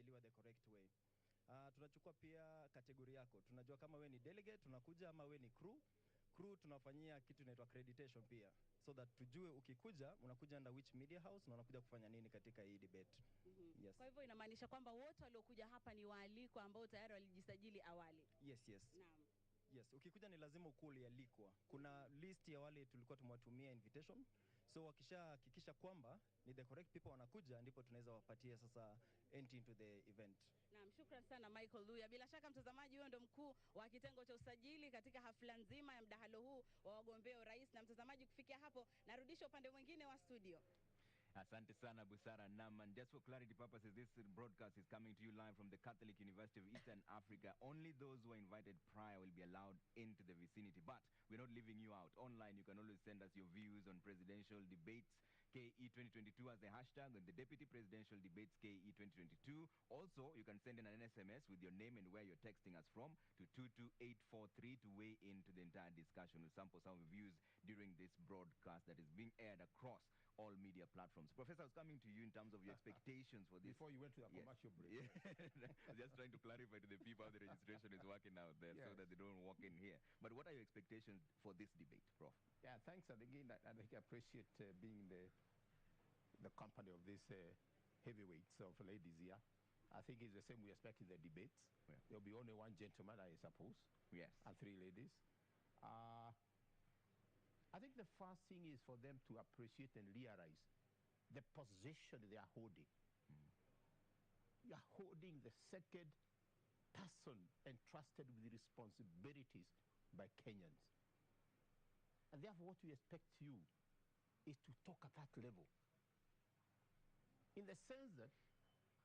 umesajiliwa the correct way. Tunachukua pia kategori yako. Tunajua kama we ni delegate, tunakuja ama we ni crew. Crew tunafanyia kitu inaitwa accreditation pia. So that tujue ukikuja, unakuja under which media house na unakuja kufanya nini katika hii debate. Yes. Kwa hivyo inamaanisha kwamba wote waliokuja hapa ni waalikwa ambao tayari walijisajili awali. Yes. Naam. Yes, ukikuja ni lazima ukuli alikwa. Kuna list ya wale tulikuwa tumewatumia invitation. So wakishahakikisha kwamba ni the correct people wanakuja, ndipo tunaweza wapatia sasa entry into the event. Naam, shukrani sana Michael Luya. Bila shaka mtazamaji, huyo ndo mkuu wa kitengo cha usajili katika hafla nzima ya mdahalo huu wa wagombea urais. Na mtazamaji, kufikia hapo narudisha upande mwingine wa studio. Asante sana Busara Nam. And just for clarity purposes, this broadcast is coming to you live from the Catholic University of Eastern Africa. Only those who are invited prior will be allowed into the vicinity. But we're not leaving you out. Online, you can always send us your views on presidential debates, KE 2022 as the hashtag, and the deputy presidential debates, KE 2022. Also, you can send in an SMS with your name and where you're texting us from to 22843 to weigh into the entire discussion. We'll sample some views during this broadcast that is being aired across all media platforms. Professor, I was coming to you in terms of your expectations for this. Before you went to the commercial break. Yeah. Just trying to clarify to the people how the registration is working out there so that they don't walk in here. But what are your expectations for this debate, Prof? Yeah, thanks. And again, I think I appreciate being the company of these heavyweights of ladies here. I think it's the same we expect in the debates. Yeah. There'll be only one gentleman, I suppose. Yes. And 3 ladies. I think the first thing is for them to appreciate and realize the position they are holding. You are holding the second person entrusted with the responsibilities by Kenyans. And therefore what we expect you is to talk at that level. In the sense that,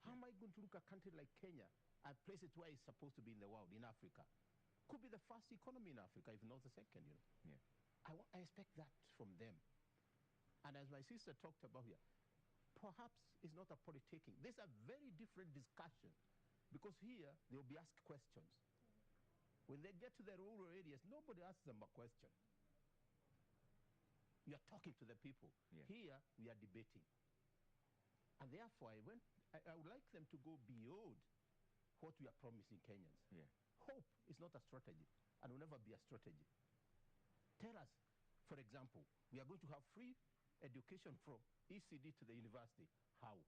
how am I going to look at a country like Kenya and place it where it's supposed to be in the world, in Africa? Could be the first economy in Africa, if not the second, you know. Yeah. I expect that from them. And as my sister talked about here, perhaps it's not a politicking. These are very different discussions because here they'll be asked questions. When they get to the rural areas, nobody asks them a question. You are talking to the people. Yeah. Here we are debating. And therefore I would like them to go beyond what we are promising Kenyans. Yeah. Hope is not a strategy and will never be a strategy. Tell us, for example, we are going to have free education from ECD to the university. How?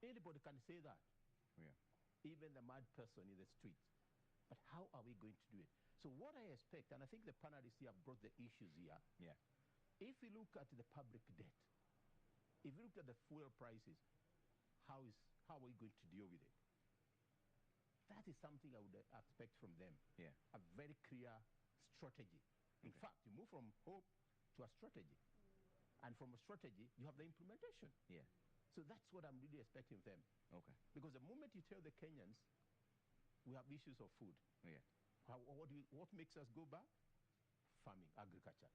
Anybody can say that. Yeah. Even the mad person in the streets. But how are we going to do it? So what I expect, and I think the panelists here have brought the issues here. Yeah. If we look at the public debt, if we look at the fuel prices, how are we going to deal with it? That is something I would expect from them. Yeah. A very clear strategy. In fact, you move from hope to a strategy. And from a strategy, you have the implementation. Yeah. So that's what I'm really expecting of them. Okay. Because the moment you tell the Kenyans, we have issues of food. Yeah. What makes us go back? Farming, agriculture.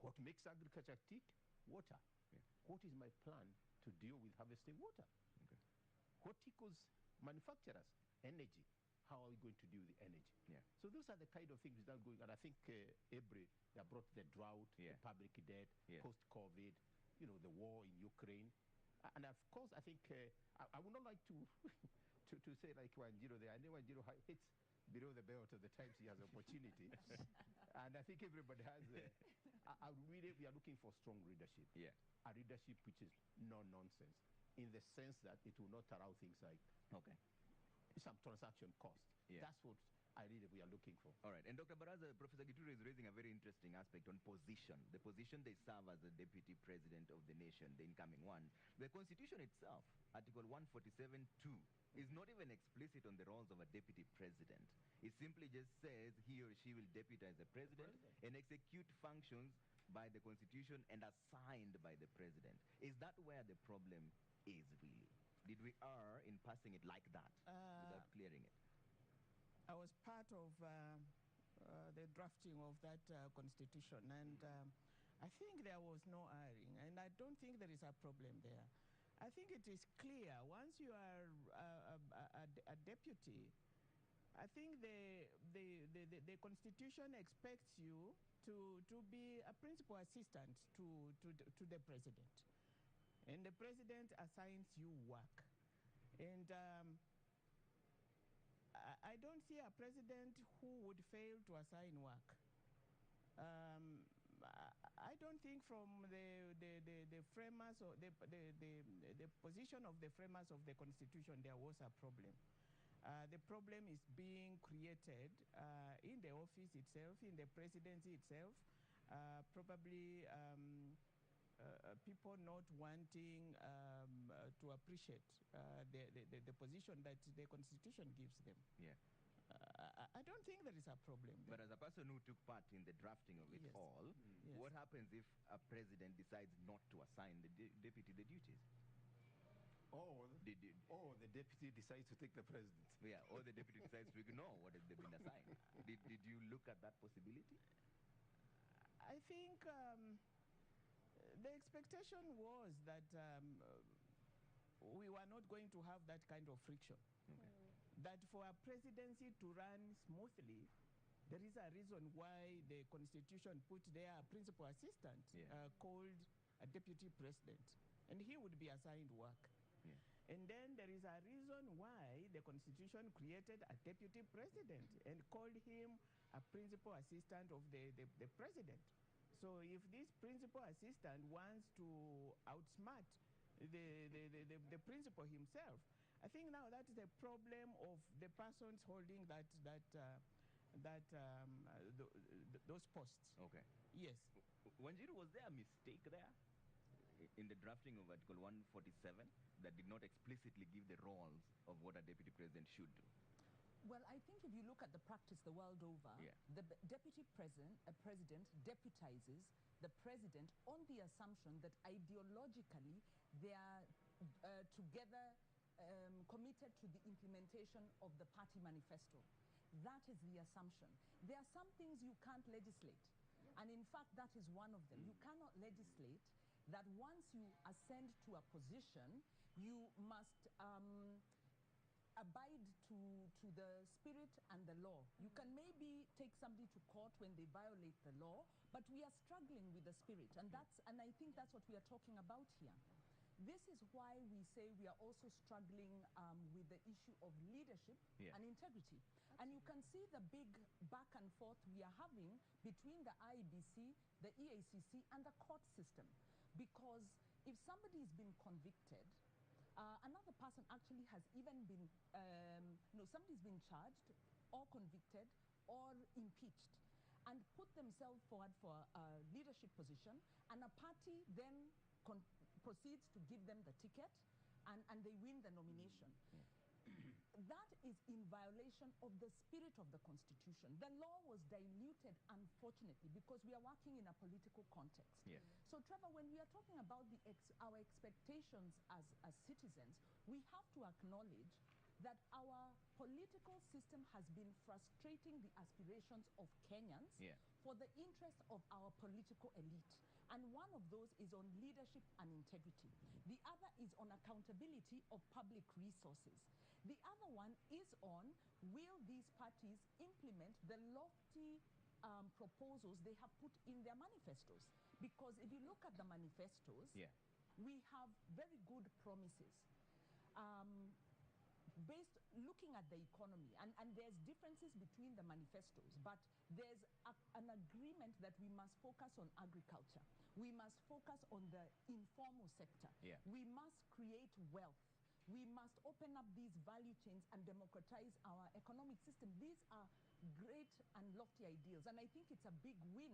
What makes agriculture tick? Water. Yeah. What is my plan to deal with harvesting water? Okay. What equals manufacturers? Energy. How are we going to deal with the energy? Yeah. So those are the kind of things that are going. And I think Ebre, that brought the drought, the public debt, post-COVID, you know, the war in Ukraine. And of course, I think, I would not like to to say like Wanjiro there. I know Wanjiro hits below the belt of the times he has opportunity. And I think everybody has, we are looking for strong leadership. Yeah. A leadership which is no-nonsense, in the sense that it will not allow things like some transaction cost. Yeah. That's what we are looking for. All right. And Dr. Baraza, Professor Gituru is raising a very interesting aspect on position. The position they serve as the deputy president of the nation, the incoming one. The Constitution itself, Article 147(2), is not even explicit on the roles of a deputy president. It simply just says he or she will deputize the president and execute functions by the Constitution and assigned by the president. Is that where the problem is really? Did we err in passing it like that without clearing it? I was part of the drafting of that constitution, and I think there was no erring, and I don't think there is a problem there. I think it is clear, once you are a deputy, I think the constitution expects you to be a principal assistant to the president. And the president assigns you work. And I don't see a president who would fail to assign work. I don't think from the framers or the position of the framers of the Constitution there was a problem. The problem is being created in the office itself, in the presidency itself, probably people not wanting to appreciate the position that the Constitution gives them. Yeah. I don't think there is a problem there. But as a person who took part in the drafting of it Yes. all, Yes. what happens if a president decides not to assign the deputy the duties? The deputy decides to take the president. Yeah, or the deputy decides to ignore what has been assigned. Did you look at that possibility? I think the expectation was that we were not going to have that kind of friction. Okay. That for a presidency to run smoothly, there is a reason why the Constitution put there a principal assistant called a deputy president, and he would be assigned work. Yeah. And then there is a reason why the Constitution created a deputy president and called him a principal assistant of the president. So if this principal assistant wants to outsmart the principal himself, I think now that is the problem of the persons holding those posts. Okay. Yes. Wanjiru, was there a mistake there in the drafting of Article 147 that did not explicitly give the roles of what a deputy president should do? Well, I think if you look at the practice the world over, the deputy president deputizes the president on the assumption that ideologically they are together committed to the implementation of the party manifesto. That is the assumption. There are some things you can't legislate. And in fact, that is one of them. You cannot legislate that once you ascend to a position, you must abide to the spirit and the law. You can maybe take somebody to court when they violate the law, but we are struggling with the spirit, and I think that's what we are talking about here. This is why we say we are also struggling with the issue of leadership and integrity. And you can see the big back and forth we are having between the IEBC, the EACC, and the court system. Because if somebody has been convicted, another person actually has even been, somebody's been charged or convicted or impeached and put themselves forward for a leadership position, and a party then proceeds to give them the ticket and they win the nomination. That is in violation of the spirit of the Constitution. The law was diluted, unfortunately, because we are working in a political context. Yeah. So, Trevor, when we are talking about our expectations as citizens, we have to acknowledge that our political system has been frustrating the aspirations of Kenyans for the interest of our political elite. And one of those is on leadership and integrity. The other is on accountability of public resources. The other one is on, will these parties implement the lofty proposals they have put in their manifestos? Because if you look at the manifestos, we have very good promises. Based looking at the economy, and there's differences between the manifestos, but there's an agreement that we must focus on agriculture. We must focus on the informal sector. We must create wealth. We must open up these value chains and democratize our economic system. These are great and lofty ideals, and I think it's a big win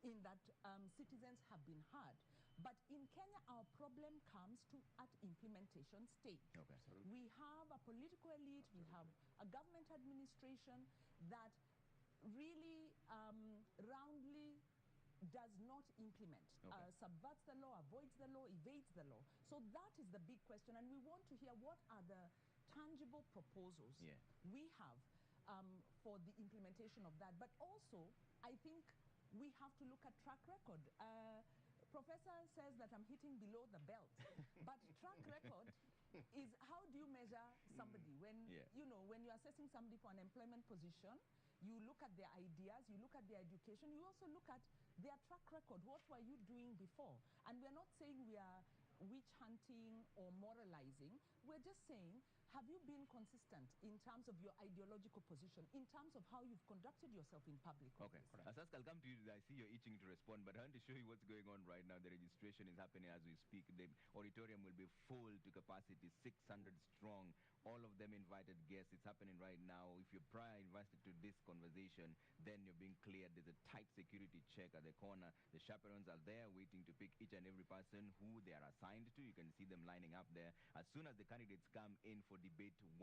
in that citizens have been heard. But in Kenya, our problem comes at implementation stage. We have a political elite, we have a government administration that really roundly does not implement, subverts the law, avoids the law, evades the law. So that is the big question, and we want to hear what are the tangible proposals we have for the implementation of that. But also, I think we have to look at track record. Professor says that I'm hitting below the belt, but track record is how do you measure somebody when when you're assessing somebody for an employment position. You look at their ideas, you look at their education, you also look at their track record. What were you doing before? And we're not saying we are witch hunting or moralizing, we're just saying, have you been consistent in terms of your ideological position, in terms of how you've conducted yourself in public? Okay. Asaska, I'll come to you. I see you're itching to respond, but I want to show you what's going on right now. The registration is happening as we speak. The auditorium will be full to capacity, 600 strong. All of them invited guests. It's happening right now. If you're prior invited to this conversation, then you're being cleared. There's a tight security check at the corner. The chaperones are there waiting to pick each and every person who they are assigned to. You can see them lining up there. As soon as the candidates come in for debate 1,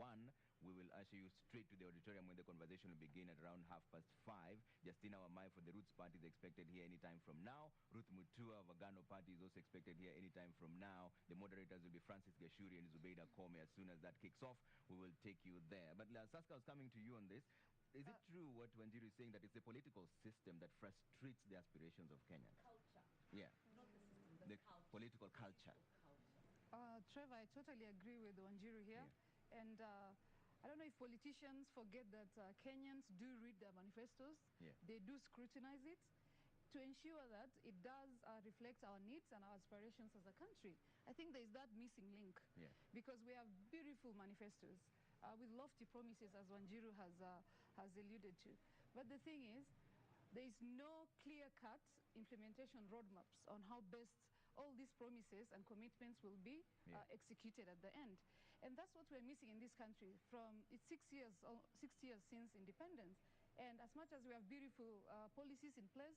we will usher you straight to the auditorium when the conversation will begin at around 5:30. Justina Wamae for the Roots party is expected here anytime from now. Ruth Mutua of Agano party is also expected here anytime from now. The moderators will be Francis Gashuri and Zubeida Kome. As soon as that kicks off, we will take you there. But Saska, I was coming to you on this. Is it true what Wanjiru is saying, that it's the political system that frustrates the aspirations of Kenyans? Culture. Yeah. Not the system, The political culture. Trevor, I totally agree with Wanjiru here. Yeah. And I don't know if politicians forget that Kenyans do read their manifestos. Yeah. They do scrutinize it to ensure that it does reflect our needs and our aspirations as a country. I think there is that missing link. Yeah. Because we have beautiful manifestos with lofty promises, as Wanjiru has alluded to. But the thing is, there is no clear-cut implementation roadmaps on how best all these promises and commitments will be executed at the end. And that's what we're missing in this country. It's 6 years since independence. And as much as we have beautiful policies in place,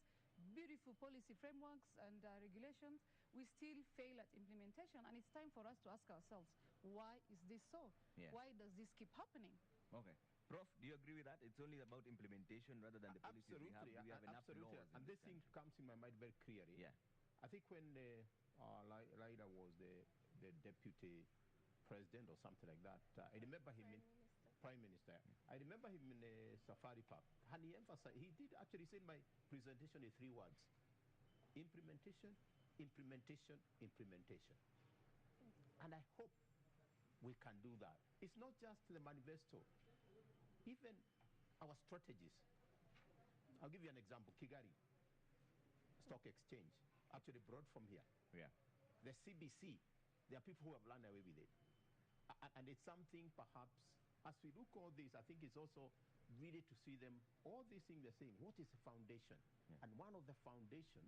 beautiful policy frameworks and regulations, we still fail at implementation. And it's time for us to ask ourselves, why is this so? Yeah. Why does this keep happening? Okay. Prof, do you agree with that? It's only about implementation rather than the policies we have. Do we have enough laws in And this thing country? comes in my mind very clearly. Yeah. I think when Laila was the deputy president or something like that, I remember him in Prime Minister. I remember him in a safari park, and he emphasized, he did actually say in my presentation in 3 words: implementation, implementation, implementation. And I hope we can do that. It's not just the manifesto, even our strategies. I'll give you an example. Kigali Stock Exchange, actually brought from here. Yeah. The CBC, there are people who have run away with it. And it's something perhaps, as we look at all this, I think it's also really to see them, all these things they're saying, what is the foundation? Yeah. And one of the foundation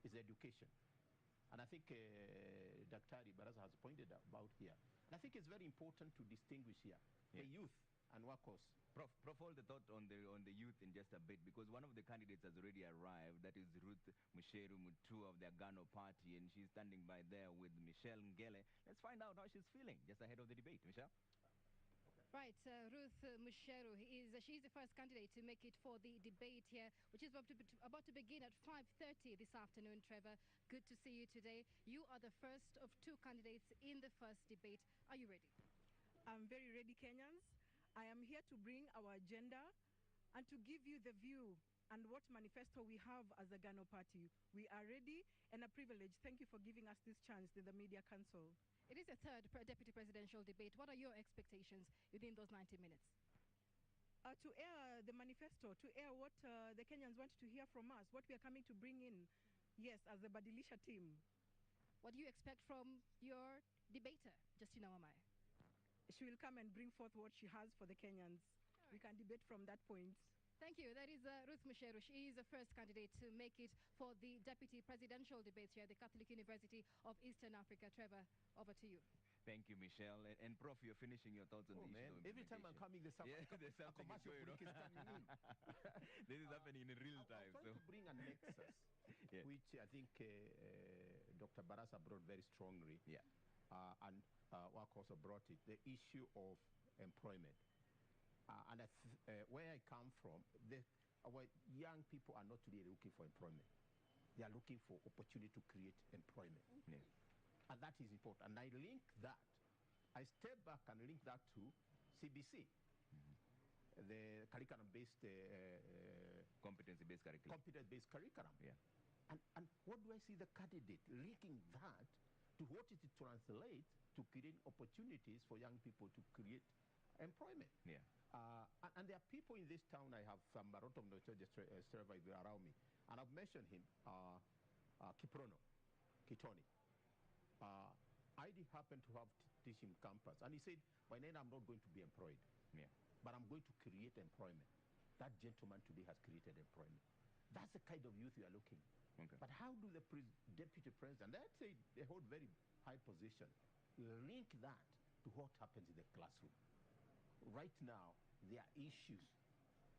is education. And I think Dr. Baraza has pointed about here. And I think it's very important to distinguish here the youth and workers. Prof, hold the thought on the youth in just a bit, because one of the candidates has already arrived. That is Ruth Mutua of the Agano party, and she's standing by there with Michelle Ngele. Let's find out how she's feeling just ahead of the debate. Michelle? Right, Ruth Musheru, she's the first candidate to make it for the debate here, which is about to begin at 5:30 this afternoon, Trevor. Good to see you today. You are the first of 2 candidates in the first debate. Are you ready? I'm very ready, Kenyans. I am here to bring our agenda and to give you the view and what manifesto we have as a Agano party. We are ready and a privilege. Thank you for giving us this chance to the Media Council. It is a third deputy presidential debate. What are your expectations within those 90 minutes? To air the manifesto, to air what the Kenyans want to hear from us, what we are coming to bring in, yes, as the Badilisha team. What do you expect from your debater, Justina Wamae? She will come and bring forth what she has for the Kenyans. Right. We can debate from that point. Thank you. That is Ruth Musheru. She is the first candidate to make it for the deputy presidential debates here at the Catholic University of Eastern Africa. Trevor, over to you. Thank you, Michelle. And Prof, you're finishing your thoughts on the issue of Every time I'm coming, there's there's a something commercial going on. break is coming in. This is happening in real time. I'm trying to bring a nexus, which I think Dr. Barasa brought very strongly. Yeah. And Wak also brought it, the issue of employment. And where I come from, our young people are not really looking for employment. They are looking for opportunity to create employment. Yeah. And that is important. And I link that, I step back and link that to CBC, the curriculum-based... competency-based curriculum. Competence-based curriculum. Yeah. And what do I see the candidate linking that to what it translates to create opportunities for young people to create employment? Yeah. And there are people in this town, I have some Marotom around me, and I've mentioned him, Kitoni. I I did happen to have teaching campus, and he said, by then I'm not going to be employed, but I'm going to create employment. That gentleman today has created employment. That's the kind of youth we are looking. But how do the deputy president, let's say they hold very high position, link that to what happens in the classroom? Right now, there are issues.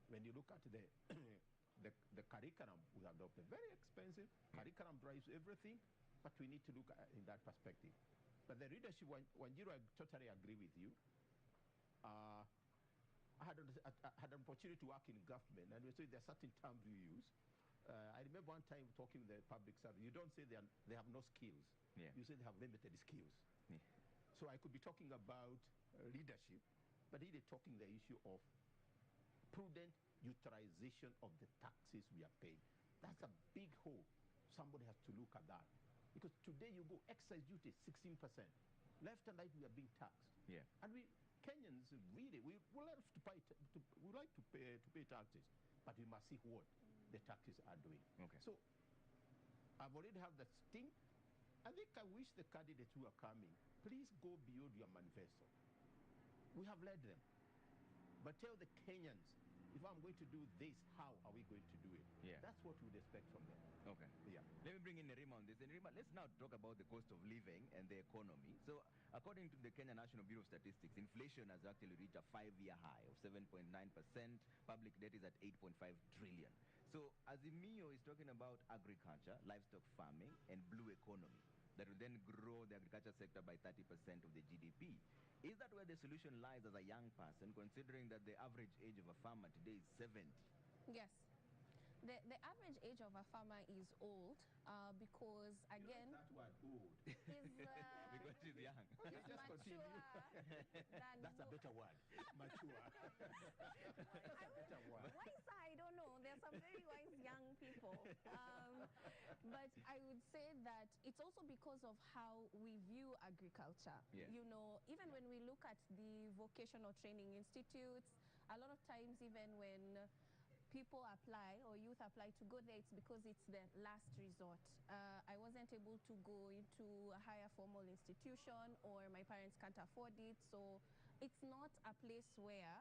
When you look at the curriculum we have adopted, very expensive. Curriculum drives everything, but we need to look at in that perspective. But the leadership, Wanjiru, I totally agree with you. I had an opportunity to work in government, and we say there are certain terms you use. I remember one time talking with the public service. You don't say they have no skills. You say they have limited skills. So I could be talking about leadership, but really talking the issue of prudent utilization of the taxes we are paying. That's a big hole. Somebody has to look at that. Because today you go excise duty 16%. Left and right we are being taxed. And we Kenyans really we like to pay taxes, but we must see what the taxes are doing. So I've already have that sting. I think I wish the candidates who are coming, please go beyond your manifesto. We have led them. But tell the Kenyans, if I'm going to do this, how are we going to do it? That's what we would expect from them. Let me bring in Nerima on this. And Nerima, let's now talk about the cost of living and the economy. So according to the Kenya National Bureau of Statistics, inflation has actually reached a 5-year high of 7.9%. Public debt is at 8.5 trillion. So Azimio is talking about agriculture, livestock farming, and blue economy that will then grow the agriculture sector by 30% of the GDP. Is that where the solution lies as a young person, considering that the average age of a farmer today is 70? Yes. The average age of a farmer is old because, again... You like that word, old. Because she's young. He's mature than... That's a better word. Mature. That's a better word. Wise, I don't know. There are some very wise young people. But I would say that it's also because of how we view agriculture. You know, even when we look at the vocational training institutes, a lot of times even when people apply or youth apply to go there, it's because it's the last resort. I wasn't able to go into a higher formal institution, or my parents can't afford it, so it's not a place where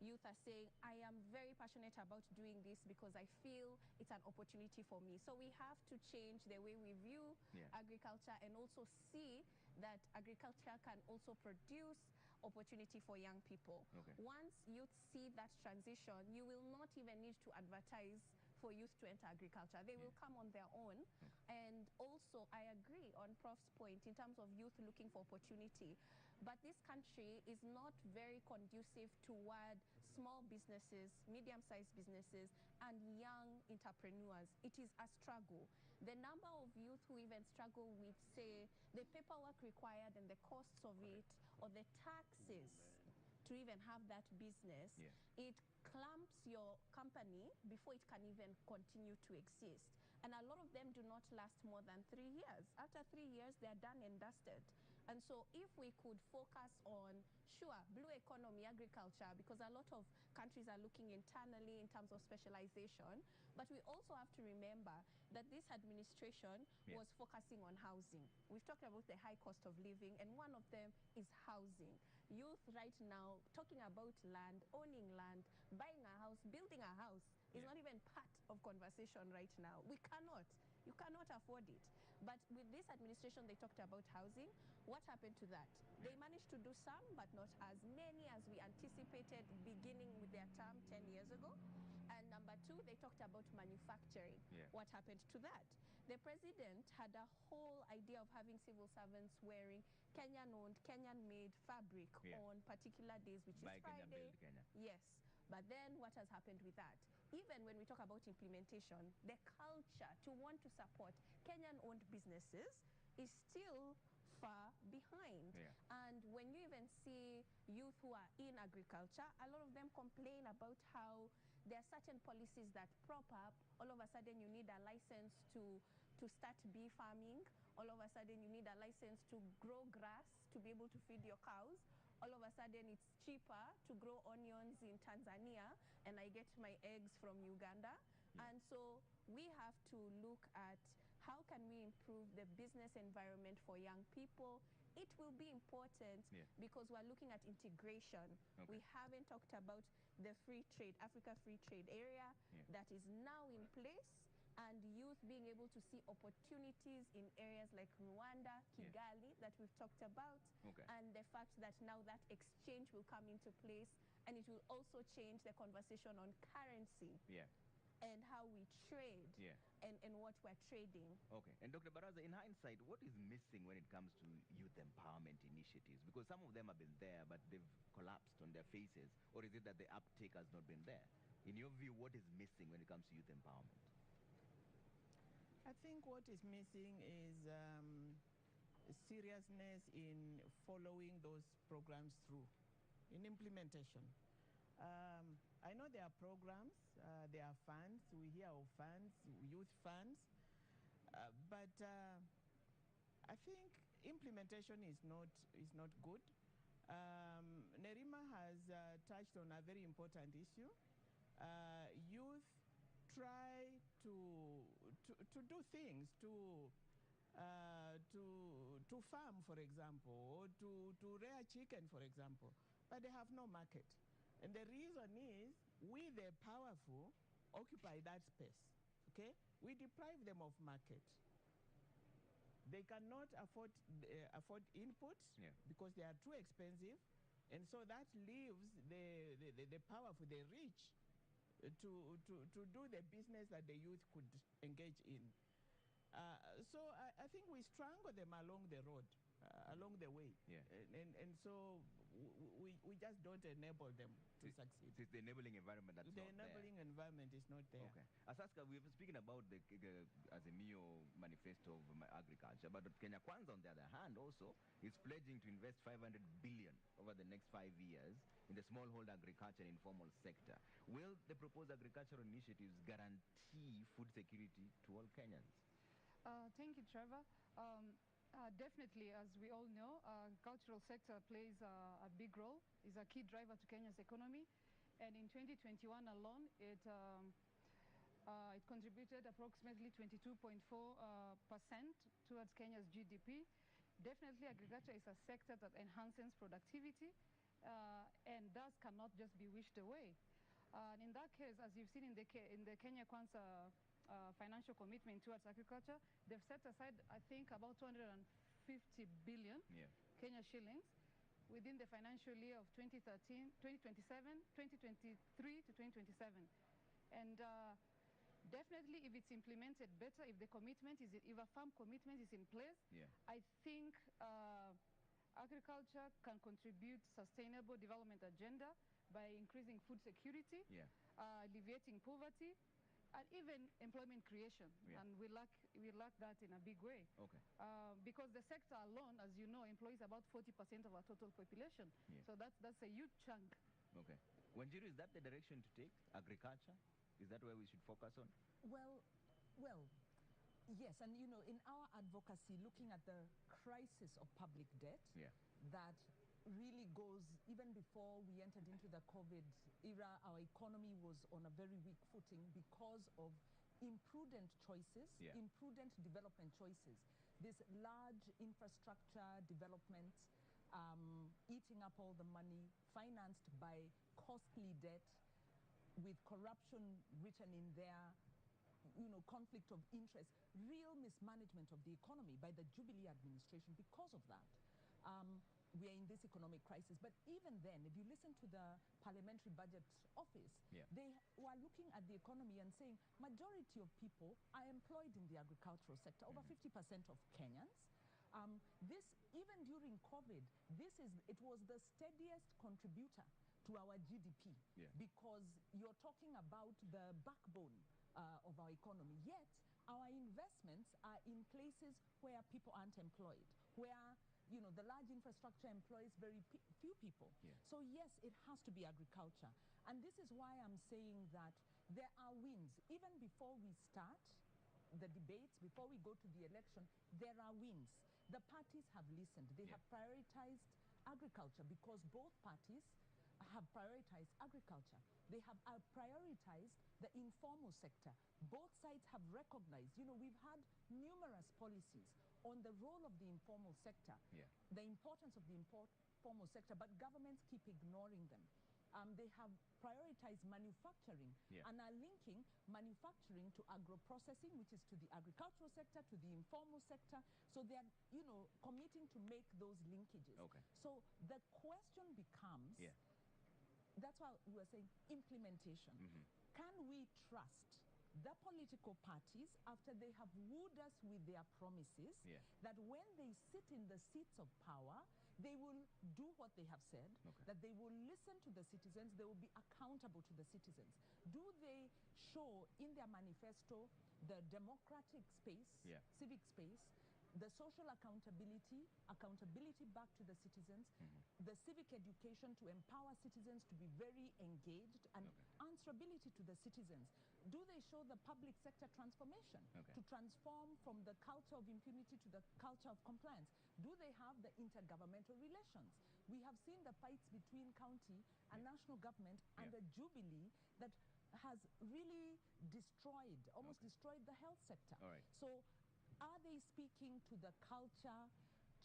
youth are saying, I am very passionate about doing this because I feel it's an opportunity for me. So we have to change the way we view agriculture and also see that agriculture can also produce opportunity for young people. Once youth see that transition, you will not even need to advertise for youth to enter agriculture. They will come on their own. And also, I agree on Prof's point in terms of youth looking for opportunity. But this country is not very conducive toward small businesses, medium-sized businesses, and young entrepreneurs. It is a struggle. The number of youth who even struggle with, say, the paperwork required and the costs of it, or the taxes to even have that business, it clamps your company before it can even continue to exist. And a lot of them do not last more than 3 years. After 3 years, they are done and dusted. And so if we could focus on, sure, blue economy, agriculture, because a lot of countries are looking internally in terms of specialization, but we also have to remember that this administration was focusing on housing. We've talked about the high cost of living, and one of them is housing. Youth right now, talking about land, owning land, buying a house, building a house, is not even part of conversation right now. We cannot. You cannot afford it. But with this administration, they talked about housing. What happened to that? They managed to do some, but not as many as we anticipated beginning with their term 10 years ago. And number two, they talked about manufacturing. What happened to that? The president had a whole idea of having civil servants wearing Kenyan-owned, Kenyan-made fabric on particular days, which Buy is Kenya, Friday. build Kenya. Yes. But then what has happened with that? Even when we talk about implementation, the culture to want to support Kenyan-owned businesses is still far behind. And when you even see youth who are in agriculture, a lot of them complain about how there are certain policies that prop up. All of a sudden you need a license to start bee farming. All of a sudden you need a license to grow grass to be able to feed your cows. All of a sudden it's cheaper to grow onions in Tanzania, and I get my eggs from Uganda. And so we have to look at how can we improve the business environment for young people it will be important because we're looking at integration. We haven't talked about the free trade, Africa free trade area that is now in place, and youth being able to see opportunities in areas like Rwanda, Kigali, that we've talked about, and the fact that now that exchange will come into place, and it will also change the conversation on currency and how we trade and what we're trading. Okay. And Dr. Baraza, in hindsight, what is missing when it comes to youth empowerment initiatives? Because some of them have been there, but they've collapsed on their faces. Or is it that the uptake has not been there? In your view, what is missing when it comes to youth empowerment? I think what is missing is seriousness in following those programs through, in implementation. I know there are programs, there are funds, we hear of funds, youth funds, but I think implementation is not good. Nerima has touched on a very important issue. Youth try to do things, to farm, for example, or to rear chicken, for example, but they have no market. And the reason is we, the powerful, occupy that space, okay? We deprive them of market. They cannot afford inputs because they are too expensive, and so that leaves the powerful, the rich, to do the business that the youth could engage in. So I think we strangle them along the road, along the way. And so we just don't enable them to succeed. It's the enabling environment that's not there. The enabling environment is not there. Okay. Asaska, we were speaking about the Azimio manifesto of agriculture, but Kenya Kwanza, on the other hand, also is pledging to invest 500 billion over the next 5 years in the smallholder agriculture and informal sector. Will the proposed agricultural initiatives guarantee food security to all Kenyans? Thank you, Trevor. Definitely, as we all know, cultural sector plays a big role, is a key driver to Kenya's economy. And in 2021 alone, it contributed approximately 22.4% towards Kenya's GDP. Definitely, agriculture is a sector that enhances productivity and thus cannot just be wished away. And in that case, as you've seen in the Kenya Kwanza financial commitment towards agriculture, they've set aside, I think, about 250 billion Kenya shillings within the financial year of 2023 to 2027. And definitely, if it's implemented better, if a firm commitment is in place, I think agriculture can contribute sustainable development agenda by increasing food security, alleviating poverty, and even employment creation. And we lack that in a big way. Okay. Because the sector alone, as you know, employs about 40% of our total population. So that's a huge chunk. Okay. Wanjiru, is that the direction to take, agriculture? Is that where we should focus on? Well, yes. And, in our advocacy, looking at the crisis of public debt, that really goes, even before we entered into the COVID era, our economy was on a very weak footing because of imprudent choices, imprudent development choices. This large infrastructure development, eating up all the money, financed by costly debt, with corruption written in there, conflict of interest, real mismanagement of the economy by the Jubilee administration. Because of that, we are in this economic crisis. But even then, if you listen to the Parliamentary Budget Office, they were looking at the economy and saying majority of people are employed in the agricultural sector, over 50% of Kenyans. This, even during COVID, it was the steadiest contributor to our GDP because you're talking about the backbone of our economy. Yet, our investments are in places where people aren't employed, where the large infrastructure employs very few people. So yes, it has to be agriculture. And this is why I'm saying that there are wins. Even before we start the debates, before we go to the election, there are wins. The parties have listened. They have prioritized agriculture because both parties have prioritized agriculture. They have prioritized the informal sector. Both sides have recognized, we've had numerous policies on the role of the informal sector, the importance of the informal sector, but governments keep ignoring them. They have prioritized manufacturing and are linking manufacturing to agro-processing, which is to the agricultural sector, to the informal sector. So they are, committing to make those linkages. So the question becomes, that's why we were saying implementation. Can we trust the political parties, after they have wooed us with their promises, that when they sit in the seats of power, they will do what they have said, that they will listen to the citizens, they will be accountable to the citizens? Do they show in their manifesto the democratic space, civic space, the social accountability back to the citizens, the civic education to empower citizens to be very engaged, and answerability to the citizens? Do they show the public sector transformation to transform from the culture of impunity to the culture of compliance? Do they have the intergovernmental relations? We have seen the fights between county and national government under Jubilee that has really destroyed, almost destroyed the health sector. So are they speaking to the culture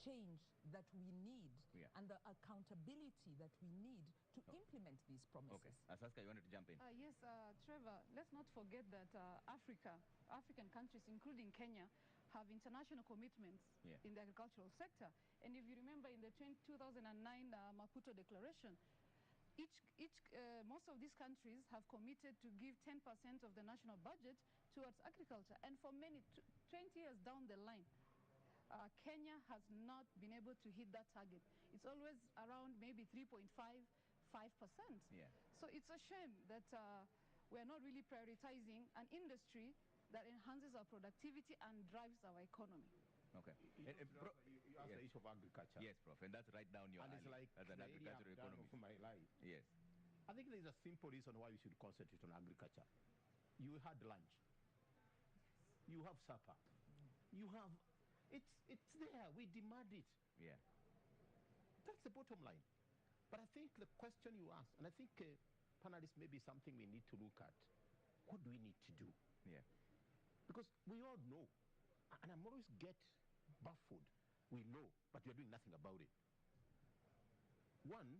change that we need and the accountability that we need to implement these promises? Asaska, you wanted to jump in? Yes, Trevor, let's not forget that African countries, including Kenya, have international commitments in the agricultural sector. And if you remember in the 2009 Maputo Declaration, most of these countries have committed to give 10% of the national budget towards agriculture. And for 20 years down the line, Kenya has not been able to hit that target. It's always around maybe 3.5%. So it's a shame that we're not really prioritizing an industry that enhances our productivity and drives our economy. You asked the issue of agriculture. Yes, Prof, and that's right down your alley. It's like as an agricultural economist. Of my life. Yes. I think there's a simple reason why we should concentrate on agriculture. You had lunch. You have supper. You have... It's there. We demand it. That's the bottom line. But I think the question you asked, and I think panelists, maybe something we need to look at. What do we need to do? Because we all know, and I'm always get baffled. We know, but we're doing nothing about it. One,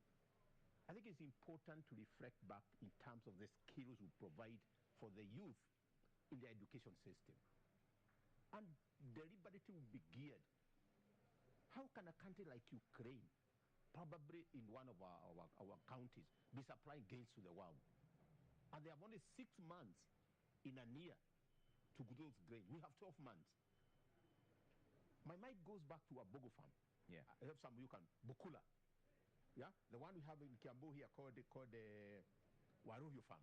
I think it's important to reflect back in terms of the skills we provide for the youth in the education system. And deliberately will be geared. How can a country like Ukraine, probably in one of our counties, be supplying grains to the world? And they have only 6 months in a year to grow those grains. We have 12 months. My mind goes back to a Bogo farm. I have some you can Bukula. The one we have in Kiambu here called the Waruyu farm.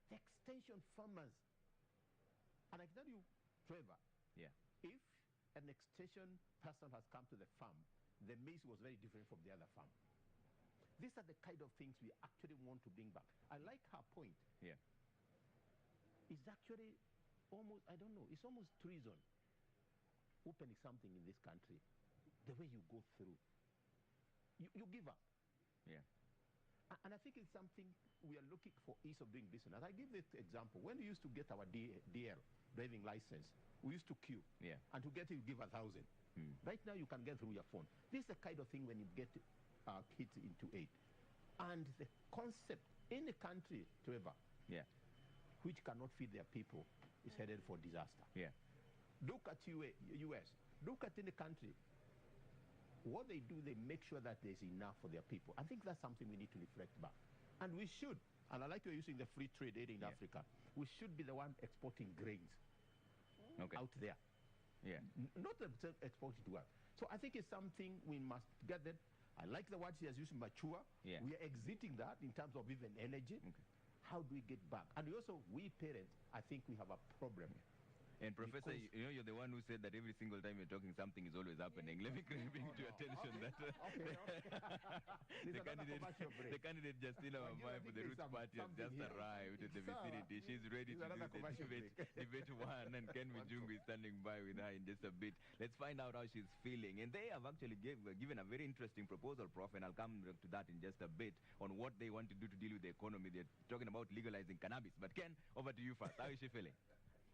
The extension farmers. And I can tell you, Trevor, if an extension person has come to the farm, the maize was very different from the other farm. These are the kind of things we actually want to bring back. I like her point. It's actually almost, I don't know, it's almost treason opening something in this country. The way you go through. You give up. And I think it's something we are looking for ease of doing business. I give this example. When we used to get our DL, driving license, we used to queue. And to get it, you give 1,000. Right now, you can get through your phone. This is the kind of thing when you get kids into 8. And the concept, any country, Trevor, which cannot feed their people, is headed for disaster. Look at US. Look at any country. What they do, they make sure that there's enough for their people. I think that's something we need to reflect back. And we should, and I like you're using the free trade aid in Africa, we should be the one exporting grains out there. Not exporting to us. So I think it's something we must get that. I like the word she has used, mature. We are exiting that in terms of even energy. How do we get back? And also, we parents, I think we have a problem. And Professor, you know, you're the one who said that every single time you're talking, something is always happening. Let me bring to your attention that the candidate Justina Wamae for the Ruth Party has just arrived at the vicinity. She's ready to do the debate one, and Ken Mijungu is standing by with her in just a bit. Let's find out how she's feeling. And they have actually given a very interesting proposal, Prof, and I'll come to that in just a bit, on what they want to do to deal with the economy. They're talking about legalizing cannabis. But Ken, over to you first. How is she feeling?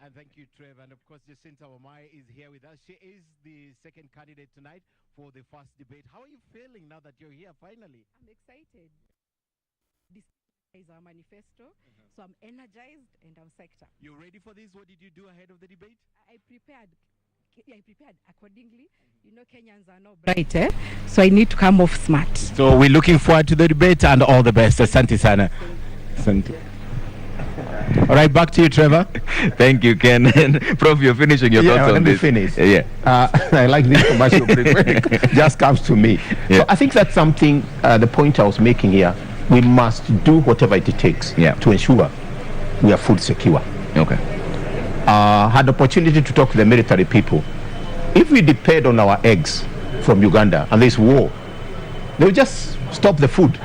And thank you, Trevor. And of course, Jacinta Wamae is here with us. She is the second candidate tonight for the first debate. How are you feeling now that you're here finally? I'm excited. This is our manifesto, so I'm energized and I'm psyched up. You ready for this? What did you do ahead of the debate? I prepared accordingly. You know, Kenyans are not bright, so I need to come off smart. So we're looking forward to the debate and all the best. Asante sana. Asante. All right, back to you, Trevor. Thank you, Ken. Prof, you're finishing your thoughts on this. Finish. I like this commercial break. Just comes to me. Yeah. So I think that's something, the point I was making here, we must do whatever it takes to ensure we are food secure. Okay. Had opportunity to talk to the military people. If we depend on our eggs from Uganda and there's war, they'll just stop the food.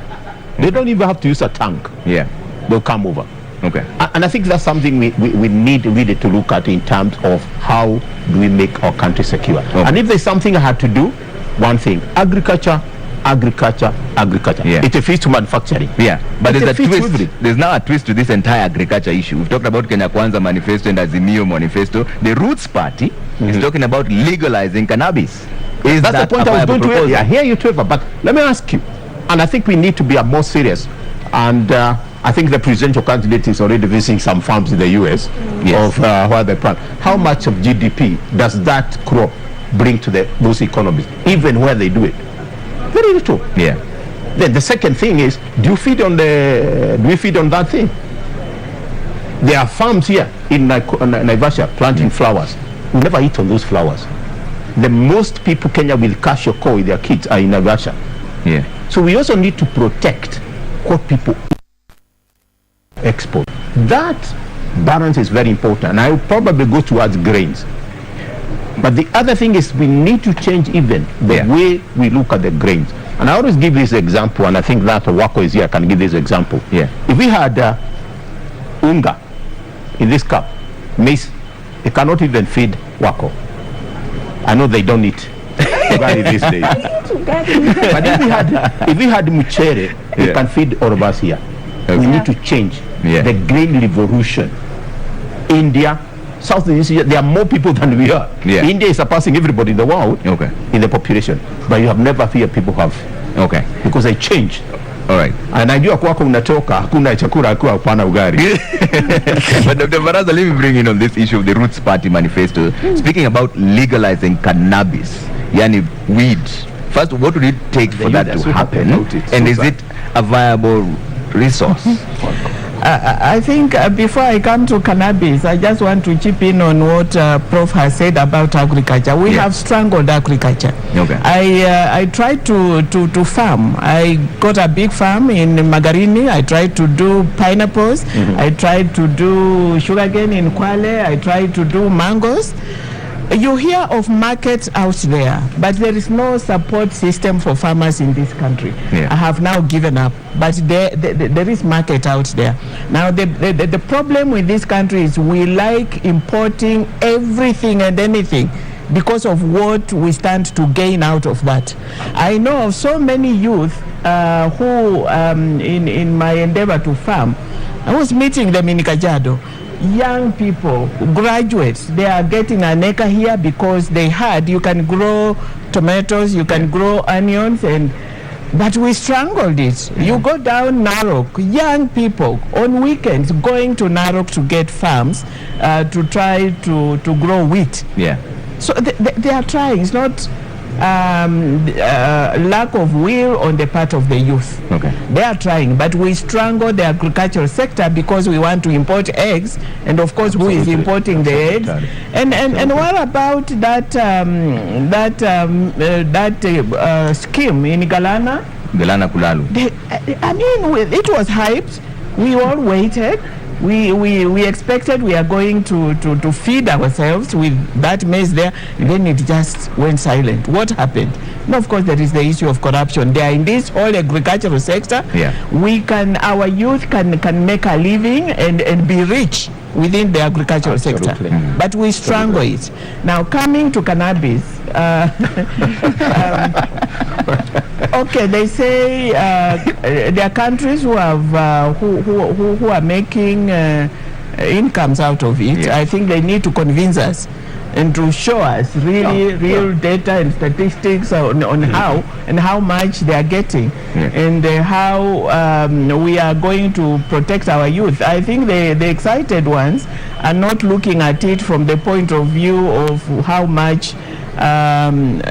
They don't even have to use a tank. Yeah. They'll come over. Okay. And I think that's something we need really to look at in terms of how do we make our country secure. Okay. And if there's something I had to do, one thing, agriculture. Yeah. It refers to manufacturing. Yeah, but there's a twist. There's now a twist to this entire agriculture issue. We've talked about Kenya Kwanza manifesto and Azimio manifesto. The Roots party is talking about legalizing cannabis. That's the point I was going to hear. I hear you, Trevor, but let me ask you, and I think we need to be more serious, and I think the presidential candidate is already visiting some farms in the US of where they plant. How much of GDP does that crop bring to those economies, even where they do it? Very little. Yeah. Then the second thing is, do we feed on that thing? There are farms here in Naivasha planting flowers. We never eat on those flowers. The most people Kenya will cash your call with their kids are in Naivasha. Yeah. So we also need to protect what people export. That balance is very important. And I will probably go towards grains. But the other thing is we need to change even the way we look at the grains. And I always give this example, and I think that Wako is here, I can give this example. Yeah. If we had unga in this cup, maize, it cannot even feed Wako. I know they don't eat ugali these days. But if we had muchere, it can feed all of us here. Okay. We need to change the grain revolution. India, Southeast Asia, there are more people than we are. Yeah. India is surpassing everybody in the world in the population. But you have never heard people have. Okay. Because they changed. All right. And najua kwako unatoka hakuna chakula kwa hapana ugari. But Dr. Baraza, let me bring in on this issue of the Roots Party manifesto. Speaking about legalizing cannabis, yani weed. First, what would it take for that to happen? And is it a viable resource? I think before I come to cannabis, I just want to chip in on what Prof has said about agriculture. We have strangled agriculture. Okay. I tried to farm. I got a big farm in Magarini. I tried to do pineapples. I tried to do sugarcane in Kwale. I tried to do mangoes. You hear of markets out there, but there is no support system for farmers in this country. I have now given up, but there is market out there. Now the problem with this country is we like importing everything and anything because of what we stand to gain out of that. I know of so many youth who in my endeavor to farm, I was meeting them in Kajiado. Young people, graduates, they are getting an acre here because they had, you can grow tomatoes, you can grow onions, but we strangled it. You go down Narok, young people on weekends going to Narok to get farms to try to grow wheat. So they are trying. It's not lack of will on the part of the youth. They are trying, but we strangle the agricultural sector because we want to import eggs, and of course who is importing the eggs? And what about that scheme in Galana Kulalu? I mean, it was hyped. We all waited. We expected we are going to feed ourselves with that maize there, and then it just went silent. What happened? And of course there is the issue of corruption. They are in this whole agricultural sector. Our youth can make a living and be rich within the agricultural sector, but we strangle it. Now coming to cannabis, okay, they say there are countries who have who are making incomes out of it. I think they need to convince us and to show us real data and statistics on how much they are getting and how we are going to protect our youth. I think the excited ones are not looking at it from the point of view of how much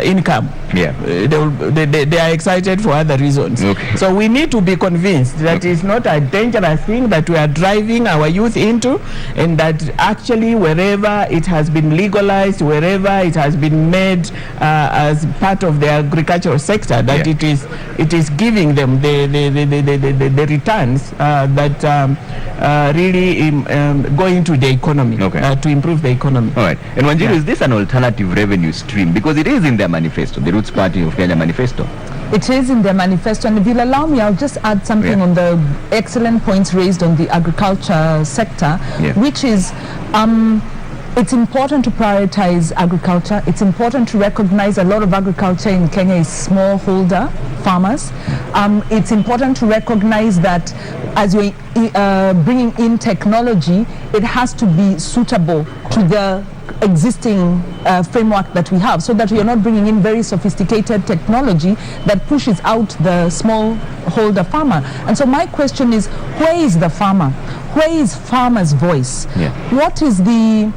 income. They are excited for other reasons. So we need to be convinced that it's not a dangerous thing that we are driving our youth into, and that actually wherever it has been legalized, wherever it has been made as part of the agricultural sector, that it is giving them the returns that really go into the economy to improve the economy. All right. And Wanjiru, is this an alternative revenue stream? Because it is in their manifesto, the Roots Party of Kenya manifesto. It is in their manifesto, and if you'll allow me, I'll just add something on the excellent points raised on the agriculture sector, which is it's important to prioritize agriculture. It's important to recognize a lot of agriculture in Kenya is smallholder farmers. It's important to recognize that as we're bringing in technology, it has to be suitable to the existing framework that we have, so that we are not bringing in very sophisticated technology that pushes out the smallholder farmer. And so my question is, where is the farmer? Where is farmer's voice? What is the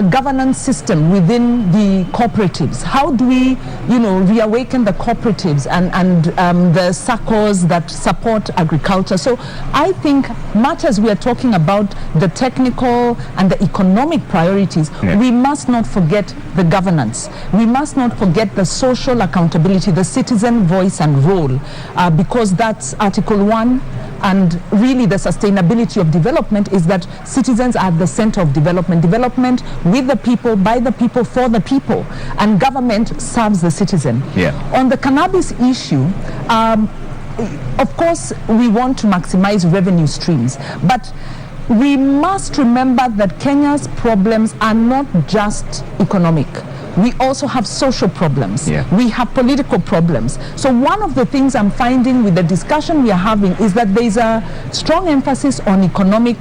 governance system within the cooperatives? How do we, reawaken the cooperatives and the SACCOs that support agriculture? So I think much as we are talking about the technical and the economic priorities, we must not forget the governance. We must not forget the social accountability, the citizen voice and role, because that's Article 1. And really the sustainability of development is that citizens are at the center of development. Development with the people, by the people, for the people. And government serves the citizen. On the cannabis issue, of course, we want to maximize revenue streams. But we must remember that Kenya's problems are not just economic. We also have social problems. We have political problems. So one of the things I'm finding with the discussion we are having is that there's a strong emphasis on economic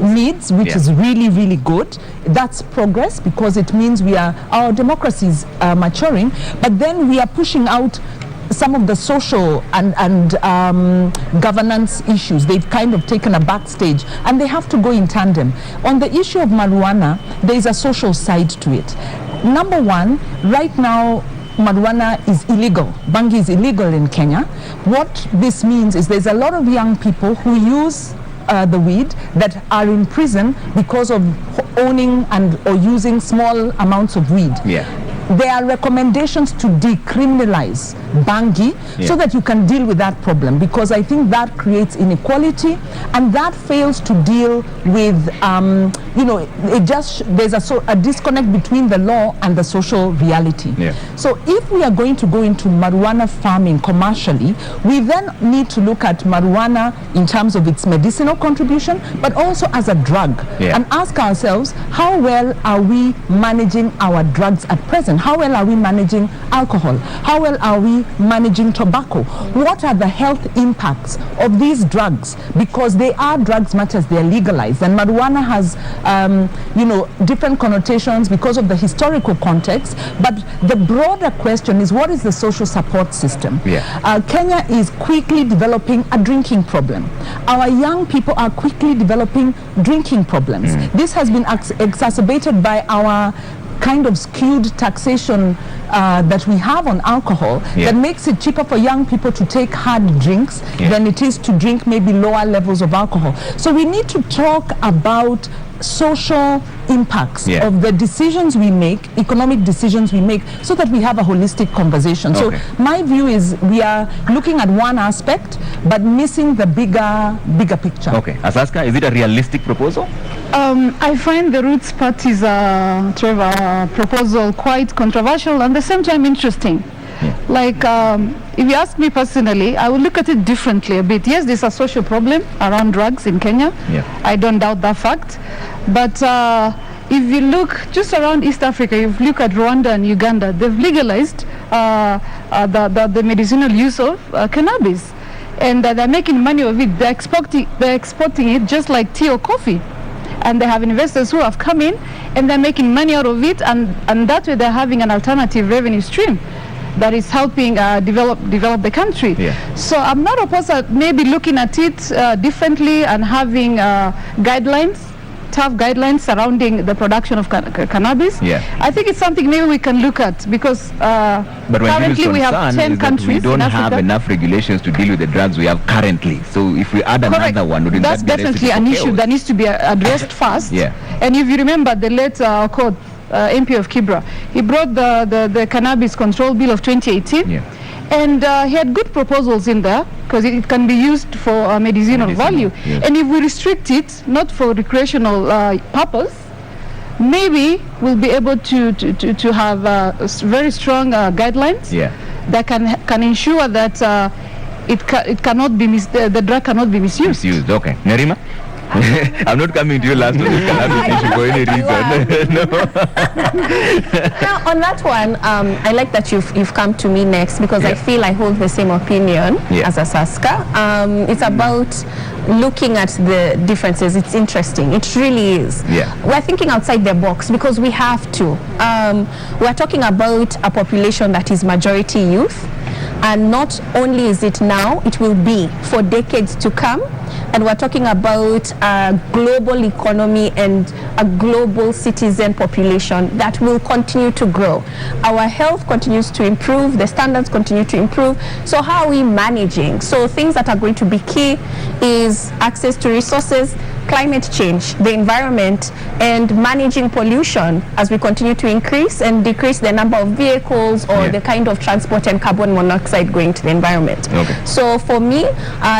needs, which is really, really good. That's progress, because it means our democracy is maturing. But then we are pushing out some of the social and governance issues. They've kind of taken a backstage, and they have to go in tandem. On the issue of marijuana, there is a social side to it. Number one, right now, marijuana is illegal. Bangi is illegal in Kenya. What this means is there's a lot of young people who use the weed that are in prison because of owning or using small amounts of weed. There are recommendations to decriminalize bangi so that you can deal with that problem, because I think that creates inequality, and that fails to deal with, there's a disconnect between the law and the social reality. So if we are going to go into marijuana farming commercially, we then need to look at marijuana in terms of its medicinal contribution, but also as a drug, and ask ourselves, how well are we managing our drugs at present? How well are we managing alcohol? How well are we managing tobacco? What are the health impacts of these drugs? Because they are drugs much as they are legalized, and marijuana has different connotations because of the historical context. But the broader question is, what is the social support system? Kenya is quickly developing a drinking problem. Our young people are quickly developing drinking problems. This has been exacerbated by our kind of skewed taxation that we have on alcohol, that makes it cheaper for young people to take hard drinks than it is to drink maybe lower levels of alcohol. So we need to talk about social impacts of the decisions we make, economic decisions we make, so that we have a holistic conversation. So my view is we are looking at one aspect but missing the bigger picture. Asaska, is it a realistic proposal? I find the Roots Party's proposal quite controversial and at the same time interesting. Like, if you ask me personally, I would look at it differently a bit. Yes, there's a social problem around drugs in Kenya. I don't doubt that fact. But if you look just around East Africa, if you look at Rwanda and Uganda, they've legalized the medicinal use of cannabis. and they're making money of it. They're exporting it just like tea or coffee. And they have investors who have come in and they're making money out of it, and that way they're having an alternative revenue stream that is helping develop the country. Yeah. So I'm not opposed to maybe looking at it differently and having guidelines, tough guidelines surrounding the production of cannabis. Yeah. I think it's something maybe we can look at, because but currently we have 10 countries we don't in have Africa. enough regulations to deal with the drugs we have currently. So if we add another one, wouldn't that's that be definitely an issue that needs to be addressed fast. Yeah. And if you remember the late MP of Kibra, he brought the Cannabis Control Bill of 2018. Yeah. And he had good proposals in there, because it can be used for medicinal value. Yes. And if we restrict it, not for recreational purpose, maybe we'll be able to have very strong guidelines that can ensure that it cannot be the drug cannot be misused. Okay. Nerima? I'm not coming to you last on this cannabis issue for any reason. No. Now, on that one, I like that you've come to me next, because I feel I hold the same opinion as Asaska. It's about looking at the differences. It's interesting. It really is. Yeah. We're thinking outside the box, because we have to. We're talking about a population that is majority youth, and not only is it now, it will be for decades to come. And we're talking about a global economy and a global citizen population that will continue to grow. Our health continues to improve, the standards continue to improve. So how are we managing? So things that are going to be key is access to resources, climate change, the environment, and managing pollution as we continue to increase and decrease the number of vehicles or the kind of transport and carbon monoxide going to the environment. Okay. So for me,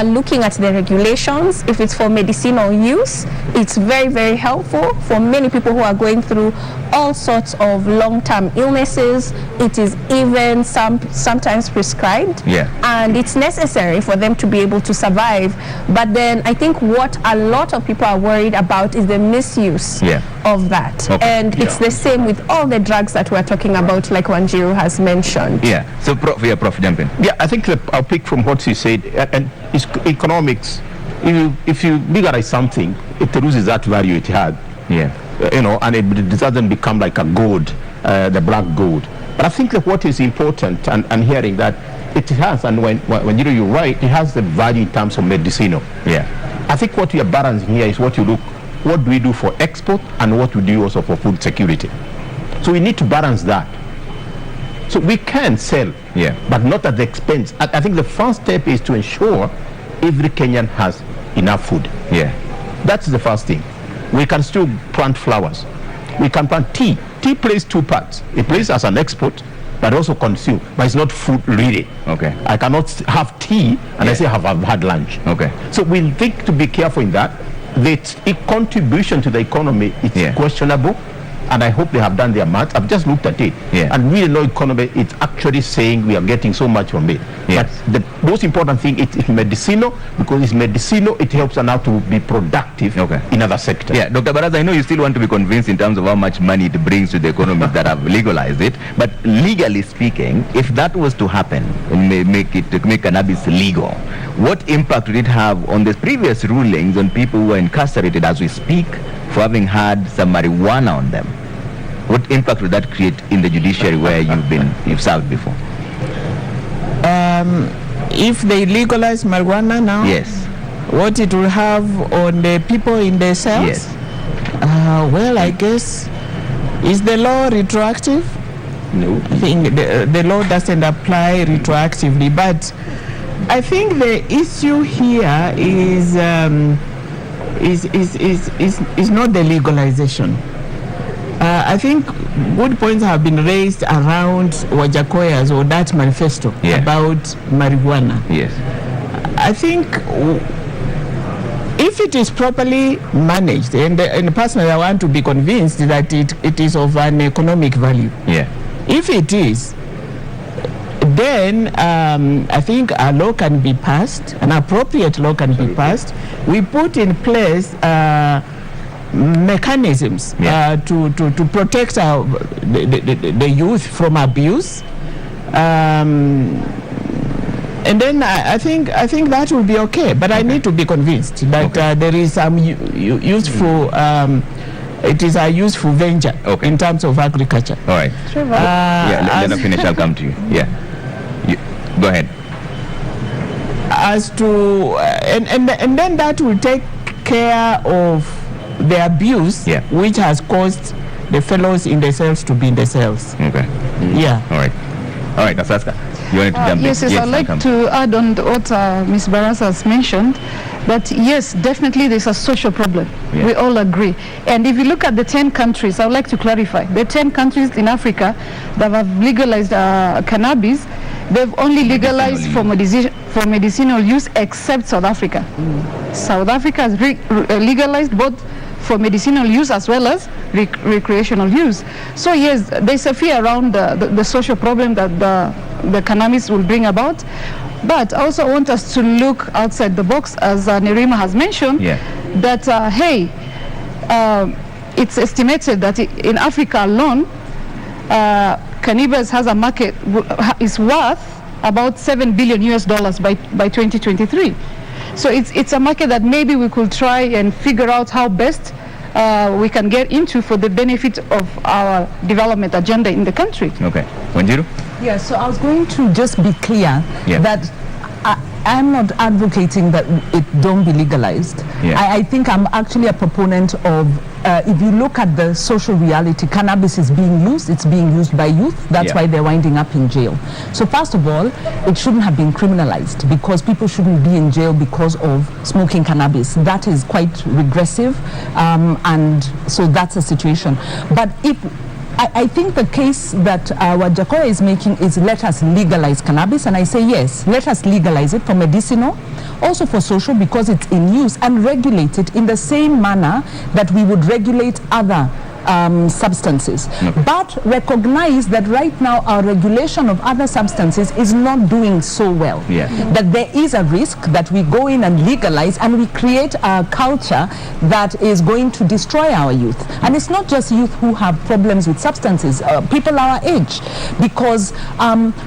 looking at the regulations, if it's for medicinal use, it's very, very helpful for many people who are going through all sorts of long-term illnesses. It is even sometimes prescribed, and it's necessary for them to be able to survive. But then I think what a lot of people are worried about is the misuse of that. And it's the same with all the drugs that we're talking about, like Wanjiru has mentioned. So Prof, jump in. I think I'll pick from what he said, and it's economics. If you legalize something, it loses that value it had. And it doesn't become like a gold, the black gold. But I think that what is important, and hearing that it has, and when you're right, it has the value in terms of medicinal. I think what we are balancing here is what do we do for export, and what we do also for food security. So we need to balance that. So we can sell, but not at the expense. I think the first step is to ensure every Kenyan has enough food. That's the first thing. We can still plant flowers. We can plant tea. Tea plays two parts. It plays as an export, but also consume. But it's not food really. I cannot have tea and I say I've had lunch. So we think to be careful in that. The contribution to the economy is questionable, and I hope they have done their math. I've just looked at it, and really no economy it's actually saying we are getting so much from it. But the most important thing is medicinal, because it's medicinal, it helps us now to be productive in other sectors. Dr. Baraza, I know you still want to be convinced in terms of how much money it brings to the economies that have legalized it, but legally speaking, if that was to happen and make cannabis legal, what impact would it have on the previous rulings on people who are incarcerated as we speak for having had some marijuana on them? What impact would that create in the judiciary where you've served before? If they legalize marijuana now, what it will have on the people in the cells? Well, I guess, is the law retroactive? No. I think the law doesn't apply retroactively, but I think the issue here is not the legalization. I think good points have been raised around Wajakoya's or that manifesto about marijuana. I think if it is properly managed, and personally I want to be convinced that it is of an economic value. If it is, then I think a law can be passed, an appropriate law can be passed. We put in place mechanisms to protect the youth from abuse, And then I think that will be okay. But I need to be convinced that there is some useful. It is a useful venture in terms of agriculture. All right. Let her finish. I'll come to you. Yeah. Go ahead. As to and then that will take care of the abuse which has caused the fellows in the cells to be in the cells. Okay. Yeah. All right. All right, Asaska, you wanted to jump in? Yes, I'd like to add on what Ms. Barasa has mentioned, that yes, definitely there's a social problem. Yeah. We all agree. And if you look at the 10 countries, I would like to clarify, the 10 countries in Africa that have legalized cannabis, they've only legalized for medicinal use except South Africa. South Africa has legalized both for medicinal use as well as recreational use. So yes, there's a fear around the social problem that the cannabis will bring about. But I also want us to look outside the box, as Nerima has mentioned, that hey, it's estimated that in Africa alone, cannabis has a market, is worth about $7 billion by 2023. So it's a market that maybe we could try and figure out how best we can get into for the benefit of our development agenda in the country. Okay. Wanjiru? Yeah, so I was going to just be clear that I'm not advocating that it don't be legalized. I think I'm actually a proponent of, if you look at the social reality, cannabis is being used, it's being used by youth, that's why they're winding up in jail. So first of all, it shouldn't have been criminalized, because people shouldn't be in jail because of smoking cannabis. That is quite regressive, and so that's a situation. But if I think the case that what Gachagua is making is, let us legalize cannabis, and I say yes, let us legalize it for medicinal, also for social, because it's in use, and regulate it in the same manner that we would regulate other substances. But recognize that right now our regulation of other substances is not doing so well. That there is a risk that we go in and legalize and we create a culture that is going to destroy our youth. And it's not just youth who have problems with substances, people our age, because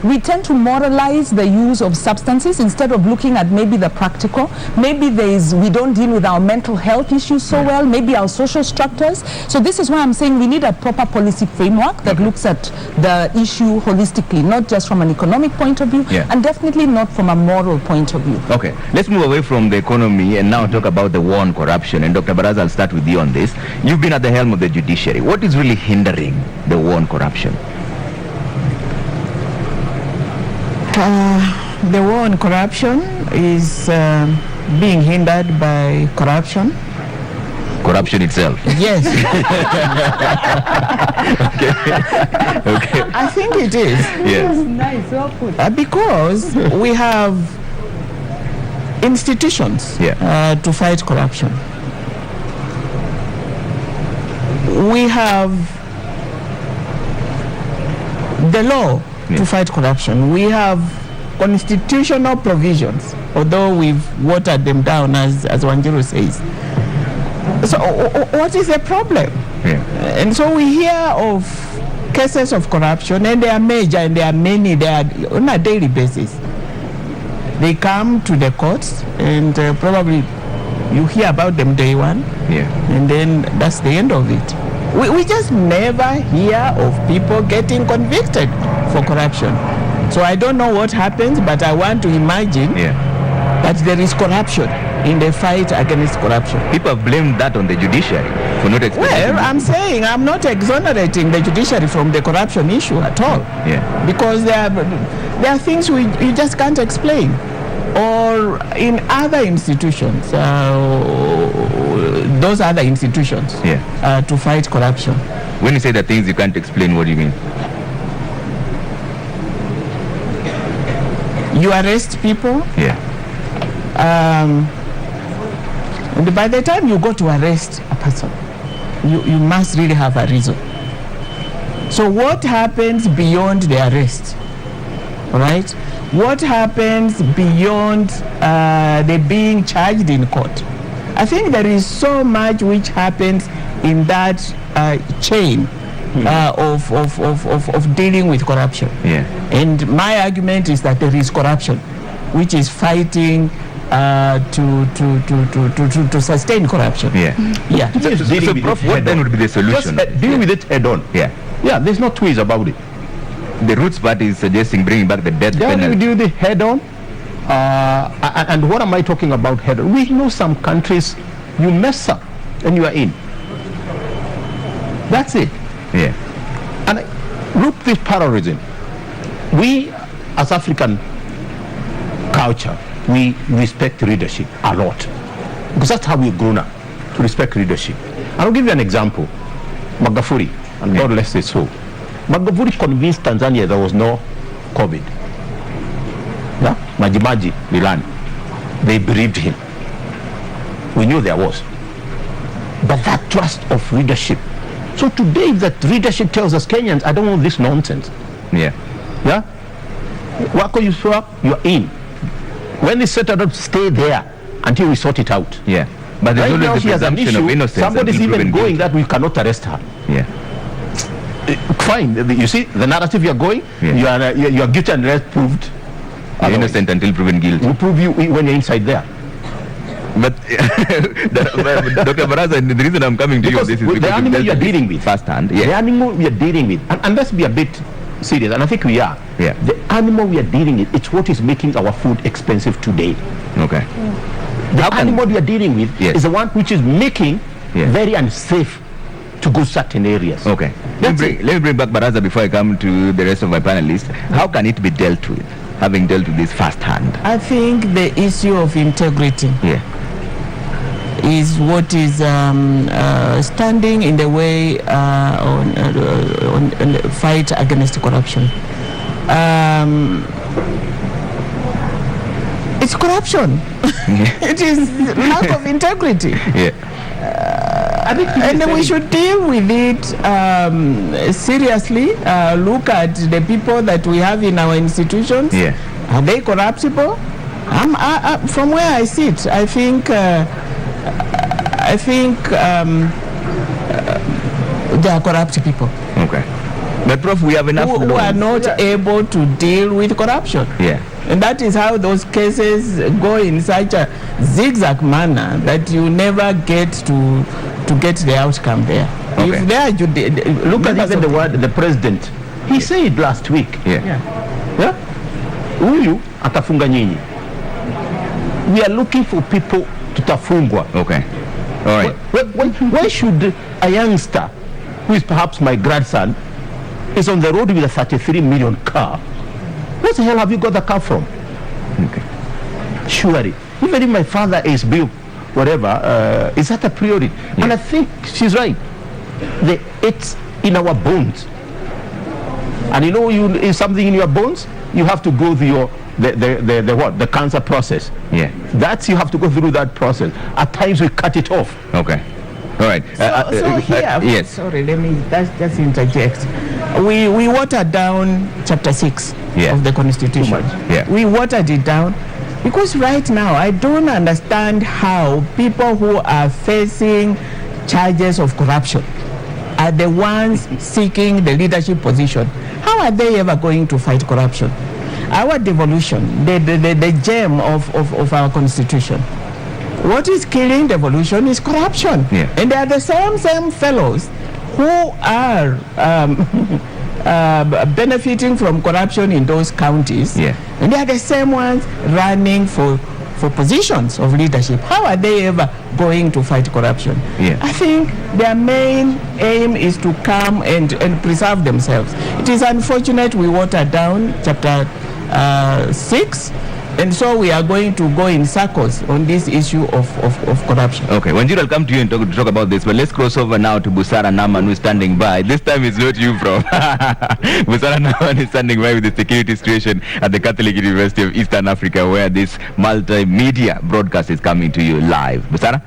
we tend to moralize the use of substances instead of looking at maybe the practical. Maybe we don't deal with our mental health issues so well, maybe our social structures. So this is why I'm saying we need a proper policy framework that looks at the issue holistically, not just from an economic point of view, and definitely not from a moral point of view. Okay, let's move away from the economy and now talk about the war on corruption. And Dr. Barasa, I'll start with you on this. You've been at the helm of the judiciary. What is really hindering the war on corruption? The war on corruption is being hindered by corruption. Corruption itself? Yes. Okay. I think it is. Yes. Nice, well put. Because we have institutions to fight corruption. We have the law to fight corruption. We have constitutional provisions, although we've watered them down, as Wanjiru says. So what is the problem? And so we hear of cases of corruption, and they are major, and there are many, they are on a daily basis. They come to the courts, and probably you hear about them day one, and then that's the end of it. We just never hear of people getting convicted for corruption. So I don't know what happens, but I want to imagine that there is corruption in the fight against corruption. People have blamed that on the judiciary for not explaining. Well, I'm saying I'm not exonerating the judiciary from the corruption issue at all. Because there are things you just can't explain. Or in other institutions, those other institutions to fight corruption. When you say the things you can't explain, what do you mean? You arrest people. And by the time you go to arrest a person, you must really have a reason. So what happens beyond the arrest? All right? What happens beyond the being charged in court? I think there is so much which happens in that chain of dealing with corruption. And my argument is that there is corruption. which is fighting to sustain corruption. Yeah. Yeah. So Prof, what then would be the solution? Just deal with it head on. Yeah. Yeah, there's no two ways about it. The Roots party is suggesting bringing back the death penalty. Do the head on. And what am I talking about head on? We know some countries, you mess up and you are in. That's it. Yeah. And look, this terrorism. We, as African culture, we respect leadership a lot. Because that's how we've grown up, to respect leadership. I'll give you an example. Magufuli, and God bless his soul. Magufuli convinced Tanzania there was no COVID. Yeah? Majimaji, Milani. They believed him. We knew there was. But that trust of leadership. So today, that leadership tells us Kenyans, I don't want this nonsense. Yeah. Yeah? Wako you show up, you're in. When it's settled up, stay there until we sort it out. Yeah. But there's right always the presumption of innocence. Somebody's even going that we cannot arrest her. Yeah. Fine. You see the narrative you're going. Yeah. You are guilty and arrest proved. You're innocent until proven guilty. We prove you when you're inside there. But Dr. Baraza, the reason I'm coming to because you, this is the animal you're dealing with firsthand. Yeah. The animal we are dealing with, and let's be a bit serious, and I think we are. Yeah. The animal we are dealing with, it's what is making our food expensive today. Okay. The animal we are dealing with is the one which is making very unsafe to go certain areas. Okay. Let me bring back Baraza before I come to the rest of my panelists. How can it be dealt with, having dealt with this firsthand? I think the issue of integrity is what is standing in the way on the fight against corruption. It's corruption. It is lack of integrity. And we should deal with it seriously. Look at the people that we have in our institutions. Are they corruptible? From where I sit, I think they are corrupt people. Okay. But Prof, we have enough who are not able to deal with corruption. And that is how those cases go in such a zigzag manner that you never get to get the outcome there. If there you look at even the word the president. He said last week. Huyu atafunga nyinyi. We are looking for people tutafungwa. Okay. All right. Why should a youngster who is perhaps my grandson is on the road with a 33 million car? What the hell have you got the car from? Okay. Surely, even if my father is built, whatever, is that a priority? And I think she's right. It's in our bones. And you know, is something in your bones, you have to go through the cancer process. That's, you have to go through that process. At times we cut it off. Okay. All right. So here, yes. Sorry, let me just interject. We watered down chapter 6 of the Constitution. We watered it down because right now I don't understand how people who are facing charges of corruption are the ones seeking the leadership position. How are they ever going to fight corruption? Our devolution, the gem of our Constitution, what is killing devolution is corruption. And they are the same fellows who are benefiting from corruption in those counties. And they are the same ones running for positions of leadership. How are they ever going to fight corruption? I think their main aim is to come and preserve themselves. It is unfortunate we watered down chapter 6. And so we are going to go in circles on this issue of corruption. Okay, Wanjiru, I'll come to you and talk about this, but let's cross over now to Busara Naman, who is standing by. This time it's not you, Prof. Busara Naman is standing by with the security situation at the Catholic University of Eastern Africa, where this multimedia broadcast is coming to you live. Busara?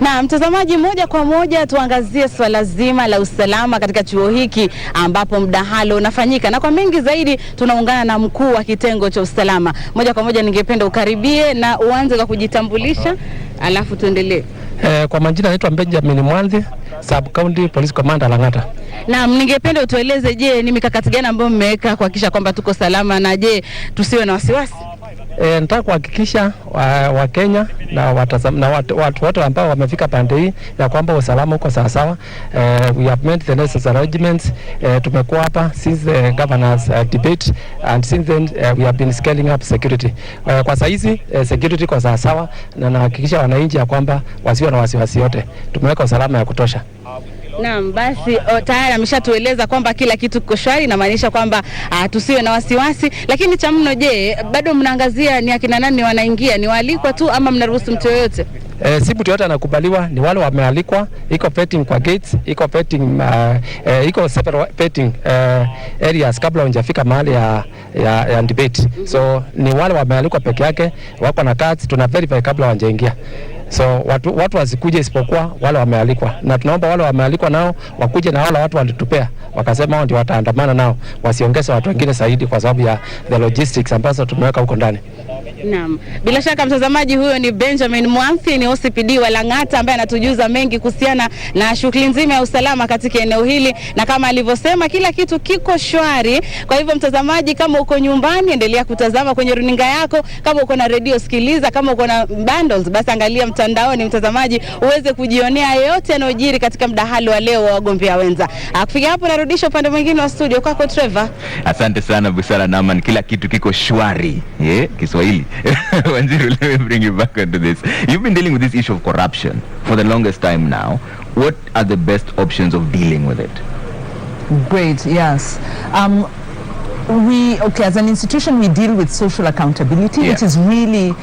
Na mtazamaji, moja kwa moja tuangazie swala zima la usalama katika chuo hiki ambapo mdahalo unafanyika, na kwa mengi zaidi tunaungana na mkuu wa kitengo cha usalama. Moja kwa moja ningependa ukaribie na uanze kwa kujitambulisha alafu tuendelee. Kwa majina naitwa Benjamin Mwanzi, Sub County Police Commander Lang'ata. Na ningependa utueleze, je, ni mikakati gani ambayo mmeweka kuhakikisha kwamba tuko salama, na je tusiwe na wasiwasi? Nataka kuhakikisha Wakenya na watu wote ambao wamefika pande hii ya kwamba usalama uko sawa sawa. We have made the necessary arrangements. Tumekuwa hapa since the governor's debate, and since then we have been scaling up security. Kwa sasa hizi security kwa sawa sawa, na nahakikisha wananchi ya kwamba wasiwe na wasiwasi yote. Tumeweka usalama ya kutosha. Naam, basi tayari ameshatueleza kwamba kila kitu kiko shwari, inamaanisha kwamba tusiwe na wasiwasi. Lakini cha mno, je, bado mnaangazia ni akina nani wanaingia? Ni waalikwa tu ama mnaruhusu mtu yoyote? Si mtu yote anakubaliwa, ni wale wamealikwa. Iko vetting kwa gates, iko vetting, iko separate vetting areas kabla hujafika mahali ya debate. So ni wale wamealikwa peke yake, wako na cards, tuna verify kabla hawajaingia. So watu wasikuje isipokuwa wale wamealikwa, na tunaomba wale wamealikwa nao wakuje, na wale watu walitupea wakasema wao ndio wataandamana nao, wasiongeze watu wengine zaidi kwa sababu ya the logistics ambazo tumeweka huko ndani. Naam, bila shaka mtazamaji, huyo ni Benjamin Mwanthi, ni OCPD wa Lang'ata, ambaye anatujuza mengi kuhusiana na shughuli nzima ya usalama katika eneo hili, na kama alivyosema kila kitu kiko shwari. Kwa hivyo mtazamaji, kama uko nyumbani endelea kutazama kwenye runinga yako, kama uko na radio sikiliza, kama uko na bundles basi angalia mtandaoni mtazamaji, uweze kujionea yote yanayojiri katika mdahalo wa leo wa wagombea wenza. Kufikia hapo narudisha upande mwingine wa studio kwako Trevor. Asante sana Busara Naman, kila kitu kiko shwari. Kiswahili. Wanjiru, let me bring you back into this. You've been dealing with this issue of corruption for the longest time now. What are the best options of dealing with it? Great, yes. As an institution, we deal with social accountability. Yeah. It is really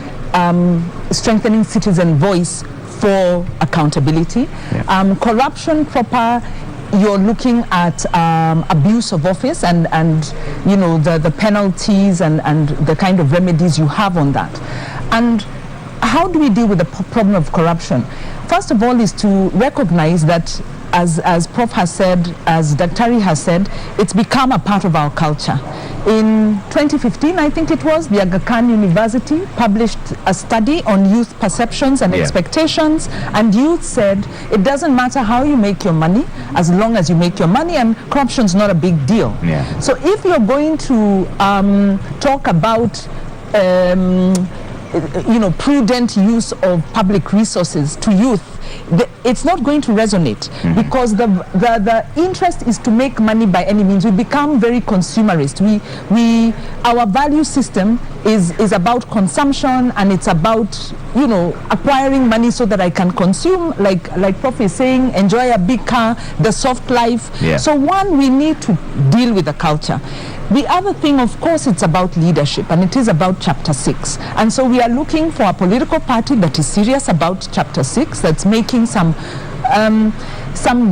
strengthening citizen voice for accountability. Yeah. Corruption proper, you're looking at abuse of office and you know the penalties and the kind of remedies you have on that. And how do we deal with the problem of corruption? First of all is to recognize that, as Prof has said, as Daktari has said, it's become a part of our culture. In 2015, I think it was, the Agano University published a study on youth perceptions and expectations, and youth said it doesn't matter how you make your money as long as you make your money, and corruption's not a big deal. Yeah. So if you're going to talk about prudent use of public resources to youth, it's not going to resonate, because the interest is to make money by any means. We become very consumerist. Our value system is about consumption, and it's about acquiring money so that I can consume, like Prof is saying, enjoy a big car, the soft life. Yeah. So one, we need to deal with the culture. The other thing, of course, it's about leadership, and it is about Chapter 6. And so we are looking for a political party that is serious about Chapter 6, that's making some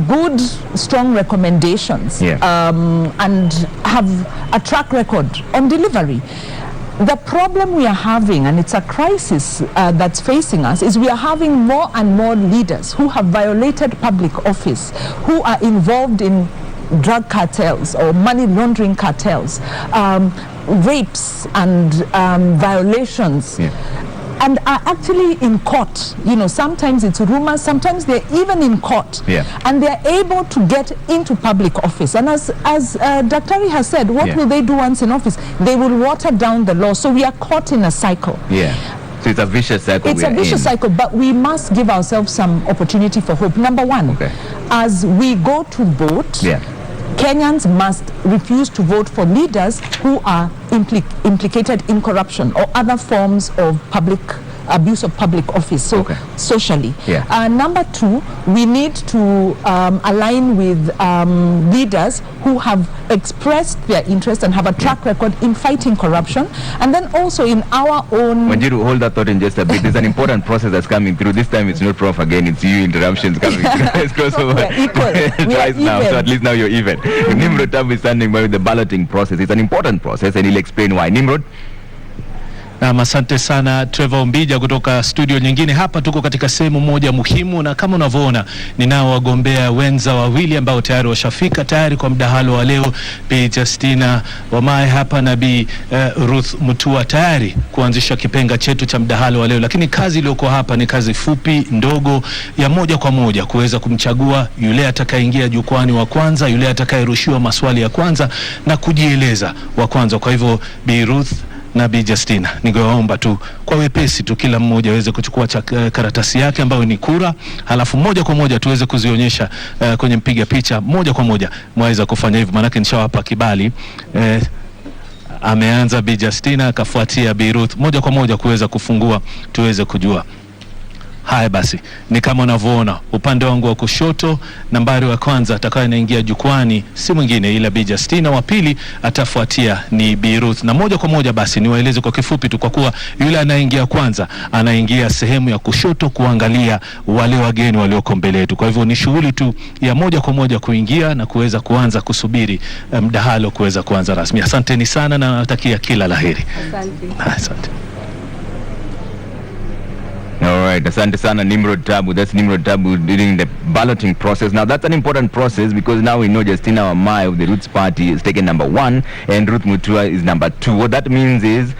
good, strong recommendations, and have a track record on delivery. The problem we are having, and it's a crisis that's facing us, is we are having more and more leaders who have violated public office, who are involved in drug cartels or money laundering cartels, rapes and violations, and are actually in court. Sometimes it's rumors, sometimes they're even in court, and they're able to get into public office. And as Daktari has said, what will they do once in office? They will water down the law. So we are caught in a cycle. So it's a vicious cycle. It's a vicious cycle, but we must give ourselves some opportunity for hope. Number one, as we go to vote, Kenyans must refuse to vote for leaders who are implicated in corruption or other forms of abuse of public office, socially. Number two, we need to align with leaders who have expressed their interest and have a track record in fighting corruption, and then also in our own... Wanjiru, hold that thought in just a bit. There's an important process that's coming through. This time it's not Prof again, it's you, interruptions coming through. Let's crossover. We're equal. Twice now, so at least now you're even. Nimrod Tabu is standing by with the balloting process. It's an important process, and he'll explain why. Nimrod? Na asante sana Trevor Mbija kutoka studio nyingine. Hapa tuko katika sehemu moja muhimu, na kama unavyoona ninao wagombea wenza wawili ambao tayari washafika tayari kwa mdahalo wa leo. Bi Justina Wamae hapa na Bi Ruth Mutua tayari kuanzisha kipenga chetu cha mdahalo wa leo. Lakini kazi iliyoko hapa ni kazi fupi ndogo ya moja kwa moja kuweza kumchagua yule atakayeingia jukwani wa kwanza, yule atakayerushiwa maswali ya kwanza na kujieleza wa kwanza. Kwa hivyo Bi Ruth na Bi Justina, ningewaomba tu kwa wepesi tu kila mmoja aweze kuchukua karatasi yake ambayo ni kura, halafu moja kwa moja tuweze kuzionyesha kwenye mpiga picha moja kwa moja. Mwaweza kufanya hivyo, maana nishawapa kibali. Ameanza Bi Justina, akafuatia Bi Ruth, moja kwa moja kuweza kufungua tuweze kujua. Haya basi, ni kama unavyoona upande wangu wa kushoto, nambari wa kwanza atakaye naingia jukwani si mwingine ila Bi Justina, wa pili atafuatia ni Bi Ruth. Na moja kwa moja basi niwaeleze kwa kifupi tu, kwa kuwa yule anaingia kwanza anaingia sehemu ya kushoto kuangalia wale wageni walioko mbele yetu. Kwa hivyo ni shughuli tu ya moja kwa moja kuingia na kuweza kuanza kusubiri mdahalo kuweza kuanza rasmi. Asanteni sana na natakia kila laheri. Asante. All right, asante sana Nimrod Tabu. That's Nimrod Tabu during the balloting process. Now that's an important process because now we know Justina Wamae of the Roots Party is taken number 1 and Ruth Mutua is number 2. What that means is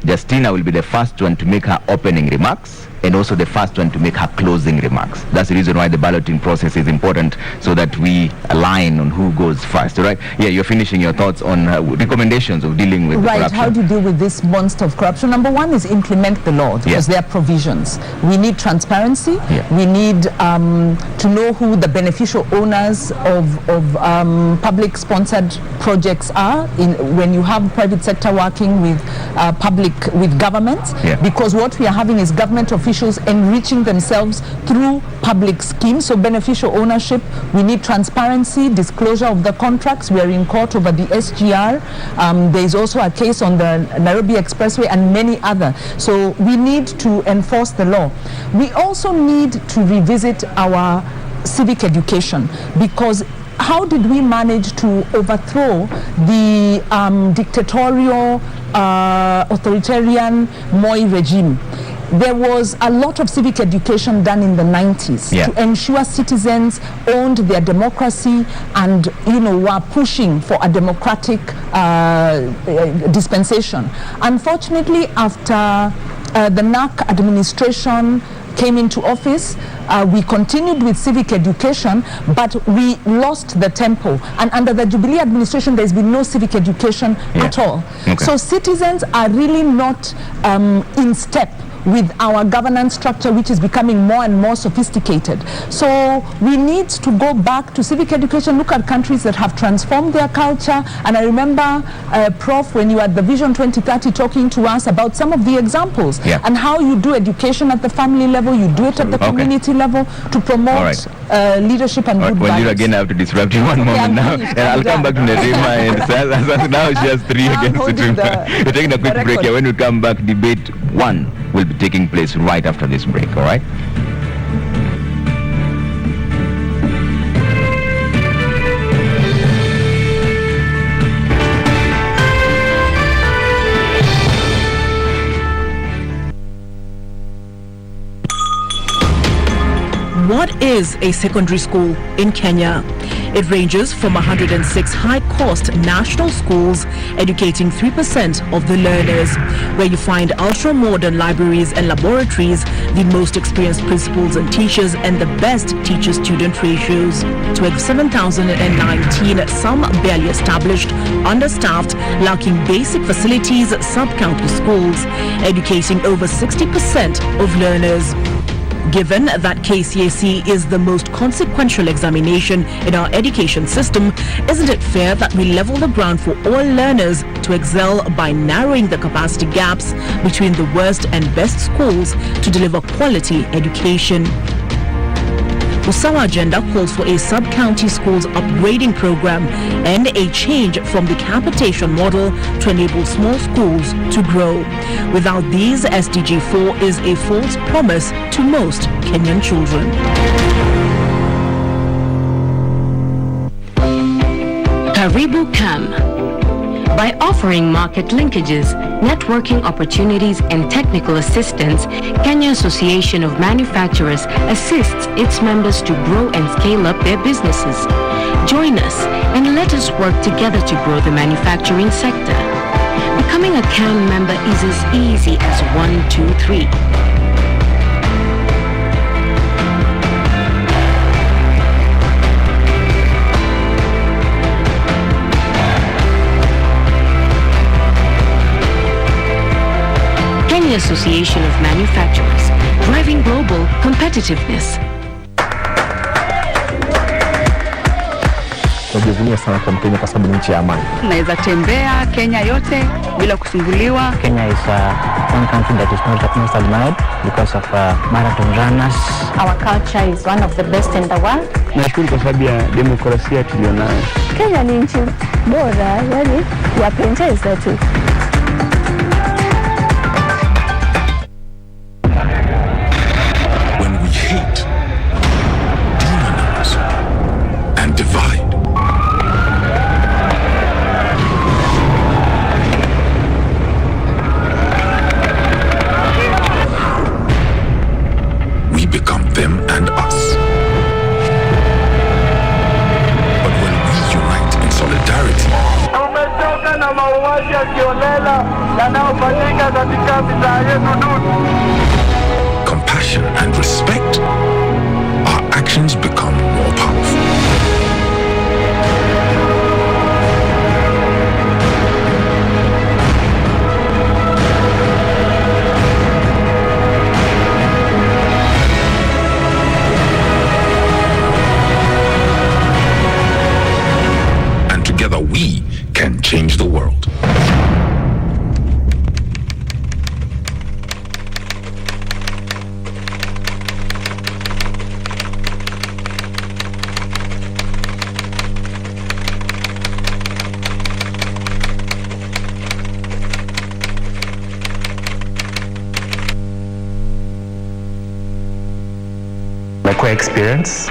Justina will be the first one to make her opening remarks and also the first one to make her closing remarks. That's the reason why the balloting process is important, so that we align on who goes first, right? Yeah, you're finishing your thoughts on recommendations of dealing with corruption. How do you deal with this monster of corruption? Number one is implement the law, because there are provisions. We need transparency. We need to know who the beneficial owners of public-sponsored projects are when you have private sector working with with government, because what we are having is government officials enriching themselves through public schemes. So beneficial ownership, we need transparency, disclosure of the contracts. We are in court over the SGR. There is also a case on the Nairobi Expressway and many other. So we need to enforce the law. We also need to revisit our civic education, because how did we manage to overthrow the dictatorial, authoritarian Moi regime? There was a lot of civic education done in the 90s to ensure citizens owned their democracy and, were pushing for a democratic dispensation. Unfortunately, after the NAC administration came into office, we continued with civic education, but we lost the tempo. And under the Jubilee administration, there's been no civic education at all. So citizens are really not in step with our governance structure, which is becoming more and more sophisticated. So we need to go back to civic education, look at countries that have transformed their culture. And I remember, Prof, when you were at the Vision 2030 talking to us about some of the examples and how you do education at the family level, you do it at the community level to promote leadership and good values. Again, I have to disrupt you one moment now. And I'll come back to Nerima and now she has 3 against 2. We're taking a quick break here. When we come back, debate 1 will be taking place right after this break, all right? What is a secondary school in Kenya? It ranges from 106 high-cost national schools educating 3% of the learners, where you find ultra-modern libraries and laboratories, the most experienced principals and teachers, and the best teacher-student ratios. 27,019, some barely established, understaffed, lacking basic facilities, sub-county schools, educating over 60% of learners. Given that KCSE is the most consequential examination in our education system, isn't it fair that we level the ground for all learners to excel by narrowing the capacity gaps between the worst and best schools to deliver quality education? Usawa agenda calls for a sub-county schools upgrading program and a change from the capitation model to enable small schools to grow. Without these, SDG 4 is a false promise to most Kenyan children. Karibu Kam. By offering market linkages, networking opportunities, and technical assistance, Kenya Association of Manufacturers assists its members to grow and scale up their businesses. Join us and let us work together to grow the manufacturing sector. Becoming a CAM member is as easy as 1, 2, 3. Kenya Association of Manufacturers, driving global competitiveness. Najivunia sana kwa Mkenya kwa sababu ni nchi ya amani. Naweza tembea Kenya yote bila kusumbuliwa. Kenya is one country that is not admired because of marathon runners. Our culture is one of the best in the world. Nashukuru kwa sababu ya demokrasia tulionayo. Kenya ni nchi bora, yani yapendeza tu. When we hate, demonize, and divide, we become them and us. But when we unite in solidarity, tumechoka na mauaji ya kiolela yanayofanyika katika mitaa yetu duni. Compassion and respect, our actions become more powerful. And together we can change the world. My queer experience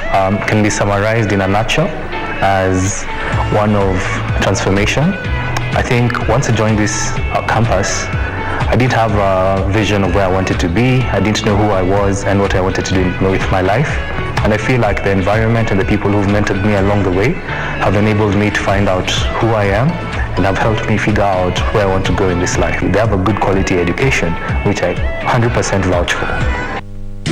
can be summarized in a nutshell as one of transformation. I think once I joined this campus, I didn't have a vision of where I wanted to be. I didn't know who I was and what I wanted to do with my life. And I feel like the environment and the people who've mentored me along the way have enabled me to find out who I am and have helped me figure out where I want to go in this life. They have a good quality education, which I 100% vouch for.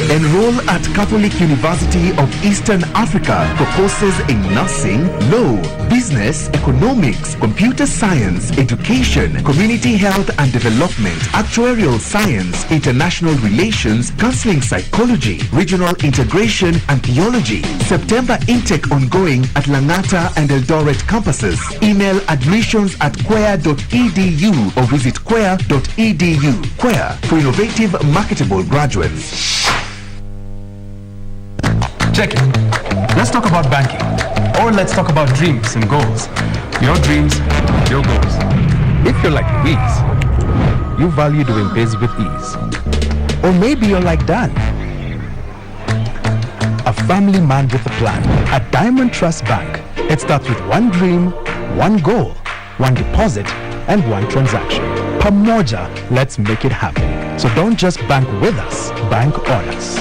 Enroll at Catholic University of Eastern Africa for courses in nursing, law, business, economics, computer science, education, community health and development, actuarial science, international relations, counseling psychology, regional integration and theology. September intake ongoing at Langata and Eldoret campuses. Email admissions@queer.edu or visit queer.edu. Queer for innovative, marketable graduates. Check it. Let's talk about banking. Or let's talk about dreams and goals. Your dreams, your goals. If you're like Louise, you value doing biz with ease. Or maybe you're like Dan, a family man with a plan. At Diamond Trust Bank, it starts with one dream, one goal, one deposit, and one transaction. Pamoja, let's make it happen. So don't just bank with us, bank on us.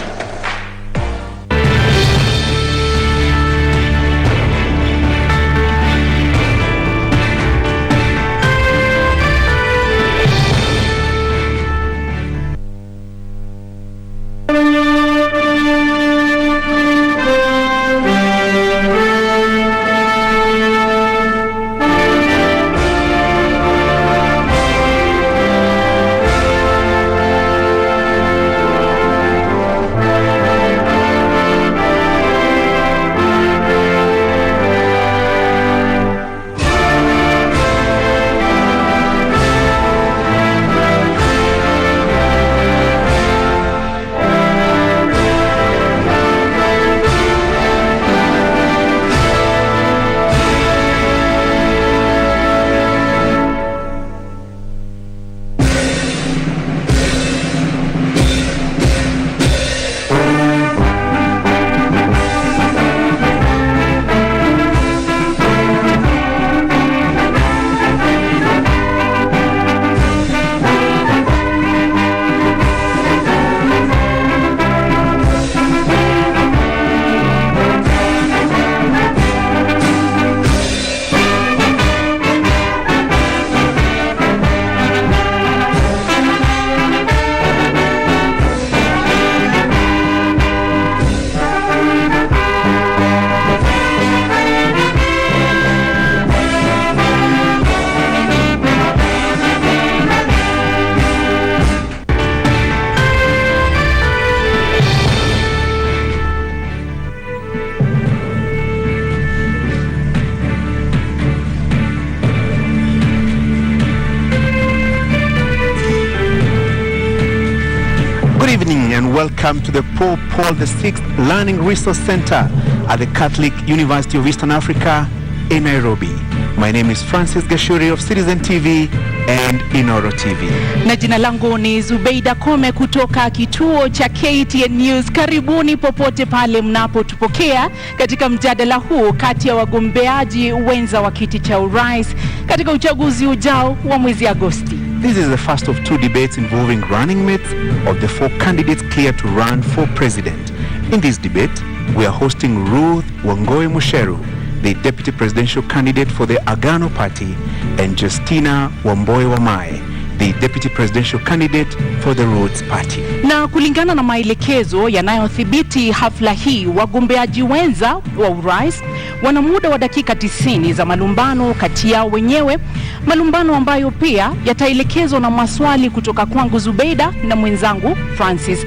evening and welcome to the Pope Paul VI Learning Resource Center at the Catholic University of Eastern Africa in Nairobi. My name is Francis Gashuri of Citizen TV and Inoro TV. Na jina langu ni Zubeida Kome kutoka kituo cha KTN News. Karibuni popote pale mnapotupokea katika mjadala huu kati ya wagombeaji wenza wa kiti cha urais katika uchaguzi ujao wa mwezi Agosti. This is the first of two debates involving running mates of the four candidates cleared to run for president. In this debate, we are hosting Ruth Wangoi Musheru, the deputy presidential candidate for the Agano party, and Justina Wamae, the deputy presidential candidate for the Ruth party. Na kulingana na maelekezo yanayothibiti hafla hii, wagombeaji wenza wa urais wana muda wa dakika 90 za malumbano kati yao wenyewe, malumbano ambayo pia yataelekezwa na maswali kutoka kwangu Zubeida na mwenzangu Francis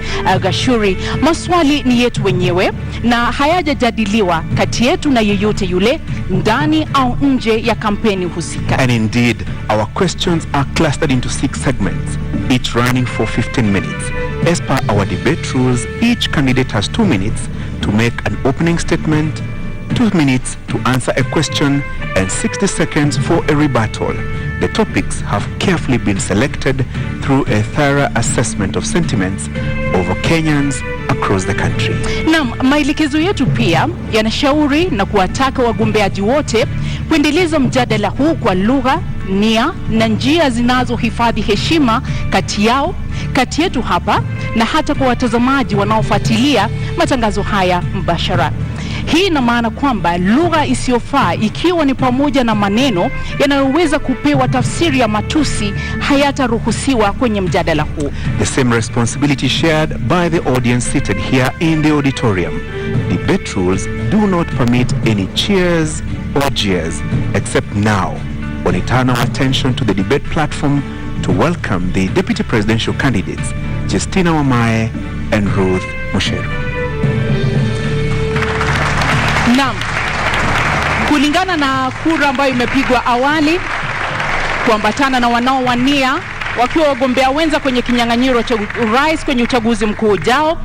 Gashuri. Maswali ni yetu wenyewe na hayajajadiliwa kati yetu na yeyote yule ndani au nje ya kampeni husika. And indeed, our questions are clustered into 6 segments, each running for 15 minutes. As per our debate rules, each candidate has 2 minutes to make an opening statement, 2 minutes to answer a question, and 60 seconds for a rebuttal. The topics have carefully been selected through a thorough assessment of sentiments over Kenyans across the country. Na maelekezo yetu pia yanashauri na kuwataka wagombeaji wote kuendeleza mjadala huu kwa lugha, nia na njia zinazohifadhi heshima kati yao, kati yetu hapa na hata kwa watazamaji wanaofuatilia matangazo haya mbashara. Hii ina maana kwamba lugha isiyofaa, ikiwa ni pamoja na maneno yanayoweza kupewa tafsiri ya matusi, hayataruhusiwa kwenye mjadala huu. The same responsibility shared by the audience seated here in the auditorium. Debate rules do not permit any cheers or jeers, except now, when I turn our attention to the debate platform to welcome the deputy presidential candidates, Justina Wamae and Ruth Musheru. Naam, kulingana na kura ambayo imepigwa awali kuambatana na wanaowania wakiwa wagombea wenza kwenye kinyang'anyiro cha urais kwenye uchaguzi mkuu ujao,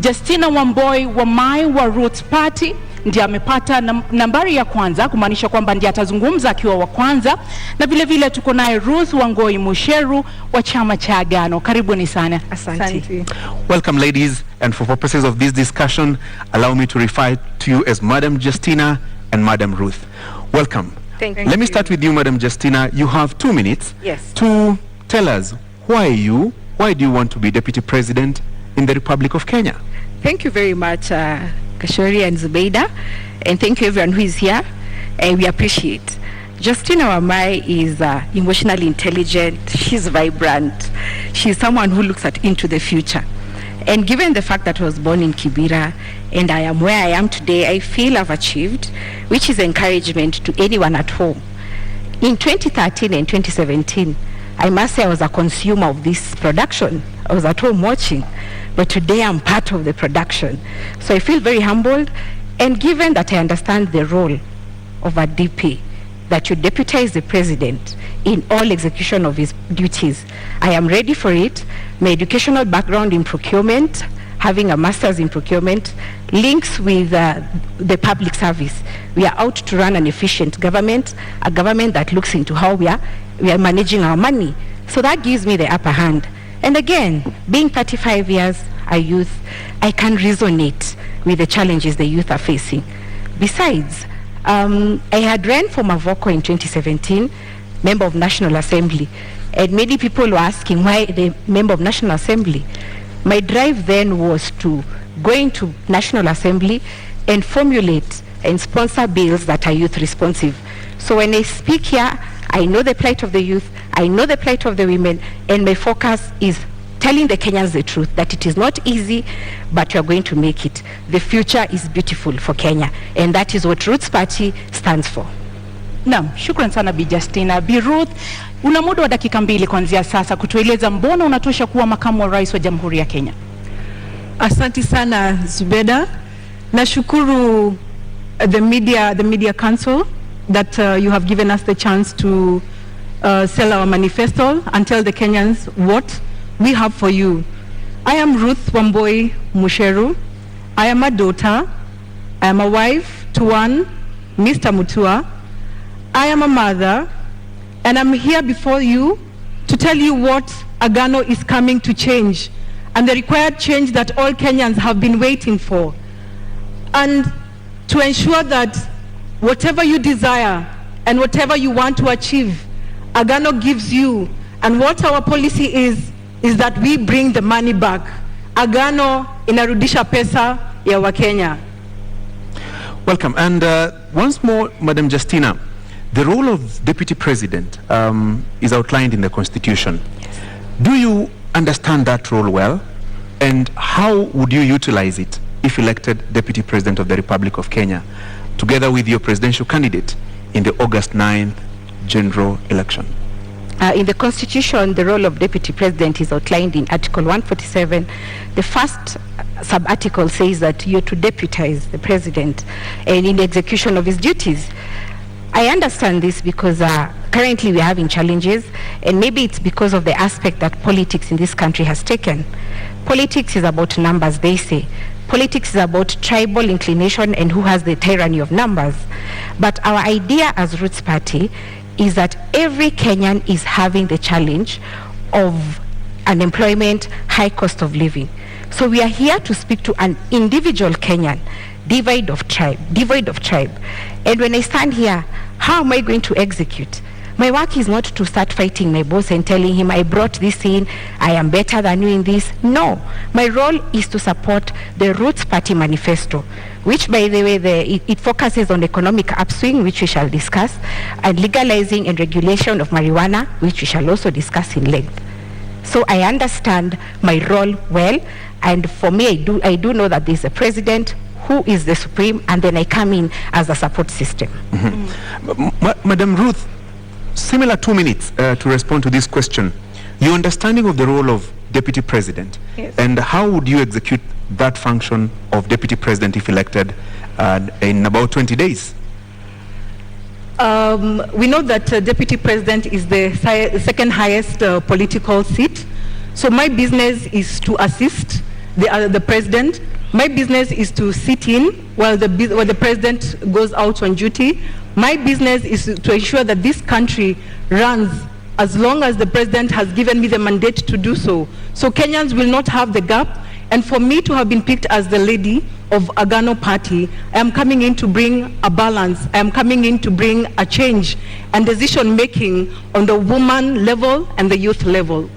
Justina Wamae wa Ruth party ndiye amepata nambari ya kwanza, kumaanisha kwamba ndiye atazungumza akiwa wa kwanza, na vile vile tuko naye Ruth Wangoi Musheru wa chama cha Agano. Karibuni sana. Asante. Welcome ladies, and for purposes of this discussion, allow me to refer to you as Madam Justina and Madam Ruth. Welcome. Thank you. Let me start with you, Madam Justina. You have 2 minutes to tell us why do you want to be deputy president in the Republic of Kenya? Thank you very much, Kashori and Zubeida, and thank you everyone who is here, and we appreciate. Justina Wamae is emotionally intelligent, she's vibrant, she's someone who looks into the future. And given the fact that I was born in Kibera and I am where I am today, I feel I've achieved, which is encouragement to anyone at home. In 2013 and 2017, I must say I was a consumer of this production. I was at home watching, but today I'm part of the production. So I feel very humbled, and given that I understand the role of a DP, that you deputize the president in all execution of his duties, I am ready for it. My educational background in procurement, having a master's in procurement, links with the public service. We are out to run an efficient government, a government that looks into how we are managing our money. So that gives me the upper hand. And again, being 35 years a youth, I can resonate with the challenges the youth are facing. Besides, I had ran for Mavoko in 2017, member of National Assembly, and many people were asking why the member of National Assembly. My drive then was to go into National Assembly and formulate and sponsor bills that are youth responsive. So when I speak here, I know the plight of the youth, I know the plight of the women, and my focus is telling the Kenyans the truth, that it is not easy, but we are going to make it. The future is beautiful for Kenya, and that is what Ruth's party stands for. Naam, shukran sana Bi Justina. Bi Ruth, una muda wa dakika 2 kuanzia sasa kutueleza mbona unatosha kuwa makamu wa rais wa Jamhuri ya Kenya. Asante sana Zubeda. Nashukuru the media council that you have given us the chance to sell our manifesto and tell the Kenyans what we have for you. I am Ruth Wamboi Musheru. I am a daughter. I am a wife to one, Mr. Mutua. I am a mother, and I'm here before you to tell you what Agano is coming to change, and the required change that all Kenyans have been waiting for. And to ensure that whatever you desire and whatever you want to achieve, Agano gives you. And what our policy is that we bring the money back. Agano inarudisha pesa ya Wakenya. Welcome. And once more, Madam Justina, the role of Deputy President is outlined in the Constitution. Yes. Do you understand that role well? And how would you utilize it if elected Deputy President of the Republic of Kenya, together with your presidential candidate in the August 9th general election? In the Constitution, the role of Deputy President is outlined in Article 147. The first sub-article says that you're to deputize the President and in the execution of his duties. I understand this because currently we're having challenges, and maybe it's because of the aspect that politics in this country has taken. Politics is about numbers, they say. Politics is about tribal inclination and who has the tyranny of numbers. But our idea as Roots Party is that every Kenyan is having the challenge of unemployment, high cost of living. So we are here to speak to an individual Kenyan, devoid of tribe. And when I stand here, how am I going to execute? My work is not to start fighting my boss and telling him I brought this in, I am better than you in this. No, my role is to support the Roots Party manifesto, which, by the way, it focuses on economic upswing, which we shall discuss, and legalizing and regulation of marijuana, which we shall also discuss in length. So I understand my role well, and for me, I do know that there's a president who is the supreme, and then I come in as a support system. Mm-hmm. Madam Ruth, similar 2 minutes to respond to this question. Your understanding of the role of Deputy President, yes, and how would you execute that function of Deputy President if elected in about 20 days? We know that Deputy President is the second highest political seat. So my business is to assist the President. My business is to sit in while the President goes out on duty. My business is to ensure that this country runs as long as the President has given me the mandate to do so. So Kenyans will not have the gap. And for me to have been picked as the lady of Agano Party, I am coming in to bring a balance. I am coming in to bring a change and decision making on the woman level and the youth level.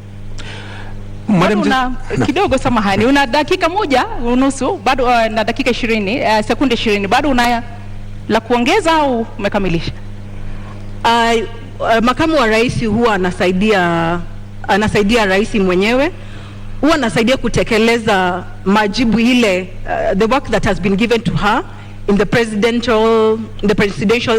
Kidogo samahani, una dakika moja unusu, bado na dakika 20, sekunde 20, bado una la kuongeza au umekamilisha? Makamu wa rais huwa anasaidia rais mwenyewe, huwa anasaidia kutekeleza majibu ile, the work that has been given to her in the presidential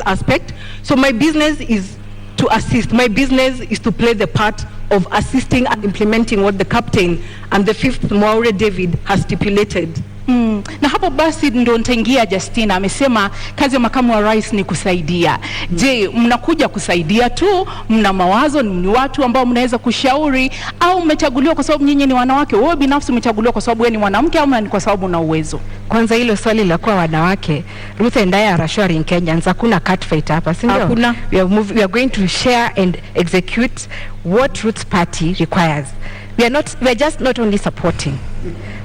aspect. So my business is to assist. My business is to play the part of assisting and implementing what the captain and the 5th Mwaure David has stipulated. Na hapo basi ndo nitaingia. Justina amesema kazi ya makamu wa rais ni kusaidia. Je, mnakuja kusaidia tu? Mna mawazo? Ni watu ambao mnaweza kushauri, au mmechaguliwa kwa sababu nyinyi ni wanawake? Wewe binafsi umechaguliwa kwa sababu wewe ni mwanamke au ni kwa sababu una uwezo? Kwanza hilo swali la kuwa wanawake, Ruth and I are assuring Kenyans hakuna cat fight hapa, si ndio? Hakuna. We are going to share and execute what Roots Party requires. We are just not only supporting.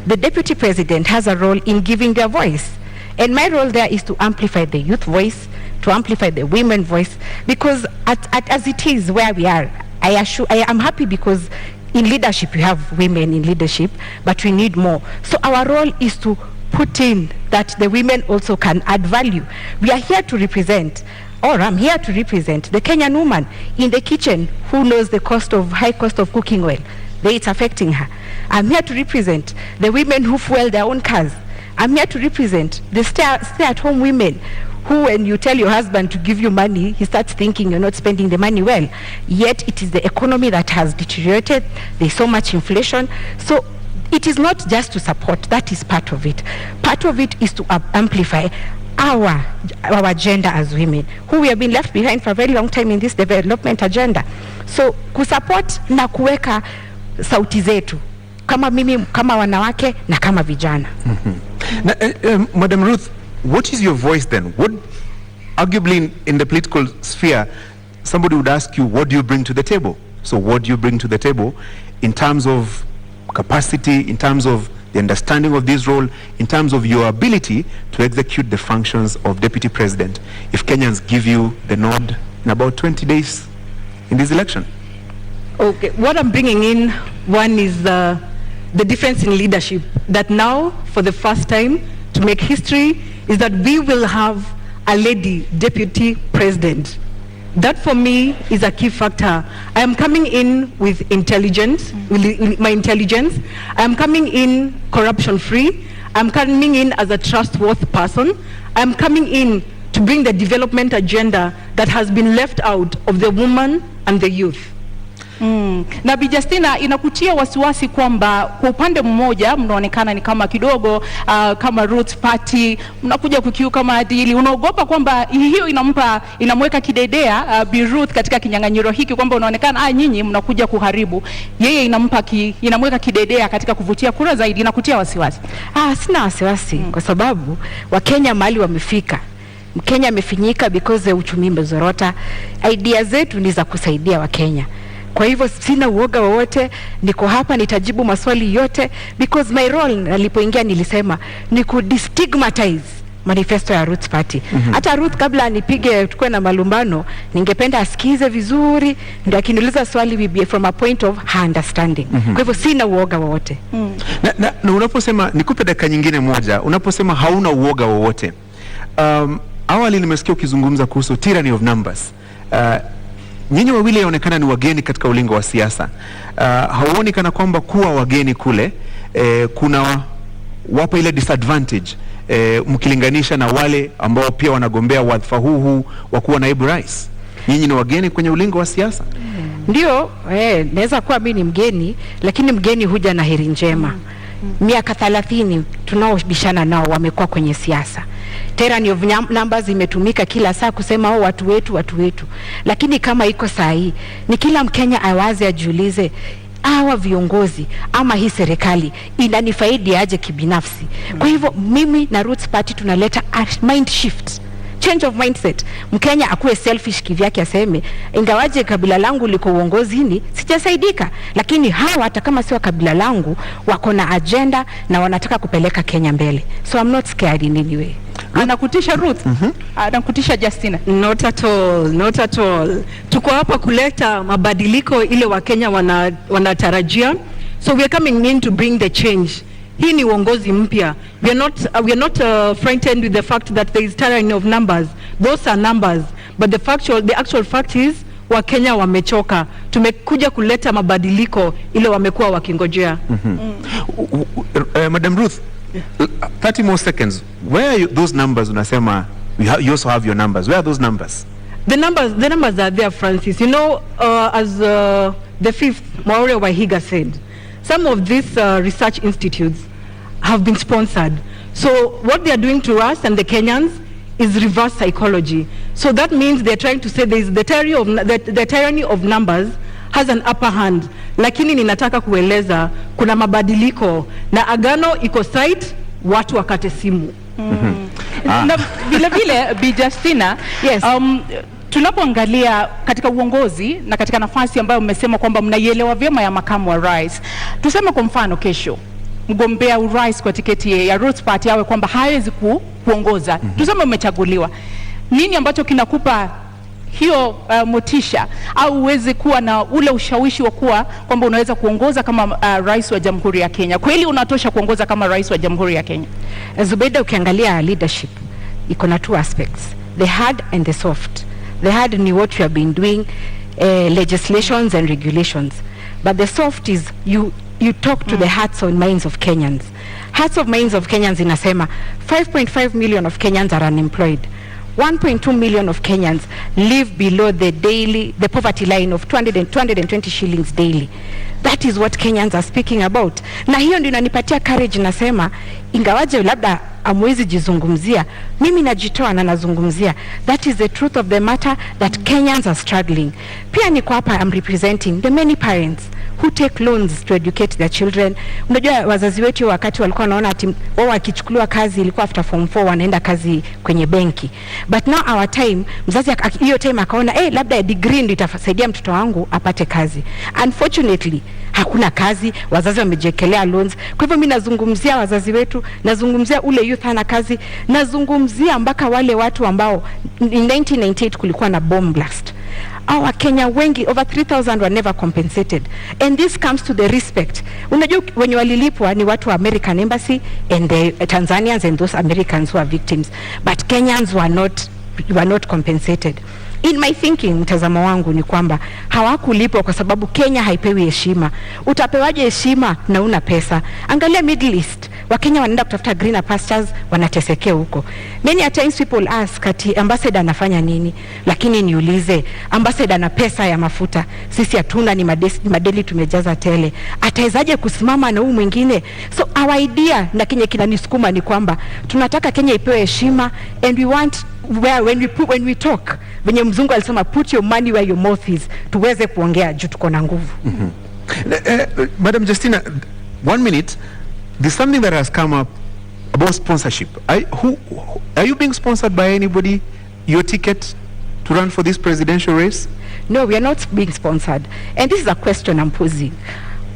The Deputy President has a role in giving their voice. And my role there is to amplify the youth voice, to amplify the women voice, because as it is where we are, I am happy because in leadership you have women in leadership, but we need more. So our role is to put in that the women also can add value. We are here to represent, or I'm here to represent the Kenyan woman in the kitchen who knows the high cost of cooking oil. It's affecting her. I'm here to represent the women who fuel their own cars. I'm here to represent the stay-at-home women who, when you tell your husband to give you money, he starts thinking you're not spending the money well. Yet it is the economy that has deteriorated. There's so much inflation. So it is not just to support. That is part of it. Part of it is to amplify our agenda as women, who we have been left behind for a very long time in this development agenda. So kusupport na kuweka sauti zetu kama mimi, kama wanawake na kama vijana. Madam Ruth, what is your voice then? What, arguably in the political sphere, somebody would ask you, what do you bring to the table? So what do you bring to the table in terms of capacity, in terms of the understanding of this role, in terms of your ability to execute the functions of Deputy President, if Kenyans give you the nod in about 20 days in this election? Okay, what I'm bringing in, one is the difference in leadership, that now, for the first time, to make history, is that we will have a lady deputy president. That for me is a key factor. I am coming in with intelligence, with my intelligence. I am coming in corruption free. I'm coming in as a trustworthy person. I'm coming in to bring the development agenda that has been left out of the woman and the youth. Na Bi Justina, inakutia wasiwasi kwamba kwa upande mmoja mnaonekana ni kama kidogo kama Ruth Party mnakuja kukiuka maadili, unaogopa kwamba hiyo inamweka kidedea Bi Ruth katika kinyang'anyiro hiki, kwamba unaonekana nyinyi mnakuja kuharibu, yeye inamweka kidedea katika kuvutia kura zaidi, inakutia wasiwasi? Sina wasiwasi kwa sababu Wakenya mahali wamefika. Mkenya amefinyika because uchumi umezorota. Idea zetu ni za kusaidia Wakenya. Kwa hivyo sina uoga wowote, niko hapa nitajibu maswali yote, because my role nilipoingia nilisema ni kudestigmatize manifesto ya Ruth Party. Hata Ruth kabla anipige tukue na malumbano, ningependa asikize vizuri, ndio akiniuliza swali bibi from a point of her understanding. Kwa hivyo sina uoga wowote. Na unaposema, nikupe dakika nyingine moja, unaposema hauna uoga wowote, awali nimesikia ukizungumza kuhusu tyranny of numbers. Nyinyi wawili yaonekana ni wageni katika ulingo wa siasa. Hauoni kana kwamba kuwa wageni kule kuna wapa ile disadvantage mkilinganisha na wale ambao pia wanagombea wadhifa huu wa kuwa naibu rais? Nyinyi ni wageni kwenye ulingo wa siasa. Ndio, naweza kuwa mimi ni mgeni, lakini mgeni huja na heri njema. Miaka 30 tunaobishana nao wamekuwa kwenye siasa. Tyranny of numbers imetumika kila saa kusema watu wetu. Lakini kama iko sahi, ni kila Mkenya awaze ajiulize, hawa viongozi ama hii serikali inanifaidi aje kibinafsi? Kwa hivyo mimi na Ruth Party tunaleta a mind shift, change of mindset. Mkenya akuwe selfish kivyake, aseme ingawaje kabila langu liko uongozini sijasaidika, lakini hawa hata kama sio kabila langu wako na agenda na wanataka kupeleka Kenya mbele. So I'm not scared in any way. Anakutisha Ruth? Anakutisha Justina? Not at all. Tuko hapa kuleta mabadiliko ile Wakenya wanatarajia. So we are coming in to bring the change. Hii ni uongozi mpya. We are not frightened with the fact that there is tyranny of numbers. Those are numbers, but the actual fact is Wakenya wamechoka. Tumekuja kuleta mabadiliko ile wamekuwa wakingojea. Madam Ruth, 30 more seconds. Where are those numbers? Unasema you also have your numbers. Where are those numbers? The numbers are there, Francis. You know, as the fifth Maureen Wahiga said, some of these research institutes have been sponsored. So what they are doing to us and the Kenyans is reverse psychology. So that means they're trying to say the tyranny of numbers has an upper hand. Lakini ninataka kueleza kuna mabadiliko na Agano iko site, watu wakate simu. Na vile Bi Justina, yes. Tunapoangalia katika uongozi na katika nafasi ambayo mmesema kwamba mnaielewa vyema ya makamu wa rais, tuseme kwa mfano kesho mgombea urais kwa tiketi ya Ruth Party awe kwamba hawezi kuongoza, tuseme umechaguliwa, nini ambacho kinakupa hiyo motisha au uweze kuwa na ule ushawishi wa kuwa kwamba unaweza kuongoza kama rais wa Jamhuri ya Kenya? Kweli unatosha kuongoza kama rais wa Jamhuri ya Kenya? Zubeida, ukiangalia leadership iko na two aspects, the hard and the soft. The hard ni what you have been doing, legislations and regulations, but the soft is you talk to the hearts and minds of Kenyans. Hearts of minds of Kenyans inasema 5.5 million of Kenyans are unemployed. 1.2 million of Kenyans live below the poverty line of 220 shillings daily. That is what Kenyans are speaking about. Na hiyo ndio inanipatia courage, nasema ingawaje labda amwezi jizungumzia, mimi najitoa na nazungumzia. That is the truth of the matter, that Kenyans are struggling. Pia niko hapa, I'm representing the many parents who take loans to educate their children. Unajua wazazi wetu wakati walikuwa wanaona ati wao akichukuliwa kazi ilikuwa after form 4 wanaenda kazi kwenye benki, but now our time mzazi hiyo time akaona labda degree ndio itasaidia mtoto wangu apate kazi. Unfortunately hakuna kazi, wazazi wamejekelea loans. Kwa hivyo mimi nazungumzia wazazi wetu, nazungumzia ule youth hana kazi, nazungumzia mpaka wale watu ambao in 1998 kulikuwa na bomb blast. Our Kenya wengi over 3,000 were never compensated, and this comes to the respect. Unajua wenye walilipwa ni watu wa American Embassy and the Tanzanians and those Americans who are victims, but Kenyans were not compensated. In my thinking, mtazamo wangu ni kwamba hawakulipwa kwa sababu Kenya haipewi heshima. Utapewaje heshima na una pesa? Angalia Middle East, Wakenya wanaenda kutafuta greener pastures, wanatesekea huko. Many a times people ask ati ambassador anafanya nini? Lakini niulize, ambassador na pesa ya mafuta, sisi hatuna, ni madeli tumejaza tele. Atawezaje kusimama na huyu mwingine? So our idea na Kenya kinanisukuma ni kwamba tunataka Kenya ipewe heshima, and we want when we talk, venye mzungu alisema put your money where your mouth is, tuweze kuongea juu tuko na nguvu. Madam Justina, 1 minute. There's something that has come up about sponsorship. Are you being sponsored by anybody? Your ticket to run for this presidential race? No, we are not being sponsored. And this is a question I'm posing.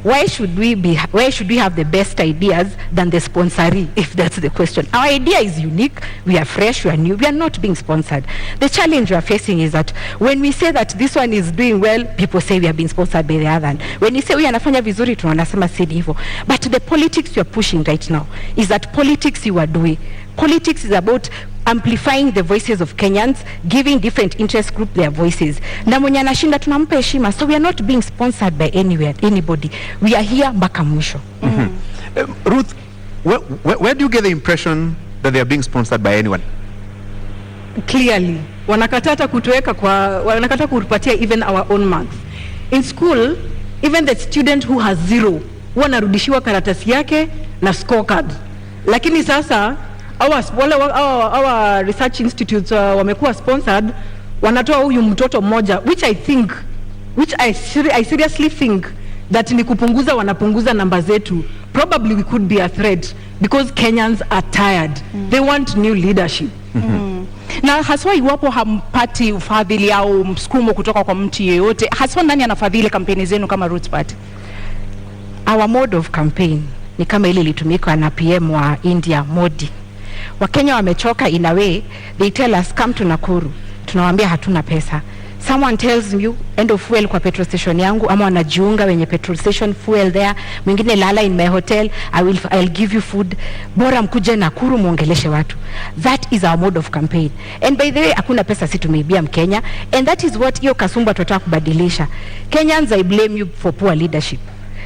Why should we have the best ideas than the sponsoree, if that's the question? Our idea is unique, we are fresh, we are new, we are not being sponsored. The challenge we are facing is that when we say that this one is doing well, people say we are being sponsored by the other. When we say we anafanya vizuri, tunasema si hivyo. But the politics you are pushing right now is that politics you are doing. Politics is about amplifying the voices of Kenyans, giving different interest groups their voices. Na mwenye anashinda tunampa heshima. So we are not being sponsored by anybody. We are here mpaka mwisho. Ruth, where do you get the impression that they are being sponsored by anyone? Clearly, wanakatata kutupatia even our own marks. In school, even the student who has 0 wanarudishiwa karatasi yake na scorecard. Lakini sasa our research institutes wamekuwa sponsored, wanatoa huyu mtoto mmoja, which I seriously think that ni kupunguza, wanapunguza namba zetu. Probably we could be a threat because Kenyans are tired. They want new leadership. Na haswa iwapo hampati ufadhili au msukumo kutoka kwa mtu yeyote, haswa nani anafadhili kampeni zenu kama Roots Party? Our mode of campaign ni kama ile ilitumika na PM wa India Modi. Wakenya wamechoka in a way, they tell us come to Nakuru, tunawaambia hatuna pesa. Someone tells you end of fuel kwa petrol station yangu, ama wanajiunga wenye petrol station fuel there, mwingine lala in my hotel, I'll give you food, bora mkuje Nakuru muongeleshe watu. That is our mode of campaign. And by the way, hakuna pesa si tumeibia Mkenya, and that is what hiyo kasumba tunataka kubadilisha. Kenyans, I blame you for poor leadership.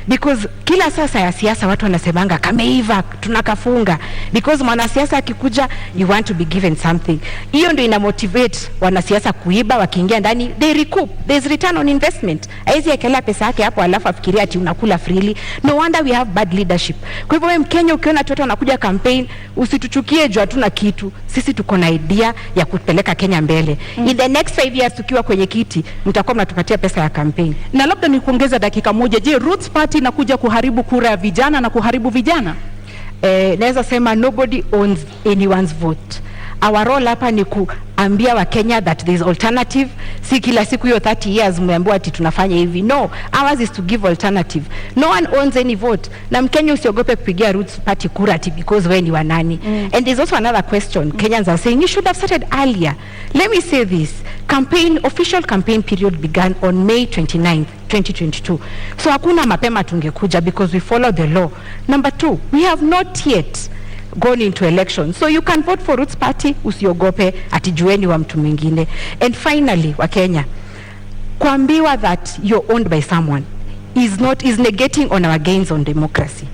Because kila sasa ya siasa watu wanasemanga kameiva tunakafunga, because mwanasiasa akikuja you want to be given something. Hiyo ndio ina motivate wanasiasa kuiba, wakiingia ndani they recoup, there's return on investment. Haizi ekelea pesa yake hapo alafu afikiria ati unakula freely. No wonder we have bad leadership. Kwa hivyo wewe Mkenya ukiona watu wanakuja campaign, usituchukie juu hatuna kitu. Sisi tuko na idea ya kupeleka Kenya mbele. In the next 5 years tukiwa kwenye kiti mtakuwa mnatupatia pesa ya campaign. Na labda ni kuongeza dakika moja, je, Roots Party inakuja kuharibu kura ya vijana na kuharibu vijana? Naweza sema nobody owns anyone's vote. Our role hapa ni kuambia wa Kenya that there is alternative. Si kila siku hiyo 30 years mmeambiwa ati tunafanya hivi. No, ours is to give alternative. No one owns any vote. Na Mkenya usiogope kupigia Roots Party kura ati because wewe ni wa nani. And there's also another question. Kenyans are saying you should have started earlier. Let me say this. Official campaign period began on May 29th, 2022. So hakuna mapema tungekuja because we follow the law. Number 2, we have not yet gone into election. So you can vote for Roots Party, usiogope ati jueni wa mtu mwingine. And finally, wa Kenya, kuambiwa that you're owned by someone is negating on our gains on democracy.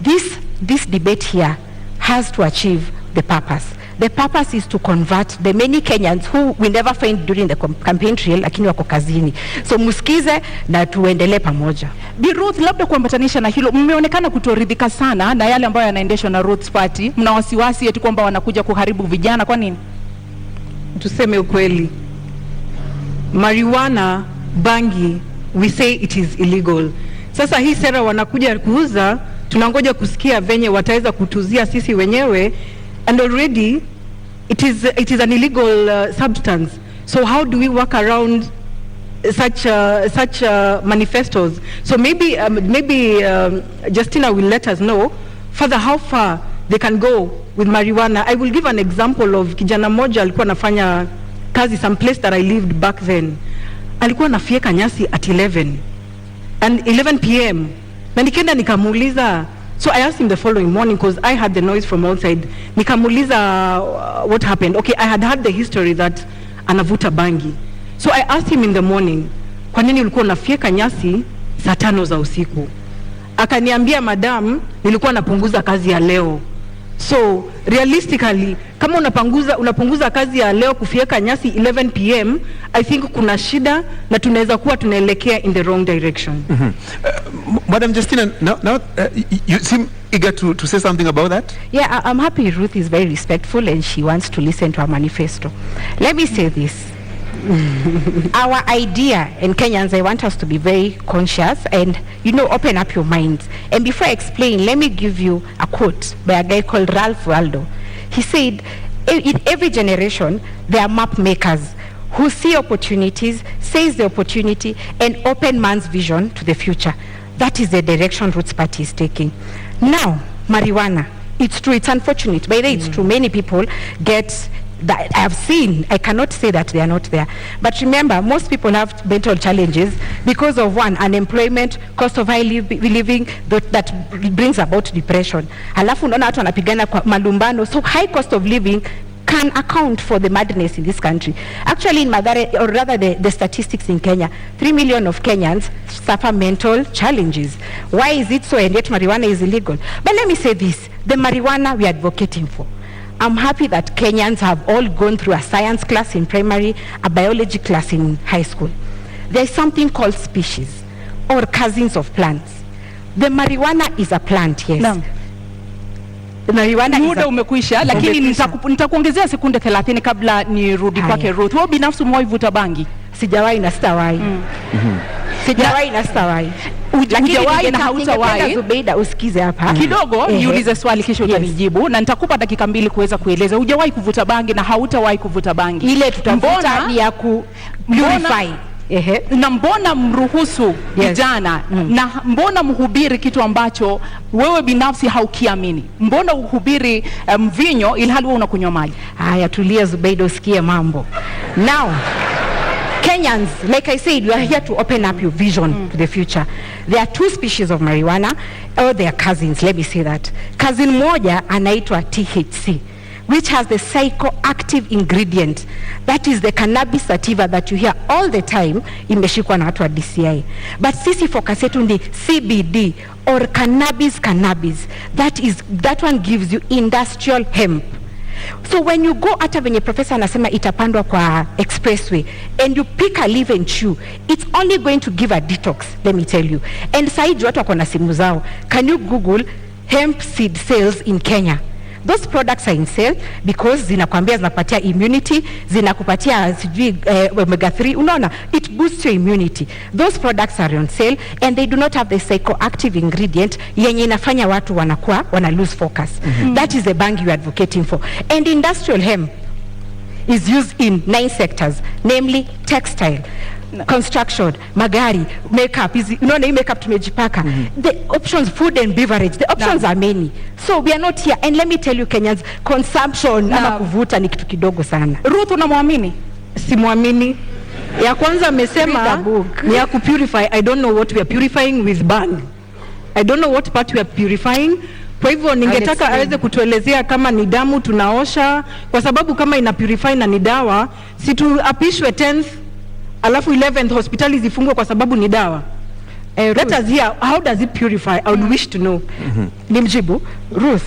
This debate here has to achieve the purpose. The purpose is to convert the many Kenyans who we never find during the campaign trail, lakini wako kazini. So musikize na tuendelee pamoja. Bi Ruth, labda kuambatanisha na hilo, mmeonekana kutoridhika sana na yale ambayo yanaendeshwa na Roots Party. Mna wasiwasi eti kwamba wanakuja kuharibu vijana, kwa nini? Tuseme ukweli. Marijuana, bangi, we say it is illegal. Sasa hii sera wanakuja kuuza, tunangoja kusikia venye wataweza kutuzia sisi wenyewe, and already it is an illegal substance. So how do we work around such manifestos? So maybe Justina will let us know further how far they can go with marijuana. I will give an example of kijana moja alikuwa anafanya kazi some place that I lived back then. Alikuwa anafieka nyasi at 11 p.m. na nikaenda nikamuuliza. So I asked him the following morning because I had the noise from outside. Nikamuuliza what happened. Okay, I had heard the history that anavuta bangi. So I asked him in the morning, kwa nini ulikuwa unafieka nyasi saa 5 za usiku? Akaniambia, madam, nilikuwa napunguza kazi ya leo. So realistically, kama unapunguza kazi ya leo kufieka nyasi 11 p.m, I think kuna shida na tunaweza kuwa tunaelekea in the wrong direction. Madam Justina, now you seem eager to say something about that? Yeah, I'm happy Ruth is very respectful and she wants to listen to our manifesto. Let me say this. Our idea in Kenyans, I want us to be very conscious and, open up your minds. And before I explain, let me give you a quote by a guy called Ralph Waldo. He said, in every generation, there are map makers who see opportunities, seize the opportunity, and open man's vision to the future. That is the direction Roots Party is taking. Now, marijuana, it's true, it's unfortunate. By the way, it's true, many people get that I have seen. I cannot say that they are not there. But remember, most people have mental challenges because of one, unemployment, cost of high living that brings about depression. Alafu unaona watu wanapigana kwa malumbano. So high cost of living can account for the madness in this country. Actually, in Mathare, or rather the statistics in Kenya, 3 million of Kenyans suffer mental challenges. Why is it so? And yet marijuana is illegal. But let me say this, the marijuana we are advocating for, I'm happy that Kenyans have all gone through a science class in primary, a biology class in high school. There is something called species or cousins of plants. The marijuana is a plant, yes. No. Muda umekwisha, lakini nitakuongezea sekunde 30 kabla nirudi kwake Ruth. Wewe binafsi umewahi vuta bangi? Sijawahi na sitawahi. Sijawahi na sitawahi. Hujawahi na hautawahi. Zubeida, usikize hapa kidogo, niulize swali kisha utanijibu, na nitakupa dakika 2 kuweza kueleza. Hujawahi kuvuta bangi na hautawahi kuvuta bangi. Ile tutavuta ni ya ku purify. Na mbona mruhusu vijana na mbona mhubiri kitu ambacho wewe binafsi haukiamini? Mbona uhubiri mvinyo ilhali wewe unakunywa maji? Haya, tulia Zubeida, usikie mambo. Now, Kenyans, like I said, we are here to open up your vision to the future. There are 2 species of marijuana, or they are cousins, let me say that. Cousin moja anaitwa THC, which has the psychoactive ingredient, that is the cannabis sativa that you hear all the time, imeshikwa na watu wa DCI. But sisi focus yetu ni CBD, or cannabis. That one gives you industrial hemp. So when you go hata venye professor anasema itapandwa kwa expressway and you pick a leaf and chew, it's only going to give a detox, let me tell you. And saidi watu wako na simu zao, can you Google hemp seed sales in Kenya? Those products are in sale because zinakwambia zinakupatia immunity, zinakupatia omega 3, unaona, it boosts your immunity. Those products are on sale and they do not have the psychoactive ingredient yenye inafanya watu wana lose focus. That is the bang you are advocating for. And industrial hemp is used in 9 sectors, namely textile, construction, magari, makeup, unaona hii makeup tumejipaka. The options, food and beverage, the options are many. So we are not here. And let me tell you Kenyans, consumption ama kuvuta ni kitu kidogo sana. Ruth, unamwamini? Simwamini. Ya kwanza amesema ni ya kupurify. I don't know what we are purifying with bang. I don't know what part we are purifying. Kwa hivyo ningetaka aweze kutuelezea kama ni damu tunaosha, kwa sababu kama ina purify na ni dawa, si tuapishwe 10th alafu 11th hospitali zifungwe kwa sababu ni dawa. Let us hear, how does it purify? I would wish to know. Nimjibu Ruth,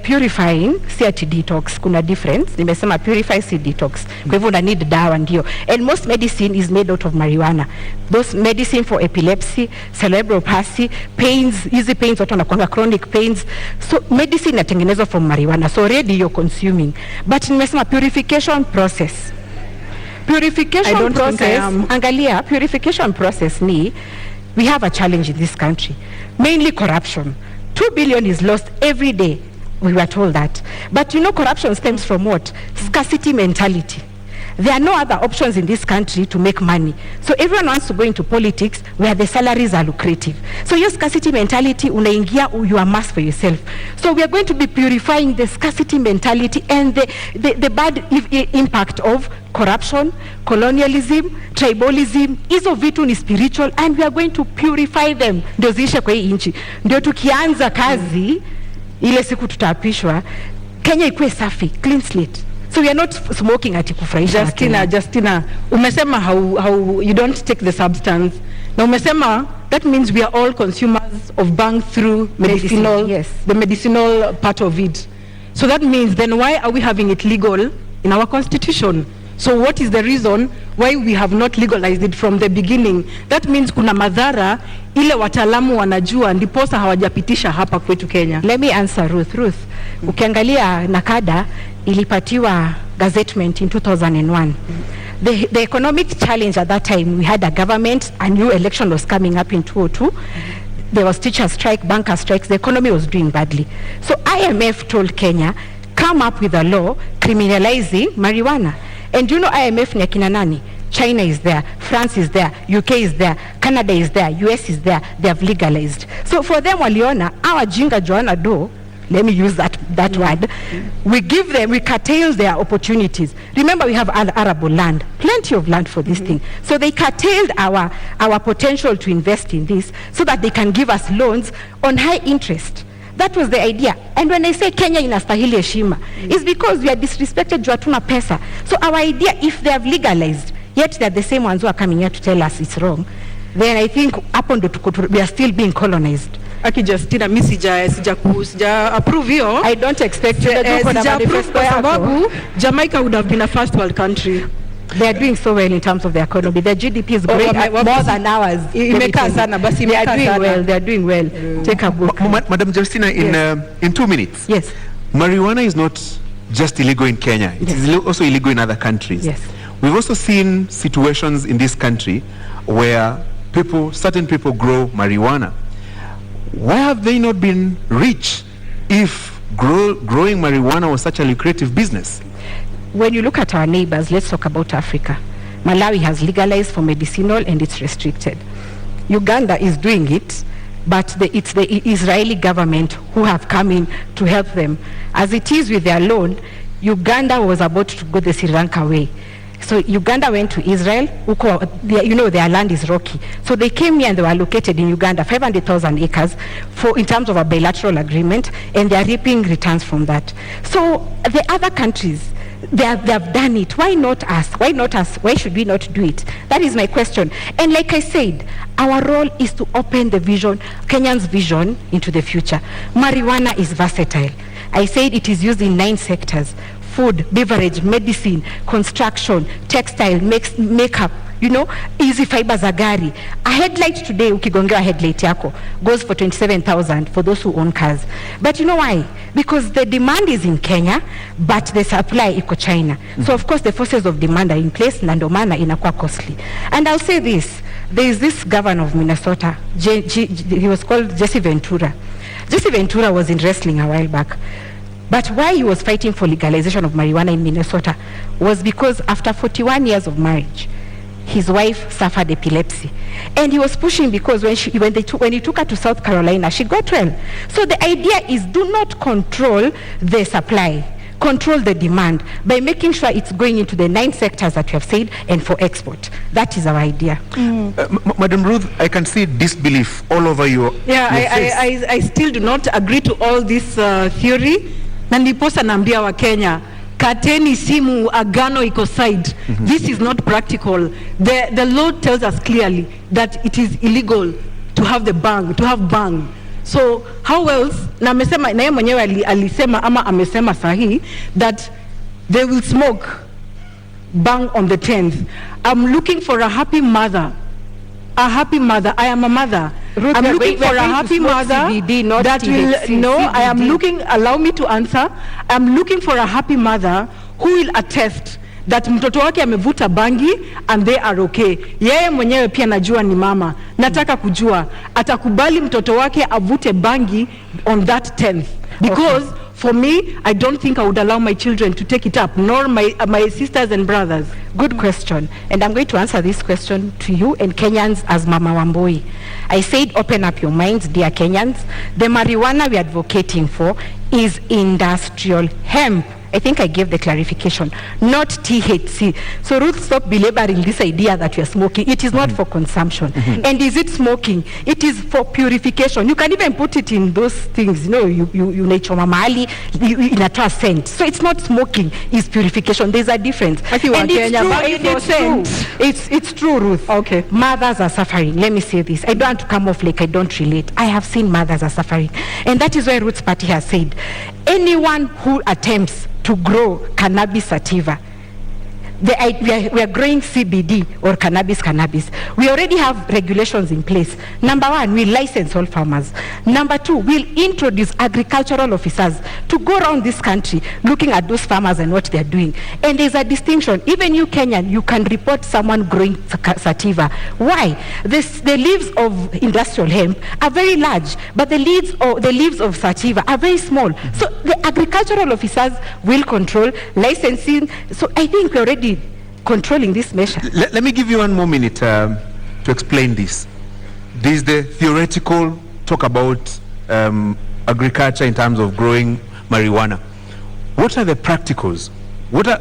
purifying si ati detox, kuna difference. Nimesema purify si detox. Kwa hivyo una need dawa ndio. And most medicine is made out of marijuana. Those medicine for epilepsy, cerebral palsy, pains, easy pains, watu wanakuanga chronic pains. So medicine inatengenezwa from marijuana. So already you're consuming. But nimesema purification process. Purification process, angalia, purification process ni we have a challenge in this country, mainly corruption. 2 billion is lost every day, we were told that. But you know, corruption stems from what? Scarcity mentality. There are no other options in this country to make money. So everyone wants to go into politics where the salaries are lucrative. So your scarcity mentality, unaingia, you amass for yourself. So we are going to be purifying the scarcity mentality and the bad impact of corruption, colonialism, tribalism. Hizo vitu ni spiritual, and we are going to purify them. Ndio ziishe kwa hii nchi. Ndio tukianza kazi, ile siku tutaapishwa, Kenya ikuwe safi, clean slate. So we are not smoking ati kufurahisha. Justina, umesema how you don't take the substance. Na umesema that means we are all consumers of bang through medicinal, yes, the medicinal part of it. So that means then why are we having it legal in our constitution? So what is the reason why we have not legalized it from the beginning? That means kuna madhara ile wataalamu wanajua ndiposa hawajapitisha hapa kwetu Kenya. Let me answer Ruth. Ukiangalia Nakada ilipatiwa gazettement in 2001. The economic challenge at that time, we had a government, a new election was coming up in 2002. There was teacher strike, banker strikes, the economy was doing badly. So IMF told Kenya, come up with a law criminalizing marijuana. And you know IMF ni akina nani? China is there, France is there, UK is there, Canada is there, US is there, they have legalized. So for them waliona, our jinga Joanna do, let me use that word, we give them, we curtail their opportunities. Remember, we have arable land, plenty of land for this thing. So they curtailed our potential to invest in this so that they can give us loans on high interest. That was the idea. And when I say Kenya inastahili heshima, it's because we are disrespected juu hatuna pesa. So our idea, if they have legalized, yet they're the same ones who are coming here to tell us it's wrong, then I think we are still being colonized. Aki Justina, mi sija approve hiyo. I don't expect you sija approve kwa sababu Jamaica would have been a first world country. They are doing so well in terms of their economy. Their GDP is growing more than ours. They are doing well. Take a book. Madam Justina, in 2 minutes. Yes. Marijuana is not just illegal in Kenya. It is also illegal in other countries. Yes. We've also seen situations in this country where certain people grow marijuana. Why have they not been rich if growing marijuana was such a lucrative business? When you look at our neighbors, let's talk about Africa. Malawi has legalized for medicinal and it's restricted. Uganda is doing it, but it's the Israeli government who have come in to help them. As it is with their loan, Uganda was about to go the Sri Lanka way. So Uganda went to Israel, their land is rocky. So they came here and they were located in Uganda, 500,000 acres in terms of a bilateral agreement, and they are reaping returns from that. So the other countries, they have done it. Why not us? Why not us? Why should we not do it? That is my question. And like I said, our role is to open the vision, Kenyan's vision into the future. Marijuana is versatile. I said it is used in 9 sectors: food, beverage, medicine, construction, textile, makeup, easy fiber za gari. A headlight today, ukigongewa headlight yako, goes for 27,000 for those who own cars. But you know why? Because the demand is in Kenya, but the supply iko China. So of course the forces of demand are in place, na ndio maana inakuwa costly. And I'll say this, there is this governor of Minnesota, he was called Jesse Ventura. Jesse Ventura was in wrestling a while back. But why he was fighting for legalization of marijuana in Minnesota was because after 41 years of marriage, his wife suffered epilepsy. And he was pushing because when he took her to South Carolina, she got well. So the idea is, do not control the supply, control the demand by making sure it's going into the 9 sectors that you have said and for export. That is our idea. Madam Ruth, I can see disbelief all over your face. I still do not agree to all this theory. Na ndiposa naambia wa Kenya, kateni simu, Agano iko side. This is not practical. The law tells us clearly that it is illegal to have bang. So how else, na amesema, na yeye mwenyewe alisema ama amesema sahi that they will smoke bang on the 10th. I'm looking for a happy mother. I am a mother. Ruth, I'm looking for a happy mother CBD, that will, I am looking, allow me to answer. I'm looking for a happy mother who will attest that mtoto wake amevuta bangi and they are okay. Yeye mwenyewe pia najua ni mama. Nataka kujua atakubali mtoto wake avute bangi on that 10th, because for me, I don't think I would allow my children to take it up, nor my sisters and brothers. Good question. And I'm going to answer this question to you and Kenyans as Mama Wambui. I said open up your minds, dear Kenyans. The marijuana we are advocating for is industrial hemp. I think I gave the clarification, not THC. So Ruth, stop belaboring this idea that we are smoking. It is not for consumption. And is it smoking? It is for purification. You can even put it in those things, you know, you nachoma mahali, inatoa scent. So it's not smoking, it's purification. There's a difference. And it's true, Ruth. Okay. Mothers are suffering. Let me say this. I don't want to come off like I don't relate. I have seen mothers are suffering. And that is why Ruth's party has said, anyone who attempts to grow cannabis sativa, we are growing CBD or cannabis. We already have regulations in place. Number one, we license all farmers. Number two, we'll introduce agricultural officers to go around this country looking at those farmers and what they're doing. And there's a distinction. Even you Kenyan, you can report someone growing sativa. Why? The leaves of industrial hemp are very large, but the leaves of sativa are very small. So the agricultural officers will control licensing. So I think we're already controlling this measure. Let me give you one more minute to explain this. This is the theoretical talk about agriculture in terms of growing marijuana. What are the practicals?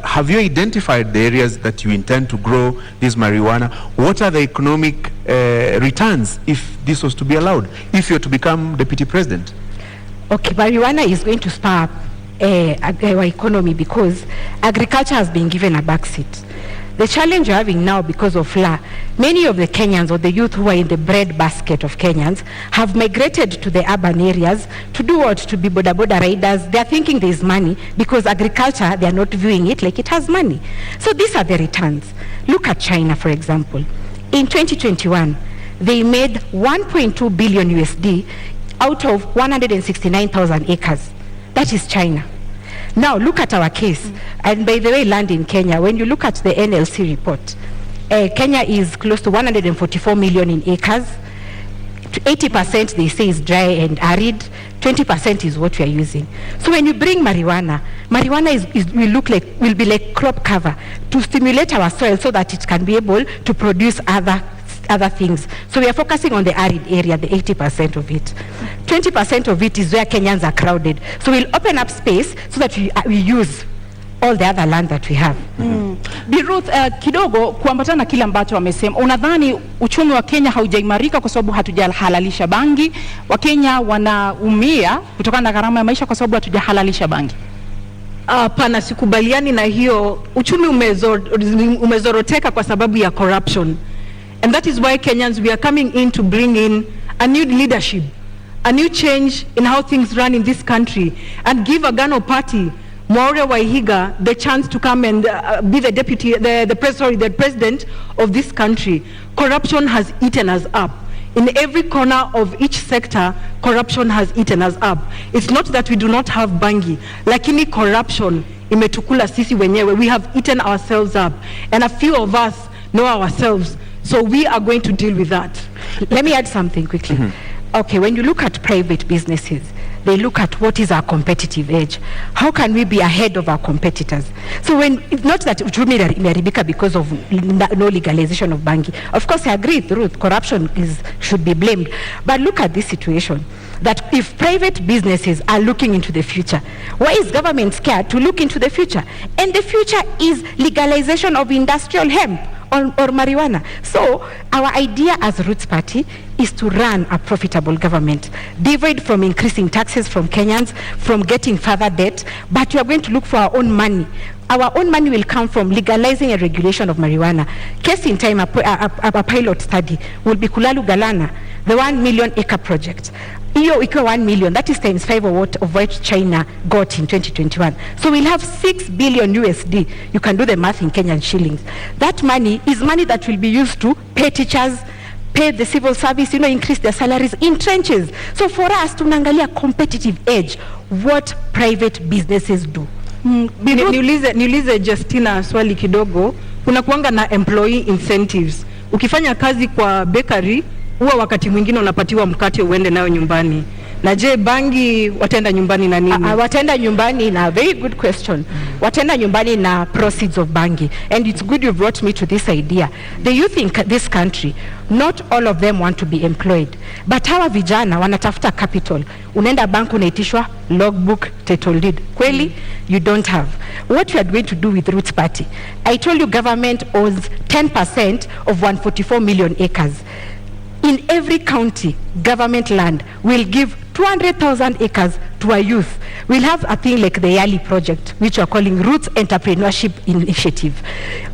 Have you identified the areas that you intend to grow this marijuana? What are the economic returns if this was to be allowed, if you're to become deputy president? Okay, marijuana is going to spur up our economy because agriculture has been given a backseat. The challenge you're having now because of FLA, many of the Kenyans or the youth who are in the bread basket of Kenyans have migrated to the urban areas to do what? To be boda riders. They're thinking there's money because agriculture, they're not viewing it like it has money. So these are the returns. Look at China, for example. In 2021, they made 1.2 billion USD out of 169,000 acres. That is China. Now look at our case. And by the way, land in Kenya, when you look at the NLC report, Kenya is close to 144 million in acres. 80% they say is dry and arid. 20% is what we are using. So when you bring marijuana will be like crop cover to stimulate our soil so that it can be able to produce other things. So we are focusing on the arid area, the 80% of it. 20% of it is where Kenyans are crowded. So we'll open up space so that we use all the other land that we have. Bi Ruth, kidogo kuambatana na kile ambacho wamesema, unadhani uchumi wa Kenya haujaimarika kwa sababu hatujahalalisha bangi? Wakenya wanaumia kutokana na gharama ya maisha kwa sababu hatujahalalisha bangi? Hapana, sikubaliani na hiyo. Uchumi umezoroteka kwa sababu ya corruption. And that is why Kenyans, we are coming in to bring in a new leadership, a new change in how things run in this country, and give Agano party, Mwaure Waihiga, the chance to come and be the president of this country. Corruption has eaten us up. In every corner of each sector, corruption has eaten us up. It's not that we do not have bangi, lakini corruption imetukula sisi wenyewe. We have eaten ourselves up, and a few of us know ourselves. So we are going to deal with that. Let me add something quickly. Okay, when you look at private businesses, they look at what is our competitive edge. How can we be ahead of our competitors? So it's not that uchumi imeharibika because of no legalization of banking. Of course, I agree with Ruth, corruption should be blamed. But look at this situation, that if private businesses are looking into the future, why is government scared to look into the future? And the future is legalization of industrial hemp or marijuana. So our idea as Roots Party is to run a profitable government, devoid from increasing taxes from Kenyans, from getting further debt, but we are going to look for our own money. Our own money will come from legalizing a regulation of marijuana. Case in time, a pilot study will be Kulalu Galana, the 1 million acre project. Iyo ikiwa 1 million, that is times 5 of what China got in 2021. So we'll have 6 billion USD. You can do the math in Kenyan shillings. That money is money that will be used to pay teachers, pay the civil service, increase their salaries in trenches. So for us, tunaangalia competitive edge, what private businesses do. Niulize Justina swali kidogo. Kuna kuanga na employee incentives. Ukifanya kazi kwa bakery, huwa wakati mwingine unapatiwa mkate uende nayo nyumbani. Na je, bangi wataenda nyumbani na nini? Wataenda nyumbani na very good question. Wataenda nyumbani na proceeds of bangi. And it's good you brought me to this idea. The youth in this country, not all of them want to be employed. But hawa vijana wanatafuta capital. Unaenda bank unaitishwa logbook, title deed. Kweli, you don't have. What you are going to do with Roots Party? I told you government owns 10% of 144 million acres. In every county, government land will give 200,000 acres to a youth. We'll have a thing like the YALI project, which we're calling Roots Entrepreneurship Initiative.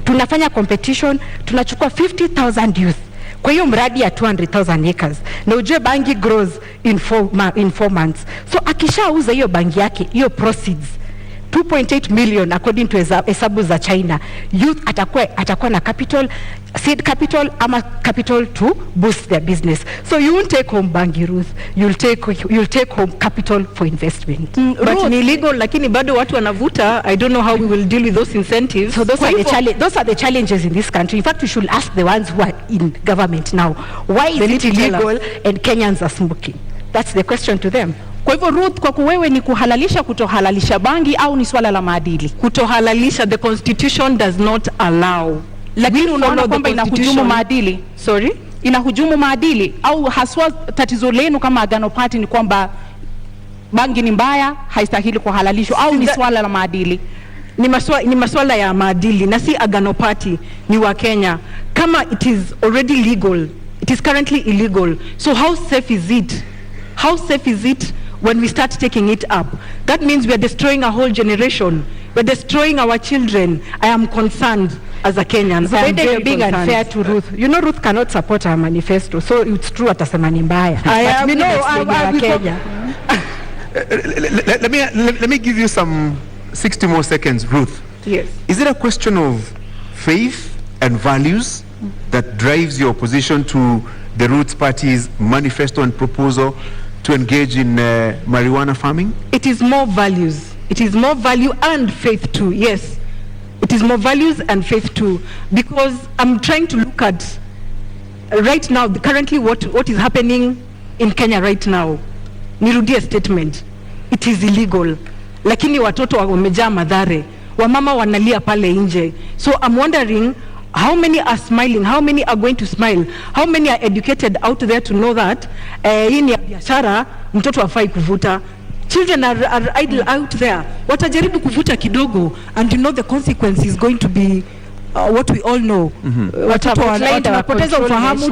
Tunafanya competition, tunachukua 50,000 youth. Kwa hiyo mradi ya 200,000 acres. Na ujue bangi grows in 4 months. So akishauza hiyo bangi yake, hiyo proceeds, 2.8 million according to hesabu za China, youth atakuwa na capital, seed capital ama capital to boost their business. So you won't take home bangi, Ruth. You'll take home capital for investment. But ni illegal, lakini bado watu wanavuta. I don't know how we will deal with those incentives. So those are the challenges in this country. In fact, we should ask the ones who are in government now, why is it illegal and Kenyans are smoking? That's the question to them. Kwa hivyo Ruth, kwa kuwewe ni kuhalalisha kutohalalisha bangi au ni swala la maadili? Kutohalalisha, the constitution does not allow. Lakini unaona kwamba inahujumu maadili? Sorry? Inahujumu maadili au haswa tatizo lenu kama Agano Party ni kwamba bangi ni mbaya, haistahili kuhalalishwa au ni swala la maadili? Ni maswala ya maadili na si Agano Party, ni wa Kenya. Kama it is already legal, it is currently illegal. So how safe is it? How safe is it when we start taking it up? That means we are destroying a whole generation. We're destroying our children. I am concerned as a Kenyan. So you're being unfair to Ruth. You know Ruth cannot support our manifesto, so it's true atasema ni mbaya. Let me give you some 60 more seconds, Ruth. Yes. Is it a question of faith and values that drives your opposition to the Roots Party's manifesto and proposal to engage in marijuana farming? It is more values. It is more value and faith too, yes. It is more values and faith too. Because I'm trying to look at right now, currently what is happening in Kenya right now. Nirudie statement. It is illegal. Lakini watoto wamejaa madhare. Wamama wanalia pale nje. So I'm wondering, how many are smiling? How many are going to smile? How many are educated out there to know that hii ni biashara, mtoto hafai kuvuta? Children are idle out there. Watajaribu kuvuta kidogo, and you know the consequence is going to be what we all know. Watoto tunapoteza ufahamu,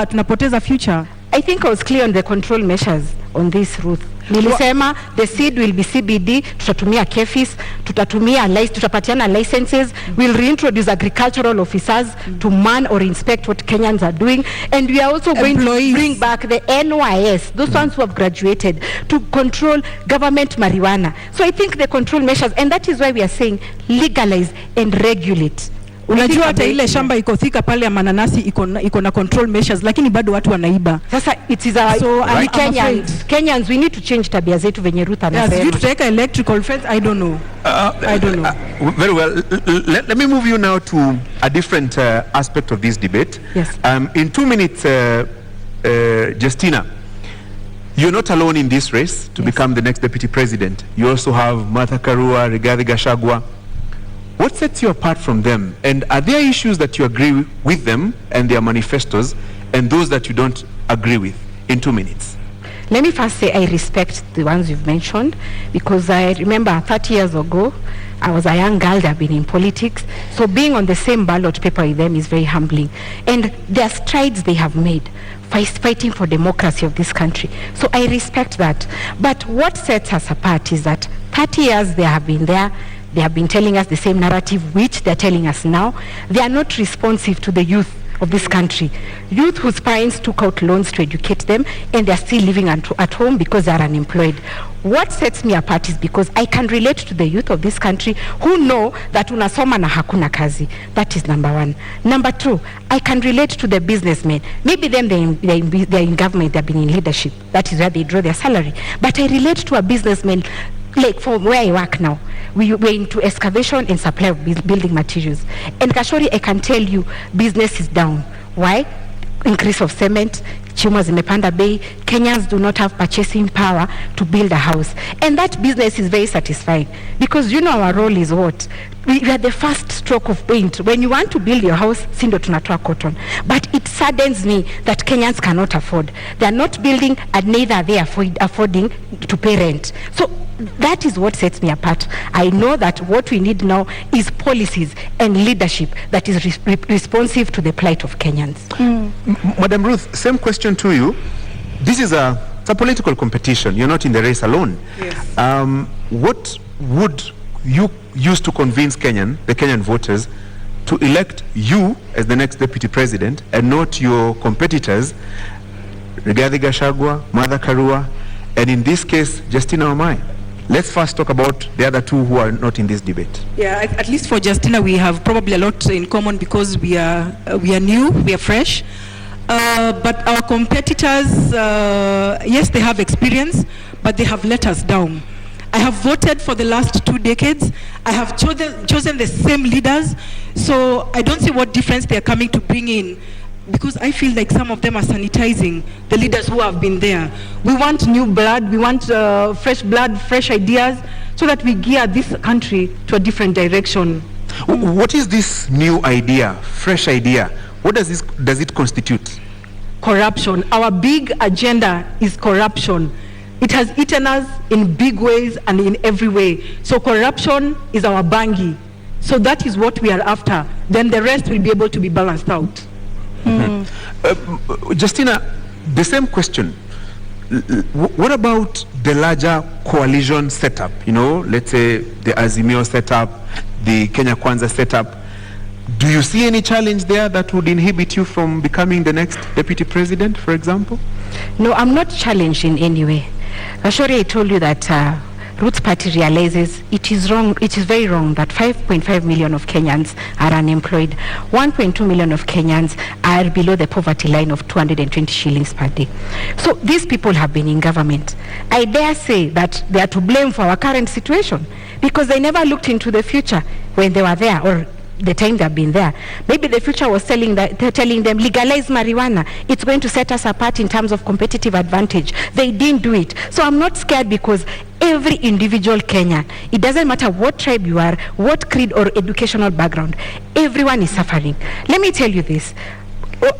tunapoteza future. I think I was clear on the control measures on this, Ruth. Nilisema the seed will be CBD, tutatumia KEFIS, tutapatiana licenses, we'll reintroduce agricultural officers to man or inspect what Kenyans are doing, and we are also going to bring back the NYS, those ones who have graduated, to control government marijuana. So I think the control measures, and that is why we are saying legalize and regulate. Unajua hata ile shamba iko thika pale ya mananasi iko na control measures, lakini bado watu wanaiba. Sasa it is our Kenyans, we need to change tabia zetu venye Ruth anasema. Yes, you take electrical fence, I don't know. I don't know. Very well. Let me move you now to a different aspect of this debate. Yes. In 2 minutes, Justina, you're not alone in this race to become the next deputy president. You also have Martha Karua, Rigathi Gachagua. What sets you apart from them? And are there issues that you agree with them and their manifestos, and those that you don't agree with? In 2 minutes. Let me first say I respect the ones you've mentioned, because I remember 30 years ago, I was a young girl that had been in politics. So being on the same ballot paper with them is very humbling. And there are strides they have made, fighting for democracy of this country. So I respect that. But what sets us apart is that 30 years they have been there. They have been telling us the same narrative which they're telling us now. They are not responsive to the youth of this country. Youth whose parents took out loans to educate them, and they're still living at home because they're unemployed. What sets me apart is because I can relate to the youth of this country who know that unasoma na hakuna kazi. That is number one. Number two, I can relate to the businessmen. Maybe them they're in government, they've been in leadership. That is where they draw their salary. But I relate to a businessman like for where I work now, we're into excavation and supply of building materials. And Kashori, I can tell you, business is down. Why? Increase of cement, chuma zimepanda bei, Kenyans do not have purchasing power to build a house. And that business is very satisfying because you know our role is what? We are the first stroke of paint. When you want to build your house, sindo tunatoa cotton. But it saddens me that Kenyans cannot afford. They are not building and neither are they affording to pay rent. So that is what sets me apart. I know that what we need now is policies and leadership that is responsive to the plight of Kenyans. Madam Ruth, same question to you. This is it's a political competition. You're not in the race alone. Yes. What would you use to convince the Kenyan voters to elect you as the next deputy president and not your competitors, Rigathi Gachagua, Mother Karua, and in this case, Justina Wamae? Let's first talk about the other two who are not in this debate. Yeah, at least for Justina, we have probably a lot in common because we are new, we are fresh. But our competitors, yes, they have experience, but they have let us down. I have voted for the last 2 decades. I have chosen the same leaders, so I don't see what difference they are coming to bring in, because I feel like some of them are sanitizing the leaders who have been there. We want new blood, we want fresh blood, fresh ideas, so that we gear this country to a different direction. What is this new idea, fresh idea? What does it constitute? Corruption. Our big agenda is corruption. It has eaten us in big ways and in every way. So corruption is our bangi. So that is what we are after. Then the rest will be able to be balanced out. Justina, the same question. What about the larger coalition setup? You know, let's say the Azimio setup, the Kenya Kwanza setup. Do you see any challenge there that would inhibit you from becoming the next deputy president, for example? No, I'm not challenged in any way. Ashori, I told you that Ruth's party realizes it is wrong, it is very wrong that 5.5 million of Kenyans are unemployed. 1.2 million of Kenyans are below the poverty line of 220 shillings per day. So these people have been in government. I dare say that they are to blame for our current situation because they never looked into the future when they were there, or the time they've been there. Maybe the future was telling them legalize marijuana. It's going to set us apart in terms of competitive advantage. They didn't do it. So I'm not scared because every individual Kenyan, it doesn't matter what tribe you are, what creed or educational background, everyone is suffering. Let me tell you this.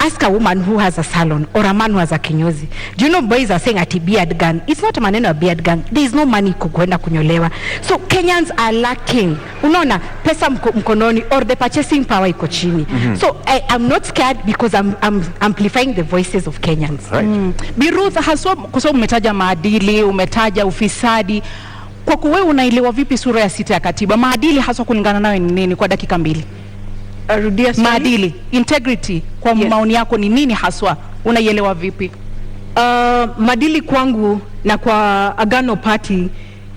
Ask a woman who has a salon or a man who has a kinyozi. Do you know boys are saying ati beard gun? It's not a maneno a beard gun. There is no money kukwenda kunyolewa. So Kenyans are lacking. Unaona pesa mkononi or the purchasing power iko chini. So I'm not scared because I'm amplifying the voices of Kenyans. Right. Bi Ruth, haswa kwa sababu umetaja maadili, umetaja ufisadi. Kwa kuwe unaelewa vipi sura ya 6 ya katiba? Maadili haswa kulingana nawe ni nini kwa dakika 2? Maadili, integrity, kwa maoni yako ni nini haswa? Unaielewa vipi? Maadili kwangu na kwa Agano Party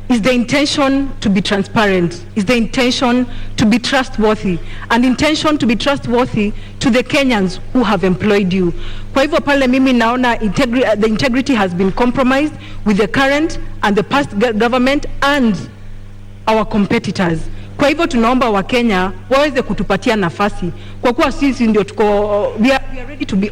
is the intention to be transparent, is the intention to be trustworthy, and intention to be trustworthy to the Kenyans who have employed you. Kwa hivyo pale mimi naona the integrity has been compromised with the current and the past government and our competitors. Kwa hivyo tunaomba Wakenya waweze kutupatia nafasi kwa kuwa sisi ndio we are ready to be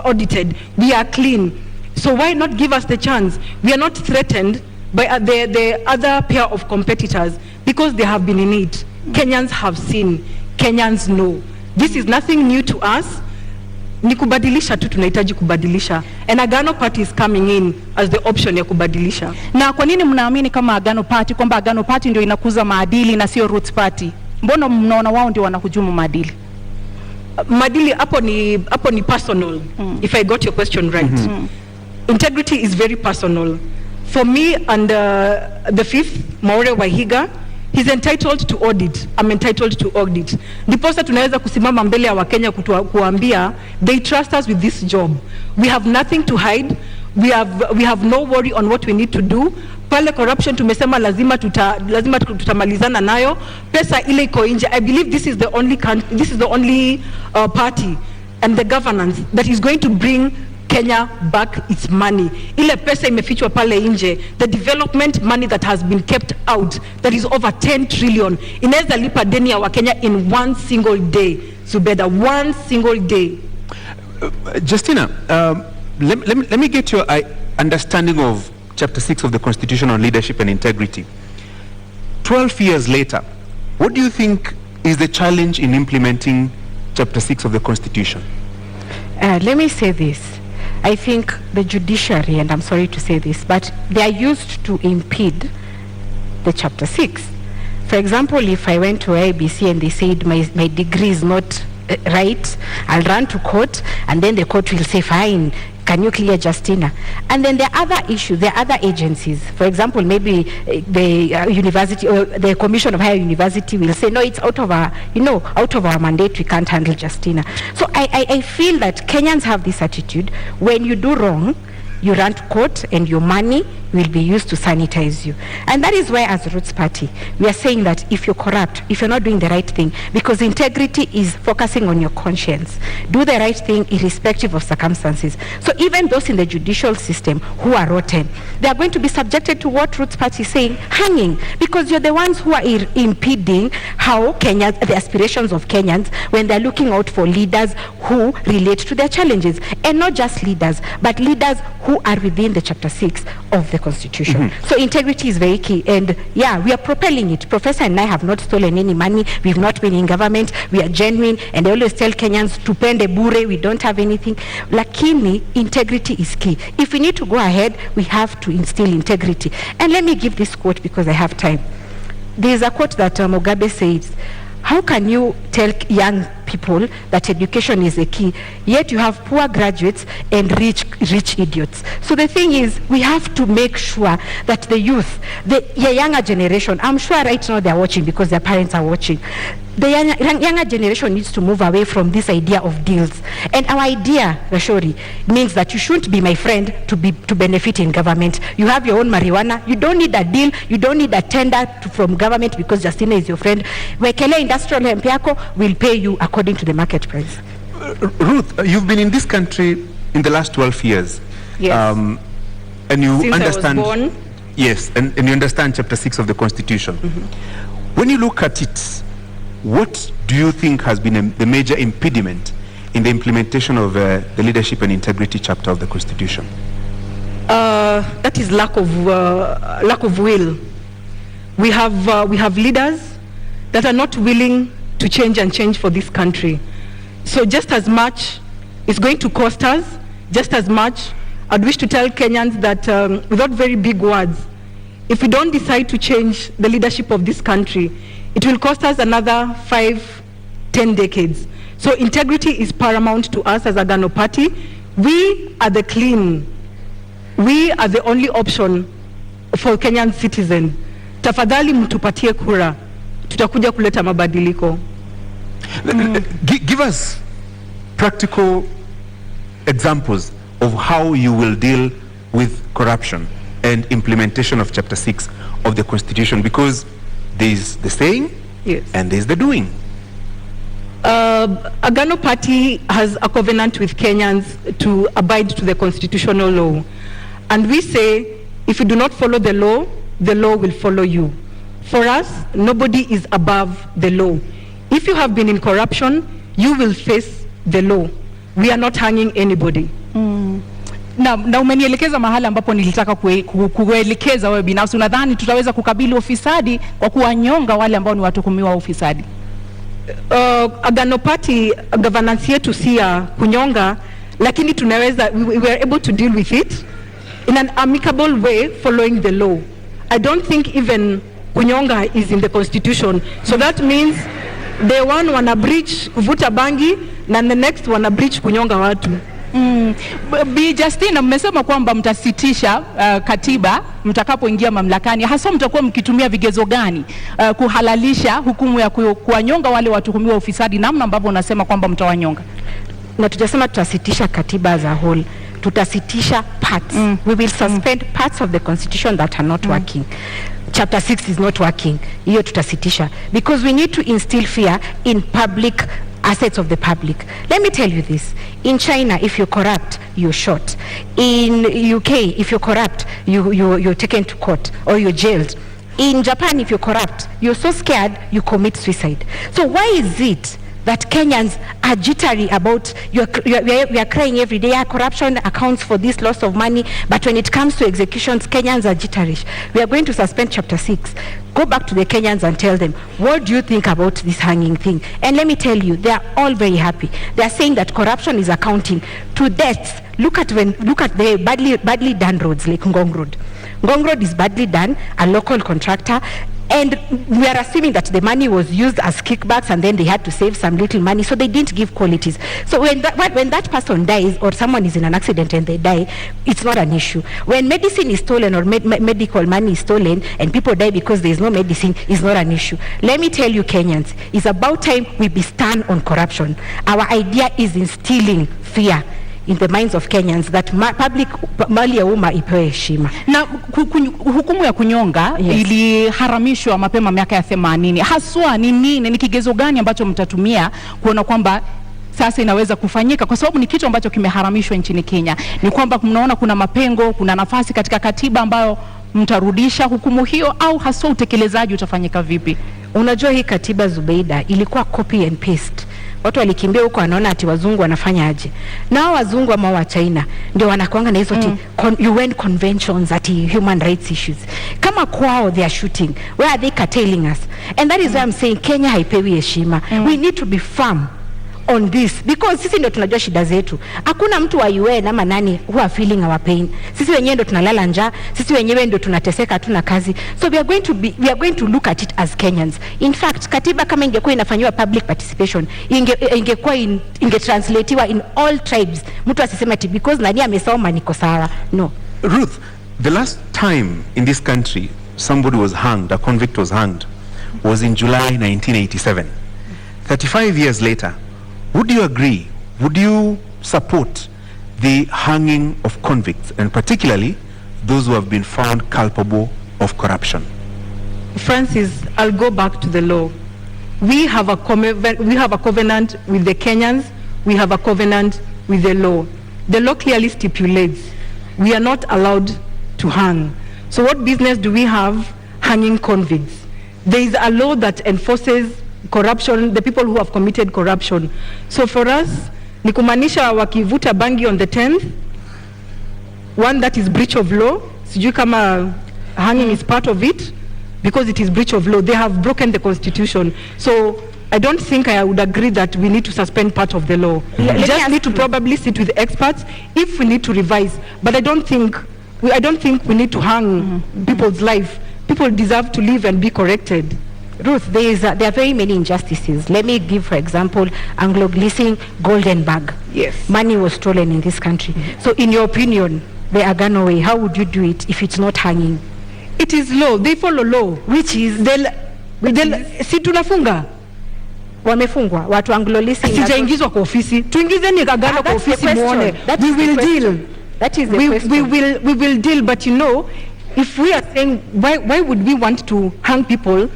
audited, we are clean. So why not give us the chance? We are not threatened by the other pair of competitors because they have been in it. Kenyans have seen, Kenyans know. This is nothing new to us. Ni kubadilisha tu, tunahitaji kubadilisha. And Agano Party is coming in as the option ya kubadilisha. Na kwa nini mnaamini kama Agano Party kwamba Agano Party ndio inakuza maadili na sio Roots Party? Mbona mnaona wao ndio wanahujumu maadili? Maadili hapo ni personal. If I got your question right. Integrity is very personal. For me and the fifth, Maure Wahiga, he's entitled to audit. I'm entitled to audit. Ndiposa tunaweza kusimama mbele ya Wakenya kuambia they trust us with this job. We have nothing to hide. We have no worry on what we need to do. Pale corruption tumesema lazima tutamalizana nayo. Pesa ile iko nje. I believe this is the only party and the governance that is going to bring Kenya back its money. Ile pesa imefichwa pale nje, the development money that has been kept out, that is over 10 trillion, inaweza lipa deni ya Wakenya in one single day. Zubeda, one single day. Justina, let me get your understanding of Chapter 6 of the Constitution on leadership and integrity. 12 years later, what do you think is the challenge in implementing Chapter 6 of the Constitution? Let me say this. I think the judiciary, and I'm sorry to say this, but they are used to impede the Chapter 6. For example, if I went to ABC and they said my degree is not right, I'll run to court, and then the court will say, fine, can you clear Justina? And then there are other issues, there are other agencies. For example, maybe the university or the Commission of Higher University will say, no, it's out of our, out of our mandate, we can't handle Justina. So I feel that Kenyans have this attitude: when you do wrong, you run to court and your money will be used to sanitize you. And that is why, as Ruth's party, we are saying that if you're corrupt, if you're not doing the right thing, because integrity is focusing on your conscience, do the right thing irrespective of circumstances. So even those in the judicial system who are rotten, they are going to be subjected to what Ruth's party is saying, hanging, because you're the ones who are impeding how Kenyans, the aspirations of Kenyans, when they're looking out for leaders who relate to their challenges. And not just leaders, but leaders who are within the Chapter 6 of the Constitution. So integrity is very key, and yeah, we are propelling it. Professor and I have not stolen any money. We've not been in government. We are genuine, and I always tell Kenyans, tupende bure, we don't have anything. Lakini, integrity is key. If we need to go ahead, we have to instill integrity. And let me give this quote because I have time. There is a quote that Mugabe says, how can you tell young people that education is a key, yet you have poor graduates and rich idiots? So the thing is, we have to make sure that the youth, the younger generation, I'm sure right now they're watching because their parents are watching, the younger generation needs to move away from this idea of deals. And our idea, Rashori, means that you shouldn't be my friend to benefit in government. You have your own marijuana. You don't need a deal. You don't need a tender from government because Justina is your friend. Wekele industrial hemp yako will pay you according to the market price. Ruth, you've been in this country in the last 12 years. Yes. And you Since understand. I was born. Yes, and you understand Chapter 6 of the Constitution. When you look at it, what do you think has been the major impediment in the implementation of the leadership and integrity chapter of the Constitution? That is lack of will. We have leaders that are not willing to change for this country. So just as much it's going to cost us, just as much I'd wish to tell Kenyans that without very big words, if we don't decide to change the leadership of this country, it will cost us another 5-10 decades. So integrity is paramount to us as Agano party. We are the clean. We are the only option for Kenyan citizens. Tafadhali mtupatie kura. Tutakuja kuleta mabadiliko. Give us practical examples of how you will deal with corruption and implementation of Chapter 6 of the Constitution, because there is the saying, yes, and there is the doing. Agano party has a covenant with Kenyans to abide to the constitutional law. And we say, if you do not follow the law will follow you. For us, nobody is above the law. If you have been in corruption, you will face the law. We are not hanging anybody. Na umenielekeza mahali ambapo nilitaka kuelekeza wewe binafsi. Unadhani tutaweza kukabili ufisadi kwa kuwanyonga wale ambao ni watuhumiwa wa ufisadi? Agano party governance yetu si ya kunyonga, lakini tunaweza, we were able to deal with it in an amicable way following the law. I don't think even kunyonga is in the constitution. So that means the one wana breach kuvuta bangi na the next wana breach kunyonga watu. Bi Justina, mmesema kwamba mtasitisha katiba mtakapoingia mamlakani. Hasa mtakuwa mkitumia vigezo gani kuhalalisha hukumu ya kuwanyonga wale watuhumiwa ufisadi, namna ambavyo unasema kwamba mtawanyonga? Na tutasema tutasitisha katiba as a whole. Tutasitisha parts. We will suspend parts of the constitution that are not working. chapter 6 is not working, hiyo tutasitisha, because we need to instill fear in public assets of the public. Let me tell you this. In China, if you're corrupt, you're shot. In UK, if you're corrupt, you're taken to court or you're jailed. In Japan, if you're corrupt, you're so scared, you commit suicide. So why is it that Kenyans are jittery about, we are crying every day, corruption accounts for this loss of money, but when it comes to executions, Kenyans are jittery. We are going to suspend chapter 6. Go back to the Kenyans and tell them, what do you think about this hanging thing? And let me tell you, they are all very happy. They are saying that corruption is accounting to deaths. Look at the badly done roads like Ngong Road. Ngong Road is badly done, a local contractor, and we are assuming that the money was used as kickbacks and then they had to save some little money, so they didn't give qualities. So when that person dies or someone is in an accident and they die, it's not an issue. When medicine is stolen or medical money is stolen and people die because there is no medicine, it's not an issue. Let me tell you, Kenyans, it's about time we be stand on corruption. Our idea is instilling fear in the minds of Kenyans that public mali ya umma ipewe heshima. Na hukumu ya kunyonga iliharamishwa mapema miaka ya 80. Haswa ni nini, ni kigezo gani ambacho mtatumia kuona kwamba sasa inaweza kufanyika, kwa sababu ni kitu ambacho kimeharamishwa nchini Kenya? Ni kwamba mnaona kuna mapengo, kuna nafasi katika katiba ambayo mtarudisha hukumu hiyo, au haswa utekelezaji utafanyika vipi? Unajua hii katiba, Zubeida, ilikuwa copy and paste. Watu walikimbia huko wanaona ati wazungu wanafanya aje. Na wazungu ama wa China ndio wanakuanga na hizo UN conventions ati human rights issues. Kama kwao they are shooting, where are they curtailing us? And that is why I'm saying Kenya haipewi heshima. We need to be firm on this, because sisi ndio tunajua shida zetu. Hakuna mtu wa UN ama nani who are feeling our pain. Sisi wenyewe ndio tunalala njaa, sisi wenyewe ndio tunateseka, hatuna kazi. So we are going to look at it as Kenyans. In fact, katiba kama ingekuwa inafanywa public participation, ingekuwa ingetranslatiwa in all tribes. Mtu asiseme ati because nani amesoma niko sawa. No. Ruth, the last time in this country somebody was hanged, a convict was hanged, was in July 1987. 35 years later, would you agree, would you support the hanging of convicts, and particularly those who have been found culpable of corruption? Francis, I'll go back to the law. We have a covenant with the Kenyans, we have a covenant with the law. The law clearly stipulates we are not allowed to hang. So what business do we have hanging convicts? There is a law that enforces corruption, the people who have committed corruption. So for us, ni kumaanisha wakivuta bangi on the 10th, one, that is breach of law. Sijui kama hanging is part of it, because it is breach of law. They have broken the constitution. So I don't think I would agree that we need to suspend part of the law. We just need to probably sit with experts if we need to revise. But I don't think we need to hang people's life. People deserve to live and be corrected. Ruth, there are very many injustices. Let me give, for example, Anglo-Gleasing golden bag. Yes. Money was stolen in this country. So in your opinion, the Agano way, how would you do it if it's not hanging? It is law. They follow law. Which is, si tunafunga? Wamefungwa. Watu Anglo-Gleasing. Sijaingizwa kwa ofisi. Tuingizeni Agano kwa ofisi muone. We will deal. That is the question. We will deal, but you know, if we are saying, why would we want to hang people?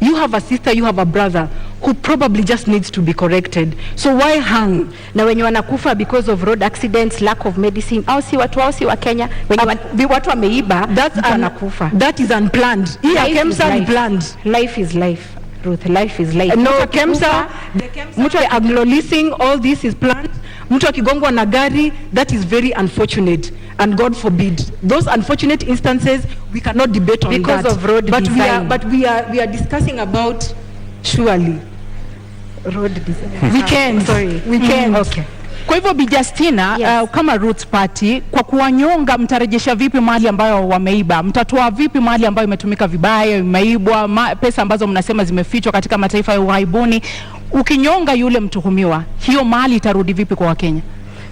You have a sister, you have a brother who probably just needs to be corrected. So why hang? Na wenye wanakufa because of road accidents, lack of medicine, au si wa Kenya, wenye watu wameiba, wanakufa. That is unplanned. KEMSA unplanned. Life is life, Ruth. Life is life. No, KEMSA, mtu Anglo-Leasing, all this is planned. Mtu akigongwa na gari, that is very unfortunate, and God forbid. Those unfortunate instances, we cannot debate on because that. Of road design. But we are discussing about surely road design. We can. Okay. Kwa hivyo Bi Justina, yes. Kama Roots Party, kwa kuwanyonga mtarejesha vipi mali ambayo wameiba? Mtatoa vipi mali ambayo imetumika vibaya, imeibwa, pesa ambazo mnasema zimefichwa katika mataifa ya ughaibuni? Ukinyonga yule mtuhumiwa, hiyo mali itarudi vipi kwa Wakenya?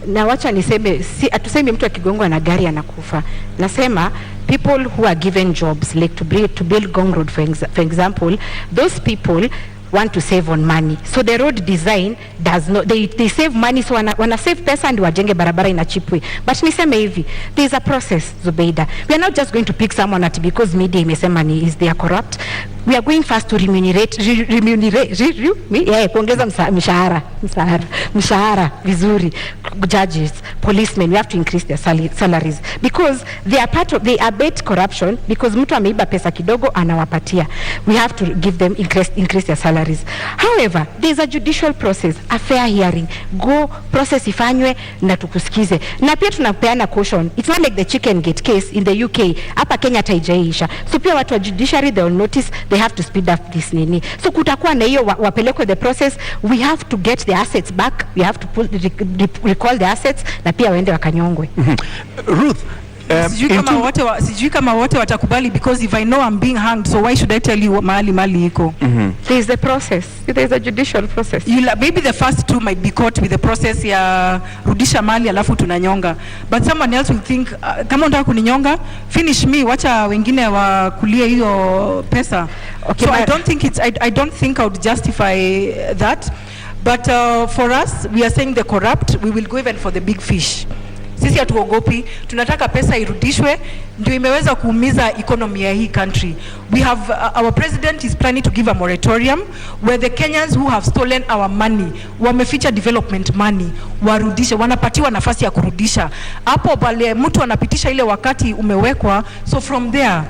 Na wacha niseme, atuseme mtu akigongwa na gari anakufa. Nasema people who are given jobs, like to build Gong Road for example, those people want to save on money. So the road design does not, they save money, so wana save pesa and wajenge barabara in a cheap way. But niseme hivi, there is a process, Zubeida. We are not just going to pick someone at because media imesema ni is they are corrupt. We are going first to remunerate kuongeza mshahara vizuri, judges, policemen, we have to increase their salaries because they are abet corruption because mtu ameiba pesa kidogo anawapatia. We have to give them increase their salaries. However, there is a judicial process, a fair hearing. Go process ifanywe na tukusikize. Na pia tunapeana caution. It's not like the chicken gate case in the UK. Hapa Kenya haijaisha. So pia watu wa judiciary they will notice they have to speed up this nini. So kutakuwa na hiyo wapelekwe the process. We have to get the assets back. We have to recall the assets na pia waende wakanyongwe. Ruth, sijui kama wote watakubali because if I know I'm being hanged, so why should I tell you mali iko? There is a process. There is a judicial process. Maybe the first two might be caught with the process ya rudisha mali alafu tunanyonga. But someone else will think kama unataka kuninyonga, finish me, wacha wengine wakulie hiyo pesa. Okay, so I don't think I would justify that. But for us, we are saying the corrupt, we will go even for the big fish. Sisi hatuogopi, tunataka pesa irudishwe, ndio imeweza kuumiza economy ya hii country. We have our president is planning to give a moratorium where the Kenyans who have stolen our money, wameficha development money, warudishe, wanapatiwa nafasi ya kurudisha. Hapo pale mtu anapitisha ile wakati umewekwa, so from there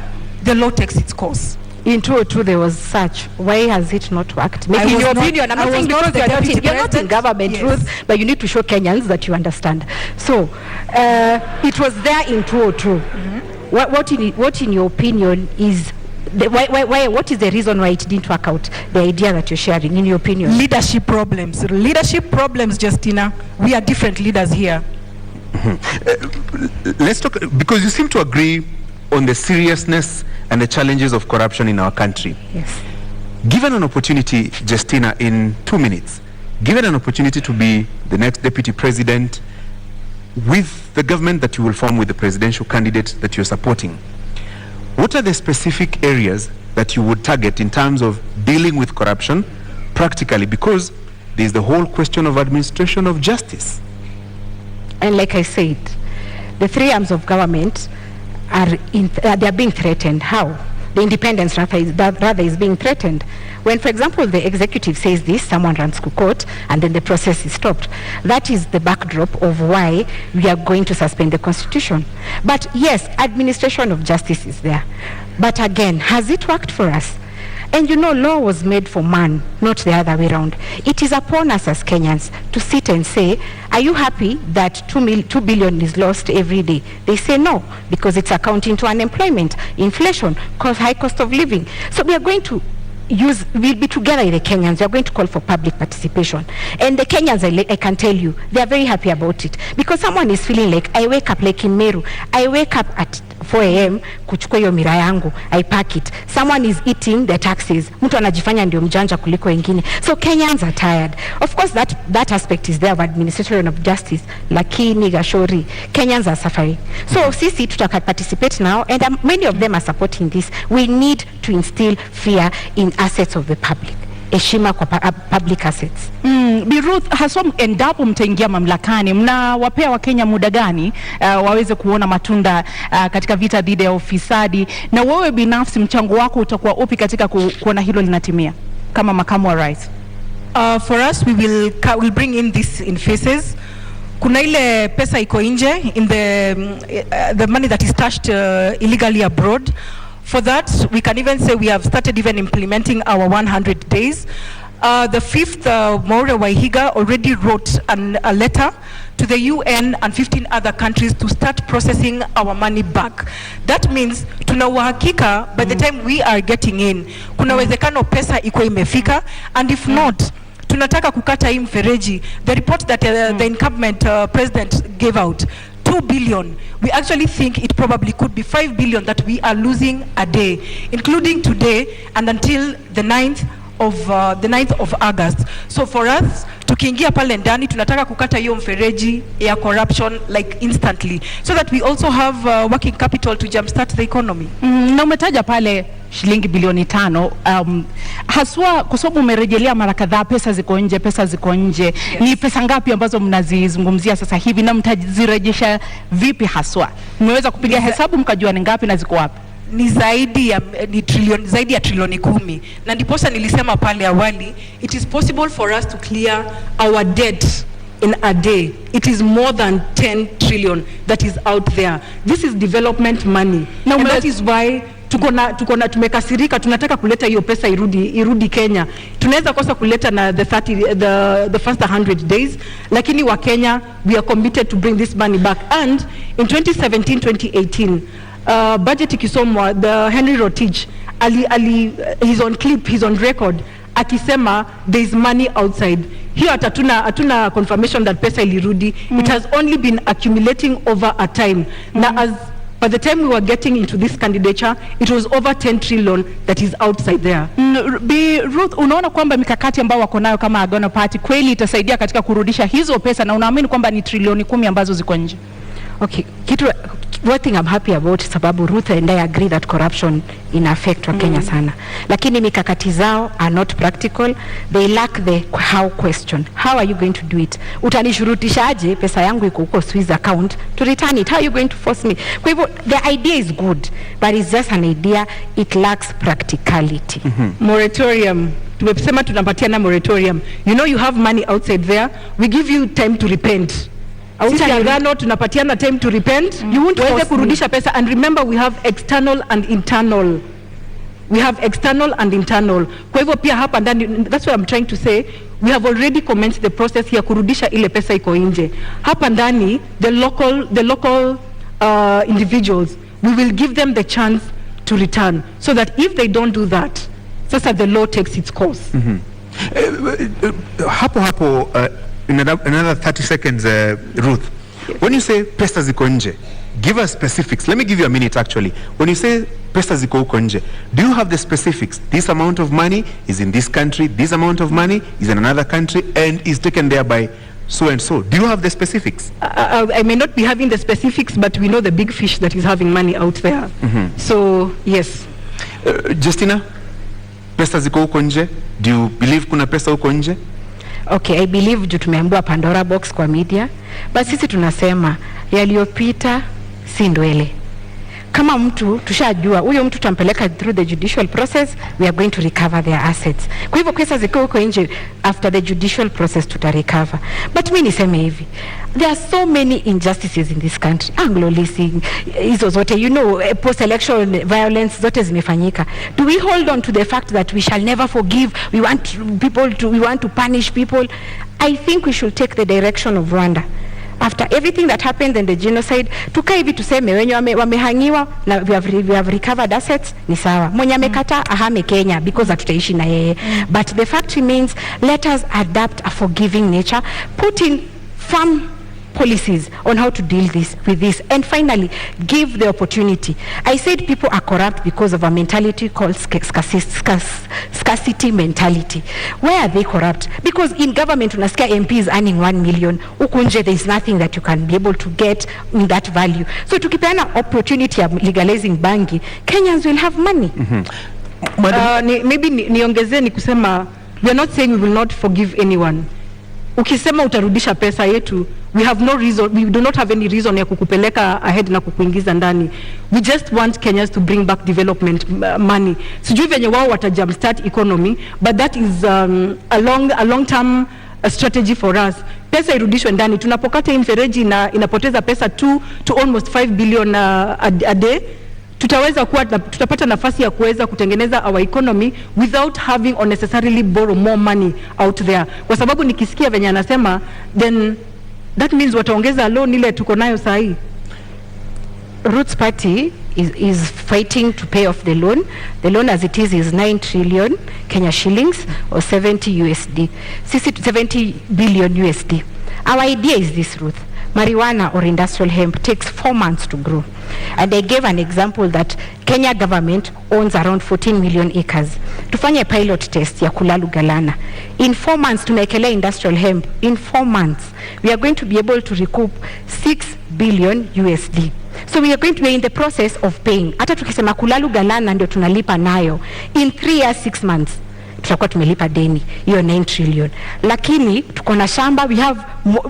the law takes its course. In 2002 there was such. Why has it not worked? Maybe in your opinion, I'm not saying because you're not in government, yes. Ruth, but you need to show Kenyans that you understand. So, it was there in 2002. What in your opinion is what is the reason why it didn't work out? The idea that you're sharing, in your opinion? Leadership problems, Justina. We are different leaders here. Let's talk, because you seem to agree on the seriousness and the challenges of corruption in our country. Yes. Given an opportunity, Justina, in 2 minutes, given an opportunity to be the next deputy president with the government that you will form with the presidential candidate that you're supporting, what are the specific areas that you would target in terms of dealing with corruption practically? Because there's the whole question of administration of justice. And like I said, the three arms of government they are being threatened. How? The independence rather is being threatened. When, for example, the executive says this, someone runs to court, and then the process is stopped. That is the backdrop of why we are going to suspend the constitution. But yes, administration of justice is there. But again, has it worked for us? And you know, law was made for man, not the other way around. It is upon us as Kenyans to sit and say, are you happy that 2 billion is lost every day? They say no, because it's accounting to unemployment, inflation, high cost of living. So we are going to we'll be together with the Kenyans. We are going to call for public participation. And the Kenyans, I can tell you, they are very happy about it. Because someone is feeling like, I wake up like in Meru, I wake up at 4 a.m. kuchukua hiyo mira yangu, I pack it. Someone is eating the taxes. Mtu anajifanya ndio mjanja kuliko wengine. So Kenyans are tired. Of course, that aspect is there of administration of justice. Lakini Gashori, Kenyans are suffering. So sisi tutaka participate now, and many of them are supporting this. We need to instill fear in assets of the public. Heshima kwa public assets. Bi Ruth, haswa endapo mtaingia mamlakani, mnawapea Wakenya muda gani waweze kuona matunda katika vita dhidi ya ufisadi, na wewe binafsi mchango wako utakuwa upi katika kuona hilo linatimia kama makamu wa rais? For us, we will bring in this in phases. Kuna ile pesa iko nje, in the money that is stashed illegally abroad. For that, we can even say we have started even implementing our 100 days. The fifth, Maura Waihiga already wrote a letter to the UN and 15 other countries to start processing our money back. That means tuna uhakika by the time we are getting in, kuna wezekano pesa iko imefika, and if not, tunataka kukata hii mfereji. The report that the incumbent president gave out, 2 billion. We actually think it probably could be 5 billion that we are losing a day, including today and until the 9th of August. So for us to Tukiingia pale ndani tunataka kukata hiyo mfereji ya corruption like instantly, so that we also have working capital to jumpstart the economy. Na umetaja pale shilingi bilioni 5, haswa kwa sababu umerejelea mara kadhaa pesa ziko nje. Yes. Ni pesa ngapi ambazo mnazizungumzia sasa hivi na mtazirejesha vipi haswa? Mmeweza kupiga hesabu mkajua ni ngapi na ziko wapi? Ni zaidi ya trilioni 10, na ndiposa nilisema pale awali, it is possible for us to clear our debt in a day. It is more than 10 trillion that is out there. This is development money, and that is why tumekasirika, tunataka kuleta hiyo pesa irudi Kenya. Tunaweza kosa kuleta na the first 100 days, lakini wa Kenya, we are committed to bring this money back. And in 2017-2018 budget ikisomwa, the Henry Rotich he's on clip, he's on record akisema there is money outside. Here hatuna confirmation that pesa ilirudi. It has only been accumulating over a time. Now, as by the time we were getting into this candidature, it was over 10 trillion that is outside there. Ruth, unaona kwamba mikakati ambao wako nayo kama Agano Party kweli itasaidia katika kurudisha hizo pesa, na unaamini kwamba ni trilioni 10 ambazo ziko nje? Okay, one thing I'm happy about sababu Ruth and I agree that corruption in affect wa Kenya sana. Lakini mikakati zao are not practical. They lack the how question. How are you going to do it? Utanishurutishaje pesa yangu iko huko Swiss account to return it? How are you going to force me? Kwa hivyo the idea is good, but it's just an idea, it lacks practicality. Moratorium. Tumesema tunapatiana moratorium. You know you have money outside there. We give you time to repent. Sisi Agano tunapatiana time to repent. You won't weze kurudisha pesa, and remember we have external and internal. Kwa hivyo pia hapa ndani, that's what I'm trying to say, we have already commenced the process ya kurudisha ile pesa iko nje. Hapa ndani the local individuals, we will give them the chance to return, so that if they don't do that, sasa the law takes its course. Hapo in another 30 seconds, Ruth, yes. When you say pesa ziko nje, give us specifics. Let me give you a minute actually. When you say pesa ziko huko nje, do you have the specifics? This amount of money is in this country, this amount of money is in another country, and is taken there by so and so. Do you have the specifics? I may not be having the specifics, but we know the big fish that is having money out there. So yes. Justina, pesa ziko huko nje? Do you believe kuna pesa huko nje? Okay, I believe juu tumeambiwa Pandora box kwa media, but sisi tunasema yaliyopita si ndwele. Kama mtu tushajua huyo mtu tutampeleka through the judicial process, we are going to recover their assets. Kwa hivyo pesa ziko huko nje, after the judicial process tutarecover. But mimi niseme hivi, there are so many injustices in this country. Anglo leasing, hizo zote, you know, post-election violence zote zimefanyika. Do we hold on to the fact that we shall never forgive? We want to punish people? I think we should take the direction of Rwanda. After everything that happened in the genocide, tukae hivi tuseme wenye wamehangiwa na we have recovered assets, ni sawa. Mwenye amekata ahame Kenya because hatutaishi na yeye. But the fact remains, let us adapt a forgiving nature, put in firm policies on how to deal with this, and finally give the opportunity. I said people are corrupt because of a mentality called scarcity mentality. Where are they corrupt? Because in government unasikia MPs earning 1 million, huku nje there is nothing that you can be able to get in that value. So tukipeana opportunity of legalizing bangi, Kenyans will have money. Maybe niongezee ni kusema, we are not saying we will not forgive anyone. Ukisema utarudisha pesa yetu, we have no reason, we do not have any reason ya kukupeleka ahead na kukuingiza ndani. We just want Kenyans to bring back development money. Sijui venye wao wata jumpstart economy, but that is a long term strategy for us. Pesa irudishwe ndani. Tunapokata mfereji inapoteza pesa 2 to almost 5 billion a day. Tutapata nafasi ya kuweza kutengeneza our economy without having unnecessarily borrow more money out there. Kwa sababu nikisikia venye anasema, then that means wataongeza loan ile tuko nayo sahi. Ruth's party is fighting to pay off the loan. The loan as it is 9 trillion Kenya shillings or 70 USD. 70 billion USD. Our idea is this, Ruth. marijuana or industrial hemp takes 4 months to grow. And I gave an example that Kenya government owns around 14 million acres. Tufanye pilot test ya Kulalu Galana. In 4 months, tunaekelea industrial hemp. In 4 months, we are going to be able to recoup 6 billion USD. So we are going to be in the process of paying. Hata tukisema Kulalu Galana ndio tunalipa nayo. In 3 years, 6 months, tutakuwa tumelipa deni hiyo 9 trillion. Lakini tuko na shamba, we have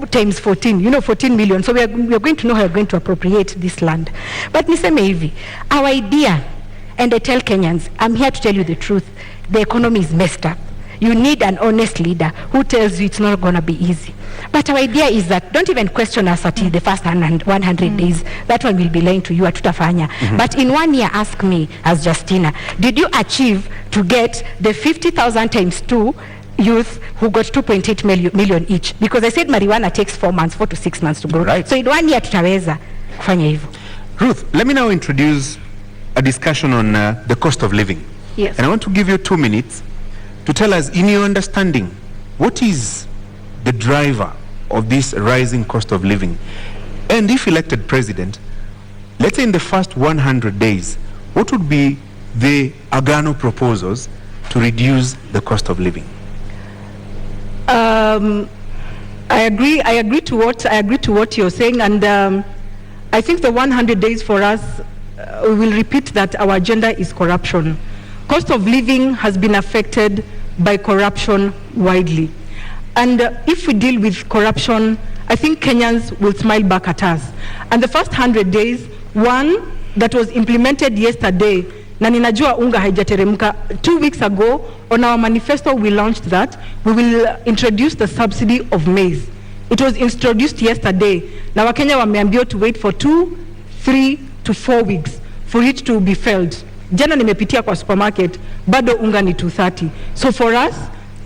times 14, 14 million. So we are going to know how we are going to appropriate this land. But niseme hivi, our idea, and I tell Kenyans, I'm here to tell you the truth, the economy is messed up. You need an honest leader who tells you it's not going to be easy. But our idea is that don't even question us at the first 100 days. That one will be lying to you, atutafanya. But in 1 year, ask me as Justina, did you achieve to get the 50,000 times 2 youth who got 2.8 million each? Because I said marijuana takes 4 months, 4 to 6 months to grow. Right. So in 1 year, tutaweza kufanya hivyo. Ruth, let me now introduce a discussion on the cost of living. Yes. And I want to give you 2 minutes to tell us, in your understanding, what is the driver of this rising cost of living? And if elected president, let's say in the first 100 days, what would be the Agano proposals to reduce the cost of living? I agree to what you're saying, and I think the 100 days for us, we will repeat that our agenda is corruption. Cost of living has been affected by corruption widely. And if we deal with corruption, I think Kenyans will smile back at us. And the first 100 days, one that was implemented yesterday, na ninajua unga haijateremka, 2 weeks ago, on our manifesto we launched that. We will introduce the subsidy of maize. It was introduced yesterday. Na Wakenya wameambiwa to wait for 2, 3 to 4 weeks for it to be felt. Jana nimepitia kwa supermarket, bado unga ni 230. So for us,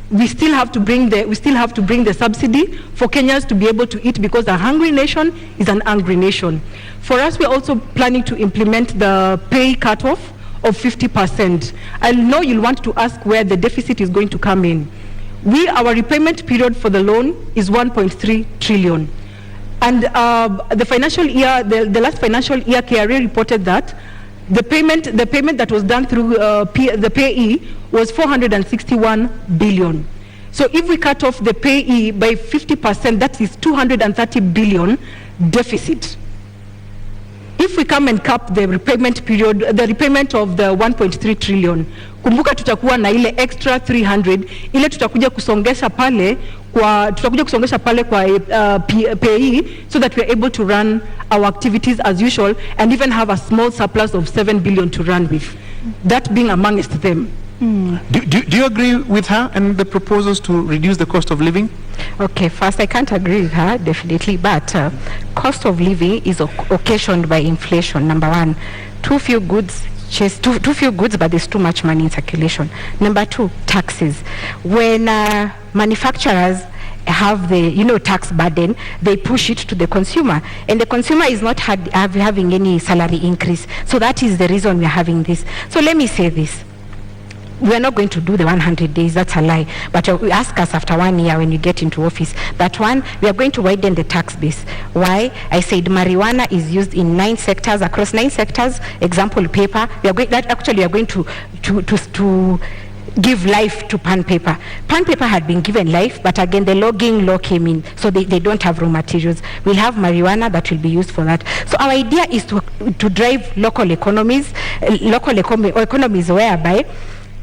we still have to bring the subsidy for Kenyans to be able to eat, because a hungry nation is an angry nation. For us, we're also planning to implement the pay cutoff of 50%. I know you'll want to ask where the deficit is going to come in. Our repayment period for the loan is 1.3 trillion. And the financial year, the last financial year, KRA reported that the payment that was done through the payee was 461 billion. So if we cut off the payee by 50%, that is 230 billion deficit. If we come and cap the repayment period, the repayment of the 1.3 trillion, kumbuka tutakuwa na ile extra 300, ile tutakuja kusongesha pale kwa payee, so that we are able to run our activities as usual and even have a small surplus of 7 billion to run with. That being amongst them. Do you agree with her and the proposals to reduce the cost of living? Okay, first I can't agree with her, definitely, but cost of living is occasioned by inflation. Number one, too few goods, but there's too much money in circulation. Number two, taxes. When manufacturers have the tax burden, they push it to the consumer, and the consumer is not having any salary increase. So that is the reason we are having this. So let me say this. We are not going to do the 100 days, that's a lie. But you ask us after 1 year when you get into office. That one, we are going to widen the tax base. Why? I said marijuana is used in 9 sectors, across 9 sectors. Example, paper. We are going to give life to pan paper. Pan paper had been given life, but again the logging law came in, so they don't have raw materials. We'll have marijuana that will be used for that. So our idea is to drive local economies whereby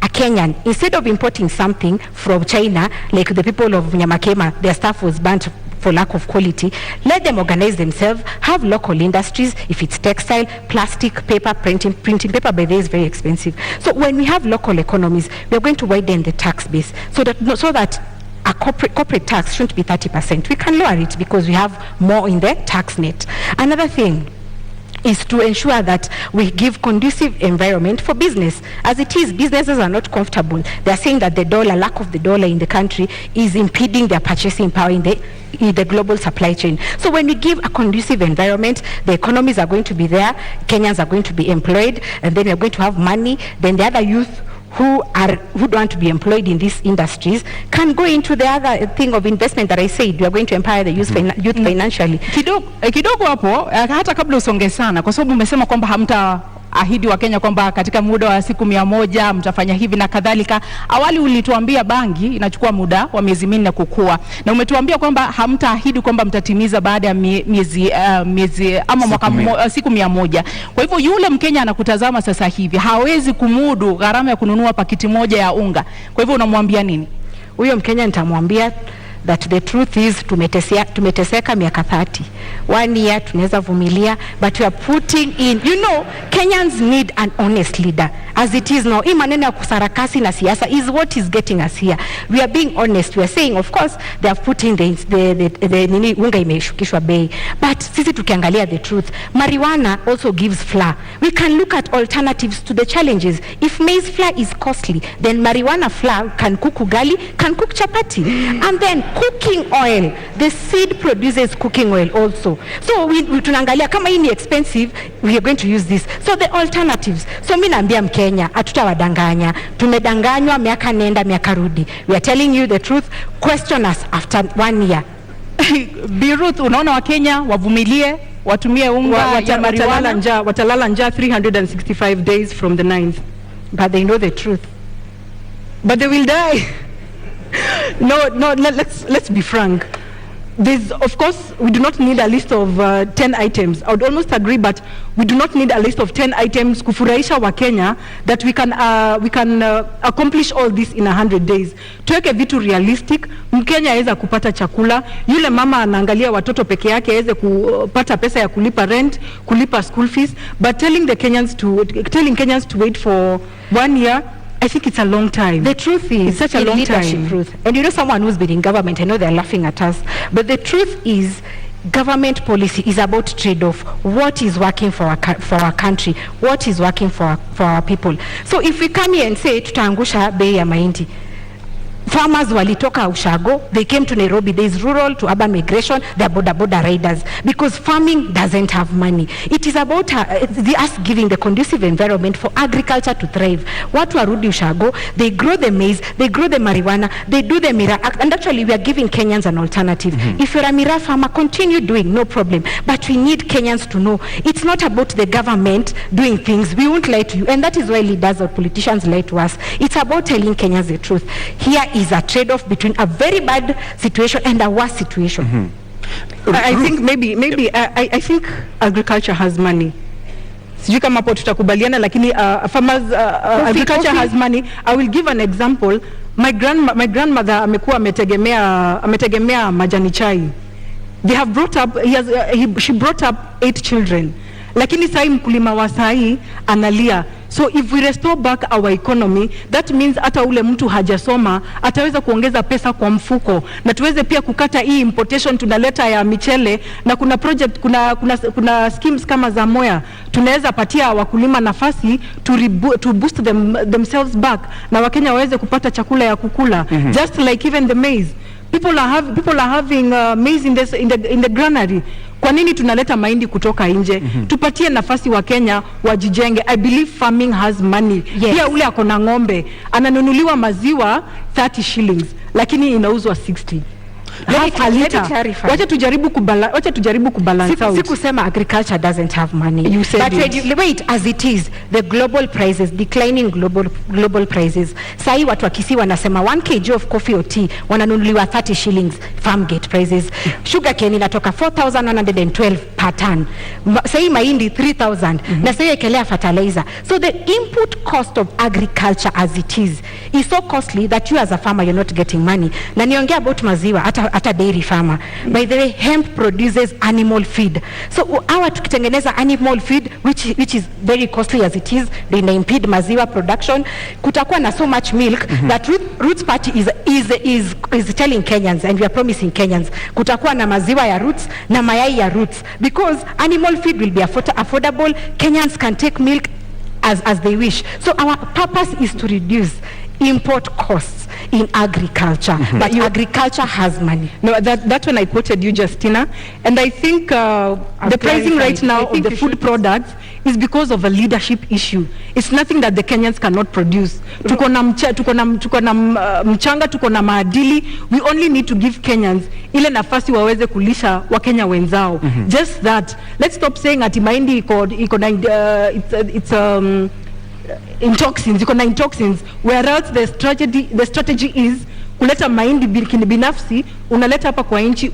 a Kenyan, instead of importing something from China, like the people of Nyamakema, their stuff was burnt for lack of quality, let them organize themselves, have local industries. If it's textile, plastic, paper, printing paper by the way is very expensive. So when we have local economies, we are going to widen the tax base so that a corporate tax shouldn't be 30%. We can lower it because we have more in the tax net. Another thing is to ensure that we give conducive environment for business. As it is, businesses are not comfortable. They are saying that lack of the dollar in the country is impeding their purchasing power in the global supply chain. So when we give a conducive environment, the economies are going to be there, Kenyans are going to be employed, and then we are going to have money. Then the other youth who don't want to be employed in these industries can go into the other thing of investment that I said. We are going to empower the youth financially. Kidogo hapo, hata kabla usonge sana, kwa sababu umesema kwamba hamtaahidi wa Kenya kwamba katika muda wa siku 100 mtafanya hivi na kadhalika. Awali ulituambia bangi inachukua muda wa miezi 4 kukua, na umetuambia kwamba hamtaahidi kwamba mtatimiza baada ya miezi ama mwaka siku 100. Kwa hivyo yule Mkenya anakutazama sasa hivi hawezi kumudu gharama ya kununua pakiti moja ya unga. Kwa hivyo unamwambia nini? Huyo Mkenya nitamwambia that the truth is tumeteseka miaka 30. 1 year tunaweza vumilia, but we are putting in, you know, Kenyans need an honest leader as it is now. Hii maneno ya kusarakasi na siasa is what is getting us here. We are being honest. We are saying, of course they have put in the nini, unga imeshukishwa bei, but sisi tukiangalia the truth, marijuana also gives flour. We can look at alternatives to the challenges. If maize flour is costly, then marijuana flour can cook ugali, can cook chapati. And then cooking oil, the seed produces cooking oil also. So we tunaangalia kama hii ni expensive, we are going to use this. So the alternatives. So mimi naambia Mkenya, hatutawadanganya. Tumedanganywa miaka nenda miaka rudi. We are telling you the truth. Question us after 1 year. Ruth, unaona Wakenya wavumilie, watumie unga ya marijuana, watalala njaa 365 days from the 9th. But they know the truth. But they will die. No, let's be frank. There's, of course, we do not need a list of 10 items. I would almost agree, but we do not need a list of 10 items kufurahisha wa Kenya that we can accomplish all this in 100 days. Tuweke vitu realistic. Mkenya aweza kupata chakula. Yule mama anaangalia watoto peke yake aweze kupata pesa ya kulipa rent, kulipa school fees. But telling Kenyans to wait for 1 year, I think it's a long time. The truth is, it's such a long time. Ruth. And you know, someone who's been in government, I know they're laughing at us, but the truth is, government policy is about trade-off. What is working for our country? What is working for our people? So if we come here and say tutaangusha bei ya mahindi, farmers walitoka Ushago, they came to Nairobi. There is rural to urban migration. They are border riders because farming doesn't have money. It is about us giving the conducive environment for agriculture to thrive. Watu warudi Ushago, they grow the maize, they grow the marijuana, they do the Mira Act, and actually we are giving Kenyans an alternative. If you're a Mira farmer, continue doing, no problem. But we need Kenyans to know it's not about the government doing things. We won't lie to you, and that is why leaders or politicians lie to us. It's about telling Kenyans the truth. Here is a trade-off between a very bad situation and a worse situation. I think maybe I think agriculture has money. Sijui kama hapo tutakubaliana, lakini farmers agriculture has money. I will give an example. My grandmother amekuwa ametegemea majani chai. They have brought up she brought up 8 children. Lakini sai mkulima wa sai analia. So if we restore back our economy, that means hata ule mtu hajasoma ataweza kuongeza pesa kwa mfuko, na tuweze pia kukata hii importation tunaleta ya michele, na kuna project kuna schemes kama za Moya tunaweza patia wakulima nafasi to boost themselves back, na Wakenya waweze kupata chakula ya kukula. Just like even the maize, people are having maize in the granary. Kwa nini tunaleta mahindi kutoka nje? Tupatie nafasi wa Kenya wajijenge. I believe farming has money. Pia ule akona ng'ombe ananunuliwa maziwa 30 shillings lakini inauzwa 60. Wacha tujaribu kubalance out. Sikusema agriculture doesn't have money. You said but wait, as it is, the global prices, declining global prices. Sai watu wa Kisii wanasema 1 kg of coffee or tea wananunuliwa 30 shillings farm gate prices. Sugar cane inatoka 4,112 per ton. Sai mahindi 3,000. Na sai ekelea fertilizer. So the input cost of agriculture as it is so costly that you as a farmer you're not getting money. Na niongea about maziwa hata dairy farmer. By the way, hemp produces animal feed. So our tukitengeneza animal feed which is very costly as it is, they impede maziwa production. Kutakuwa na so much milk that Roots Party is telling Kenyans, and we are promising Kenyans, kutakuwa na maziwa ya Roots na mayai ya Roots, because animal feed will be affordable. Kenyans can take milk as they wish. So our purpose is to reduce import costs in agriculture, but agriculture has money. No, that's when I quoted you, Justina, and I think the pricing right now of the food products is because of a leadership issue. It's nothing that the Kenyans cannot produce. Tuko na mchanga, tuko na maadili. We only need to give Kenyans ile nafasi waweze kulisha Wakenya wenzao. Just that. Let's stop saying ati mahindi it's intoxins, iko na intoxins, whereas the strategy is kuleta mahindi binafsi, unaleta hapa kwa nchi,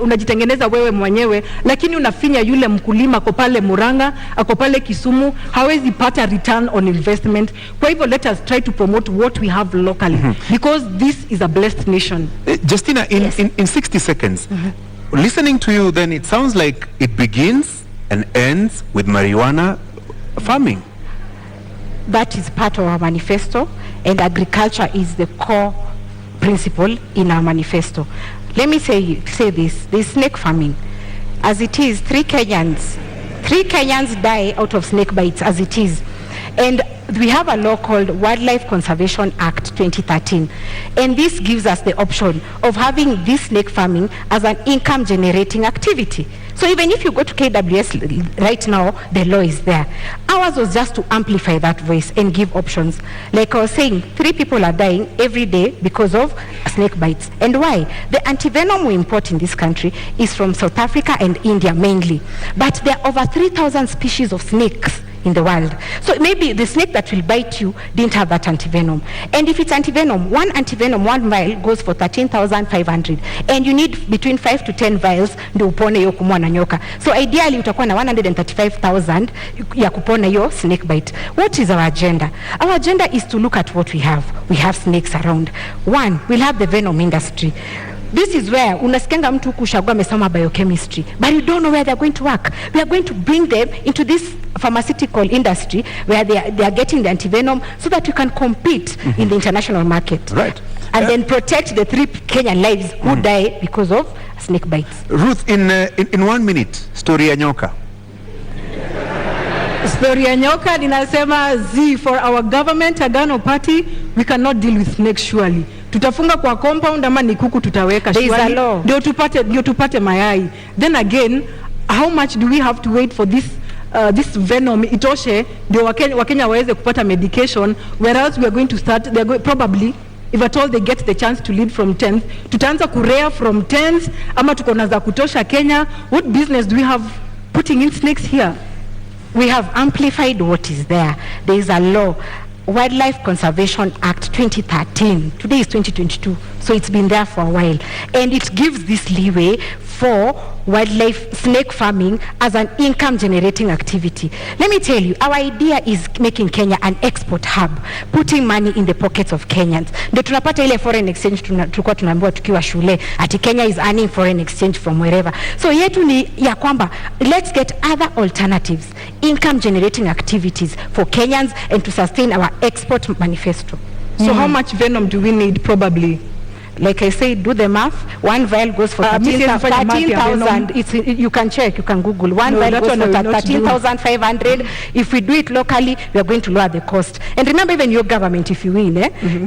unajitengeneza wewe mwenyewe, lakini unafinya yule mkulima ako pale Murang'a, ako pale Kisumu, hawezi pata return on investment. Kwa hivyo let us try to promote what we have locally, because this is a blessed nation. Justina, in 60 seconds, listening to you, then it sounds like it begins and ends with marijuana farming. That is part of our manifesto, and agriculture is the core principle in our manifesto. Let me say this, the snake farming. As it is, 3 Kenyans die out of snake bites as it is. And we have a law called Wildlife Conservation Act 2013. And this gives us the option of having this snake farming as an income generating activity. So even if you go to KWS right now, the law is there. Ours was just to amplify that voice and give options. Like I was saying, 3 people are dying every day because of snake bites. And why? The antivenom we import in this country is from South Africa and India mainly. But there are over 3,000 species of snakes in the world. So maybe the snake that will bite you didn't have that antivenom. And if it's antivenom, one vial goes for 13,500. And you need between 5 to 10 vials ndio upone hiyo kumwa na nyoka. So ideally utakuwa na 135,000 ya kupona hiyo snake bite. What is our agenda? Our agenda is to look at what we have. We have snakes around. One, we'll have the venom industry. This is where unasikenga mtu kushagua amesoma biochemistry, but you don't know where they're going to work. We are going to bring them into this pharmaceutical industry where they are getting the antivenom so that we can compete in the international market. Right. And then protect the 3 Kenyan lives who die because of snake bites. Ruth, in 1 minute, story ya nyoka. Story ya nyoka ninasema for our government, Agano party, we cannot deal with snakes surely. Tutafunga kwa compound ama ni kuku tutaweka shwari ndio tupate mayai. Then again, how much do we have to wait for this venom itoshe ndio Wakenya waweze kupata medication, whereas we are going to start probably, if at all they get the chance to lead from 10th, tutaanza kurea from 10th ama tuko na za kutosha Kenya. What business do we have putting in snakes here? We have amplified what is there. There is a law, Wildlife Conservation Act 2013. Today is 2022, so it's been there for a while. And it gives this leeway for wildlife snake farming as an income generating activity. Let me tell you, our idea is making Kenya an export hub, putting money in the pockets of Kenyans. Ndio tunapata ile foreign exchange tulikuwa tunaambiwa tukiwa shule ati Kenya is earning foreign exchange from wherever. So yetu ni ya kwamba let's get other alternatives, income generating activities for Kenyans and to sustain our export manifesto. So how much venom do we need probably? Like I said, do the math. 1 vial goes for 13,000. You can check, you can Google. 1 vial goes for 13,500. If we do it locally, we are going to lower the cost. And remember, even your government, if you win,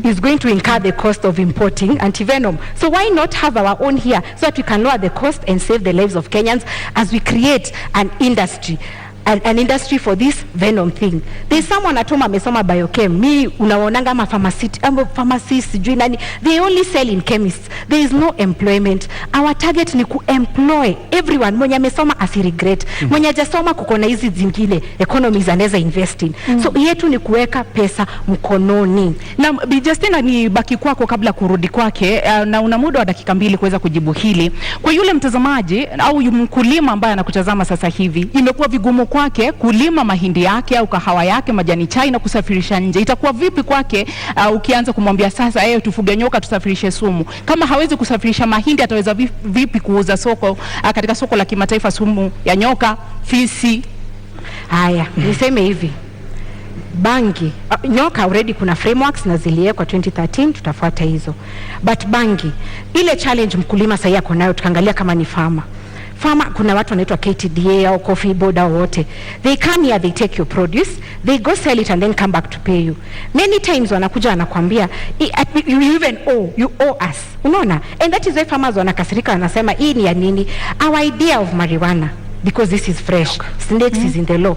is going to incur the cost of importing antivenom. So why not have our own here so that we can lower the cost and save the lives of Kenyans as we create an industry. An industry for this venom thing. There's someone at home amesoma biochem. Me unaonanga ama pharmacist sijui nani. They only sell in chemists. There is no employment. Our target ni kuemploy everyone. Mwenye amesoma asiregret. Mwenye hajasoma kuko na hizi zingine economies anaweza invest in. So yetu ni kuweka pesa mkononi. Na Bi Justina, ni baki kwako kabla kurudi kwake, na una muda wa dakika 2 kuweza kujibu hili. Kwa yule mtazamaji au mkulima ambaye anakutazama sasa hivi, imekuwa vigumu kwake kulima mahindi yake au kahawa yake, majani chai na kusafirisha nje. Itakuwa vipi kwake ukianza kumwambia sasa tufuge nyoka tusafirishe sumu? Kama hawezi kusafirisha mahindi, ataweza vipi kuuza katika soko la kimataifa sumu ya nyoka, fisi? Haya, niseme hivi. Bangi, nyoka already kuna frameworks na ziliwekwa 2013, tutafuata hizo. But bangi, ile challenge mkulima sasa yako nayo, tukaangalia kama ni farmer, kuna watu wanaitwa KTDA au coffee board au wote. They come here, they take your produce, they go sell it and then come back to pay you. Many times wanakuja wanakuambia you owe us. Unaona? And that is why farmers wanakasirika, wanasema hii ni ya nini? Our idea of marijuana because this is fresh. Snakes is in the law.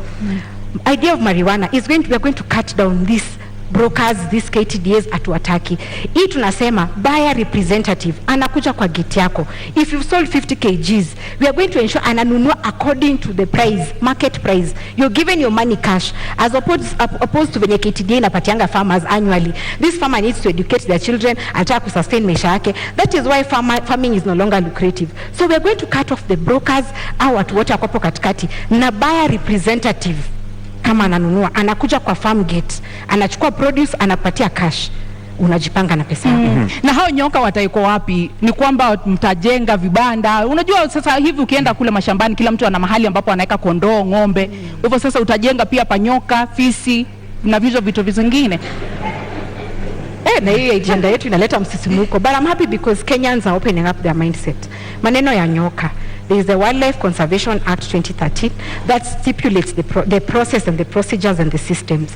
Idea of marijuana is we are going to cut down these brokers, these KTDAs atuataki. Hii tunasema buyer representative anakuja kwa gate yako. If you've sold 50 kgs, we are going to ensure ananunua according to the price, market price. You're given your money cash as opposed to venye KTDA inapatianga farmers annually. This farmer needs to educate their children, ataka kusustain maisha yake. That is why farming is no longer lucrative. So we are going to cut off the brokers au watu wote wakopo katikati na buyer representative. Kama ananunua anakuja kwa farm gate, anachukua produce, anapatia cash, unajipanga na pesa yako. Na hao nyoka wataiko wapi? Ni kwamba mtajenga vibanda. Unajua sasa hivi ukienda kule mashambani kila mtu ana mahali ambapo anaweka kondoo, ng'ombe. Hivyo sasa utajenga pia panyoka, fisi na vitu vingine. Na hii agenda yetu inaleta msisimuko. But I'm happy because Kenyans are opening up their mindset. Maneno ya nyoka. There is the Wildlife Conservation Act 2013 that stipulates the process and the procedures and the systems.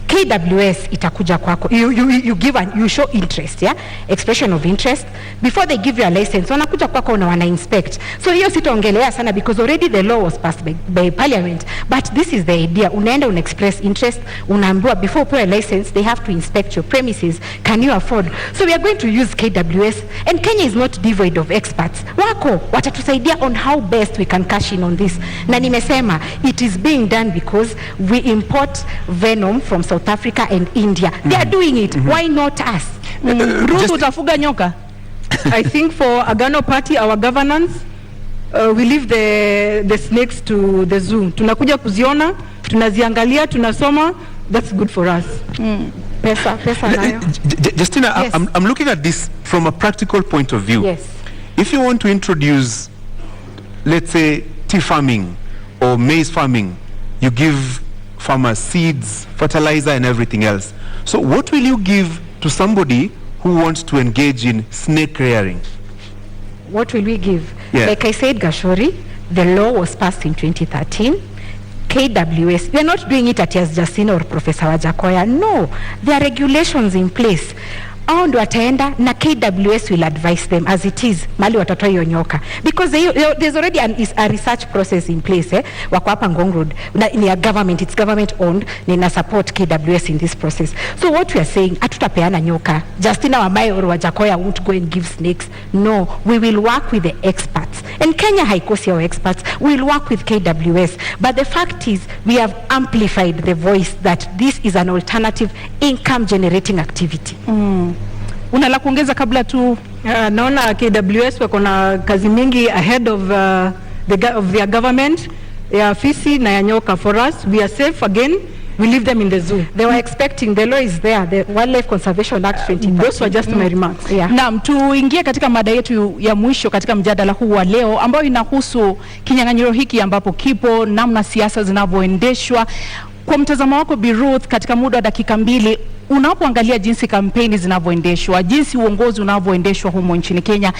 KWS itakuja kwako. You show interest, yeah? Expression of interest. Before they give you a license, wanakuja kwako na wana inspect. So hiyo sitaongelea sana because already the law was passed by parliament. But this is the idea. Unaenda express interest, unaambiwa before upewe a license, they have to inspect your premises. Can you afford? So we are going to use KWS, and Kenya is not devoid of experts. Wako watatusaidia on how best we can cash in on this. Na nimesema it is being done because we import venom from South Africa and India. They are doing it. Why not us? Ruth, utafuga nyoka? I think for Agano party, our governance, we leave the snakes to the zoo. Tunakuja kuziona, tunaziangalia, tunasoma. That's good for us. Pesa nayo. Justina, yes. I'm looking at this from a practical point of view. Yes. If you want to introduce, let's say, tea farming or maize farming, you give farmers seeds, fertilizer and everything else. So what will you give to somebody who wants to engage in snake rearing? What will we give? Yeah. Like I said, Gashori, the law was passed in 2013. KWS, we are not doing it at Justina or Professor Wajakoya. No, there are regulations in place. Au ndo wataenda na KWS will advise them as it is mali watatoa hiyo nyoka because there's already a research process in place wako hapa Ngong Road ni a government, it's government owned, nina support KWS in this process. So what we are saying, hatutapeana nyoka. Justina Wamae or Wajakoya won't go and give snakes. No, we will work with the experts, and Kenya haikosi our experts. We will work with KWS, but the fact is we have amplified the voice that this is an alternative income generating activity. Una la kuongeza kabla tu? Naona KWS wako na kazi mingi ahead of their government. Ya fisi na ya nyoka. For us, we are safe again. We leave them in the zoo. They were expecting, the law is there, the Wildlife Conservation Act 2013. Those were just my remarks. Yeah. Naam, tuingie katika mada yetu ya mwisho katika mjadala huu wa leo ambayo inahusu kinyang'anyiro hiki ambapo kipo, namna siasa zinavyoendeshwa. Kwa mtazamo wako Bi Ruth, katika muda wa dakika 2, unapoangalia jinsi kampeni zinavyoendeshwa, jinsi uongozi unavyoendeshwa humo nchini Kenya,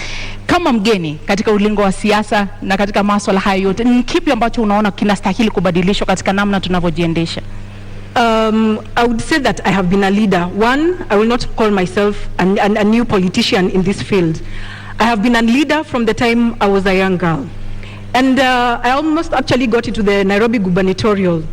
kama mgeni katika ulingo wa siasa na katika masuala haya yote, ni kipi ambacho unaona kinastahili kubadilishwa katika namna tunavyojiendesha? I would say that I have been a leader. One, I will not call myself a new politician in this field. I have been a leader from the time I was a young girl. And I almost actually got into the Nairobi gubernatorial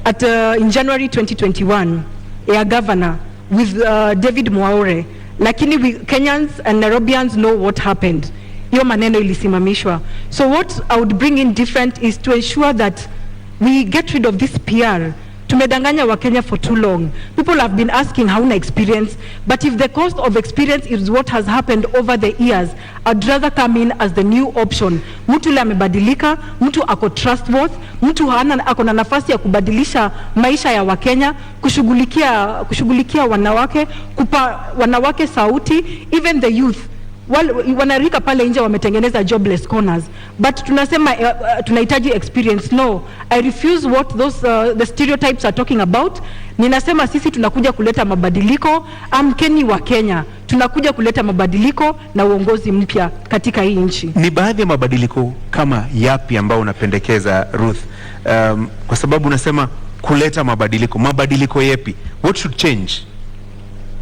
in January 2021, a governor with David Mwaure. Lakini we Kenyans and Nairobians know what happened. Hiyo maneno ilisimamishwa. So what I would bring in different is to ensure that we get rid of this PR. Tumedanganya wa Kenya for too long. People have been asking hauna experience, but if the cost of experience is what has happened over the years, I'd rather come in as the new option. Mtu le amebadilika, mtu ako trustworthy, mtu ako na nafasi ya kubadilisha maisha ya Wakenya, kushughulikia wanawake, kupa wanawake sauti, even the youth. Wanarika pale nje wametengeneza jobless corners, but tunasema tunahitaji experience. No, I refuse what those the stereotypes are talking about. Ninasema sisi tunakuja kuleta mabadiliko. Amkeni wa Kenya, tunakuja kuleta mabadiliko na uongozi mpya katika hii nchi. Ni baadhi ya mabadiliko kama yapi ambao unapendekeza Ruth? Kwa sababu unasema kuleta mabadiliko yapi? What should change?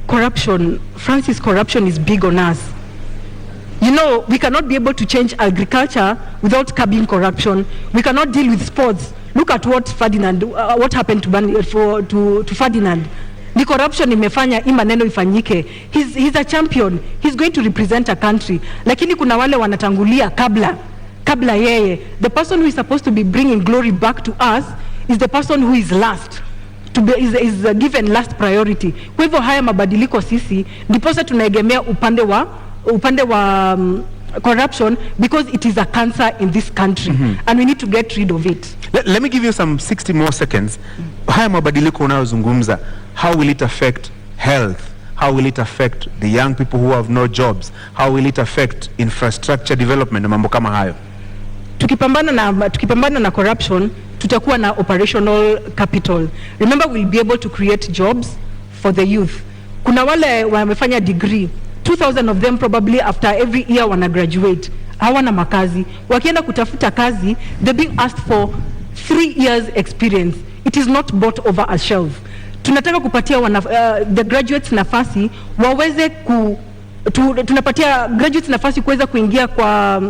Corruption, Francis, corruption is big on us. You know, we cannot be able to change agriculture without curbing corruption. We cannot deal with sports. Look at what Ferdinand, what happened to Ferdinand. The corruption imefanya hii maneno ifanyike. He's a champion. He's going to represent a country. Lakini kuna wale wanatangulia kabla yeye. The person who is supposed to be bringing glory back to us is the person who is last. Is given last priority. Kwa hivyo haya mabadiliko sisi ndiposa tunaegemea upande wa corruption, because it is a cancer in this country and we need to get rid of it. Let me give you some 60 more seconds. Haya mabadiliko unayozungumza, how will it affect health? How will it affect the young people who have no jobs? How will it affect infrastructure development na mambo kama hayo? Tukipambana na corruption, tutakuwa na operational capital. Remember, we'll be able to create jobs for the youth. Kuna wale wamefanya degree, 2,000 of them probably after every year wana graduate, hawana makazi. Wakienda kutafuta kazi, they're being asked for 3 years experience. It is not bought over a shelf. Tunataka kupatia the graduates nafasi waweze tunapatia graduates nafasi kuweza kuingia kwa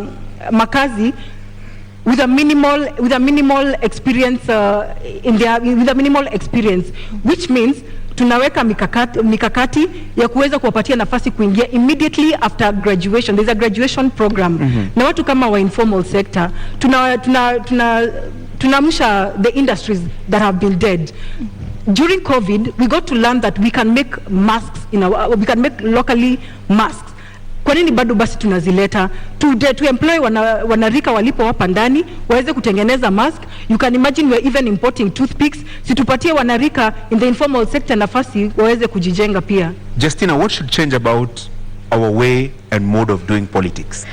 makazi with a minimal experience with a minimal experience, which means tunaweka mikakati ya kuweza kuwapatia nafasi kuingia immediately after graduation. There's a graduation program. Na watu kama wa informal sector tunamsha the industries that have been dead. During COVID, we got to learn that we can make masks we can make locally masks. Kwa nini bado basi tunazileta to employ wanarika walipo hapa ndani waweze kutengeneza mask? You can imagine we're even importing toothpicks. Situpatie wanarika in the informal sector nafasi waweze kujijenga pia. Justina, what should change about our way and mode of doing politics?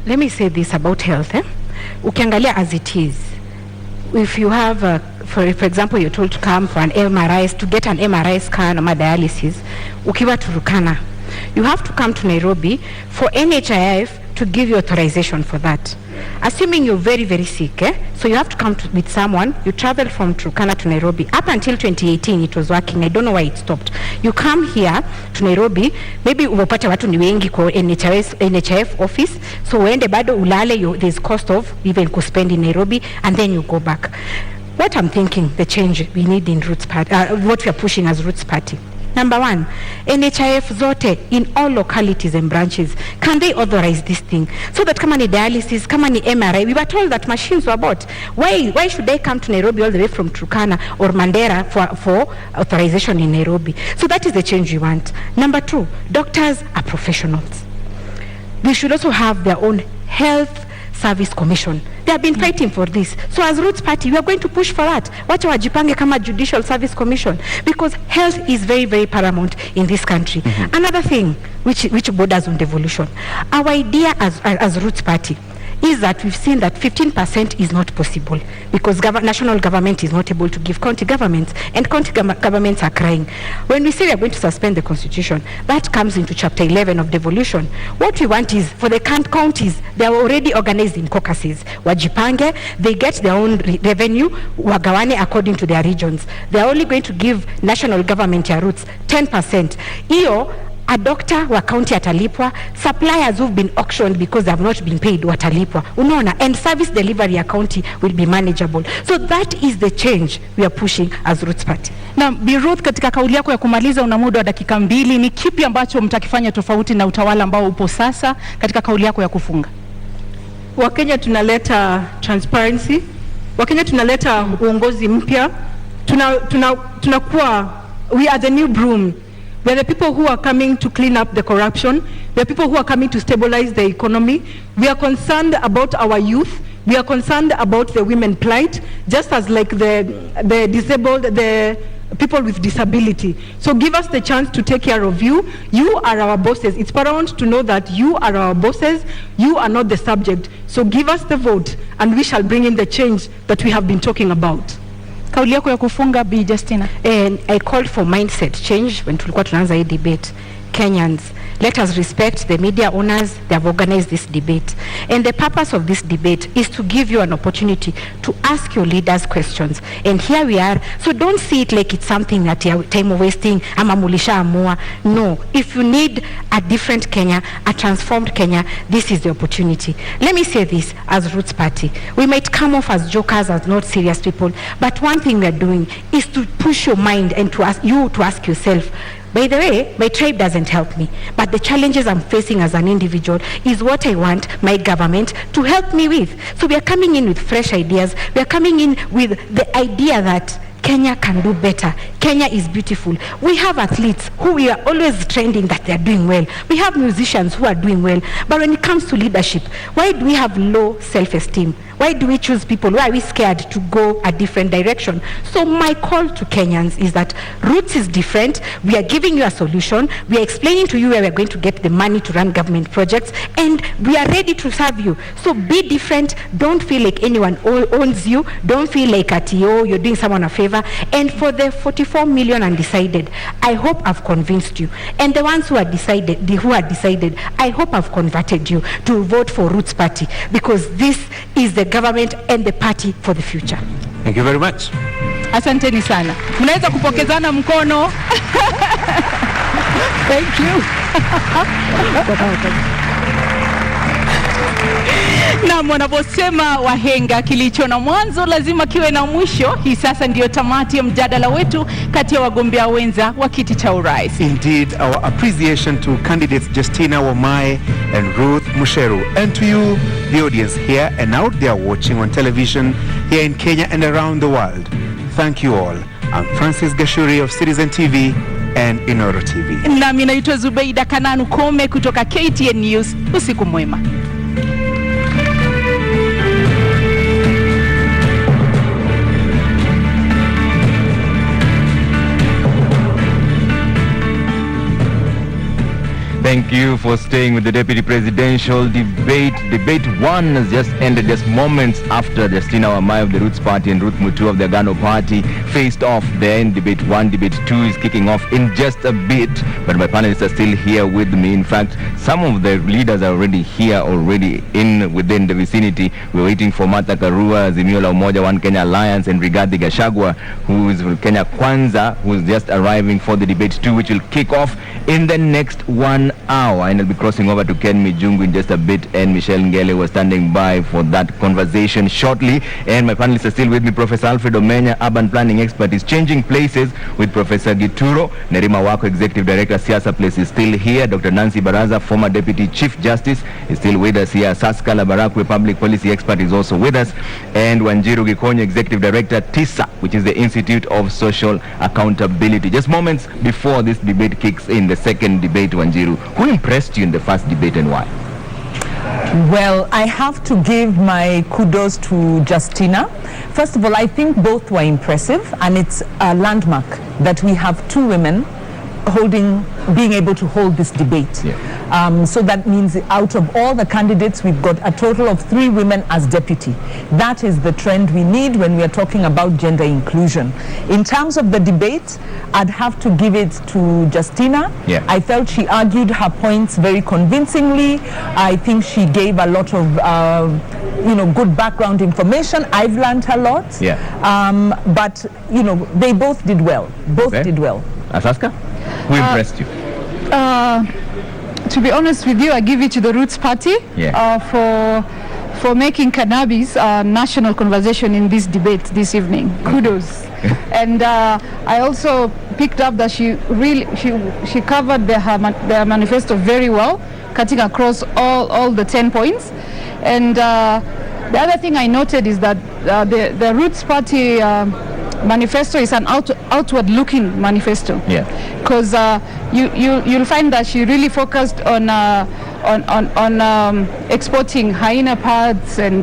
Let me say this about health. Ukiangalia as it is, if you have for example, you're told to come for an MRI, to get an MRI scan or dialysis, ukiwa Turukana, you have to come to Nairobi for NHIF to give you authorization for that. Assuming you're very, very sick, so you have to come with someone. You travel from Turkana to Nairobi. Up until 2018, it was working. I don't know why it stopped. You come here to Nairobi, maybe upate watu ni wengi kwa NHIF office, so uende bado ulale, there's cost of even spend in Nairobi, and then you go back. What I'm thinking, the change we need in Roots Party, what we are pushing as Roots Party. Number one, NHIF zote in all localities and branches, can they authorize this thing? So that kama ni dialysis, kama ni MRI, we were told that machines were bought. Why should they come to Nairobi all the way from Turkana or Mandera for authorization in Nairobi? So that is the change we want. Number two, doctors are professionals. They should also have their own health service commission. They have been fighting for this. So as Roots Party, we are going to push for that. Wacha wajipange kama judicial service commission, because health is very, very paramount in this country. Another thing which borders on devolution. Our idea as Roots Party is that we've seen that 15% is not possible because national government is not able to give county governments, and county governments are crying. When we say we are going to suspend the constitution, that comes into chapter 11 of devolution. What we want is for the counties, they are already organized in caucuses. Wajipange, they get their own revenue, wagawane according to their regions. They are only going to give national government ya Roots 10%. Iyo a doctor wa county atalipwa, suppliers who've been auctioned because they have not been paid watalipwa, unaona, and service delivery ya county will be manageable. So that is the change we are pushing as Roots Party. Na Bi Ruth, katika kauli yako ya kumaliza, una muda wa dakika 2, ni kipi ambacho mtakifanya tofauti na utawala ambao upo sasa katika kauli yako ya kufunga? Wakenya tunaleta transparency, Wakenya tunaleta uongozi mpya, tunakuwa we are the new broom. We are the people who are coming to clean up the corruption. We are people who are coming to stabilize the economy. We are concerned about our youth. We are concerned about the women plight, just as like the disabled, the people with disability. So give us the chance to take care of you. You are our bosses. It's paramount to know that you are our bosses. You are not the subject. So give us the vote and we shall bring in the change that we have been talking about. Kauli yako ya kufunga, Bi Justina. And I called for mindset change when tulikuwa tunaanza hii debate. Kenyans, Let us respect the media owners. They have organized this debate. And the purpose of this debate is to give you an opportunity to ask your leaders questions. And here we are. So don't see it like it's something that you're time wasting. No. If you need a different Kenya, a transformed Kenya, this is the opportunity. Let me say this as Roots Party. We might come off as jokers, as not serious people, but one thing we are doing is to push your mind and to ask yourself, by the way, my tribe doesn't help me, but the challenges I'm facing as an individual is what I want my government to help me with. So we are coming in with fresh ideas. We are coming in with the idea that Kenya can do better. Kenya is beautiful. We have athletes who we are always trending that they are doing well. We have musicians who are doing well. But when it comes to leadership, why do we have low self-esteem? Why do we choose people? Why are we scared to go a different direction? So my call to Kenyans is that Roots is different. We are giving you a solution. We are explaining to you where we are going to get the money to run government projects, and we are ready to serve you. So be different. Don't feel like anyone owns you. Don't feel like you're doing someone a favor. And for the 44 million undecided, I hope I've convinced you. And the ones who are decided, I hope I've converted you to vote for Roots Party, because this is the government and the party for the future. Thank you very much. Asanteni sana. Mnaweza kupokezana mkono. Thank you. Na wanavyosema wahenga, kilicho na mwanzo lazima kiwe na mwisho. Hii sasa ndiyo tamati ya mjadala wetu kati ya wagombea wenza wa kiti cha urais. Indeed, our appreciation to candidates Justina Wamae and Ruth Musheru, and to you, the audience here and out there watching on television here in Kenya and around the world. Thank you all. I'm Francis Gashuri of Citizen TV and Inoro TV. Nami naitwa Zubeida Kananu Kome kutoka KTN News. Usiku mwema. Thank you for staying with the deputy presidential debate. Debate 1 has just ended just moments after Justina Wamae of the Roots Party and Ruth Mutua of the Agano Party faced off there in debate 1. Debate 2 is kicking off in just a bit, but my panelists are still here with me. In fact, some of the leaders are already here, within the vicinity. We're waiting for Martha Karua, Azimio la Umoja, One Kenya Alliance, and Rigathi Gachagua, who is from Kenya Kwanza, who is just arriving for the debate 2, which will kick off in the next 1 hour, and I'll be crossing over to Ken Mijungu in just a bit, and Michelle Ngele was standing by for that conversation shortly. And my panelists are still with me. Professor Alfred Omenya, urban planning expert, is changing places with Professor Gituro. Nerima Wako, executive director, Siasa Place, is still here. Dr. Nancy Baraza, former deputy chief justice, is still with us here. Saskala Barakwe, public policy expert, is also with us. And Wanjiru Gikonyo, executive director, TISA, which is the Institute of Social Accountability. Just moments before this debate kicks in, the second debate, Wanjiru, who impressed you in the first debate and why? Well, I have to give my kudos to Justina. First of all, I think both were impressive, and it's a landmark that we have two women being able to hold this debate. Yeah. So that means out of all the candidates, we've got a total of 3 women as deputy. That is the trend we need when we are talking about gender inclusion. In terms of the debate, I'd have to give it to Justina. Yeah. I felt she argued her points very convincingly. I think she gave a lot of good background information. I've learned a lot. Yeah. But they both did well. Did well. Asaska, who impressed you? To be honest with you, I give it to the Roots Party for making cannabis a national conversation in this debate this evening. Kudos. And I also picked up that she covered their manifesto very well, cutting across all the 10 points. And the other thing I noted is that the Roots Party manifesto is an outward-looking manifesto. Yeah. Because you'll find that she really focused on exporting hyena parts and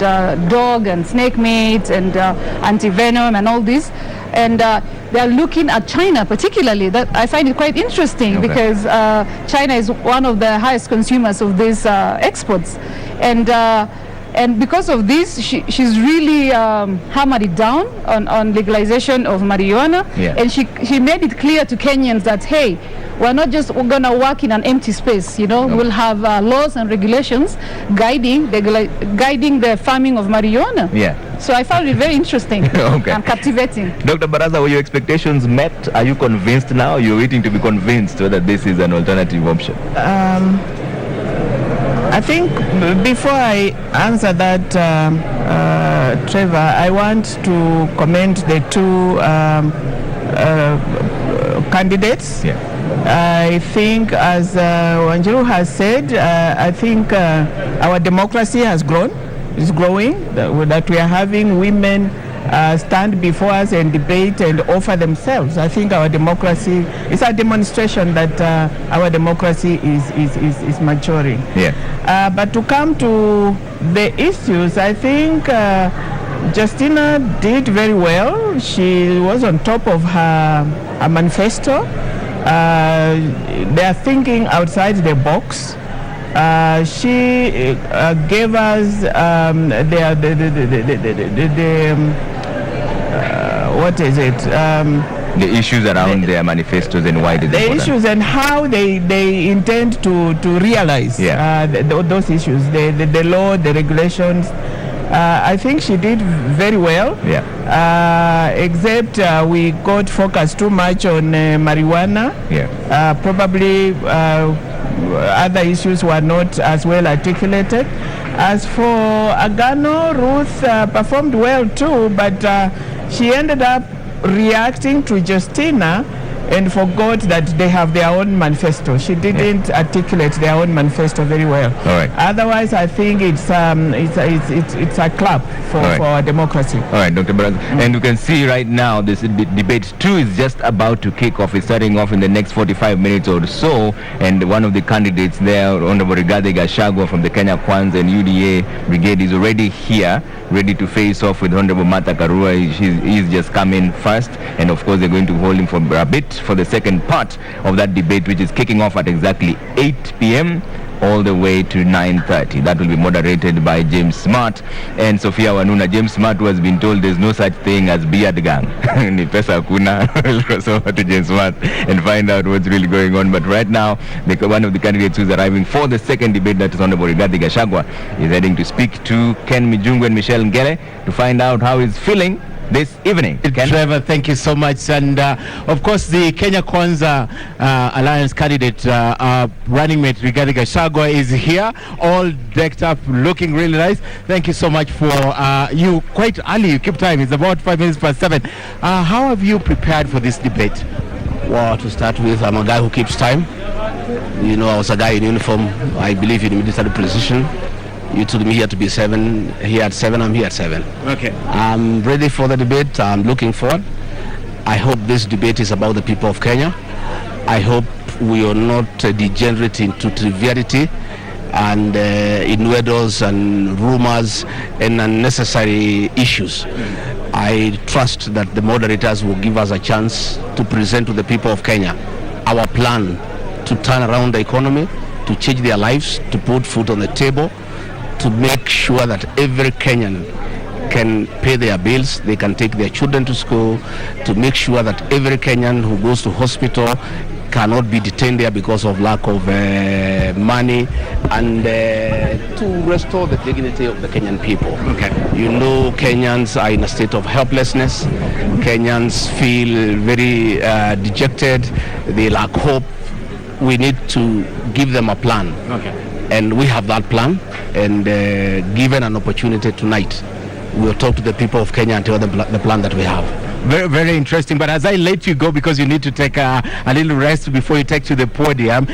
dog and snake meat and anti-venom and all this. And they're looking at China particularly. That I find it quite interesting, okay, because China is one of the highest consumers of these exports. And And because of this, she's really hammered it down on legalization of marijuana. Yeah. And she made it clear to Kenyans that, hey, we're not just going to work in an empty space, you know. We'll have laws and regulations guiding the farming of marijuana. Yeah. So I found it very interesting and captivating. Dr. Baraza, were your expectations met? Are you convinced now? You're waiting to be convinced whether this is an alternative option? I think before I answer that, Trevor, I want to commend the two candidates. Yeah. I think, as Wanjiru has said, I think our democracy has grown. It's growing, that we are having women stand before us and debate and offer themselves. I think our democracy is a demonstration that our democracy is maturing. Yeah. But to come to the issues, I think Justina did very well. She was on top of her manifesto. They are thinking outside the box. She gave us what is it? The issues around their manifestos and why the issues and how they intend to realize those issues, the law, the regulations. I think she did very well. Yeah. Except we got focused too much on marijuana. Yeah. Probably other issues were not as well articulated. As for Agano, Ruth performed well too, but she ended up reacting to Justina and forgot that they have their own manifesto. She didn't articulate their own manifesto very well. All right. Otherwise, I think it's a clap for our democracy. All right, Dr. Baraza. And you can see right now this debate 2 is just about to kick off. It's starting off in the next 45 minutes or so. And one of the candidates there, Honorable Rigathi Gachagua from the Kenya Kwanza and UDA Brigade, is already here, ready to face off with Honorable Martha Karua. He's just come in first. And of course, they're going to hold him for a bit for the second part of that debate, which is kicking off at exactly 8 p.m. all the way to 9:30. That will be moderated by James Smart and Sophia Wanuna. James Smart, who has been told there's no such thing as beard gang. Ni pesa kuna. Cross over to James Smart and find out what's really going on. But right now, one of the candidates who's arriving for the second debate, that is Honorable Rigathi Gachagua, is heading to speak to Ken Mijungu and Michelle Ngele to find out how he's feeling this evening. Trevor, thank you so much. And of course, the Kenya Kwanza Alliance candidate, running mate Rigathi Gachagua, is here, all decked up, looking really nice. Thank you so much for you quite early. You keep time. It's about 5 minutes past 7. How have you prepared for this debate? Well, to start with, I'm a guy who keeps time. You know, I was a guy in uniform. I believe in military precision. You told me here to be 7, here at 7, I'm here at 7. Okay. I'm ready for the debate. I'm looking forward. I hope this debate is about the people of Kenya. I hope we are not degenerate into triviality and innuendos and rumors and unnecessary issues. I trust that the moderators will give us a chance to present to the people of Kenya our plan to turn around the economy, to change their lives, to put food on the table, to make sure that every Kenyan can pay their bills, they can take their children to school, to make sure that every Kenyan who goes to hospital cannot be detained there because of lack of money, and to restore the dignity of the Kenyan people. Okay. You know, Kenyans are in a state of helplessness. Kenyans feel very dejected. They lack hope. We need to give them a plan. Okay. And we have that plan, and given an opportunity tonight, we'll talk to the people of Kenya and tell them the plan that we have. Very, very interesting. But as I let you go, because you need to take a little rest before you take to the podium,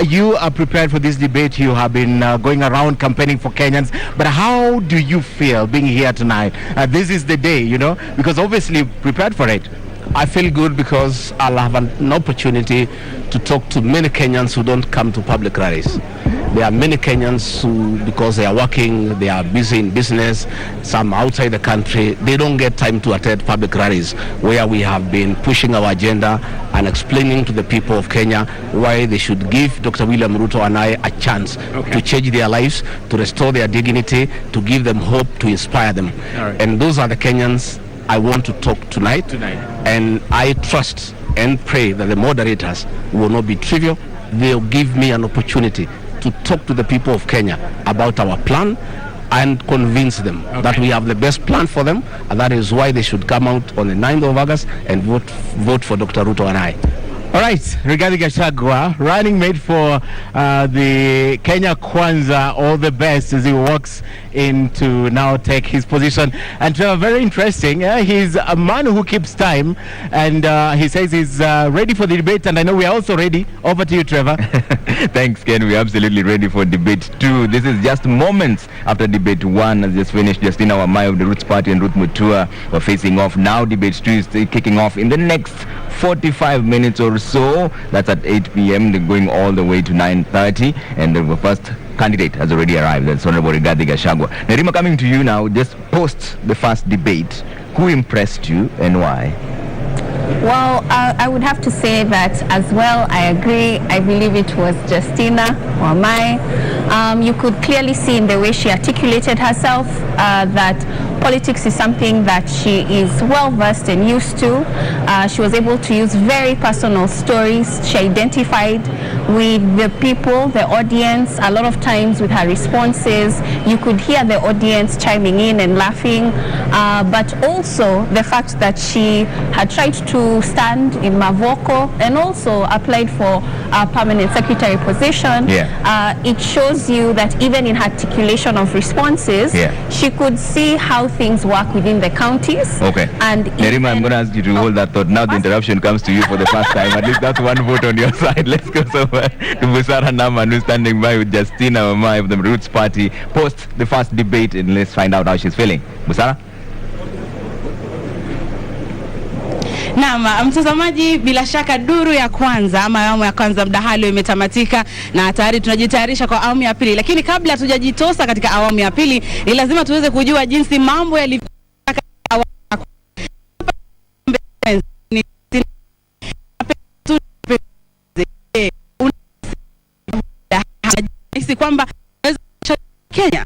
you are prepared for this debate. You have been going around campaigning for Kenyans. But how do you feel being here tonight? This is the day, you know, because obviously you're prepared for it. I feel good because I'll have an opportunity to talk to many Kenyans who don't come to public rallies. There are many Kenyans who, because they are working, they are busy in business, some outside the country, they don't get time to attend public rallies where we have been pushing our agenda and explaining to the people of Kenya why they should give Dr. William Ruto and I a chance to change their lives, to restore their dignity, to give them hope, to inspire them. And those are the Kenyans I want to talk tonight. And I trust and pray that the moderators will not be trivial. They'll give me an opportunity to talk to the people of Kenya about our plan and convince them that we have the best plan for them, and that is why they should come out on the 9th of August and vote for Dr. Ruto and I. All right, Rigathi Gachagua, running mate for the Kenya Kwanza, all the best as he walks into now take his position. And Trevor, very interesting, he's a man who keeps time, and he says he's ready for the debate, and I know we are also ready. Over to you, Trevor. Thanks, Ken. We're absolutely ready for debate 2. This is just moments after debate 1 has just finished. Justina Wamae of the Roots Party and Ruth Mutua were facing off. Now debate 2 is kicking off in the next 45 minutes or so. That's at 8 p.m. They're going all the way to 9:30, and the first candidate has already arrived. That's Honorable Rigathi Gachagua. Nerima, coming to you now, just post the first debate. Who impressed you and why? Well, I would have to say that as well. I agree. I believe it was Justina Wamae. You could clearly see in the way she articulated herself that politics is something that she is well versed and used to. She was able to use very personal stories. She identified with the people, the audience. A lot of times with her responses, you could hear the audience chiming in and laughing. But also the fact that she had tried to stand in Mavoko and also applied for a permanent secretary position. It shows you that even in her articulation of responses, she could see how things work within the counties. And Nerima, I'm going to ask you to hold that thought. Now the interruption comes to you for the first time. At least that's one vote on your side. Let's go somewhere to Busara Naman, who's standing by with Justina Wamae of the Roots Party. Post the first debate and let's find out how she's feeling. Busara? Naam, mtazamaji, bila shaka duru ya kwanza ama awamu ya kwanza mdahalo imetamatika na tayari tunajitayarisha kwa awamu ya pili. Lakini kabla tujajitosa katika awamu ya pili, ni lazima tuweze kujua jinsi mambo yalivyo. Kwamba Kenya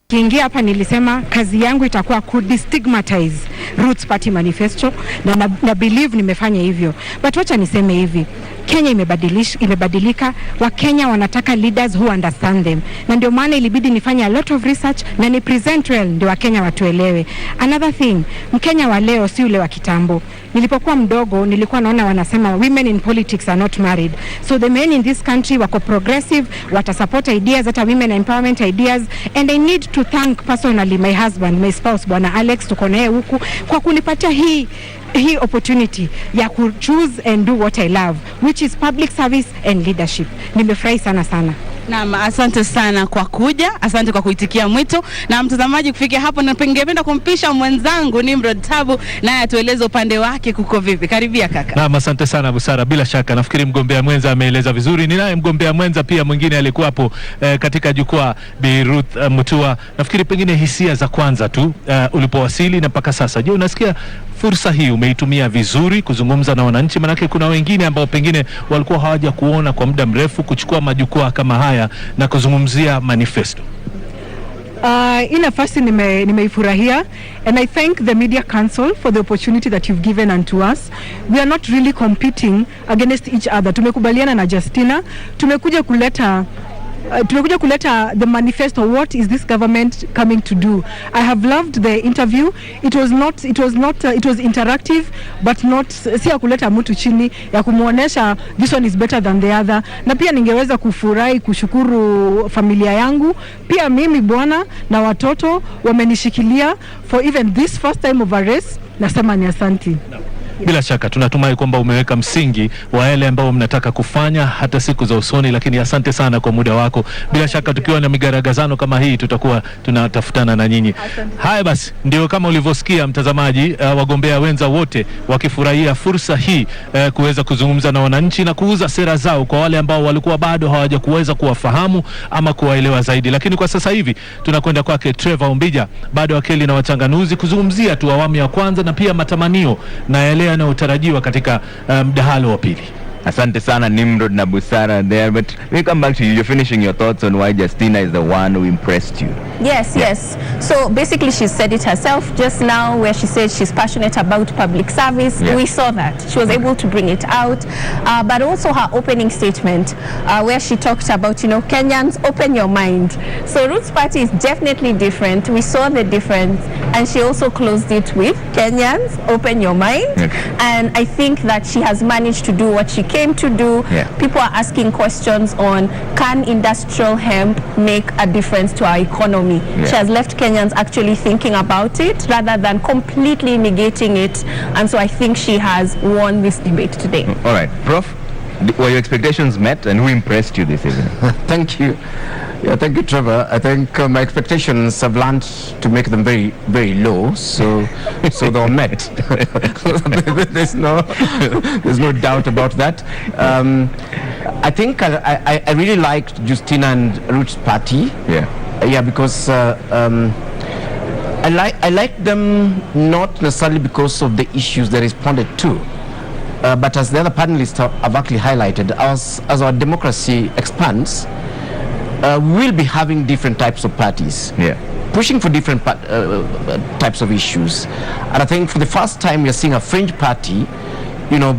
kiingia hapa nilisema kazi yangu itakuwa ku destigmatize Roots Party manifesto na believe nimefanya hivyo. But wacha niseme hivi, Kenya imebadilika, wa Kenya wanataka leaders who understand them. Na ndio maana ilibidi nifanye a lot of research na ni present well ndio wa Kenya watuelewe. Another thing, Mkenya wa leo si ule wa kitambo. Nilipokuwa mdogo nilikuwa naona wanasema women in politics are not married. So the men in this country wako progressive, wata support ideas, hata women empowerment ideas, and I need to thank personally my husband, my spouse, Bwana Alex, tuko naye huku kwa kunipatia hii opportunity ya ku choose and do what I love, which is public service and leadership. Nimefurahi sana. Naam, asante sana kwa kuja, asante kwa kuitikia mwito. Na mtazamaji, kufikia hapo na ningependa kumpisha mwenzangu Nimrod Tabu naye atueleze upande wake kuko vipi. Karibia kaka. Naam, asante sana Busara. Bila shaka nafikiri mgombea mwenza ameeleza vizuri. Ninaye mgombea mwenza pia mwingine alikuwa hapo katika jukwaa, Bi Ruth Mutua. Nafikiri pengine hisia za kwanza tu ulipowasili na mpaka sasa. Je, unasikia fursa hii umeitumia vizuri kuzungumza na wananchi? Manake kuna wengine ambao pengine walikuwa hawaja kuona kwa muda mrefu kuchukua majukwaa kama haya na kuzungumzia manifesto. Ina fasi nimeifurahia, and I thank the Media Council for the opportunity that you've given unto us. We are not really competing against each other. Tumekubaliana na Justina, tumekuja kuleta the manifesto. What is this government coming to do? I have loved the interview. It was interactive, but not siya kuleta mtu chini ya kumuonesha this one is better than the other. Na pia ningeweza kufurahi kushukuru familia yangu, pia mimi bwana na watoto wamenishikilia for even this first time of a race. Nasema ni asanti. Bila shaka tunatumai kwamba umeweka msingi wa yale ambao mnataka kufanya hata siku za usoni, lakini asante sana kwa muda wako. Bila shaka tukiwa na migaragazano kama hii tutakuwa tunatafutana na nyinyi. Haya basi, ndio kama ulivyosikia mtazamaji, wagombea wenza wote wakifurahia fursa hii kuweza kuzungumza na wananchi na kuuza sera zao kwa wale ambao walikuwa bado hawajakuweza kuwafahamu ama kuwaelewa zaidi. Lakini kwa sasa hivi tunakwenda kwake Trevor Umbija, bado akili na wachanganuzi, kuzungumzia tu awamu ya kwanza na pia matamanio na yale yanayotarajiwa katika mdahalo wa pili. Asante sana Nimrod na Busara there, but we come back to you. You're finishing your thoughts on why Justina is the one who impressed you. Yes. So basically she said it herself just now, where she said she's passionate about public service. We saw that. She was able to bring it out. But also her opening statement, where she talked about, Kenyans, open your mind. So Ruth's party is definitely different. We saw the difference. And she also closed it with, Kenyans, open your mind. And I think that she has managed to do what she came to do. People are asking questions on, can industrial hemp make a difference to our economy? She has left Kenyans actually thinking about it rather than completely negating it. And so I think she has won this debate today. All right, Prof, were your expectations met, and who impressed you this evening? Thank you. Yeah, thank you, Trevor. I think my expectations have learned to make them very, very low, so they were met. there's no doubt about that. I think I really liked Justina and Ruth's party. Because I like them not necessarily because of the issues they responded to, but as the other panelists have actually highlighted, as our democracy expands, we'll be having different types of parties, pushing for different types of issues. And I think for the first time we're seeing a fringe party,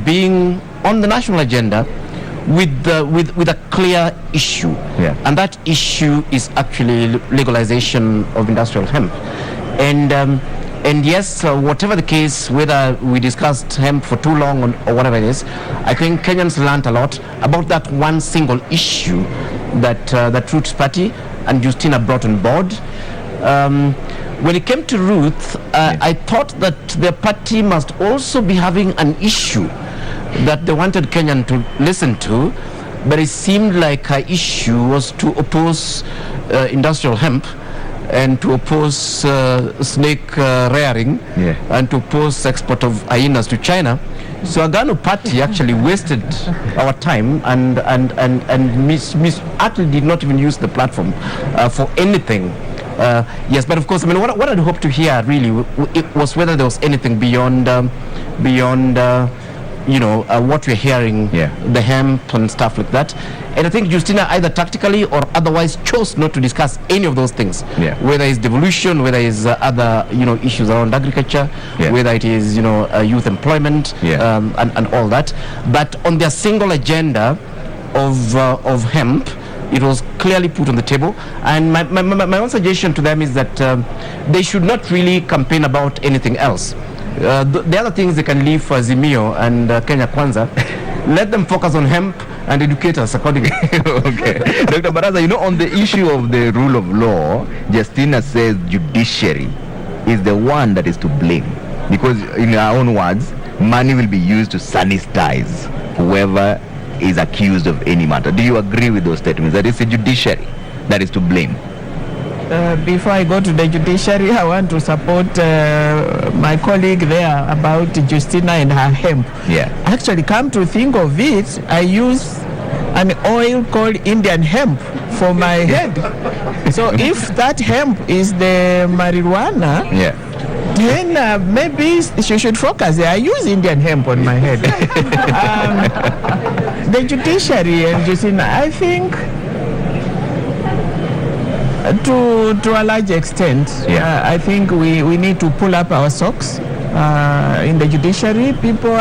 being on the national agenda with a clear issue, and that issue is actually legalization of industrial hemp. And yes, whatever the case, whether we discussed hemp for too long or whatever it is, I think Kenyans learned a lot about that one single issue that Ruth's party and Justina brought on board. When it came to Ruth, I thought that their party must also be having an issue that they wanted Kenyan to listen to, but it seemed like her issue was to oppose industrial hemp and to oppose snake rearing and to oppose export of hyenas to China. So Agano party actually wasted our time and actually did not even use the platform for anything. Yes, but of course, I mean, what I'd hoped to hear really was whether there was anything beyond what we're hearing, the hemp and stuff like that. And I think Justina either tactically or otherwise chose not to discuss any of those things, whether it's devolution, whether it's other issues around agriculture, whether it is youth employment, and all that. But on their single agenda of hemp, it was clearly put on the table. And my own suggestion to them is that they should not really campaign about anything else. The other things they can leave for Azimio and Kenya Kwanza. Let them focus on hemp and educate us accordingly. Okay. Dr. Baraza, on the issue of the rule of law, Justina says judiciary is the one that is to blame. Because in her own words, money will be used to sanitize whoever is accused of any matter. Do you agree with those statements? That it's the judiciary that is to blame? Before I go to the judiciary, I want to support my colleague there about Justina and her hemp. Actually, come to think of it, I use an oil called Indian hemp for my head. So if that hemp is the marijuana, then maybe she should focus there. I use Indian hemp on my head. The judiciary and Justina, I think, to a large extent, I think we need to pull up our socks in the judiciary. People,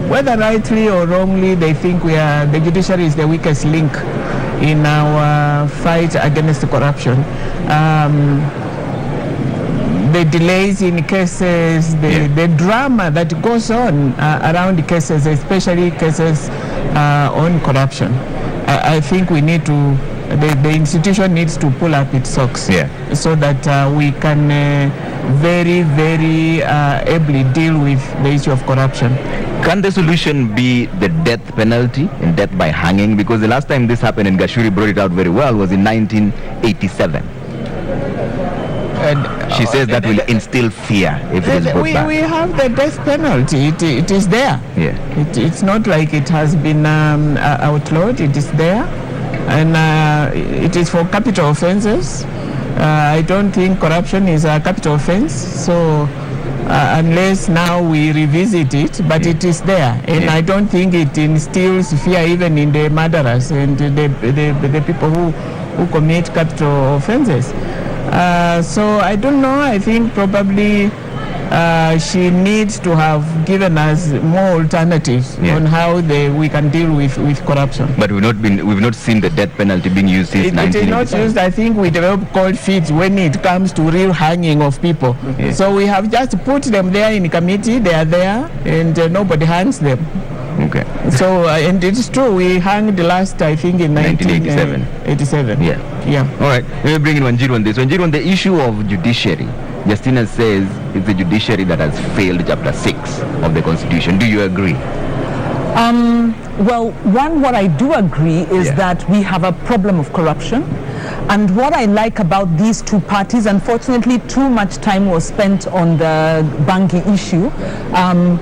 whether rightly or wrongly, they think the judiciary is the weakest link in our fight against corruption. The delays in cases, the drama that goes on around the cases, especially cases on corruption. I think we need to the institution needs to pull up its socks so that we can very, very ably deal with the issue of corruption. Can the solution be the death penalty and death by hanging? Because the last time this happened, and Gachuri brought it out very well, was in 1987. She says that will instill fear if it is brought back. We have the death penalty. It is there. Yeah. It's not like it has been outlawed. It is there. And it is for capital offenses. I don't think corruption is a capital offense. So unless now we revisit it, but it is there. And I don't think it instills fear even in the murderers and the people who commit capital offenses. So I don't know. I think probably she needs to have given us more alternatives on how we can deal with corruption. But we've not seen the death penalty being used since 1987. It is not used. I think we develop cold feet when it comes to real hanging of people. So we have just put them there in committee. They are there, and nobody hangs them. Okay. So and it's true. We hanged last, I think, in 1987. Yeah. All right. Let me bring in Wanjiru on this. Wanjiru, on the issue of judiciary, Justina says it's the judiciary that has failed Chapter 6 of the Constitution. Do you agree? Well, what I do agree is that we have a problem of corruption. And what I like about these two parties, unfortunately, too much time was spent on the banking issue and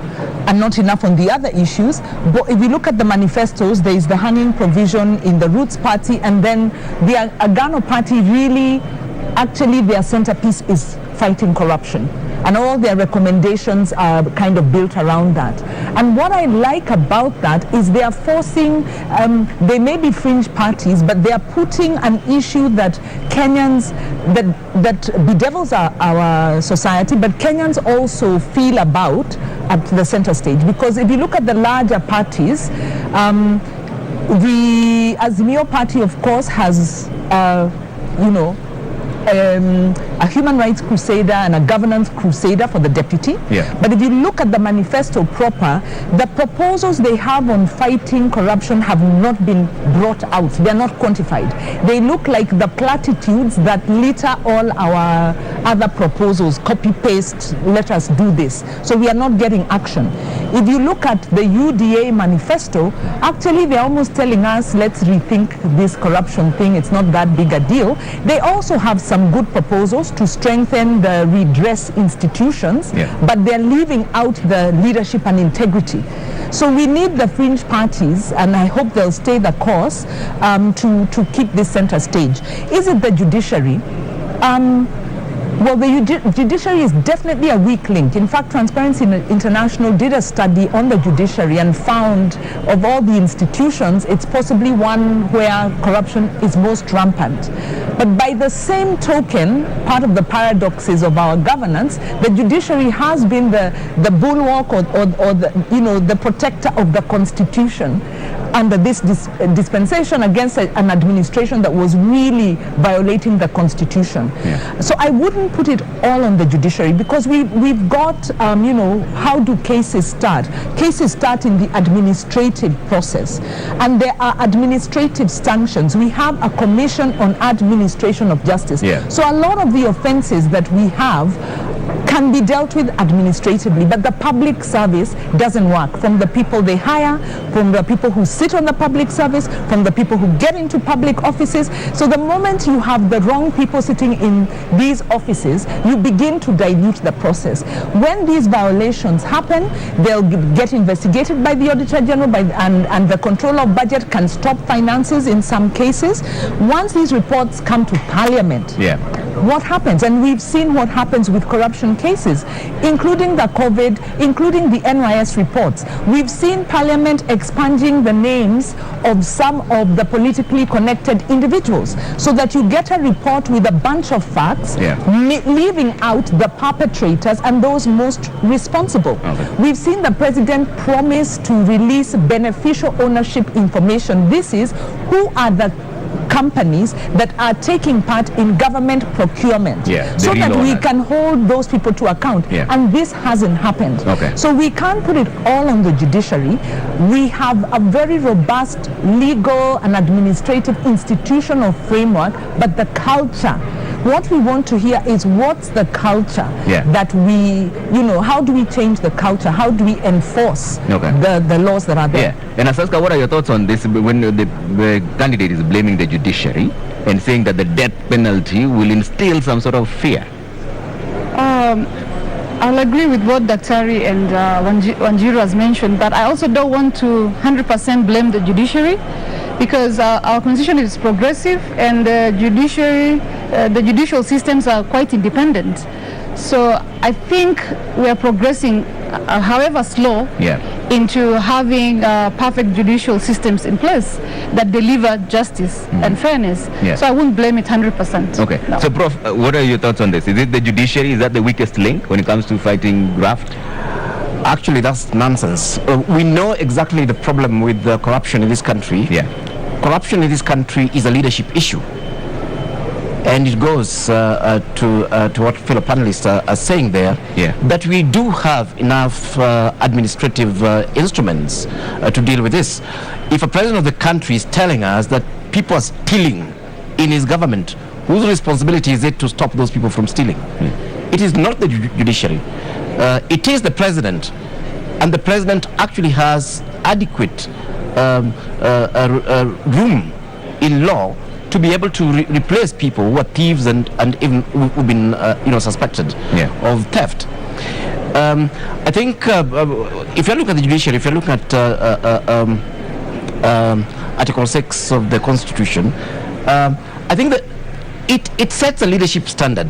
not enough on the other issues. But if you look at the manifestos, there is the hanging provision in the Roots party, and then the Agano party really, actually their centerpiece is fighting corruption. And all their recommendations are kind of built around that. And what I like about that is they are forcing, they may be fringe parties, but they are putting an issue that Kenyans, that bedevils our society, but Kenyans also feel about at the center stage. Because if you look at the larger parties, the Azimio party, of course, has, a human rights crusader and a governance crusader for the deputy. But if you look at the manifesto proper, the proposals they have on fighting corruption have not been brought out. They are not quantified. They look like the platitudes that litter all our other proposals, copy paste, let us do this. So we are not getting action. If you look at the UDA manifesto, actually they're almost telling us, let's rethink this corruption thing. It's not that big a deal. They also have some good proposals to strengthen the redress institutions, but they're leaving out the leadership and integrity. So we need the fringe parties, and I hope they'll stay the course to keep this center stage. Is it the judiciary? Well, the judiciary is definitely a weak link. In fact, Transparency International did a study on the judiciary and found of all the institutions, it's possibly one where corruption is most rampant. But by the same token, part of the paradoxes of our governance, the judiciary has been the bulwark or the protector of the Constitution under this dispensation against an administration that was really violating the Constitution. So I wouldn't put it all on the judiciary, because we've got, how do cases start? Cases start in the administrative process, and there are administrative sanctions. We have a commission on administration of justice. So a lot of the offenses that we have can be dealt with administratively, but the public service doesn't work. From the people they hire, from the people who sit on the public service, from the people who get into public offices. So the moment you have the wrong people sitting in these offices, you begin to dilute the process. When these violations happen, they'll get investigated by the Auditor General, and the Controller of Budget can stop finances in some cases. Once these reports come to Parliament, what happens? And we've seen what happens with corruption cases, including the COVID, including the NYS reports. We've seen Parliament expunging the names of some of the politically connected individuals, so that you get a report with a bunch of facts, leaving out the perpetrators and those most responsible. We've seen the President promise to release beneficial ownership information. This is who are the companies that are taking part in government procurement, so that we can hold those people to account. And this hasn't happened. So we can't put it all on the judiciary. We have a very robust legal and administrative institutional framework, but the culture, what we want to hear is what's the culture that we, how do we change the culture? How do we enforce the laws that are there? And Asaska, what are your thoughts on this when the candidate is blaming the judiciary and saying that the death penalty will instill some sort of fear? I'll agree with what Daktari and Wanjiru has mentioned, but I also don't want to 100% blame the judiciary, because our constitution is progressive and the judicial systems are quite independent. So I think we are progressing, however slow, into having perfect judicial systems in place that deliver justice and fairness. So I wouldn't blame it 100%. Okay. No. So, Prof, what are your thoughts on this? Is it the judiciary? Is that the weakest link when it comes to fighting graft? Actually, that's nonsense. We know exactly the problem with corruption in this country. Corruption in this country is a leadership issue. And it goes to what fellow panelists are saying there, that we do have enough administrative instruments to deal with this. If a president of the country is telling us that people are stealing in his government, whose responsibility is it to stop those people from stealing? It is not the judiciary. It is the president. And the president actually has adequate room in law to be able to replace people who are thieves and even who've been suspected of theft. I think if you look at the judiciary, if you look at Article 6 of the Constitution, I think that it sets a leadership standard.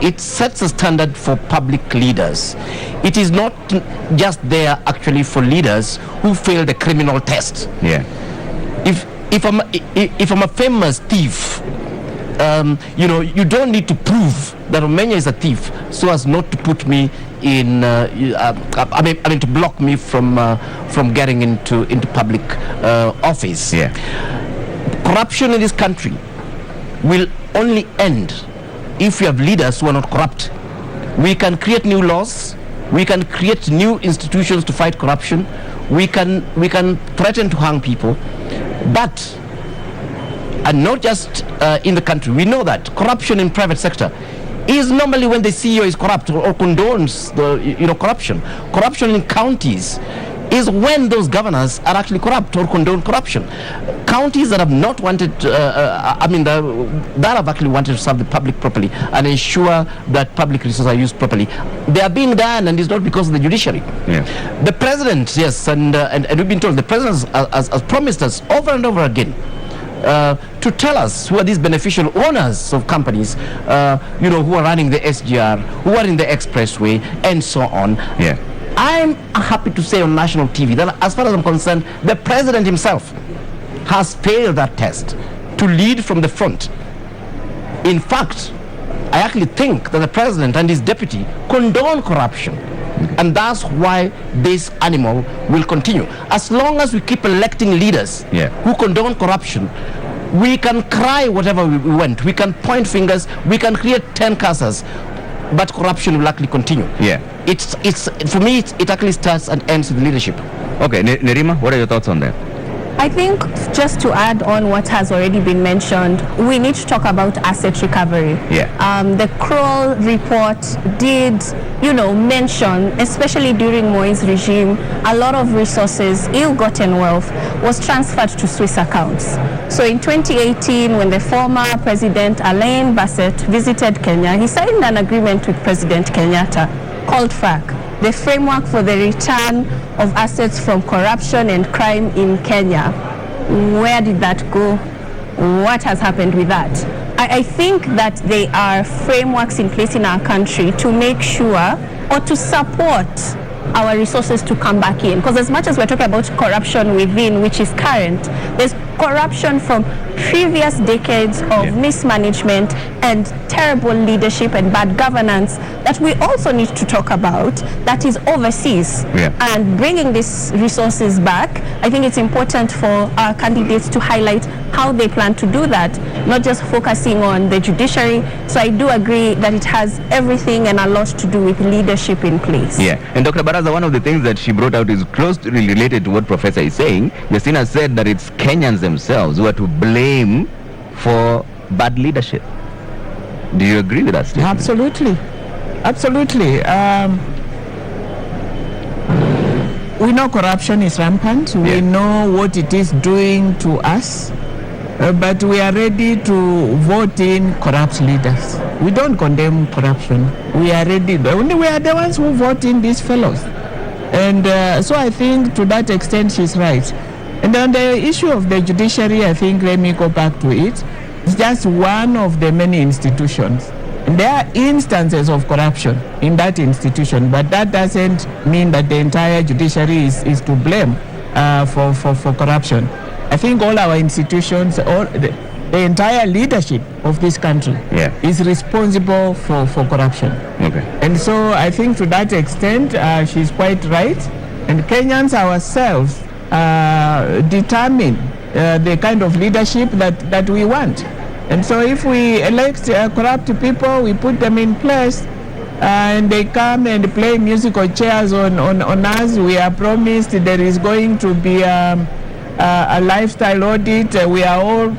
It sets a standard for public leaders. It is not just there actually for leaders who fail the criminal test. If I'm a famous thief, you don't need to prove that Omenya is a thief so as not to put me in, to block me from getting into public office. Corruption in this country will only end if we have leaders who are not corrupt. We can create new laws. We can create new institutions to fight corruption. We can threaten to hang people. But, and not just in the country, we know that corruption in private sector is normally when the CEO is corrupt or condones the corruption. Corruption in counties is when those governors are actually corrupt or condone corruption. Counties that have not wanted, that have actually wanted to serve the public properly and ensure that public resources are used properly, they are being done, and it's not because of the judiciary. The president, and we've been told, the president has promised us over and over again to tell us who are these beneficial owners of companies, who are running the SGR, who are in the expressway, and so on. I'm happy to say on national TV that as far as I'm concerned, the president himself has failed that test to lead from the front. In fact, I actually think that the president and his deputy condone corruption. And that's why this animal will continue. As long as we keep electing leaders who condone corruption, we can cry whatever we want. We can point fingers. We can create 10 casas. But corruption will actually continue. It's for me, it actually starts and ends with leadership. Okay, Nerima, what are your thoughts on that? I think just to add on what has already been mentioned, we need to talk about asset recovery. The Kroll report did, mention, especially during Moi's regime, a lot of resources, ill-gotten wealth, was transferred to Swiss accounts. So in 2018, when the former President Alain Berset visited Kenya, he signed an agreement with President Kenyatta called FRAC, the Framework for the Return of Assets from Corruption and Crime in Kenya. Where did that go? What has happened with that? I think that there are frameworks in place in our country to make sure or to support our resources to come back in. Because as much as we're talking about corruption within, which is current, there's corruption from previous decades of mismanagement and terrible leadership and bad governance that we also need to talk about, that is overseas. And bringing these resources back, I think it's important for our candidates to highlight how they plan to do that, not just focusing on the judiciary. So I do agree that it has everything and a lot to do with leadership in place. Yeah, and Dr. Baraza, one of the things that she brought out is closely related to what Professor is saying. Justina said that it's Kenyans themselves who are to blame for bad leadership. Do you agree with that statement? Absolutely. Absolutely. We know corruption is rampant. We know what it is doing to us. But we are ready to vote in corrupt leaders. We don't condemn corruption. We are ready. Only we are the ones who vote in these fellows. And so I think to that extent she's right. And on the issue of the judiciary, I think, let me go back to it. It's just one of the many institutions. There are instances of corruption in that institution, but that doesn't mean that the entire judiciary is to blame for corruption. I think all our institutions, all the entire leadership of this country is responsible for corruption. Okay. And so I think to that extent, she's quite right. And Kenyans ourselves determine the kind of leadership that we want. And so if we elect corrupt people, we put them in place, and they come and play musical chairs on us. We are promised there is going to be a lifestyle audit. We are all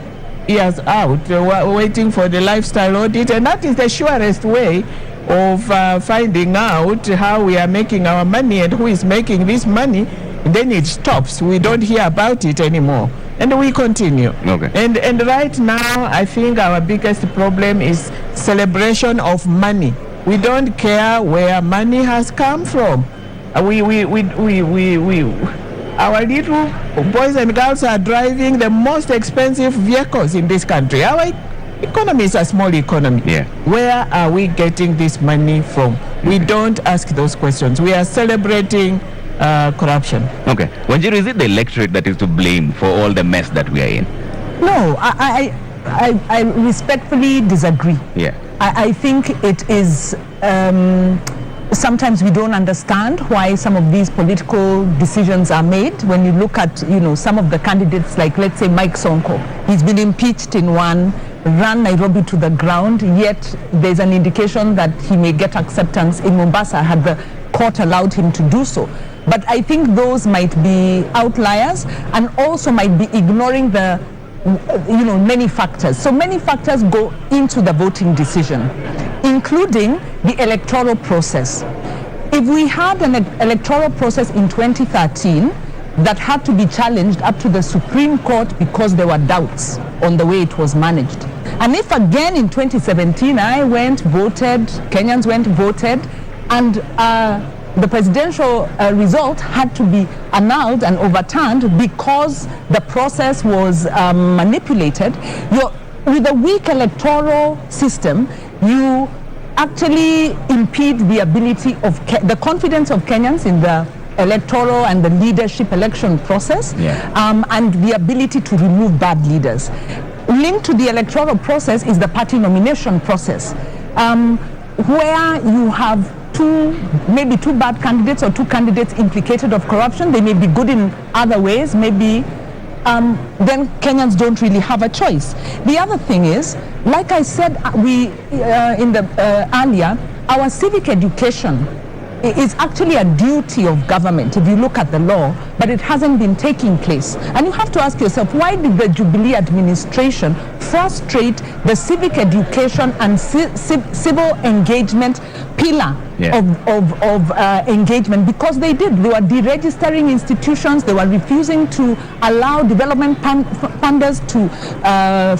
ears out waiting for the lifestyle audit, and that is the surest way of finding out how we are making our money and who is making this money. And then it stops. We don't hear about it anymore. And we continue. Okay. And right now, I think our biggest problem is celebration of money. We don't care where money has come from. Our little boys and girls are driving the most expensive vehicles in this country. Our economy is a small economy. Yeah. Where are we getting this money from? We don't ask those questions. We are celebrating corruption. Okay. Wanjiru, is it the electorate that is to blame for all the mess that we are in? No, I respectfully disagree. Yeah. I think it is, sometimes we don't understand why some of these political decisions are made. When you look at, some of the candidates, like let's say Mike Sonko, he's been impeached in one, ran Nairobi to the ground, yet there's an indication that he may get acceptance in Mombasa had the court allowed him to do so. But I think those might be outliers and also might be ignoring the many factors. So many factors go into the voting decision, including the electoral process. If we had an electoral process in 2013 that had to be challenged up to the Supreme Court because there were doubts on the way it was managed, and if again in 2017 I went, voted, Kenyans went, voted, and the presidential result had to be annulled and overturned because the process was manipulated, with a weak electoral system, you actually impede the ability of the confidence of Kenyans in the electoral and the leadership election process, and the ability to remove bad leaders. Linked to the electoral process is the party nomination process, where you have maybe two bad candidates or two candidates implicated of corruption. They may be good in other ways, maybe then Kenyans don't really have a choice. The other thing is, like I said earlier, our civic education is actually a duty of government if you look at the law, but it hasn't been taking place. And you have to ask yourself, why did the Jubilee administration frustrate the civic education and civil engagement pillar of engagement? Because they did. They were deregistering institutions. They were refusing to allow development funders to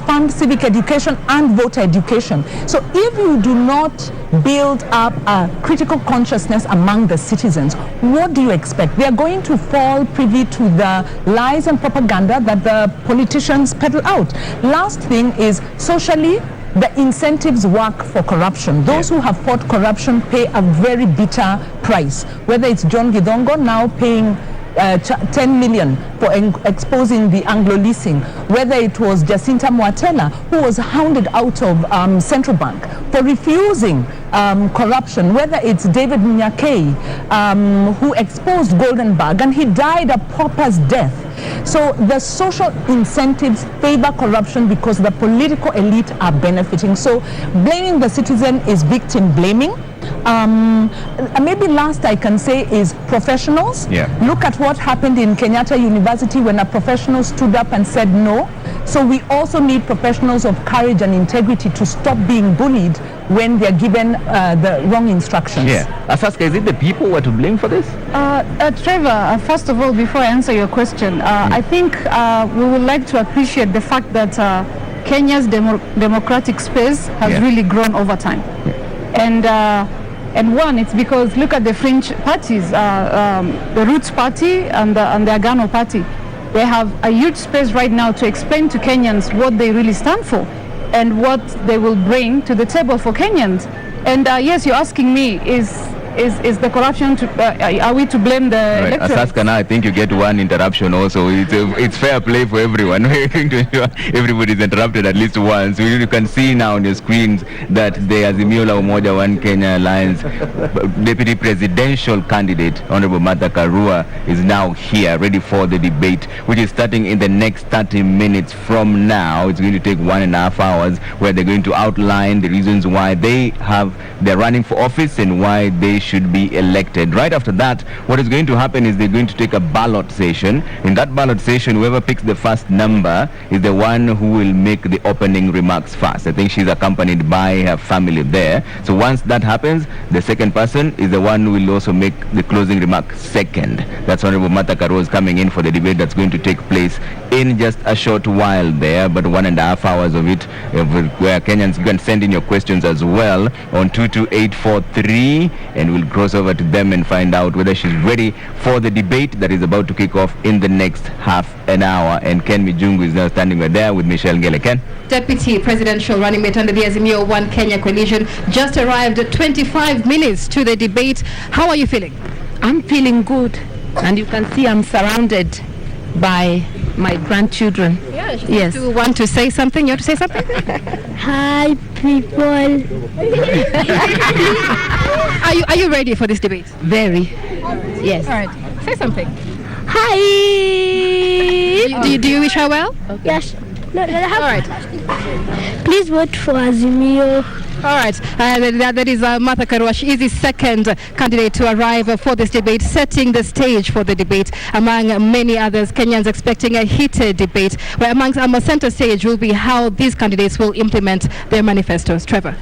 fund civic education and voter education. So if you do not build up a critical consciousness among the citizens, what do you expect? They are going to fall privy to the lies and propaganda that the politicians peddle out. Last thing is, socially, the incentives work for corruption. Those who have fought corruption pay a very bitter price. Whether it's John Githongo now paying 10 million for exposing the Anglo leasing, whether it was Jacinta Mwatela, who was hounded out of Central Bank for refusing corruption, whether it's David Nyakei, who exposed Goldenberg and he died a pauper's death. So the social incentives favor corruption because the political elite are benefiting. So blaming the citizen is victim blaming. Maybe last I can say is professionals. Look at what happened in Kenyatta University when a professional stood up and said no. So we also need professionals of courage and integrity to stop being bullied when they're given the wrong instructions. Asaska, is it the people who are to blame for this? Trevor, first of all, before I answer your question, I think we would like to appreciate the fact that Kenya's democratic space has really grown over time. And one, it's because look at the fringe parties, the Roots party and the Agano party. They have a huge space right now to explain to Kenyans what they really stand for and what they will bring to the table for Kenyans. And yes, you're asking me, is the corruption, are we to blame the electorate? Asaska, now I think you get one interruption also. It's fair play for everyone. Everybody's interrupted at least once. You can see now on your screens that the Azimio la Umoja One Kenya Alliance deputy presidential candidate, Honorable Karua, is now here ready for the debate, which is starting in the next 30 minutes from now. It's going to take 1.5 hours where they're going to outline the reasons why they're running for office and why they should be elected. Right after that, what is going to happen is they're going to take a ballot session. In that ballot session, whoever picks the first number is the one who will make the opening remarks first. I think she's accompanied by her family there. So once that happens, the second person is the one who will also make the closing remark second. That's Honorable Karua is coming in for the debate that's going to take place in just a short while there, but 1.5 hours of it, where Kenyans, you can send in your questions as well on 22843, and we'll cross over to them and find out whether she's ready for the debate that is about to kick off in the next half an hour. And Ken Mijungu is now standing right there with Michelle Ngele. Ken? Deputy presidential running mate under the Azimio One Kenya coalition just arrived 25 minutes to the debate. How are you feeling? I'm feeling good, and you can see I'm surrounded by my grandchildren. Yes. Do you want to say something? You want to say something? Hi, people. Are you ready for this debate? Very. Yes. All right. Say something. Hi. Do you wish her well? Okay. Yes. No, all right. Please vote for Azimio. All right, that is Martha Karua. She is the second candidate to arrive for this debate, setting the stage for the debate. Among many others, Kenyans expecting a heated debate, where amongst our center stage will be how these candidates will implement their manifestos. Trevor.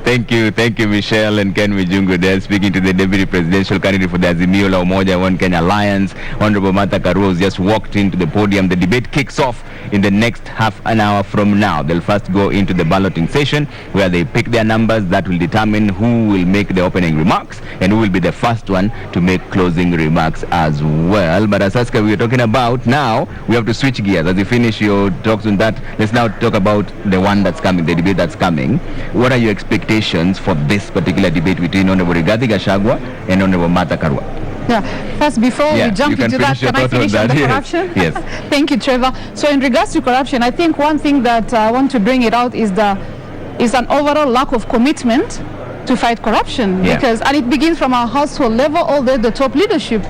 Thank you, Michelle and Ken Mijungu there, speaking to the deputy presidential candidate for the Azimio la Umoja One Kenya Alliance. Honorable Martha Karua has just walked into the podium. The debate kicks off in the next half an hour from now. They'll first go into the balloting session where they pick their numbers that will determine who will make the opening remarks and who will be the first one to make closing remarks as well. But as Aska, we are talking about now, we have to switch gears. As you finish your talks on that, let's now talk about the one that's coming, the debate that's coming. What are your expectations for this particular debate between Honorable Rigathi Gachagua and Honorable Martha Karua? First, before we jump into that, can I finish on the corruption? Yes. Thank you, Trevor. So in regards to corruption, I think one thing that I want to bring it out is an overall lack of commitment to fight corruption. And it begins from our household level all the way to the top leadership.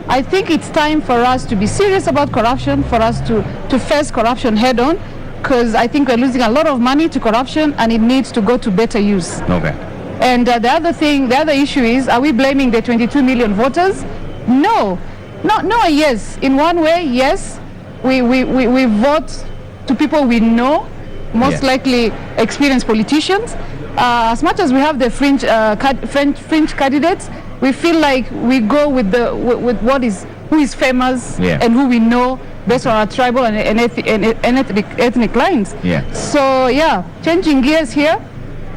I think it's time for us to be serious about corruption, for us to face corruption head on, because I think we're losing a lot of money to corruption and it needs to go to better use. Okay. And the other issue is, are we blaming the 22 million voters? No, yes. In one way, yes. We vote to people we know, most likely experienced politicians. As much as we have the fringe candidates, we feel like we go with who is famous and who we know based on our tribal and ethnic lines. So changing gears here.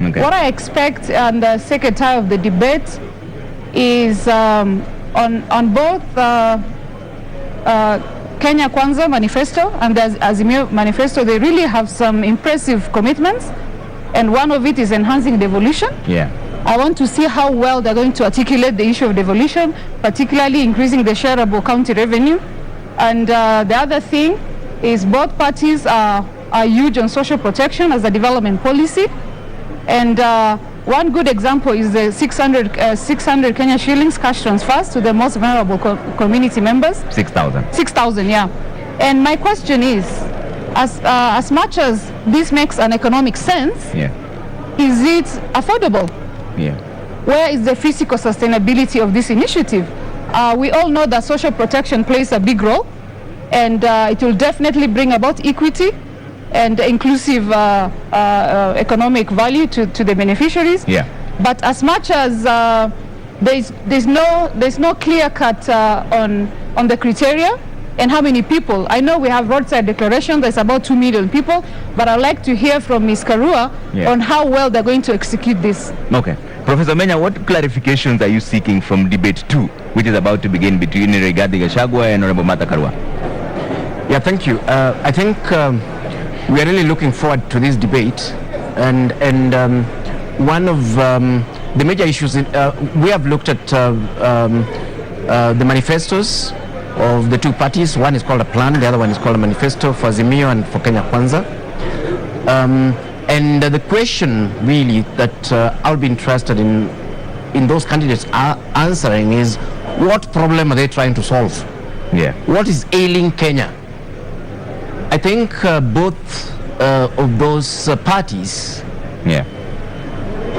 Okay. What I expect on the second time of the debate is on both Kenya Kwanza manifesto and the Azimio manifesto. They really have some impressive commitments, and one of it is enhancing devolution. I want to see how well they're going to articulate the issue of devolution, particularly increasing the shareable county revenue. And the other thing is both parties are huge on social protection as a development policy. And one good example is the 600 Kenya shillings cash transfers to the most vulnerable community members. 6,000. 6,000, yeah. And my question is, as much as this makes an economic sense, is it affordable? Where is the physical sustainability of this initiative? We all know that social protection plays a big role, and it will definitely bring about equity and inclusive economic value to the beneficiaries. But as much as there's no clear cut on the criteria and how many people. I know we have roadside declaration, there's about 2 million people, but I'd like to hear from Ms. Karua on how well they're going to execute this. Okay. Professor Menya, what clarifications are you seeking from debate 2, which is about to begin between Rigathi Gachagua and Honorable Martha Karua? Yeah, thank you. I think we are really looking forward to this debate, and one of the major issues we have looked at the manifestos of the two parties. One is called a plan, the other one is called a manifesto for Azimio and for Kenya Kwanza. And the question really that I'll be interested in those candidates are answering is, what problem are they trying to solve? What is ailing Kenya? I think both of those parties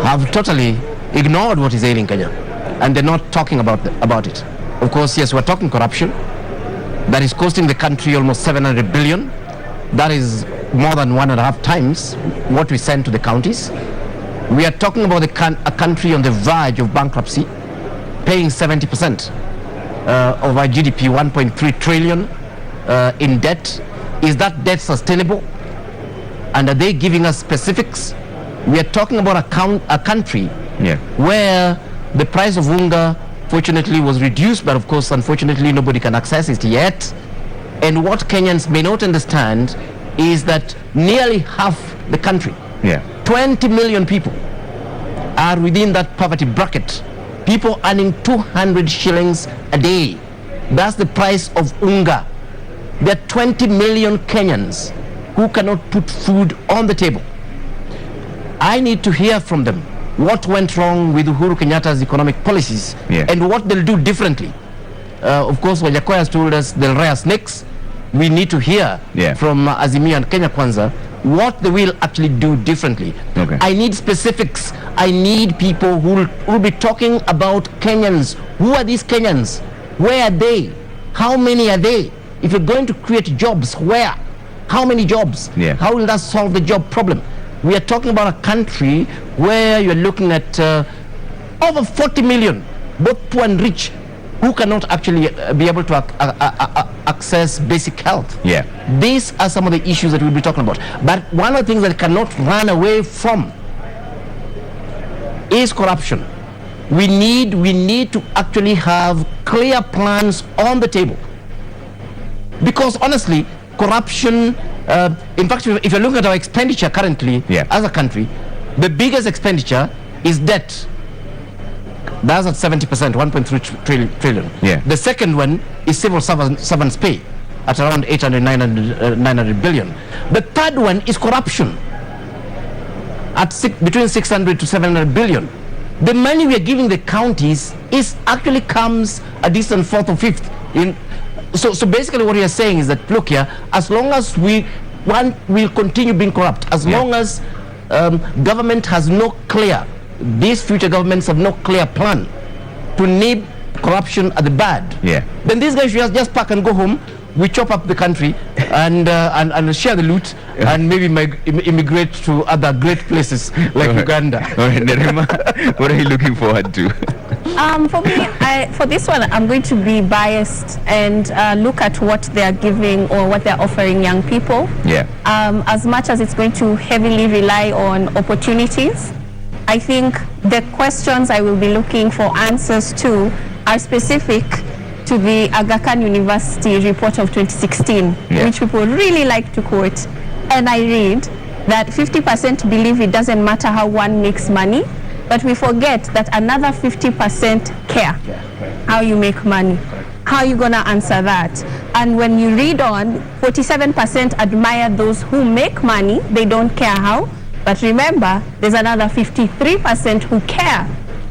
have totally ignored what is ailing Kenya, and they're not talking about it. Of course, yes, we're talking corruption that is costing the country almost 700 billion. That is more than 1.5 times what we send to the counties. We are talking about a country on the verge of bankruptcy, paying 70% of our GDP, 1.3 trillion in debt. Is that debt sustainable? And are they giving us specifics? We are talking about a country where the price of unga fortunately was reduced, but of course, unfortunately, nobody can access it yet. And what Kenyans may not understand is that nearly half the country, 20 million people, are within that poverty bracket. People earning 200 shillings a day. That's the price of unga. There are 20 million Kenyans who cannot put food on the table. I need to hear from them what went wrong with Uhuru Kenyatta's economic policies and what they'll do differently. Of course, Wajakoya has told us they'll rear snakes. We need to hear from Azimio and Kenya Kwanza what they will actually do differently. I need specifics. I need people who will be talking about Kenyans. Who are these Kenyans? Where are they? How many are they? If you're going to create jobs, where? How many jobs? How will that solve the job problem? We are talking about a country where you're looking at over 40 million, both poor and rich, who cannot actually be able to access basic health. These are some of the issues that we'll be talking about. But one of the things that cannot run away from is corruption. We need to actually have clear plans on the table. Because honestly, corruption, in fact, if you look at our expenditure currently as a country, the biggest expenditure is debt. That's at 70%, 1.3 trillion. The second one is civil servants pay at around 900 billion. The third one is corruption at between 600 to 700 billion. The money we are giving the counties actually comes a distant fourth or fifth. So basically what we are saying is that, look here, as long as we'll continue being corrupt, as long as government has no clear, these future governments have no clear plan to nib corruption at the bad, then these guys should just pack and go home. We chop up the country and share the loot and maybe immigrate to other great places like Uganda. Nerima, what are you looking forward to? For me, for this one, I'm going to be biased and look at what they are giving or what they're offering young people. As much as it's going to heavily rely on opportunities, I think the questions I will be looking for answers to are specific to the Agano University report of 2016, which people really like to quote. And I read that 50% believe it doesn't matter how one makes money, but we forget that another 50% care how you make money. How are you going to answer that? And when you read on, 47% admire those who make money, they don't care how. But remember, there's another 53% who care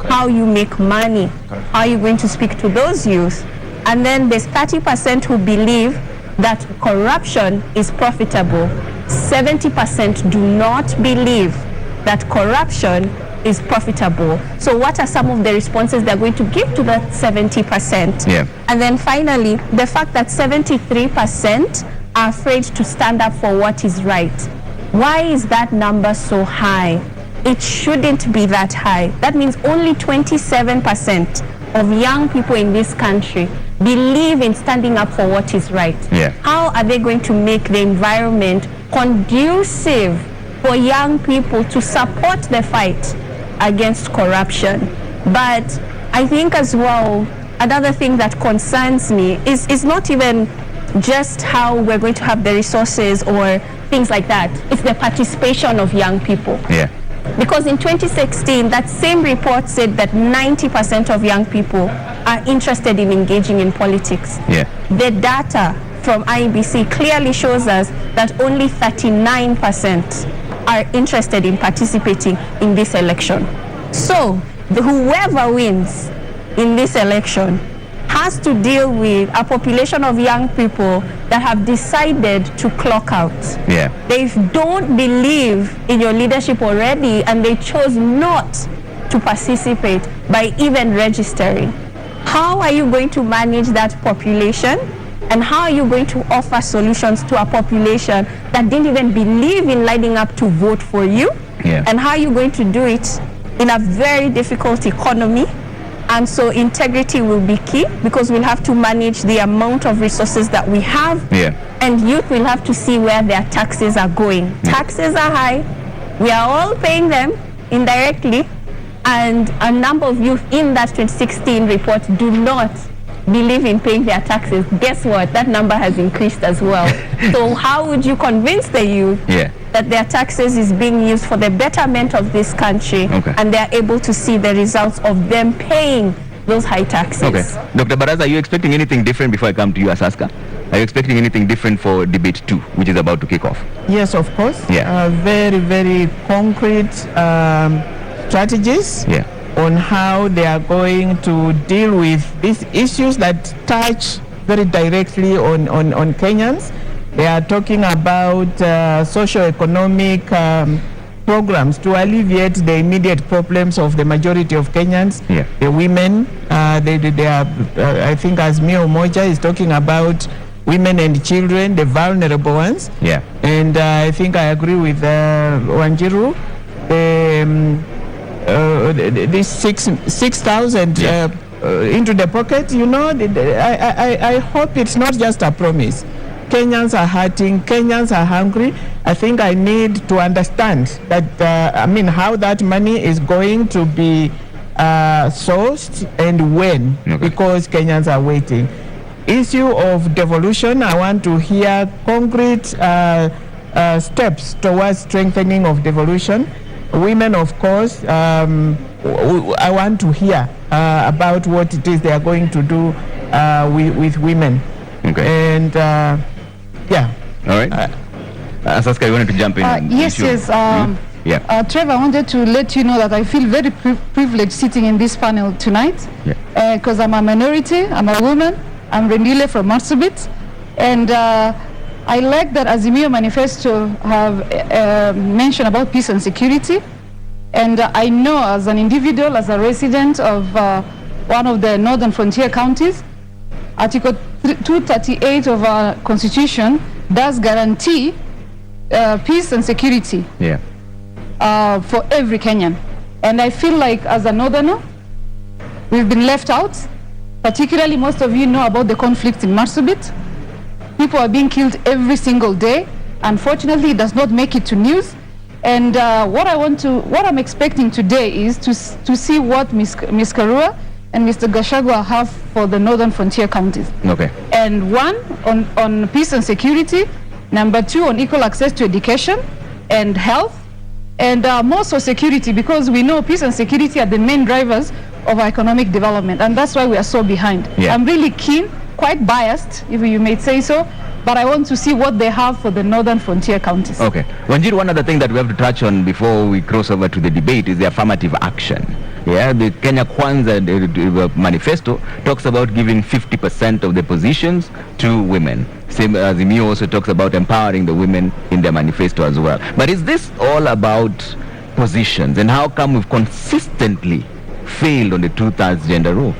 how you make money. How are you going to speak to those youth? And then there's 30% who believe that corruption is profitable. 70% do not believe that corruption is profitable. So what are some of the responses they're going to give to that 70%? Yeah. And then finally, the fact that 73% are afraid to stand up for what is right. Why is that number so high? It shouldn't be that high. That means only 27% of young people in this country believe in standing up for what is right. Yeah. How are they going to make the environment conducive for young people to support the fight against corruption? But I think as well, another thing that concerns me is not even just how we're going to have the resources or things like that. It's the participation of young people. Yeah. Because in 2016, that same report said that 90% of young people are interested in engaging in politics. Yeah. The data from IEBC clearly shows us that only 39% are interested in participating in this election. So, whoever wins in this election has to deal with a population of young people that have decided to clock out. Yeah. They don't believe in your leadership already, and they chose not to participate by even registering. How are you going to manage that population? And how are you going to offer solutions to a population that didn't even believe in lining up to vote for you? Yeah. And how are you going to do it in a very difficult economy? And so integrity will be key, because we'll have to manage the amount of resources that we have. Yeah. And youth will have to see where their taxes are going. Yeah. Taxes are high. We are all paying them indirectly. And a number of youth in that 2016 report do not believe in paying their taxes. Guess what? That number has increased as well. So how would you convince the youth that their taxes is being used for the betterment of this country, and they're able to see the results of them paying those high taxes? Okay. Dr. Baraza, are you expecting anything different before I come to you, Asaska? Are you expecting anything different for debate 2, which is about to kick off? Yes, of course. Yeah. Very, very concrete strategies on how they are going to deal with these issues that touch very directly on Kenyans. They are talking about socio-economic programs to alleviate the immediate problems of the majority of Kenyans. Yeah. The women, they are, I think Azimio Moja is talking about women and children, the vulnerable ones. Yeah. And I think I agree with Wanjiru. This 6,000 into the pocket, you know, I hope it's not just a promise. Kenyans are hurting, Kenyans are hungry. I think I need to understand that, how that money is going to be sourced and when, because Kenyans are waiting. Issue of devolution, I want to hear concrete steps towards strengthening of devolution. Women, of course, I want to hear about what it is they are going to do with women. Okay. And yeah. All right. Saska, you wanted to jump in? Yes. Trevor, I wanted to let you know that I feel very privileged sitting in this panel tonight, because I'm a minority, I'm a woman, I'm Rendile from Marsabit, and I like that Azimio manifesto have mentioned about peace and security. And I know as an individual, as a resident of one of the northern frontier counties, Article 238 of our constitution does guarantee peace and security for every Kenyan. And I feel like as a northerner, we've been left out. Particularly, most of you know about the conflict in Marsabit. People are being killed every single day. Unfortunately, it does not make it to news. And what I'm expecting today is to see what Ms. Karua and Mr. Gachagua have for the northern frontier counties. Okay. And one, on peace and security. Number two, on equal access to education and health. And more so security, because we know peace and security are the main drivers of our economic development. And that's why we are so behind. Yeah. I'm really keen, quite biased, if you may say so, but I want to see what they have for the northern frontier counties. Okay. Wanjiru, one other thing that we have to touch on before we cross over to the debate is the affirmative action. Yeah, the Kenya Kwanza manifesto talks about giving 50% of the positions to women. Same as Azimio also talks about empowering the women in their manifesto as well. But is this all about positions, and how come we've consistently failed on the 2/3 gender rule?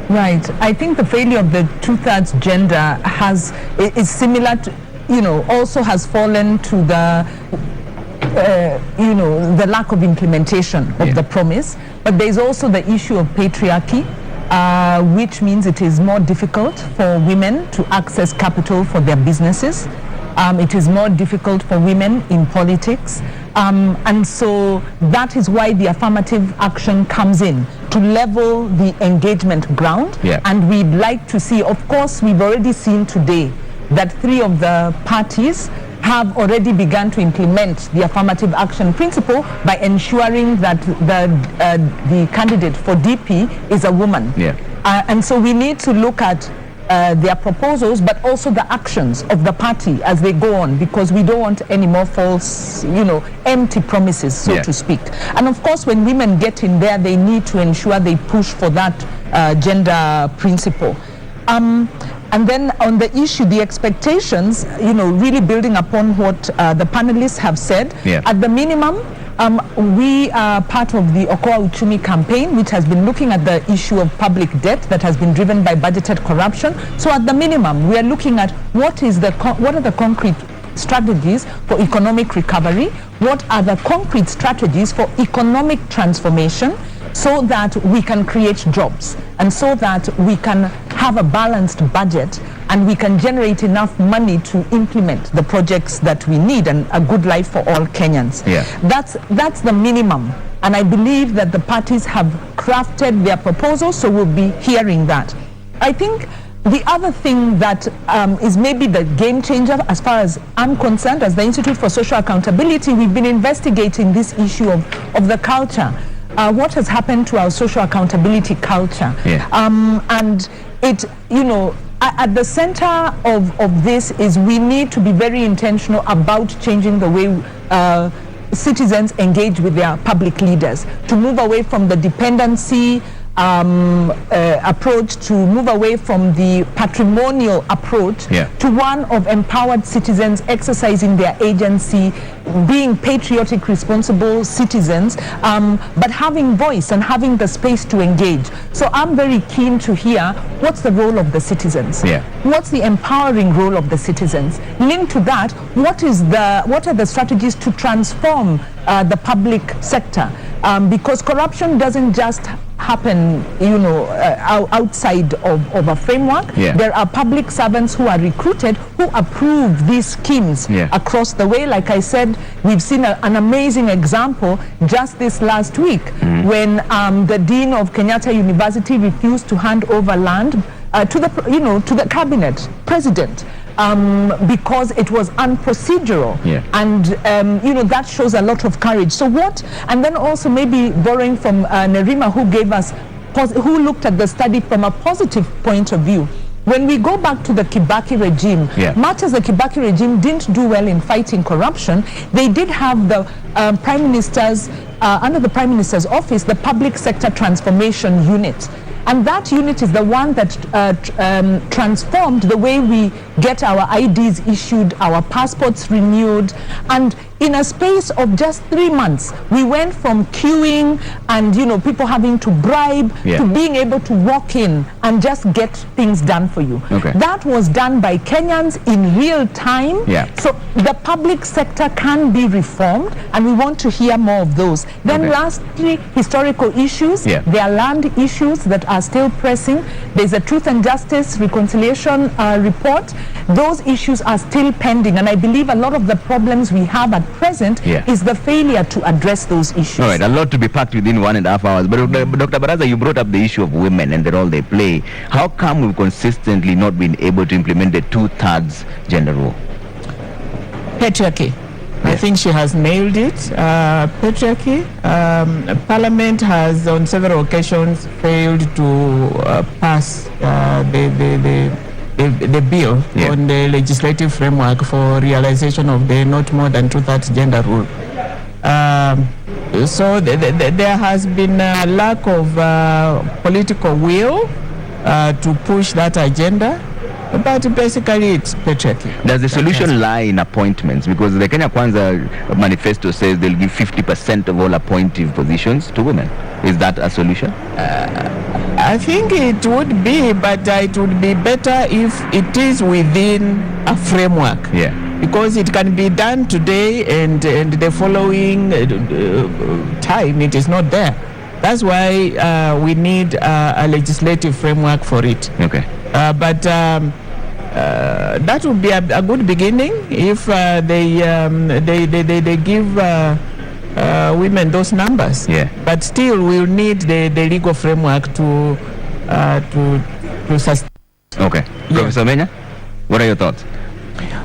Right. I think the failure of the 2/3 gender is similar to, also has fallen to the, the lack of implementation of the promise. But there's also the issue of patriarchy, which means it is more difficult for women to access capital for their businesses. It is more difficult for women in politics. And so that is why the affirmative action comes in, to level the engagement ground. Yeah. And we'd like to see, of course, we've already seen today that 3 of the parties have already begun to implement the affirmative action principle by ensuring that the candidate for DP is a woman. Yeah. And so we need to look at their proposals, but also the actions of the party as they go on, because we don't want any more false, empty promises, so to speak. And of course, when women get in there, they need to ensure they push for that gender principle. And then on the issue, the expectations, really building upon what the panelists have said, at the minimum, we are part of the Okoa Uchumi campaign, which has been looking at the issue of public debt that has been driven by budgeted corruption. So at the minimum, we are looking at what are the concrete strategies for economic recovery, what are the concrete strategies for economic transformation, so that we can create jobs and so that we can have a balanced budget and we can generate enough money to implement the projects that we need and a good life for all Kenyans. Yeah. That's the minimum. And I believe that the parties have crafted their proposals, so we'll be hearing that. I think the other thing that is maybe the game changer, as far as I'm concerned, as the Institute for Social Accountability, we've been investigating this issue of the culture. What has happened to our social accountability culture? And it, at the center of this is we need to be very intentional about changing the way citizens engage with their public leaders, to move away from the dependency approach, to move away from the patrimonial approach to one of empowered citizens exercising their agency, being patriotic, responsible citizens, but having voice and having the space to engage. So I'm very keen to hear what's the role of the citizens. What's the empowering role of the citizens? Linked to that, what are the strategies to transform the public sector? Because corruption doesn't just happen, outside of a framework. There are public servants who are recruited who approve these schemes across the way. Like I said, we've seen an amazing example just this last week when the dean of Kenyatta University refused to hand over land to the cabinet president. Because it was unprocedural, and that shows a lot of courage. So and then also maybe borrowing from Nerima, who looked at the study from a positive point of view. When we go back to the Kibaki regime, much as the Kibaki regime didn't do well in fighting corruption, they did have the prime minister's under the prime minister's office, the public sector transformation unit. And that unit is the one that transformed the way we get our IDs issued, our passports renewed. And in a space of just 3 months, we went from queuing and, people having to bribe to being able to walk in and just get things done for you. That was done by Kenyans in real time. So the public sector can be reformed, and we want to hear more of those. Then lastly, historical issues. There are land issues that are still pressing. There's a Truth and Justice Reconciliation report. Those issues are still pending, and I believe a lot of the problems we have at present is the failure to address those issues. All right, a lot to be packed within 1.5 hours. But Dr. Baraza, you brought up the issue of women and the role they play. How come we've consistently not been able to implement the 2/3 gender rule? Patriarchy. I think she has nailed it. Patriarchy. Parliament has on several occasions failed to pass the bill on the legislative framework for realization of the not more than 2/3 gender rule. So there has been a lack of political will to push that agenda. But basically, it's patriarchy. Does the solution lie in appointments? Because the Kenya Kwanza manifesto says they'll give 50% of all appointive positions to women. Is that a solution? I think it would be, but it would be better if it is within a framework. Yeah. Because it can be done today and the following time it is not there. That's why we need a legislative framework for it. Okay. But that would be a good beginning if they give women those numbers. Yeah. But still, we'll need the legal framework to sustain. Okay. Yeah. Professor Menya, what are your thoughts?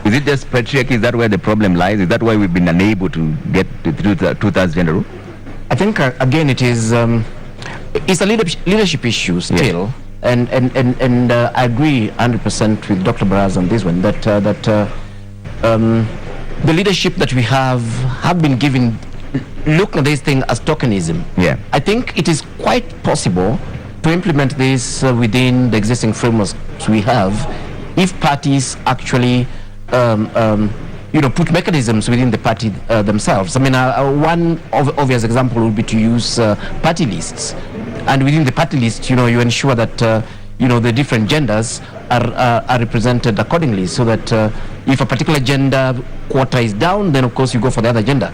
Is it just patriarchy? Is that where the problem lies? Is that why we've been unable to get to the two-thirds gender rule? I think again it is it's a leadership issue still. Yeah. And I agree 100% with Dr. Baraz on this one, that the leadership that we have been given, look at this thing as tokenism. Yeah. I think it is quite possible to implement this within the existing frameworks we have if parties actually put mechanisms within the party themselves. I mean, one obvious example would be to use party lists. And within the party list, you ensure that, the different genders are represented accordingly, so that if a particular gender quota is down, then of course you go for the other gender.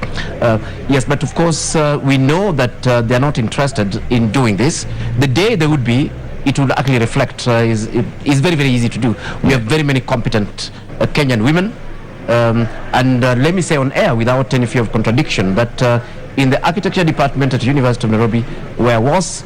Yes, but of course we know that they are not interested in doing this. The day they would be, it will actually reflect, is very, very easy to do. We have very many competent Kenyan women. And let me say on air, without any fear of contradiction, that in the architecture department at University of Nairobi, where I was,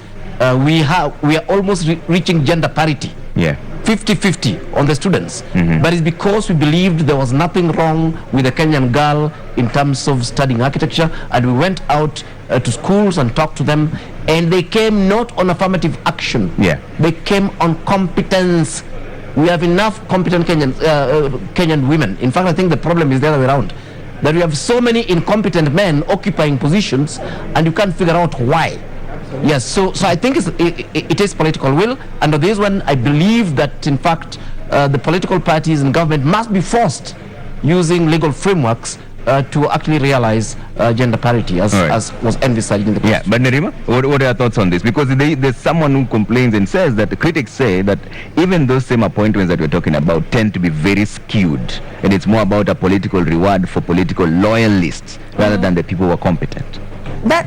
we are almost reaching gender parity. Yeah. 50-50 on the students. Mm-hmm. But it's because we believed there was nothing wrong with a Kenyan girl in terms of studying architecture, and we went out to schools and talked to them, and they came not on affirmative action. Yeah. They came on competence. We have enough competent Kenyan women. In fact, I think the problem is the other way around, that we have so many incompetent men occupying positions, and you can't figure out why. Yes, so I think it is political will. Under this one, I believe that in fact the political parties and government must be forced, using legal frameworks, to actually realize gender parity as was envisaged in the Constitution. Yeah, but Nerima, what are your thoughts on this? Because there's someone who complains and says that the critics say that even those same appointments that we're talking about tend to be very skewed, and it's more about a political reward for political loyalists rather than the people who are competent.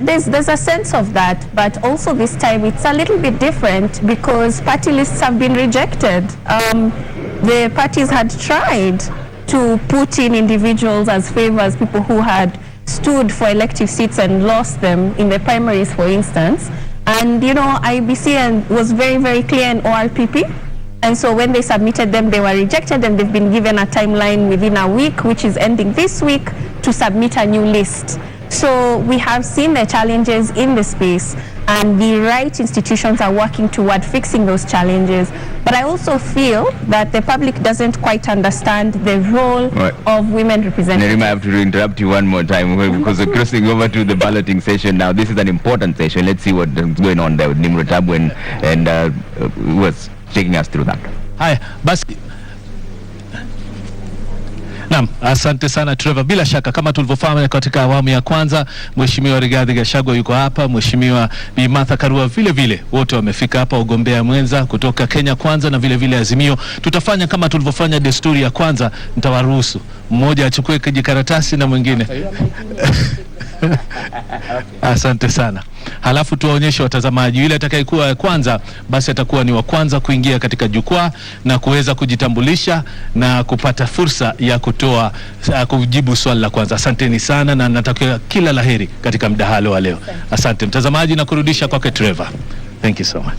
There's a sense of that, but also this time it's a little bit different because party lists have been rejected. The parties had tried to put in individuals as favors, people who had stood for elective seats and lost them in the primaries, for instance. And IBC was very, very clear in ORPP. And so when they submitted them, they were rejected, and they've been given a timeline within a week, which is ending this week, to submit a new list. So we have seen the challenges in the space, and the right institutions are working toward fixing those challenges. But I also feel that the public doesn't quite understand the role of women representatives. Nerima, I have to interrupt you one more time because we're crossing over to the balloting session now. This is an important session. Let's see what's going on there with Nimrod Tabu and who was taking us through that. Hi, basi. Naam, asante sana Trevor. Bila shaka kama tulivyofahamu katika awamu ya kwanza, Mheshimiwa Rigathi Gachagua yuko hapa, Mheshimiwa Bi Martha Karua vile wote wamefika hapa, ugombea mwenza kutoka Kenya Kwanza na vile Azimio. Tutafanya kama tulivyofanya desturi ya kwanza, nitawaruhusu mmoja achukue kijikaratasi na mwingine asante sana. Halafu tuwaonyeshe watazamaji, yule atakayekuwa kwanza basi atakuwa ni wa kwanza kuingia katika jukwaa na kuweza kujitambulisha na kupata fursa ya kujibu swali la kwanza. Asanteni sana na natakia kila laheri katika mdahalo wa leo. Asante mtazamaji, na kurudisha kwake Trevor. Thank you so much.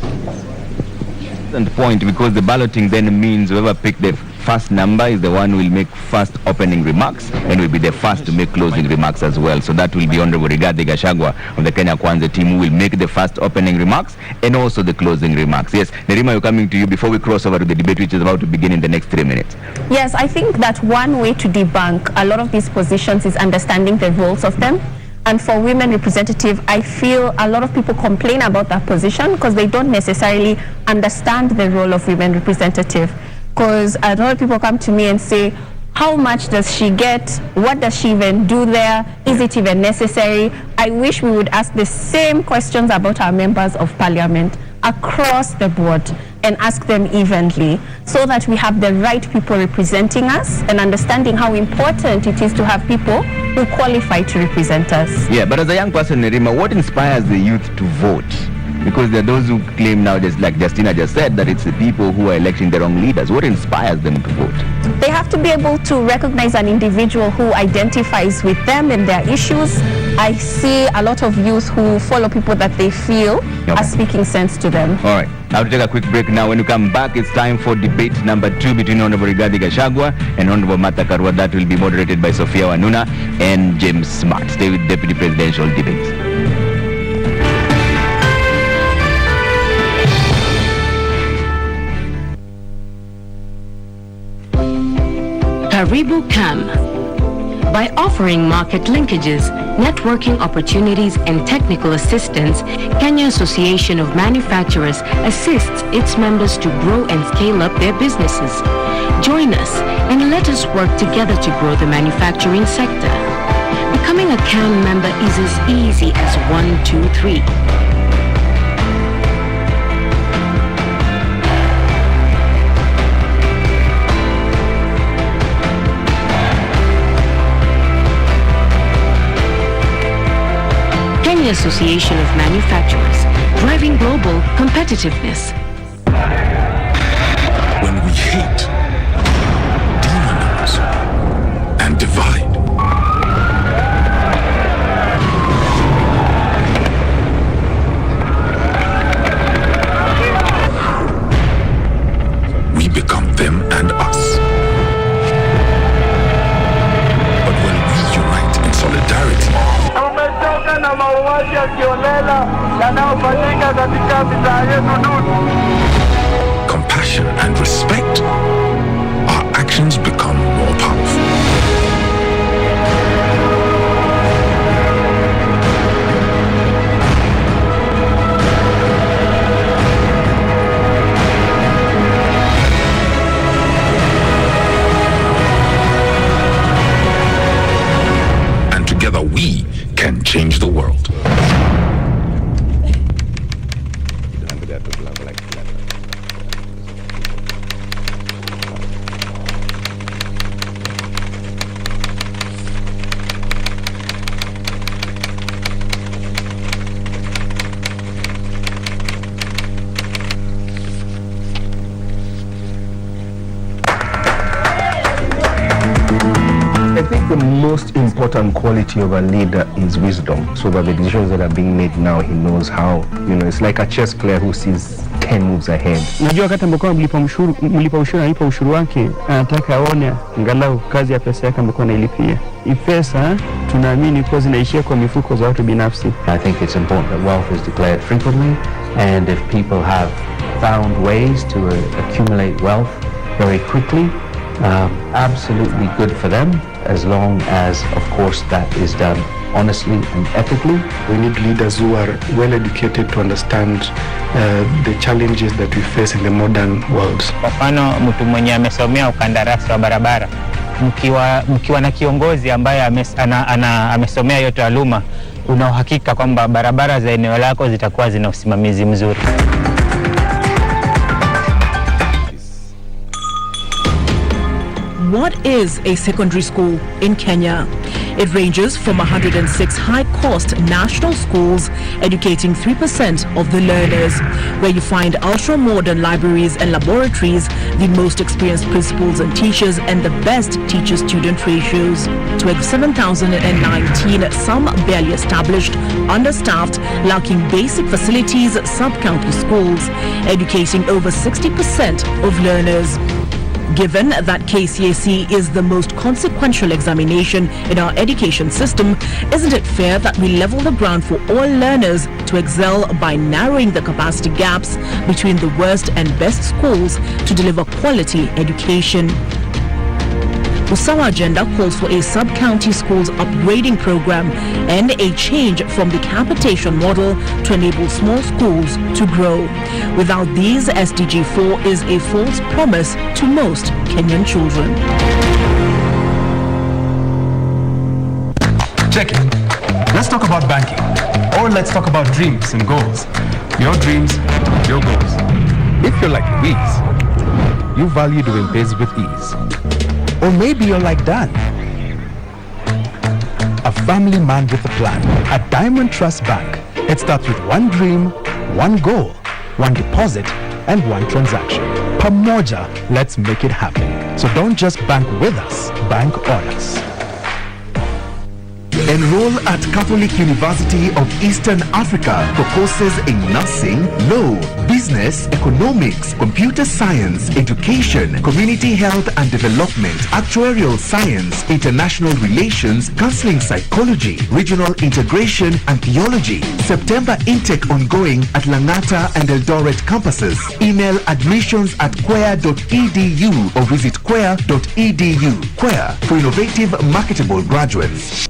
And point, because the balloting then means whoever picked the first number is the one who will make first opening remarks and will be the first to make closing remarks as well. So that will be Honorable Rigathi Gachagua of the Kenya Kwanza team who will make the first opening remarks and also the closing remarks. Yes, Nerima, we're coming to you before we cross over to the debate which is about to begin in the next 3 minutes. Yes, I think that one way to debunk a lot of these positions is understanding the roles of them. And for women representative, I feel a lot of people complain about that position because they don't necessarily understand the role of women representative. Because a lot of people come to me and say, how much does she get? What does she even do there? Is it even necessary? I wish we would ask the same questions about our members of parliament across the board and ask them evenly so that we have the right people representing us and understanding how important it is to have people who qualify to represent us. Yeah, but as a young person, Nerima, what inspires the youth to vote? Because there are those who claim nowadays, like Justina just said, that it's the people who are electing the wrong leaders. What inspires them to vote? They have to be able to recognize an individual who identifies with them and their issues. I see a lot of youth who follow people that they feel are speaking sense to them. All right, now to take a quick break now. When you come back, it's time for debate number 2 between Honorable Rigathi Gachagua and Honorable Martha Karua. That will be moderated by Sophia Wanuna and James Smart. Stay with Deputy Presidential Debates. Karibu Cam. By offering market linkages, networking opportunities, and technical assistance, Kenya Association of Manufacturers assists its members to grow and scale up their businesses. Join us and let us work together to grow the manufacturing sector. Becoming a CAM member is as easy as 1, 2, 3. Kenya Association of Manufacturers, driving global competitiveness. When we hate, demonize, and divide, we become them and us. But when we unite in solidarity, na mauaji ya kiolela yanayofanyika katika mitaa yetu duni. Compassion and respect, our actions become more powerful. And together we can change the world. I think the most important quality of a leader is wisdom, so that the decisions that are being made now, he knows how, it's like a chess player who sees 10 moves ahead. Najua wakati ambapo mlipa ushuru analipa ushuru wake, anataka aone angalau kazi ya pesa yake ambayo anailipia. Pesa tunaamini kwa zinaishia kwa mifuko za watu binafsi. I think it's important that wealth is declared frequently, and if people have found ways to accumulate wealth very quickly, absolutely good for them, as long as, of course, that is done honestly and ethically. We need leaders who are well educated to understand the challenges that we face in the modern world. Kwa mfano, mtu mwenye amesomea ukandarasi wa barabara, mkiwa na kiongozi ambaye amesomea hiyo taaluma, una uhakika kwamba barabara za eneo lako zitakuwa zina usimamizi mzuri. What is a secondary school in Kenya? It ranges from 106 high-cost national schools educating 3% of the learners, where you find ultra-modern libraries and laboratories, the most experienced principals and teachers, and the best teacher-student ratios. To 7,019, some barely established, understaffed, lacking basic facilities, sub-county schools, educating over 60% of learners. Given that KCSE is the most consequential examination in our education system, isn't it fair that we level the ground for all learners to excel by narrowing the capacity gaps between the worst and best schools to deliver quality education? Usawa agenda calls for a sub-county schools upgrading program and a change from the capitation model to enable small schools to grow. Without these, SDG 4 is a false promise to most Kenyan children. Check it. Let's talk about banking. Or let's talk about dreams and goals. Your dreams, your goals. If you're like Louise, you value doing biz with ease. Or maybe you're like Dan, a family man with a plan. At Diamond Trust Bank, it starts with one dream, one goal, one deposit, and one transaction. Pamoja, let's make it happen. So don't just bank with us, bank on us. Enroll at Catholic University of Eastern Africa for courses in nursing, law, business, economics, computer science, education, community health and development, actuarial science, international relations, counseling psychology, regional integration and theology. September intake ongoing at Langata and Eldoret campuses. Email admissions@quer.edu or visit quer.edu. Quer for innovative, marketable graduates.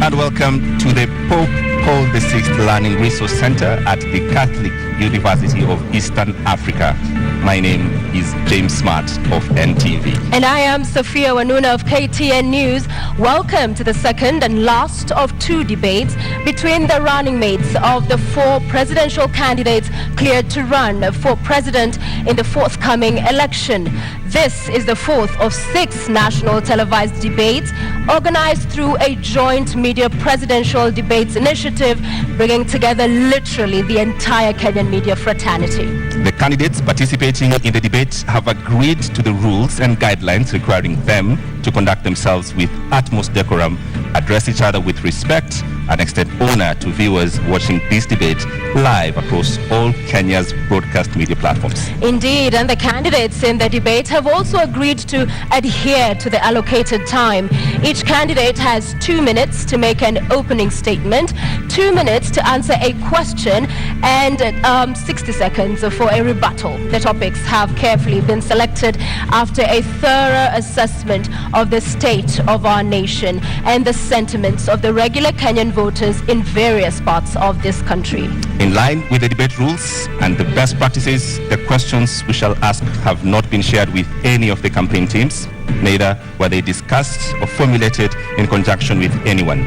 And welcome to the Pope Paul VI Learning Resource Center at the Catholic University of Eastern Africa. My name is James Smart of NTV. And I am Sophia Wanuna of KTN News. Welcome to the second and last of two debates between the running mates of the four presidential candidates cleared to run for president in the forthcoming election. This is the fourth of 6 national televised debates organized through a joint media presidential debates initiative, bringing together literally the entire Kenyan media fraternity. The candidates participating in the debate have agreed to the rules and guidelines requiring them to conduct themselves with utmost decorum, address each other with respect, and extend honor to viewers watching this debate live across all Kenya's broadcast media platforms. Indeed, and the candidates in the debate have also agreed to adhere to the allocated time. Each candidate has 2 minutes to make an opening statement, 2 minutes to answer a question, and 60 seconds for a rebuttal. The topics have carefully been selected after a thorough assessment of the state of our nation and the sentiments of the regular Kenyan voters in various parts of this country. In line with the debate rules and the best practices, the questions we shall ask have not been shared with any of the campaign teams, neither were they discussed or formulated in conjunction with anyone.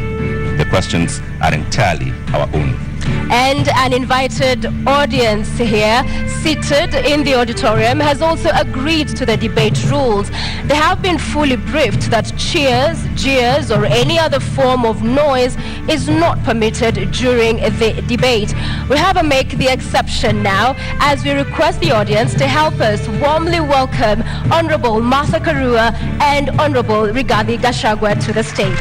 The questions are entirely our own. And an invited audience here seated in the auditorium has also agreed to the debate rules. They have been fully briefed that cheers, jeers, or any other form of noise is not permitted during the debate. We have to make the exception now as we request the audience to help us warmly welcome Honorable Martha Karua and Honorable Rigathi Gachagua to the stage.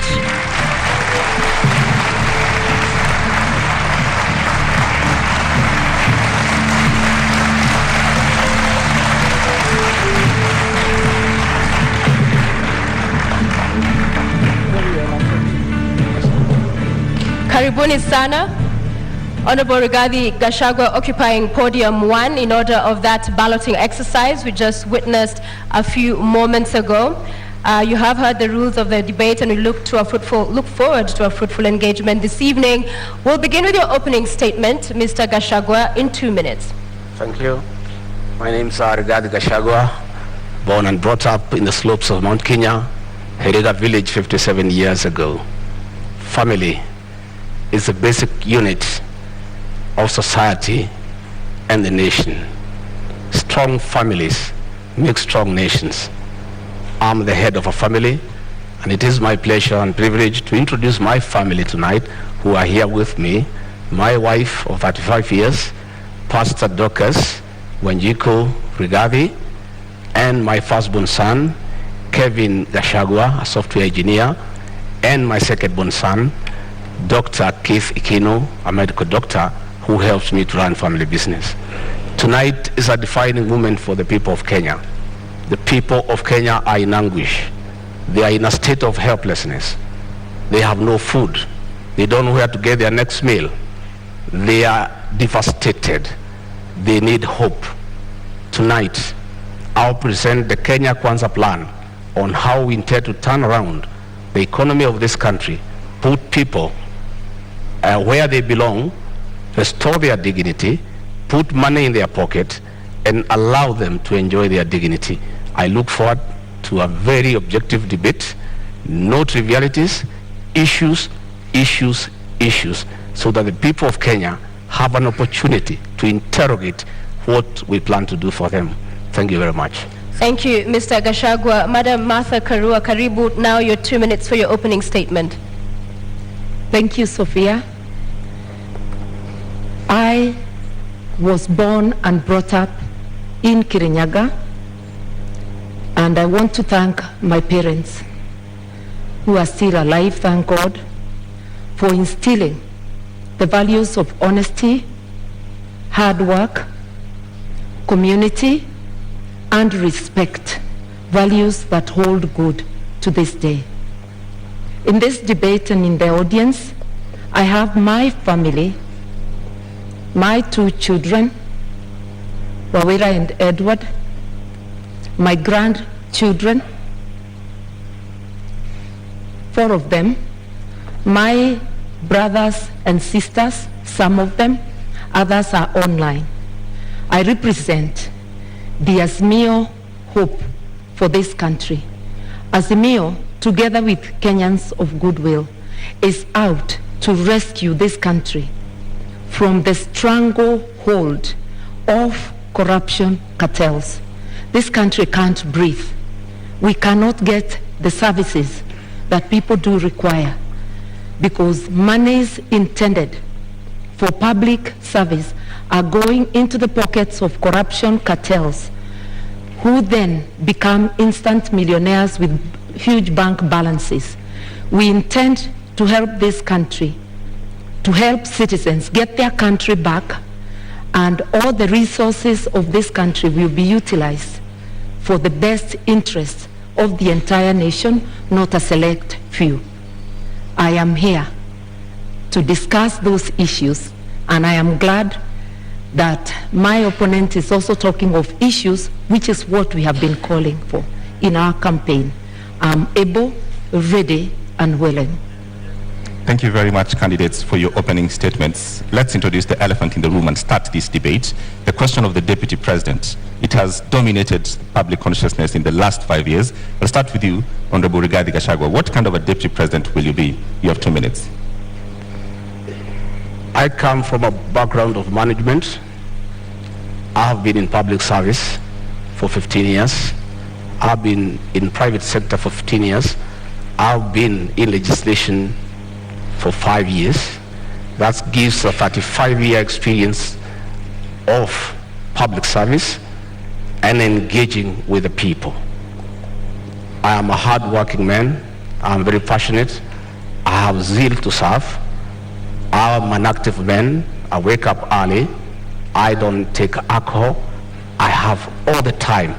Karibuni sana. Honorable Rigathi Gachagua occupying podium 1 in order of that balloting exercise we just witnessed a few moments ago. You have heard the rules of the debate and we look forward to a fruitful engagement this evening. We'll begin with your opening statement, Mr. Gachagua, in 2 minutes. Thank you. My name is Rigathi Gachagua, born and brought up in the slopes of Mount Kenya, Herega village 57 years ago. Family is the basic unit of society and the nation. Strong families make strong nations. I'm the head of a family, and it is my pleasure and privilege to introduce my family tonight, who are here with me. My wife of 35 years, Pastor Dorcas Wanjiku Rigathi, and my firstborn son, Kevin Gachagua, a software engineer, and my secondborn son, Dr. Keith Ikino, a medical doctor who helps me to run family business. Tonight is a defining moment for the people of Kenya. The people of Kenya are in anguish. They are in a state of helplessness. They have no food. They don't know where to get their next meal. They are devastated. They need hope. Tonight, I'll present the Kenya Kwanza plan on how we intend to turn around the economy of this country, put people where they belong, restore their dignity, put money in their pocket, and allow them to enjoy their dignity. I look forward to a very objective debate, no trivialities, issues, so that the people of Kenya have an opportunity to interrogate what we plan to do for them. Thank you very much. Thank you, Mr. Gachagua. Madam Martha Karua, karibu, now your 2 minutes for your opening statement. Thank you, Sophia. I was born and brought up in Kirinyaga, and I want to thank my parents who are still alive, thank God, for instilling the values of honesty, hard work, community, and respect, values that hold good to this day. In this debate and in the audience, I have my family, my 2 children, Wawira and Edward, my grandchildren, 4 of them, my brothers and sisters, some of them, others are online. I represent the Azimio hope for this country. Azimio, together with Kenyans of goodwill, is out to rescue this country from the stranglehold of corruption cartels. This country can't breathe. We cannot get the services that people do require because monies intended for public service are going into the pockets of corruption cartels, who then become instant millionaires with huge bank balances. We intend to help this country, to help citizens get their country back, and all the resources of this country will be utilized for the best interests of the entire nation, not a select few. I am here to discuss those issues, and I am glad that my opponent is also talking of issues, which is what we have been calling for in our campaign. I'm able, ready, and willing. Thank you very much, candidates, for your opening statements. Let's introduce the elephant in the room and start this debate. The question of the Deputy President. It has dominated public consciousness in the last 5 years. I'll start with you, Honorable Rigathi Gachagua. What kind of a Deputy President will you be? You have 2 minutes. I come from a background of management. I have been in public service for 15 years. I've been in private sector for 15 years. I've been in legislation for 5 years. That gives a 35-year experience of public service and engaging with the people. I am a hard-working man. I'm very passionate. I have zeal to serve. I'm an active man. I wake up early. I don't take alcohol. I have all the time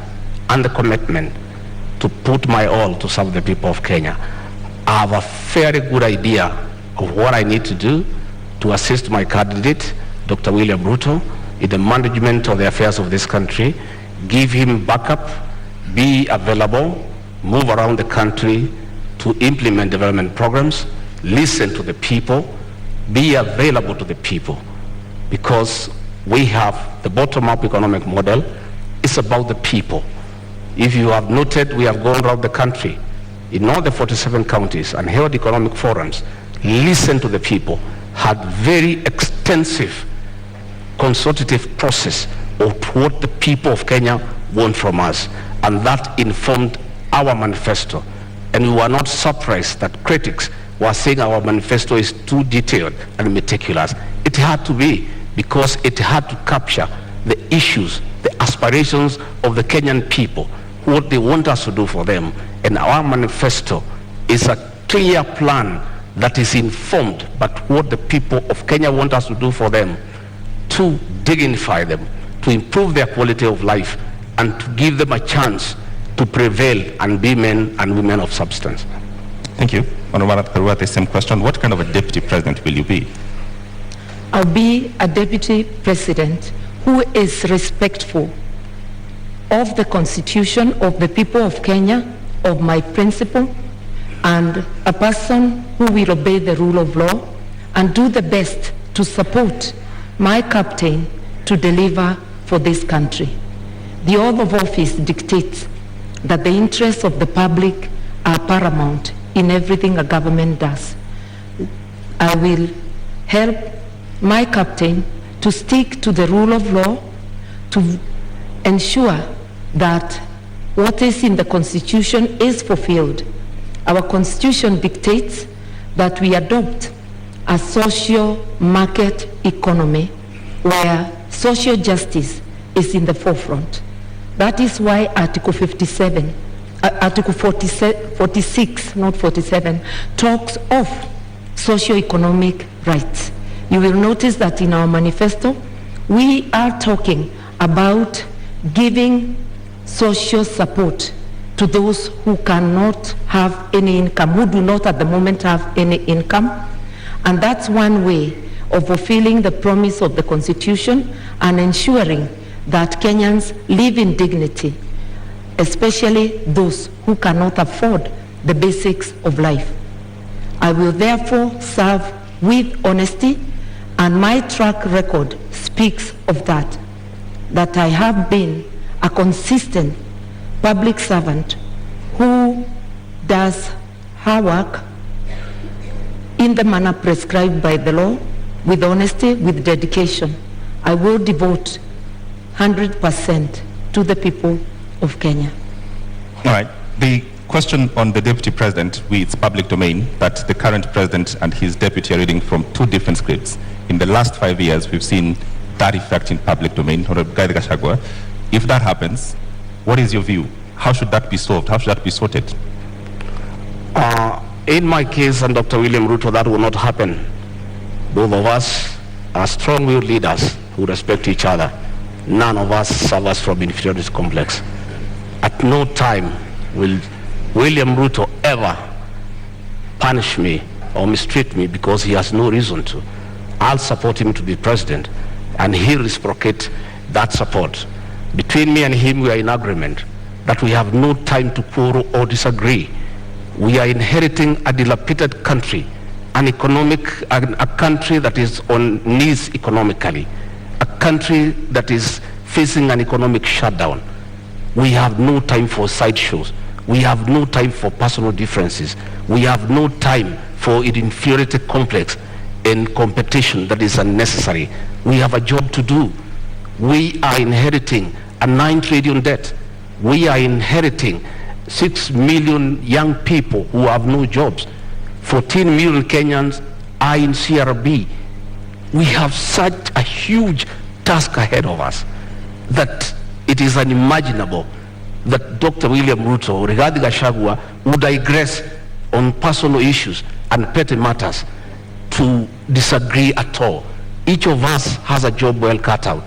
and the commitment to put my all to serve the people of Kenya. I have a very good idea of what I need to do to assist my candidate, Dr. William Ruto, in the management of the affairs of this country, give him backup, be available, move around the country to implement development programs, listen to the people, be available to the people, because we have the bottom-up economic model. It's about the people. If you have noted, we have gone around the country in all the 47 counties and held economic forums, listened to the people, had very extensive consultative process of what the people of Kenya want from us, and that informed our manifesto. And we were not surprised that critics were saying our manifesto is too detailed and meticulous. It had to be, because it had to capture the issues, the aspirations of the Kenyan people, what they want us to do for them. And our manifesto is a clear plan that is informed by what the people of Kenya want us to do for them, to dignify them, to improve their quality of life, and to give them a chance to prevail and be men and women of substance. Thank you. Honorable Karua, the same question. What kind of a deputy president will you be? I'll be a deputy president who is respectful of the Constitution, of the people of Kenya, of my principle, and a person who will obey the rule of law and do the best to support my captain to deliver for this country. The oath of office dictates that the interests of the public are paramount in everything a government does. I will help my captain to stick to the rule of law, to ensure that what is in the Constitution is fulfilled. Our Constitution dictates that we adopt a social market economy where social justice is in the forefront. That is why Article 46, not 47, talks of socio-economic rights. You will notice that in our manifesto, we are talking about giving social support to those who cannot have any income, who do not at the moment have any income. And that's one way of fulfilling the promise of the Constitution and ensuring that Kenyans live in dignity, especially those who cannot afford the basics of life. I will therefore serve with honesty, and my track record speaks of that I have been a consistent public servant who does her work in the manner prescribed by the law, with honesty, with dedication. I will devote 100% to the people of Kenya. All right. The question on the deputy president, it's public domain, that the current president and his deputy are reading from two different scripts. In the last 5 years, we've seen that effect in public domain. Rigathi Gachagua, if that happens, what is your view? How should that be solved? How should that be sorted? In my case and Dr. William Ruto, that will not happen. Both of us are strong-willed leaders who respect each other. None of us suffers from inferiority complex. At no time will William Ruto ever punish me or mistreat me because he has no reason to. I'll support him to be president, and he'll reciprocate that support. Between me and him, we are in agreement that we have no time to quarrel or disagree. We are inheriting a dilapidated country, a country that is on knees economically, a country that is facing an economic shutdown. We have no time for sideshows. We have no time for personal differences. We have no time for an inferiority complex. and competition that is unnecessary. We have a job to do. We are inheriting a 9 trillion debt. We are inheriting 6 million young people who have no jobs. 14 million Kenyans are in CRB. We have such a huge task ahead of us that it is unimaginable that Dr. William Ruto or Rigathi Gachagua would digress on personal issues and petty matters to disagree at all. Each of us has a job well cut out.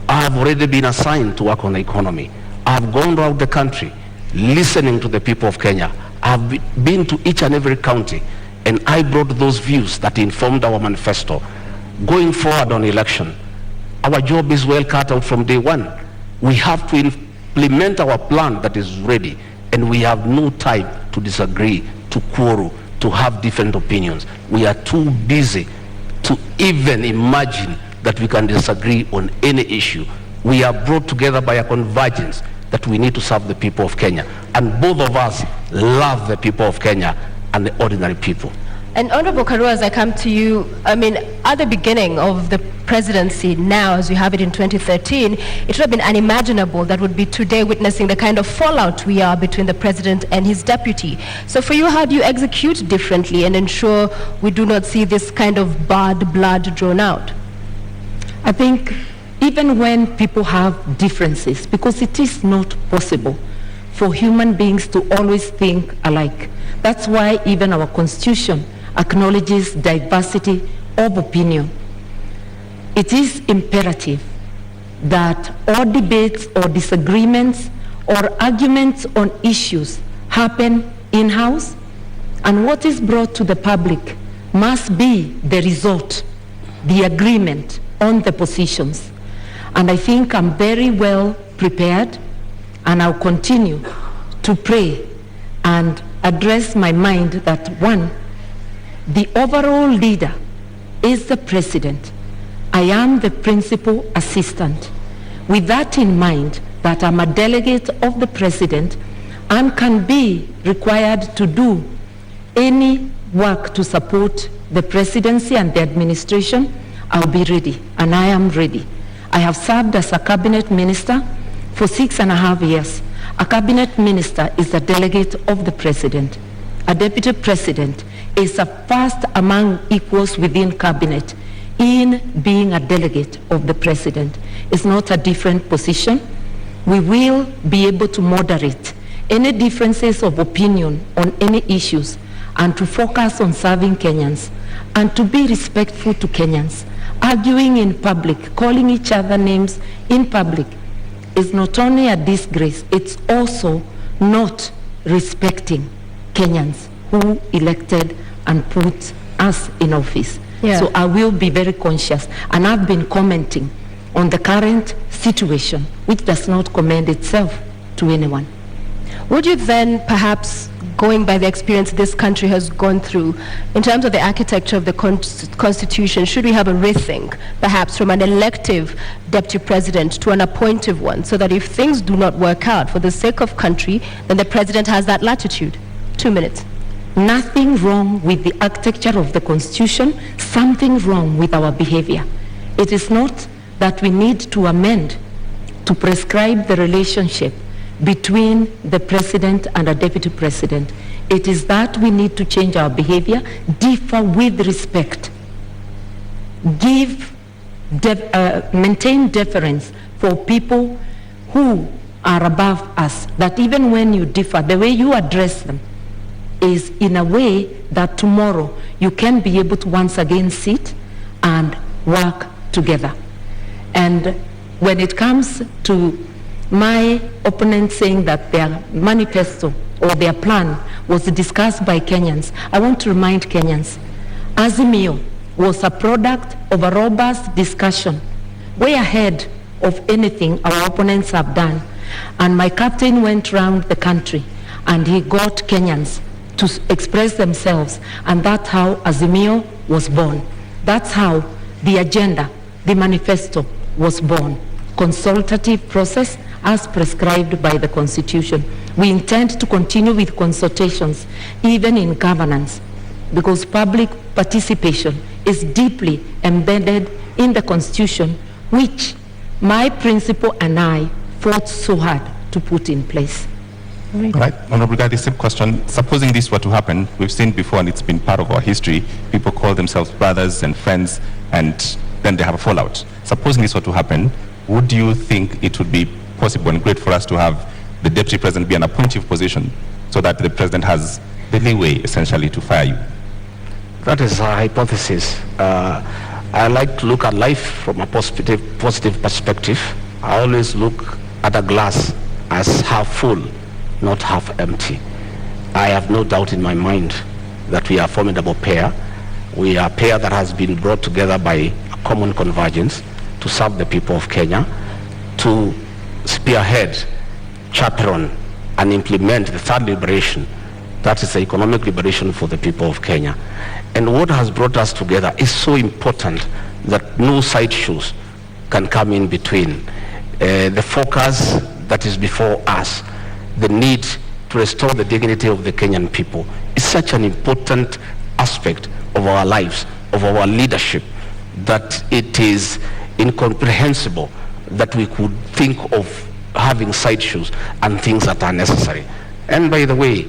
I have already been assigned to work on the economy. I have gone around the country listening to the people of Kenya. I have been to each and every county, and I brought those views that informed our manifesto. Going forward on election, our job is well cut out from day one. We have to implement our plan that is ready, and we have no time to disagree, to quarrel, to have different opinions. We are too busy to even imagine that we can disagree on any issue. We are brought together by a convergence that we need to serve the people of Kenya. And both of us love the people of Kenya and the ordinary people. And Honorable Karua, as I come to you, I mean, at the beginning of the presidency now, as we have it in 2013, it would have been unimaginable that would be today witnessing the kind of fallout we are between the president and his deputy. So for you, how do you execute differently and ensure we do not see this kind of bad blood drawn out? I think even when people have differences, because it is not possible for human beings to always think alike. That's why even our constitution acknowledges diversity of opinion. It is imperative that all debates or disagreements or arguments on issues happen in-house, and what is brought to the public must be the result, the agreement on the positions. And I think I'm very well prepared, and I'll continue to pray and address my mind that, one, the overall leader is the president. I am the principal assistant. With that in mind, that I'm a delegate of the president and can be required to do any work to support the presidency and the administration, I'll be ready, and I am ready. I have served as a cabinet minister for 6.5 years. A cabinet minister is a delegate of the president. A deputy president is a first among equals within cabinet in being a delegate of the president. It's not a different position. We will be able to moderate any differences of opinion on any issues and to focus on serving Kenyans and to be respectful to Kenyans. Arguing in public, calling each other names in public is not only a disgrace, it's also not respecting Kenyans who elected and put us in office. Yeah. So I will be very conscious, and I've been commenting on the current situation, which does not commend itself to anyone. Would you then, perhaps going by the experience this country has gone through, in terms of the architecture of the Constitution, should we have a rethink, perhaps from an elective deputy president to an appointive one, so that if things do not work out for the sake of country, then the president has that latitude? 2 minutes. Nothing wrong with the architecture of the Constitution, something wrong with our behavior. It is not that we need to amend to prescribe the relationship between the president and a deputy president. It is that we need to change our behavior, differ with respect, maintain deference for people who are above us, that even when you differ, the way you address them is in a way that tomorrow you can be able to once again sit and work together. And when it comes to my opponent saying that their manifesto or their plan was discussed by Kenyans, I want to remind Kenyans, Azimio was a product of a robust discussion, way ahead of anything our opponents have done. And my captain went around the country and he got Kenyans to express themselves, and that's how Azimio was born. That's how the agenda, the manifesto was born. Consultative process as prescribed by the Constitution. We intend to continue with consultations, even in governance, because public participation is deeply embedded in the Constitution, which my principal and I fought so hard to put in place. Right. Honorable Rigathi, same question. Supposing this were to happen, we've seen before and it's been part of our history, people call themselves brothers and friends and then they have a fallout. Supposing this were to happen, would you think it would be possible and great for us to have the deputy president be an appointive position so that the president has the leeway essentially to fire you? That is a hypothesis. I like to look at life from a positive perspective. I always look at a glass as half full, not half empty. I have no doubt in my mind that we are a formidable pair. We are a pair that has been brought together by a common convergence to serve the people of Kenya, to spearhead, chaperon, and implement the third liberation. That is the economic liberation for the people of Kenya. And what has brought us together is so important that no sideshows can come in between. The focus that is before us, the need to restore the dignity of the Kenyan people, is such an important aspect of our lives, of our leadership, that it is incomprehensible that we could think of having sideshows and things that are necessary. And by the way,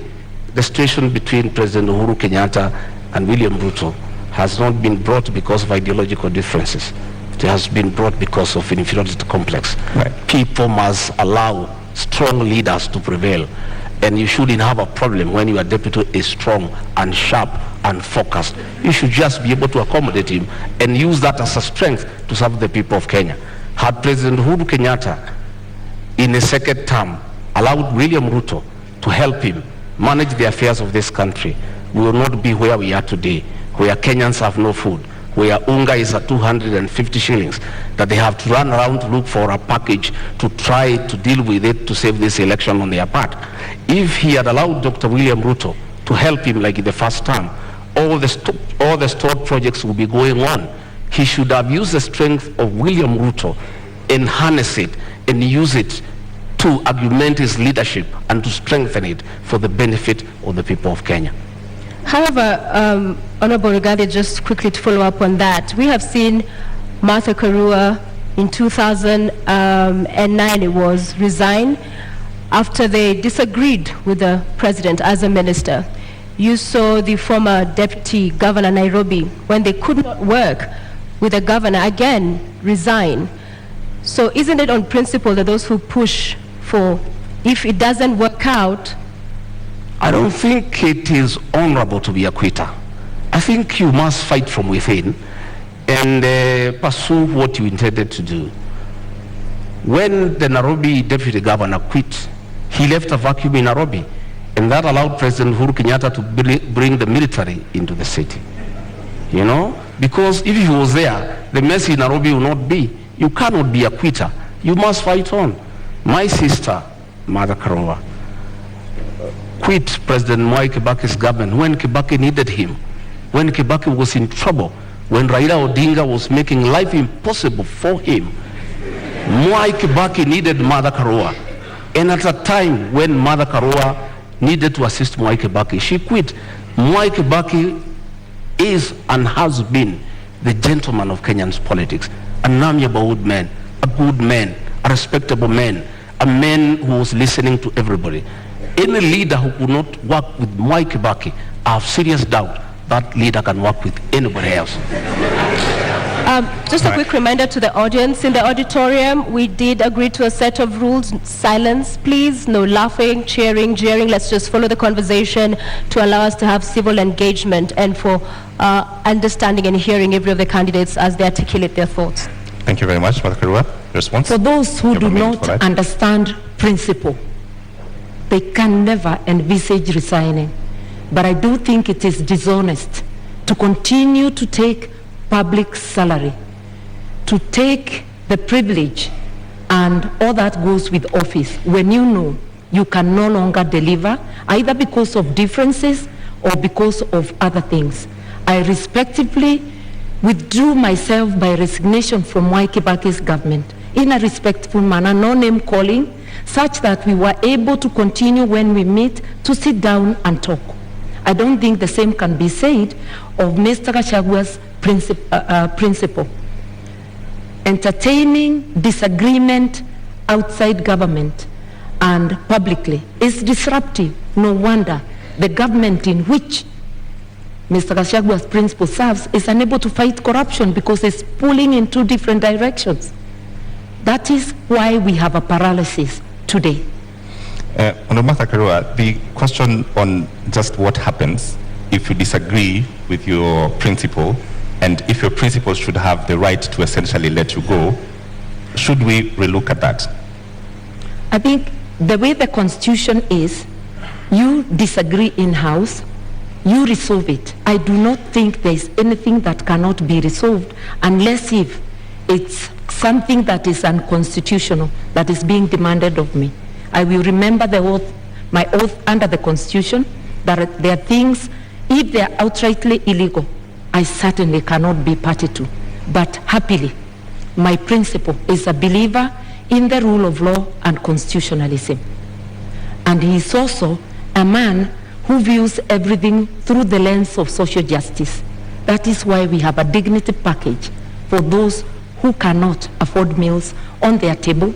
the situation between President Uhuru Kenyatta and William Ruto has not been brought because of ideological differences. It has been brought because of inferiority complex. Right. People must allow strong leaders to prevail. And you shouldn't have a problem when your deputy is strong and sharp and focused. You should just be able to accommodate him and use that as a strength to serve the people of Kenya. Had President Uhuru Kenyatta in a second term allowed William Ruto to help him manage the affairs of this country, we will not be where we are today, where Kenyans have no food, where unga is at 250 shillings, that they have to run around to look for a package to try to deal with it to save this election on their part. If he had allowed Dr. William Ruto to help him like in the first term, all the stored projects will be going on. He should have used the strength of William Ruto and harness it and use it to augment his leadership and to strengthen it for the benefit of the people of Kenya. However, Honorable Rigathi, just quickly to follow up on that, we have seen Martha Karua in 2009, it was, resign after they disagreed with the president as a minister. You saw the former deputy governor Nairobi, when they could not work with the governor, again resign. So isn't it on principle that those who push for, if it doesn't work out? I don't think it is honorable to be a quitter. I think you must fight from within and pursue what you intended to do. When the Nairobi deputy governor quit, he left a vacuum in Nairobi, and that allowed President Uhuru Kenyatta to bring the military into the city. You know, because if he was there, the mess in Nairobi will not be. You cannot be a quitter. You must fight on. My sister, Mother Karua, quit President Mwai Kibaki's government when Kibaki needed him, when Kibaki was in trouble, when Raila Odinga was making life impossible for him. Mwai Kibaki needed Mother Karua. And at a time when Mother Karua needed to assist Mwai Kibaki, she quit. Mwai Kibaki is and has been the gentleman of Kenyan's politics, an amiable man, a good man, a respectable man, a man who was listening to everybody. Any leader who could not work with Mwai Kibaki, I have serious doubt that leader can work with anybody else. Just a quick reminder to the audience. In the auditorium, we did agree to a set of rules. Silence, please. No laughing, cheering, jeering. Let's just follow the conversation to allow us to have civil engagement and for understanding and hearing every of the candidates as they articulate their thoughts. Thank you very much, Mother Karua. Response? For those who do not understand principle, they can never envisage resigning. But I do think it is dishonest to continue to take public salary, to take the privilege and all that goes with office when you know you can no longer deliver, either because of differences or because of other things. I respectively withdrew myself by resignation from Mwai Kibaki's government in a respectful manner, no name calling, such that we were able to continue when we meet to sit down and talk. I don't think the same can be said of Mr. Gachagua's principle. Entertaining disagreement outside government and publicly is disruptive. No wonder the government in which Mr. Gachagua's principle serves is unable to fight corruption because it's pulling in two different directions. That is why we have a paralysis today. Honorable Karua, the question on just what happens if you disagree with your principle and if your principle should have the right to essentially let you go, should we relook at that? I think the way the Constitution is, you disagree in-house, you resolve it. I do not think there is anything that cannot be resolved unless if it's something that is unconstitutional that is being demanded of me. I will remember the oath, my oath under the Constitution, that there are things, if they are outrightly illegal, I certainly cannot be party to. But happily, my principle is a believer in the rule of law and constitutionalism. And he is also a man who views everything through the lens of social justice. That is why we have a dignity package for those who cannot afford meals on their table.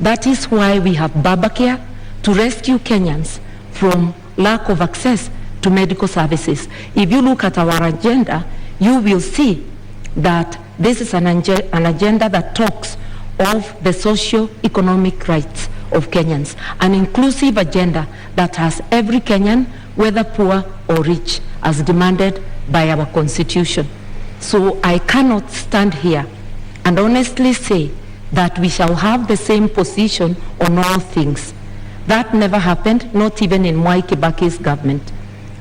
That is why we have Babacare to rescue Kenyans from lack of access to medical services. If you look at our agenda, you will see that this is an agenda that talks of the socio-economic rights of Kenyans, an inclusive agenda that has every Kenyan, whether poor or rich, as demanded by our Constitution. So I cannot stand here and honestly say that we shall have the same position on all things. That never happened, not even in Mwai Kibaki's government.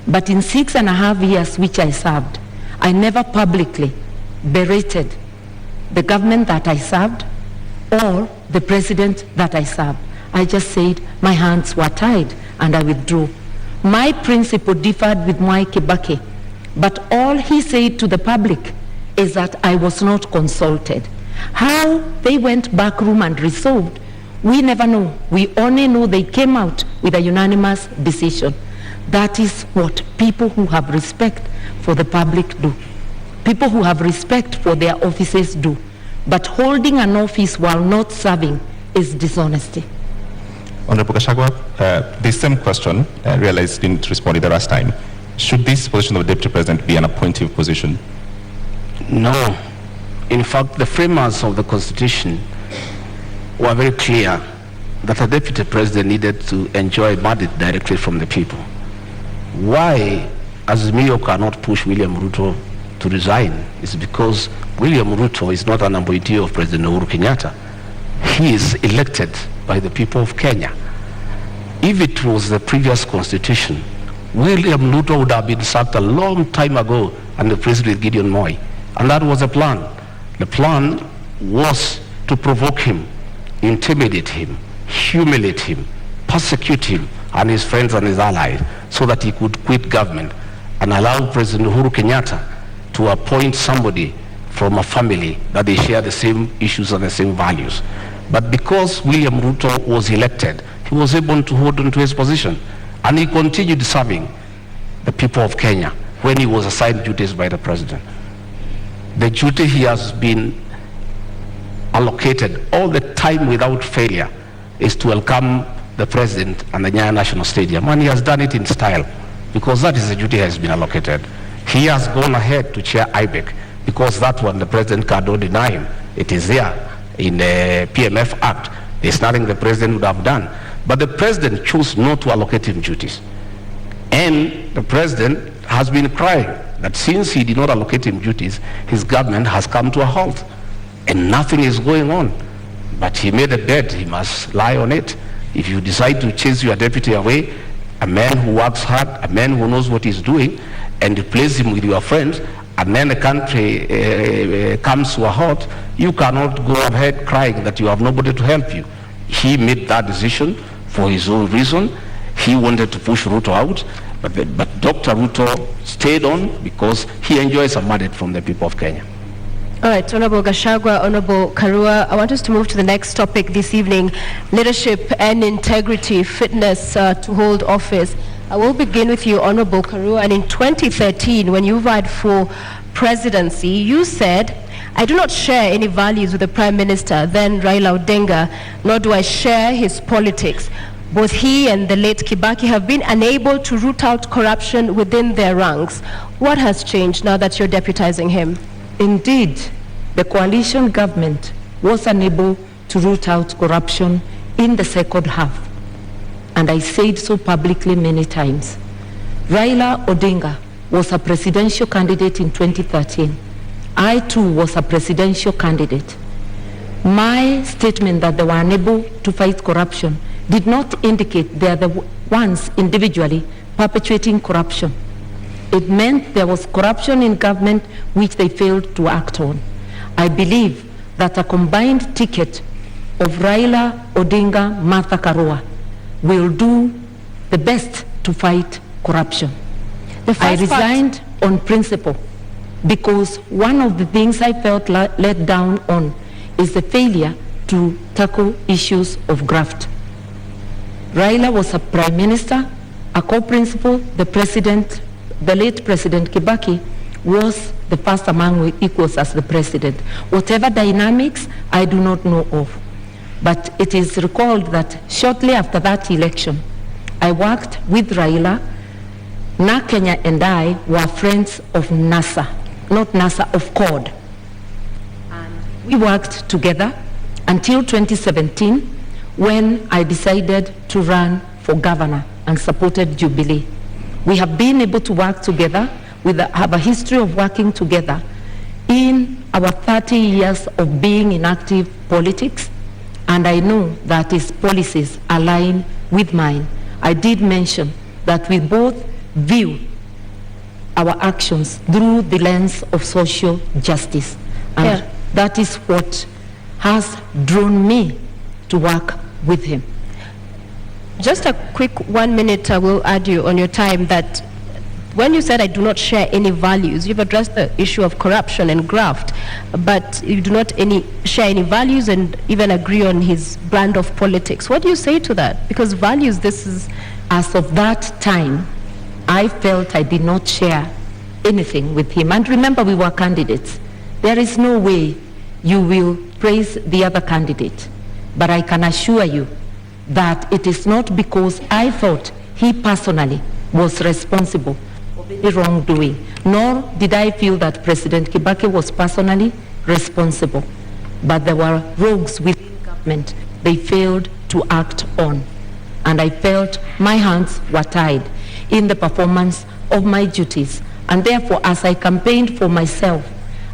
But in 6.5 years which I served, I never publicly berated the government that I served or the president that I served. I just said my hands were tied and I withdrew. My principle differed with Mwai Kibaki, but all he said to the public is that I was not consulted. How they went back room and resolved, we never know. We only know they came out with a unanimous decision. That is what people who have respect for the public do. People who have respect for their offices do. But holding an office while not serving is dishonesty. Honorable Gachagua, the same question, I realized you didn't respond the last time. Should this position of Deputy President be an appointive position? No. In fact, the framers of the Constitution were very clear that a Deputy President needed to enjoy a mandate directly from the people. Why Azimio cannot push William Ruto to resign is because William Ruto is not an appointee of President Uhuru Kenyatta. He is elected by the people of Kenya. If it was the previous constitution, William Ruto would have been sacked a long time ago and replaced with Gideon Moi. And that was the plan. The plan was to provoke him, intimidate him, humiliate him, persecute him and his friends and his allies so that he could quit government and allow President Uhuru Kenyatta to appoint somebody from a family that they share the same issues and the same values. But because William Ruto was elected, he was able to hold on to his position. And he continued serving the people of Kenya when he was assigned duties by the president. The duty he has been allocated all the time without failure is to welcome the president and the Nyayo National Stadium. And he has done it in style because that is the duty he has been allocated. He has gone ahead to chair IBEC because that one the president cannot deny him. It is there in the PMF Act. There's nothing the president would have done. But the president chose not to allocate him duties. And the president has been crying that since he did not allocate him duties, his government has come to a halt. And nothing is going on. But he made a bed, he must lie on it. If you decide to chase your deputy away, a man who works hard, a man who knows what he's doing, and replace him with your friends, and then the country comes to a halt, you cannot go ahead crying that you have nobody to help you. He made that decision for his own reason. He wanted to push Ruto out, but Dr. Ruto stayed on because he enjoys a mandate from the people of Kenya. All right, Honorable Gachagua, Honorable Karua, I want us to move to the next topic this evening, leadership and integrity, fitness to hold office. I will begin with you, Honorable Karua. And in 2013, when you vied for presidency, you said, "I do not share any values with the Prime Minister, then Raila Odinga, nor do I share his politics. Both he and the late Kibaki have been unable to root out corruption within their ranks." What has changed now that you're deputizing him? Indeed, the coalition government was unable to root out corruption in the second half. And I said so publicly many times. Raila Odinga was a presidential candidate in 2013. I too was a presidential candidate. My statement that they were unable to fight corruption did not indicate they are the ones individually perpetuating corruption. It meant there was corruption in government which they failed to act on. I believe that a combined ticket of Raila Odinga, Martha Karua will do the best to fight corruption. I resigned on principle because one of the things I felt let down on is the failure to tackle issues of graft. Raila was a prime minister, a co-principal, the president, the late President Kibaki was the first among equals as the president. Whatever dynamics, I do not know of. But it is recalled that shortly after that election, I worked with Raila. Na Kenya and I were friends of NASA, not NASA, of CORD. And we worked together until 2017 when I decided to run for governor and supported Jubilee. We have been able to work together, have a history of working together in our 30 years of being in active politics, and I know that his policies align with mine. I did mention that we both view our actions through the lens of social justice, and that is what has drawn me to work with him. Just a quick 1 minute, I will add you on your time that when you said I do not share any values, you've addressed the issue of corruption and graft, but you do not share any values and even agree on his brand of politics. What do you say to that? Because values, this is... As of that time, I felt I did not share anything with him. And remember, we were candidates. There is no way you will praise the other candidate. But I can assure you that it is not because I thought he personally was responsible for any wrongdoing, nor did I feel that President Kibaki was personally responsible. But there were rogues within government they failed to act on. And I felt my hands were tied in the performance of my duties. And therefore, as I campaigned for myself,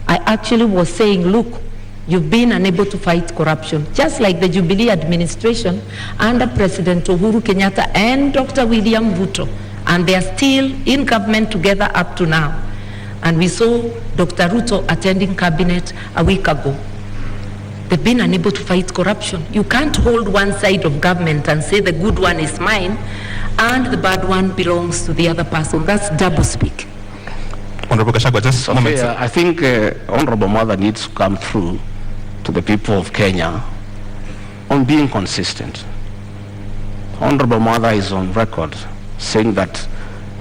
I actually was saying, look, you've been unable to fight corruption, just like the Jubilee administration under President Uhuru Kenyatta and Dr. William Ruto, and they are still in government together up to now. And we saw Dr. Ruto attending cabinet a week ago. They've been unable to fight corruption. You can't hold one side of government and say the good one is mine and the bad one belongs to the other person. That's double speak. Honorable Gachagua, just a moment. I think Honorable Mother needs to come through to the people of Kenya on being consistent. Honorable Mother is on record saying that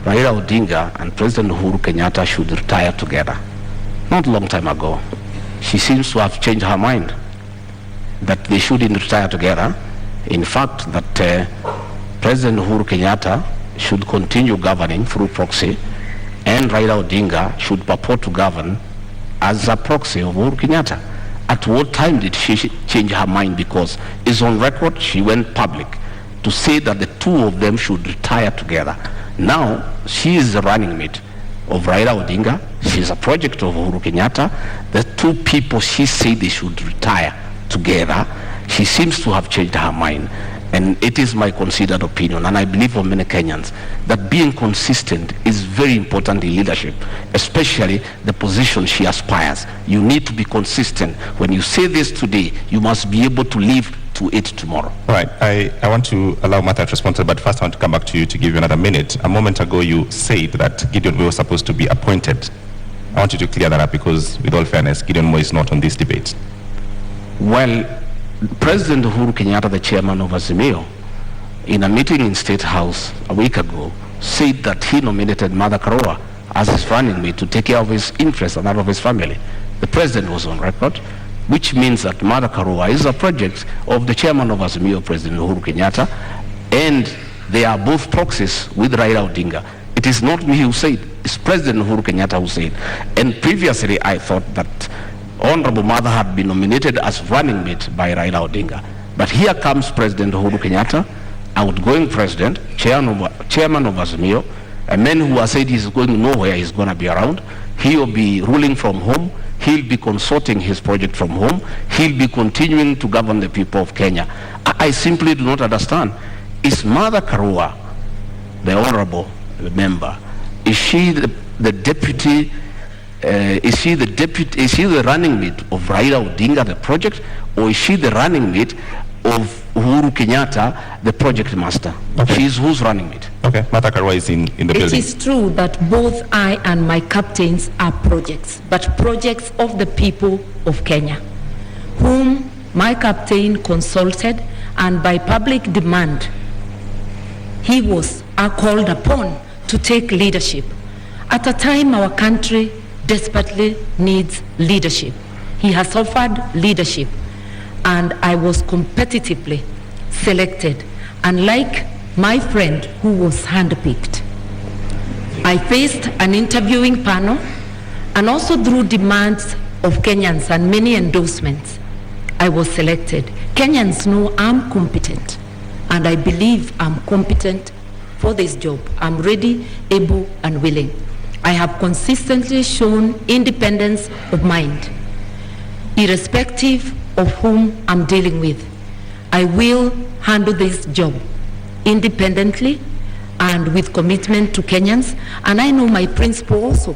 Raila Odinga and President Uhuru Kenyatta should retire together. Not a long time ago. She seems to have changed her mind that they shouldn't retire together. In fact, that President Uhuru Kenyatta should continue governing through proxy, and Raila Odinga should purport to govern as a proxy of Uhuru Kenyatta. At what time did she change her mind? Because it's on record, she went public to say that the two of them should retire together. Now, she is the running mate of Raila Odinga. She's a project of Uhuru Kenyatta. The two people she said they should retire together, she seems to have changed her mind. And it is my considered opinion, and I believe for many Kenyans, that being consistent is very important in leadership, especially the position she aspires. You need to be consistent. When you say this today, you must be able to live to it tomorrow. All right, I want to allow Martha to respond to that, but first I want to come back to you to give you another minute. A moment ago you said that Gideon Moi was supposed to be appointed. I want you to clear that up because, with all fairness, Gideon Moi is not on this debate. Well, President Uhuru Kenyatta, the chairman of Azimio, in a meeting in State House a week ago, said that he nominated Mother Karua as his running mate to take care of his interests and that of his family. The president was on record, which means that Mother Karua is a project of the chairman of Azimio, President Uhuru Kenyatta, and they are both proxies with Raila Odinga. It is not me who said, it's President Uhuru Kenyatta who said. And previously I thought that Honorable Mother had been nominated as running mate by Raila Odinga. But here comes President Uhuru Kenyatta, outgoing president, chairman of Azimio, a man who has said he's going nowhere, he's going to be around. He'll be ruling from home. He'll be consorting his project from home. He'll be continuing to govern the people of Kenya. I simply do not understand. Is Mother Karua, the honorable member, is she the deputy, is she the running mate of Raila Odinga, the project, or is she the running mate of Uhuru Kenyatta, the project master? Okay. She's who's running mate? Okay, Mother Karua is in the building. It is true that both I and my captains are projects, but projects of the people of Kenya, whom my captain consulted, and by public demand, he was called upon to take leadership. At a time our country desperately needs leadership. He has offered leadership, and I was competitively selected, unlike my friend who was handpicked. I faced an interviewing panel, and also through demands of Kenyans and many endorsements, I was selected. Kenyans know I'm competent, and I believe I'm competent for this job. I'm ready, able, and willing. I have consistently shown independence of mind, irrespective of whom I'm dealing with. I will handle this job independently and with commitment to Kenyans. And I know my principal also,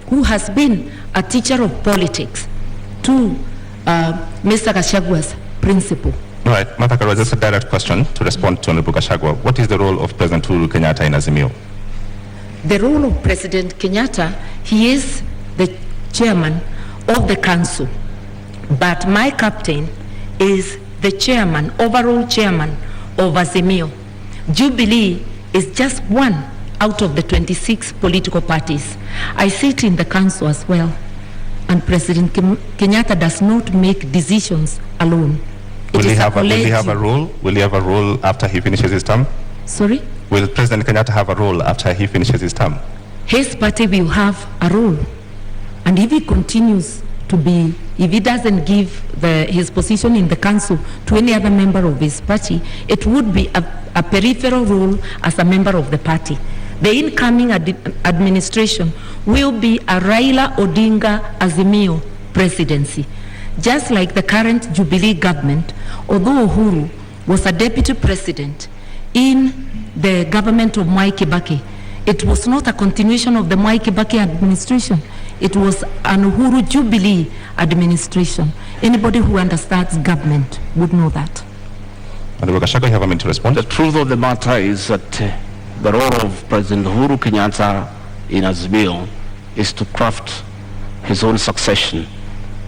who has been a teacher of politics to Mr. Gachagua's principal. All right, Mother Karua, just a direct question to respond to Honorable Gachagua. What is the role of President Uhuru Kenyatta in Azimio? The role of President Kenyatta, he is the chairman of the council, but my captain is the chairman, overall chairman of Azimio. Jubilee is just one out of the 26 political parties. I sit in the council as well, and President Kenyatta does not make decisions alone. Will he have a role? Will he have a role after he finishes his term? Sorry? Will President Kenyatta have a role after he finishes his term? His party will have a role, and if he continues to be, if he doesn't give his position in the council to any other member of his party, it would be a peripheral role as a member of the party. The incoming administration will be a Raila Odinga Azimio presidency. Just like the current Jubilee government, although Uhuru was a deputy president in the government of Mwai Kibaki, it was not a continuation of the Mwai Kibaki administration. It was an Uhuru Jubilee administration. Anybody who understands government would know that. Honorable Gachagua, you have a minute to respond. The truth of the matter is that the role of President Uhuru Kenyatta in Azimio is to craft his own succession,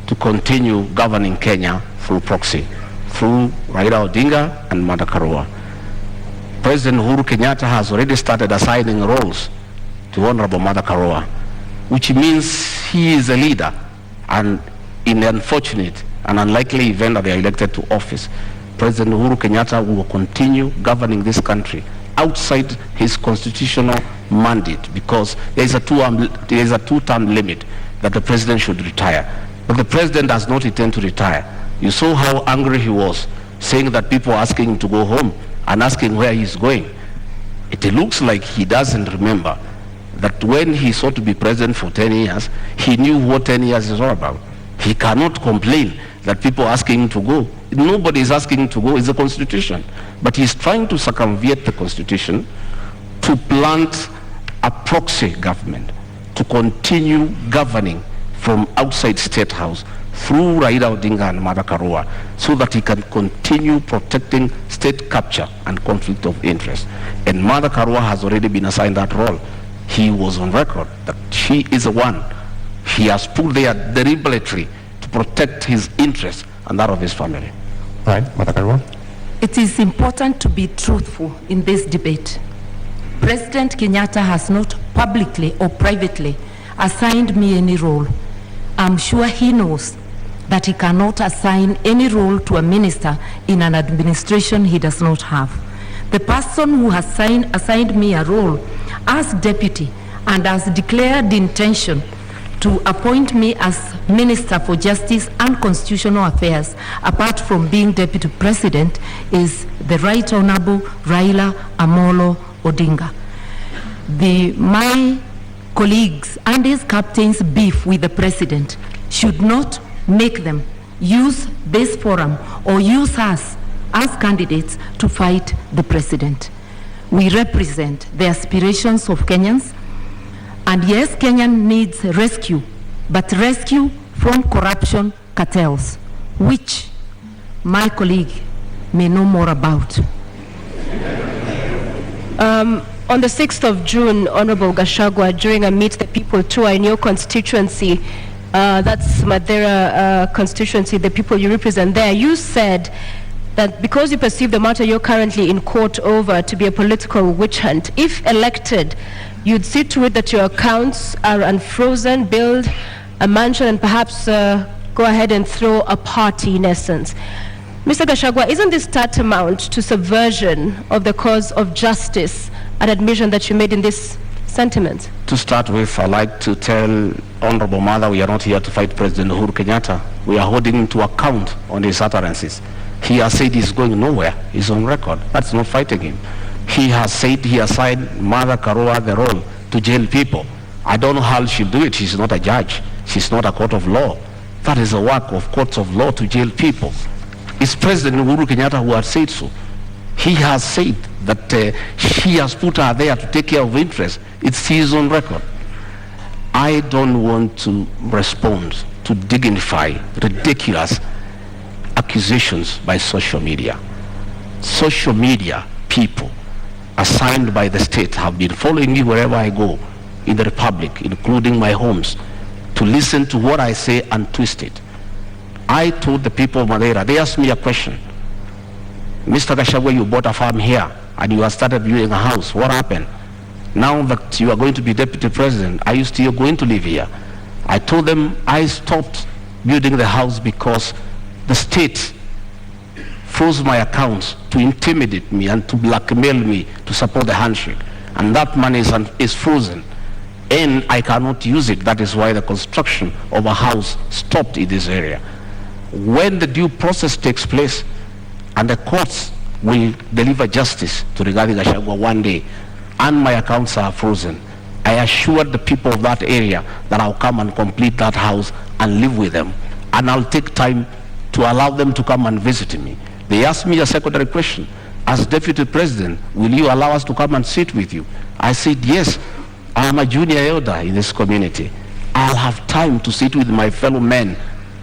to continue governing Kenya through proxy, through Raila Odinga and Mother Karua. President Uhuru Kenyatta has already started assigning roles to Honorable Mother Karua, which means he is a leader, and in the unfortunate and unlikely event that they are elected to office, President Uhuru Kenyatta will continue governing this country outside his constitutional mandate, because there is a two-term limit that the president should retire. But the president does not intend to retire. You saw how angry he was, saying that people are asking him to go home and asking where he's going. It looks like he doesn't remember that when he sought to be president for 10 years, he knew what 10 years is all about. He cannot complain that people are asking him to go. Nobody is asking him to go, it's the Constitution. But he's trying to circumvent the Constitution to plant a proxy government, to continue governing from outside State House through Raila Odinga and Mother Karua, so that he can continue protecting state capture and conflict of interest. And Mother Karua has already been assigned that role. He was on record that she is the one he has put there deliberately to protect his interests and that of his family. Right, Mother Karua. It is important to be truthful in this debate. President Kenyatta has not publicly or privately assigned me any role. I'm sure he knows that he cannot assign any role to a minister in an administration he does not have. The person who has assigned me a role as deputy and has declared the intention to appoint me as Minister for Justice and Constitutional Affairs, apart from being Deputy President, is the Right Honorable Raila Amolo Odinga. My colleagues and his captains' beef with the President should not make them use this forum or use us as candidates to fight the President. We represent the aspirations of Kenyans, and yes, Kenya needs rescue, but rescue from corruption cartels, which my colleague may know more about. On the 6th of June, Honorable Gachagua, during a Meet the People tour in your constituency, that's Madeira constituency, the people you represent there, you said that because you perceive the matter you're currently in court over to be a political witch hunt, if elected, you'd see to it that your accounts are unfrozen, build a mansion, and perhaps go ahead and throw a party in essence. Mr. Gachagua, isn't this tantamount to subversion of the cause of justice, an admission that you made in this sentiment? To start with, I'd like to tell Honorable Mother we are not here to fight President Uhuru Kenyatta. We are holding him to account on his utterances. He has said he's going nowhere. He's on record. That's not fighting him. He has said he assigned Mother Karua the role to jail people. I don't know how she'll do it. She's not a judge. She's not a court of law. That is the work of courts of law, to jail people. It's President Uhuru Kenyatta who has said so. He has said that she has put her there to take care of interests. It's his own record. I don't want to respond to dignify ridiculous accusations by social media. Social media people assigned by the state have been following me wherever I go in the Republic, including my homes, to listen to what I say and twist it. I told the people of Madeira, they asked me a question. Mr. Gachagua, you bought a farm here and you have started building a house. What happened? Now that you are going to be deputy president, are you still going to live here? I told them I stopped building the house because the state froze my accounts to intimidate me and to blackmail me to support the handshake. And that money is frozen. And I cannot use it. That is why the construction of a house stopped in this area. When the due process takes place and the courts will deliver justice to Rigathi Gachagua one day and my accounts are frozen, I assured the people of that area that I'll come and complete that house and live with them. And I'll take time to allow them to come and visit me. They asked me a secondary question. As deputy president, will you allow us to come and sit with you? I said, yes. I'm a junior elder in this community. I'll have time to sit with my fellow men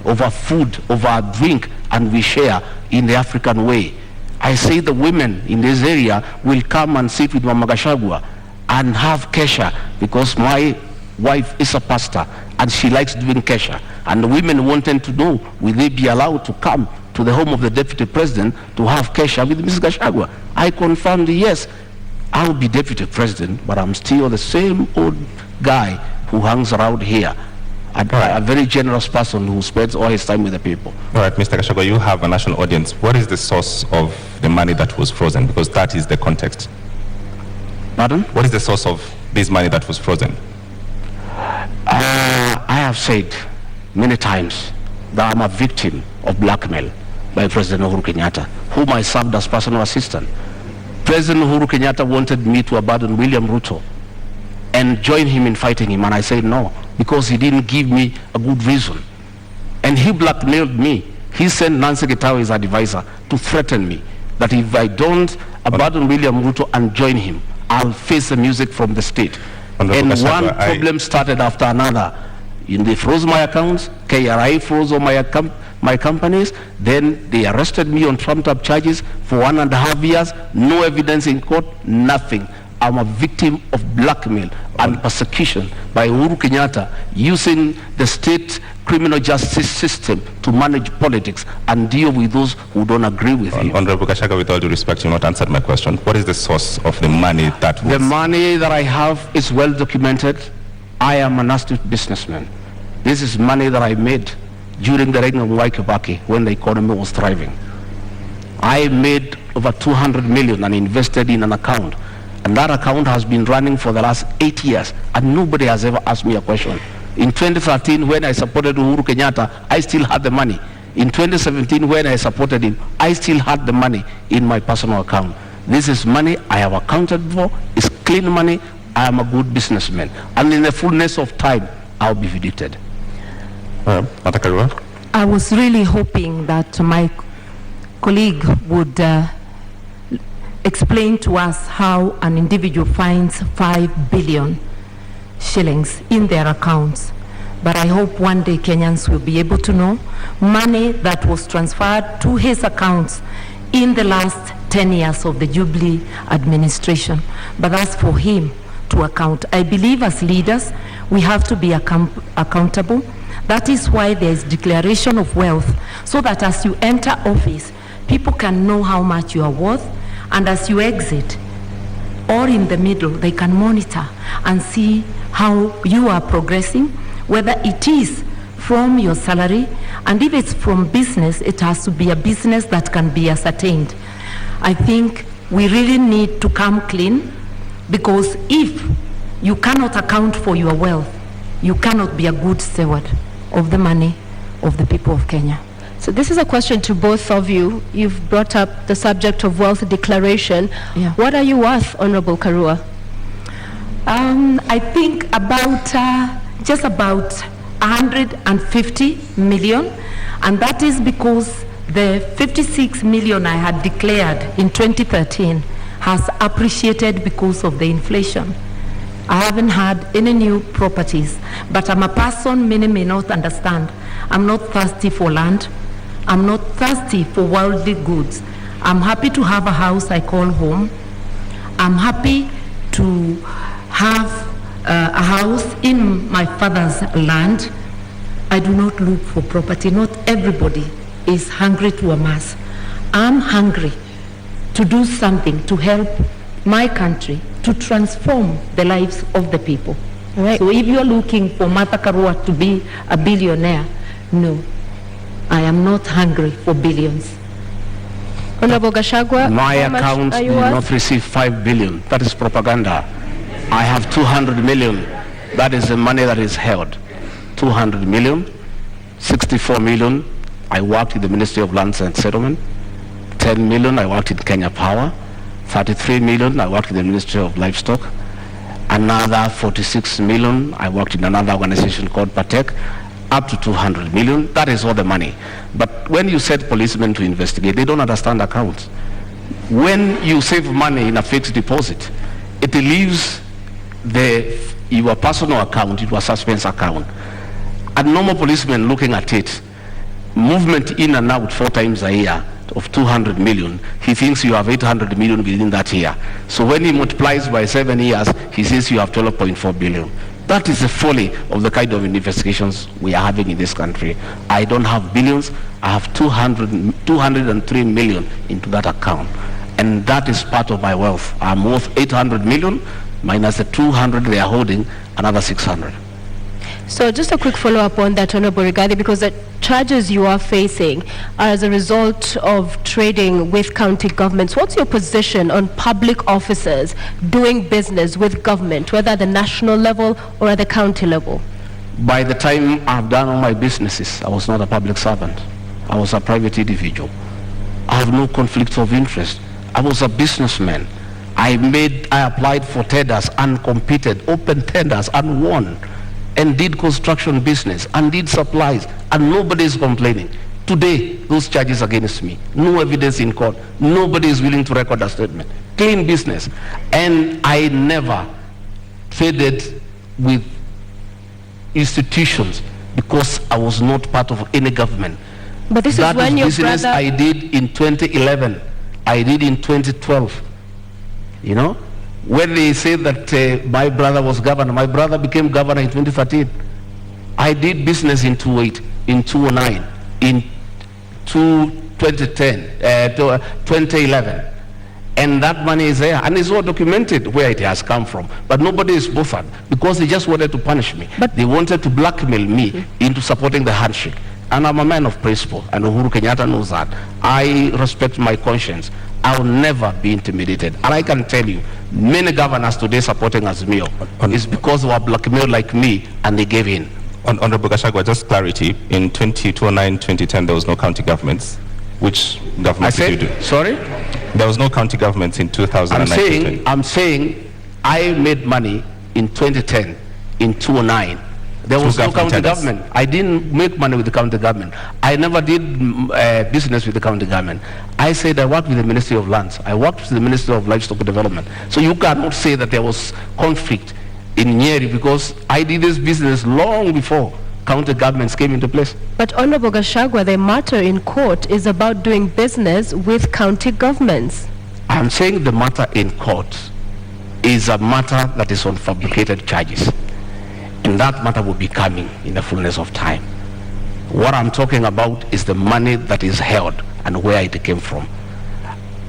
over food, over a drink, and we share in the African way. I say the women in this area will come and sit with Mama Gachagua and have kesha, because my wife is a pastor and she likes doing kesha. And the women wanted to know, will they be allowed to come to the home of the deputy president to have kesha with Mrs. Gachagua? I confirmed yes. I'll be deputy president, but I'm still the same old guy who hangs around here. A very generous person who spends all his time with the people. All right, Mr. Gachagua, you have a national audience. What is the source of the money that was frozen? Because that is the context. Pardon? What is the source of this money that was frozen? I have said many times that I'm a victim of blackmail by President Uhuru Kenyatta, whom I served as personal assistant. President Uhuru Kenyatta wanted me to abandon William Ruto and join him in fighting him, and I said no, because he didn't give me a good reason. And he blackmailed me. He sent Nancy Gitawe, his advisor, to threaten me that if I don't abandon William Ruto and join him, I'll face the music from the state. And one problem started after another. They froze my accounts, KRI froze all my companies, then they arrested me on trumped up charges for 1.5 years, no evidence in court, nothing. I'm a victim of blackmail and persecution by Uhuru Kenyatta using the state criminal justice system to manage politics and deal with those who don't agree with him. Honorable Gachagua, with all due respect, you not answered my question. What is the source of the money that was... The money that I have is well documented. I am an astute businessman. This is money that I made during the reign of Mwai Kibaki when the economy was thriving. I made over 200 million and invested in an account. And that account has been running for the last 8 years and nobody has ever asked me a question. In 2013, when I supported Uhuru Kenyatta, I still had the money. In 2017, when I supported him, I still had the money in my personal account. This is money I have accounted for. It's clean money. I am a good businessman. And in the fullness of time, I'll be vindicated. Karua? I was really hoping that my colleague would explain to us how an individual finds 5 billion shillings in their accounts. But I hope one day Kenyans will be able to know money that was transferred to his accounts in the last 10 years of the Jubilee administration. But that's for him to account. I believe as leaders, we have to be accountable. That is why there is declaration of wealth, so that as you enter office, people can know how much you are worth, and as you exit, or in the middle, they can monitor and see how you are progressing, whether it is from your salary, and if it's from business, it has to be a business that can be ascertained. I think we really need to come clean, because if you cannot account for your wealth, you cannot be a good steward of the money of the people of Kenya. So this is a question to both of you. You've brought up the subject of wealth declaration. Yeah. What are you worth, Honorable Karua? I think about just about 150 million, and that is because the 56 million I had declared in 2013 has appreciated because of the inflation. I haven't had any new properties, but I'm a person many may not understand. I'm not thirsty for land. I'm not thirsty for worldly goods. I'm happy to have a house I call home. I'm happy to have a house in my father's land. I do not look for property. Not everybody is hungry to amass. I'm hungry to do something to help my country to transform the lives of the people. Right. So if you're looking for Martha Karua to be a billionaire, no, I am not hungry for billions. Honorable Gachagua, my how much account are did you worth? not receive 5 billion. That is propaganda. I have 200 million. That is the money that is held. 200 million, 64 million. I worked in the Ministry of Lands and Settlement. 10 million, I worked in Kenya Power. 33 million, I worked in the Ministry of Livestock. Another 46 million, I worked in another organization called Patek. Up to 200 million, that is all the money. But when you set policemen to investigate, they don't understand accounts. When you save money in a fixed deposit, it leaves your personal account into a suspense account. A normal policeman looking at it, movement in and out 4 times a year of 200 million, he thinks you have 800 million within that year. So when he multiplies by 7 years, he says you have 12.4 billion. That is the folly of the kind of investigations we are having in this country. I don't have billions. I have 203 million into that account. And that is part of my wealth. I'm worth 800 million minus the 200 they are holding, another 600. So just a quick follow-up on that, Honorable Rigathi, because the charges you are facing are as a result of trading with county governments. What's your position on public officers doing business with government, whether at the national level or at the county level? By the time I've done all my businesses, I was not a public servant. I was a private individual. I have no conflict of interest. I was a businessman. I applied for tenders and competed, open tenders and won, and did construction business and did supplies, and nobody is complaining. Today, those charges against me, no evidence in court, nobody is willing to record a statement. Clean business. And I never traded with institutions because I was not part of any government. But this that is when your business brother... I did in 2011, I did in 2012, you know? When they say that my brother was governor, my brother became governor in 2013. I did business in 2008, in 2009, in 2011. And that money is there, and it's all documented where it has come from. But nobody is bothered because they just wanted to punish me. But they wanted to blackmail me into supporting the handshake. And I'm a man of principle, and Uhuru Kenyatta knows that. I respect my conscience. I'll never be intimidated. And I can tell you, many governors today supporting Azimio is because they were blackmailed like me, and they gave in. Honorable Gachagua, just clarity. In 2009, 2010, there was no county governments. Which government did you do? Sorry? There was no county governments in 2009. I'm saying I made money in 2010, in 2009. There was no county government. I didn't make money with the county government. I never did business with the county government. I said I worked with the Ministry of Lands. I worked with the Ministry of Livestock Development. So you cannot say that there was conflict in Nyeri because I did this business long before county governments came into place. But Honorable Gachagua, the matter in court is about doing business with county governments. I'm saying the matter in court is a matter that is on fabricated charges. And that matter will be coming in the fullness of time. What I'm talking about is the money that is held and where it came from.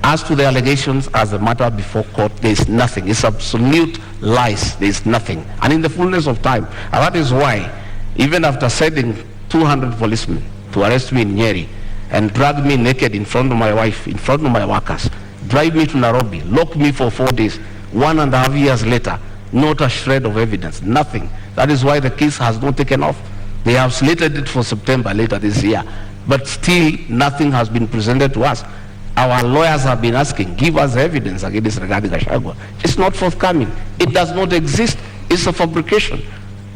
As to the allegations, as the matter before court, there is nothing. It's absolute lies. There is nothing. And in the fullness of time, and that is why, even after sending 200 policemen to arrest me in Nyeri and drag me naked in front of my wife, in front of my workers, drive me to Nairobi, lock me for 4 days, 1.5 years later, not a shred of evidence, nothing. That is why the case has not taken off. They have slated it for September later this year, but still nothing has been presented to us. Our lawyers have been asking, give us evidence against Rigathi Gachagua. It's not forthcoming. It does not exist. It's a fabrication.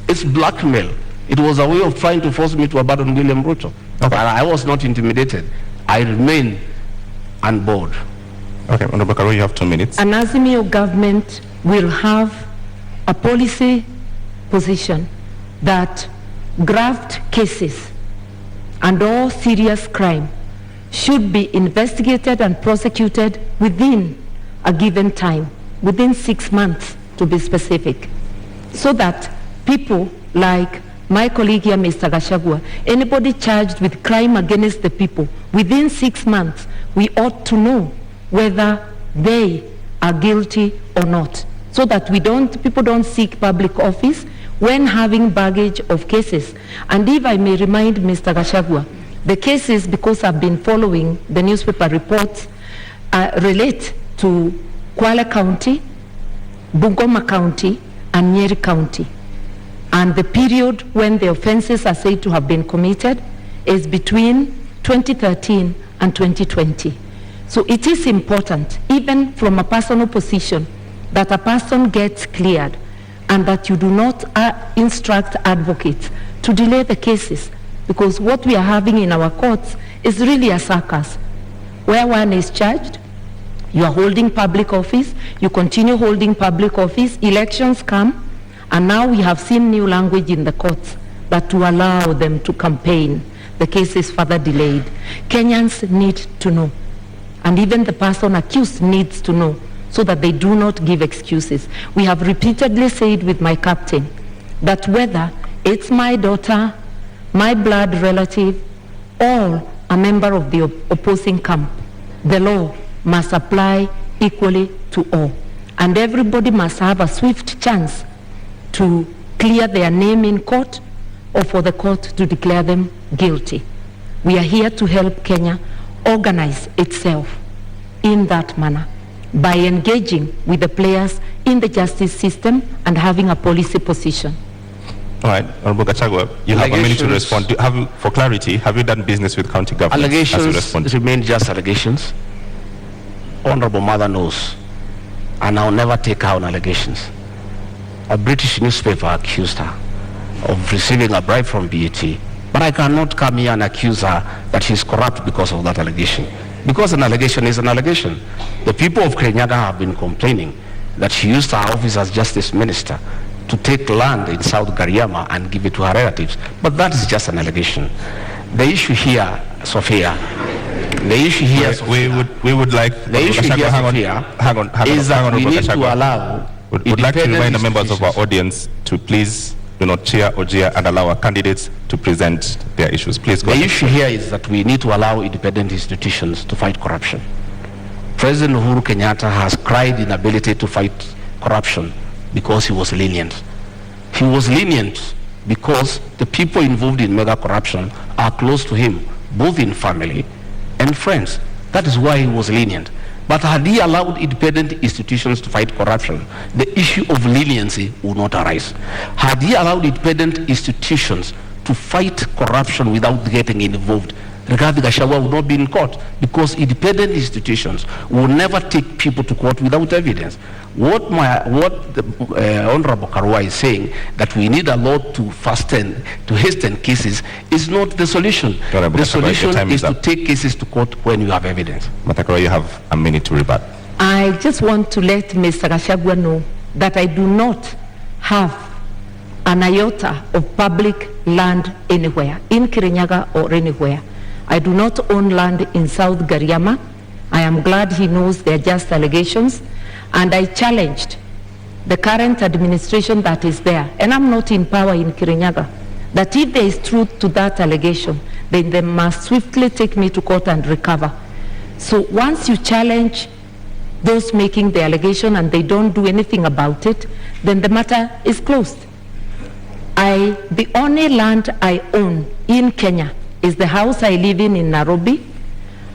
It's blackmail. It was a way of trying to force me to abandon William Ruto. Okay. But I was not intimidated. I remain on board. Okay, Honorable Karua, you have 2 minutes. An Azimio government will have a policy position that graft cases and all serious crime should be investigated and prosecuted within a given time, within 6 months to be specific, so that people like my colleague here, Mr. Gachagua, anybody charged with crime against the people, within 6 months, we ought to know whether they are guilty or not, so that people don't seek public office when having baggage of cases. And if I may remind Mr. Gachagua, the cases, because I've been following the newspaper reports, relate to Kwale County, Bungoma County, and Nyeri County. And the period when the offenses are said to have been committed is between 2013 and 2020. So it is important, even from a personal position, that a person gets cleared and that you do not instruct advocates to delay the cases, because what we are having in our courts is really a circus, where one is charged, you are holding public office, you continue holding public office, elections come, and now we have seen new language in the courts that to allow them to campaign, the case is further delayed. Kenyans need to know, and even the person accused needs to know, so that they do not give excuses. We have repeatedly said with my captain that whether it's my daughter, my blood relative, or a member of the opposing camp, the law must apply equally to all. And everybody must have a swift chance to clear their name in court or for the court to declare them guilty. We are here to help Kenya organize itself in that manner by engaging with the players in the justice system and having a policy position. All right, Honorable Gachagua, you have a minute to respond. For clarity, have you done business with county government? Allegations remain just allegations. Honorable Mother knows, and I'll never take her on allegations. A British newspaper accused her of receiving a bribe from BAT, but I cannot come here and accuse her that she's corrupt because of that allegation. Because an allegation is an allegation. The people of Kenyatta have been complaining that she used her office as justice minister to take land in South Gariama and give it to her relatives. But that is just an allegation. The issue here, Sophia, The issue here, we would like the issue here, hang on, is that we need to Gachagua. allow. Would like to remind the members of our audience to please do not cheer or jeer and allow our candidates to present their issues. Please go The ahead. issue here is that we need to allow independent institutions to fight corruption. President Uhuru Kenyatta has cried inability to fight corruption because he was lenient. He was lenient because the people involved in mega corruption are close to him, both in family and friends. That is why he was lenient. But had he allowed independent institutions to fight corruption, the issue of leniency would not arise. Had he allowed independent institutions to fight corruption without getting involved, Rigathi Gachagua would not be in court, because independent institutions will never take people to court without evidence. What the Honorable Karua is saying, that we need a law to hasten cases, is not the solution. The solution is to take cases to court when you have evidence. Karua, you have a minute to rebut. I just want to let Mr. Gachagua know that I do not have an iota of public land anywhere, in Kirinyaga or anywhere. I do not own land in South Gariama. I am glad he knows they're just allegations. And I challenged the current administration that is there, and I'm not in power in Kirinyaga, that if there is truth to that allegation, then they must swiftly take me to court and recover. So once you challenge those making the allegation and they don't do anything about it, then the matter is closed. The only land I own in Kenya is the house I live in Nairobi,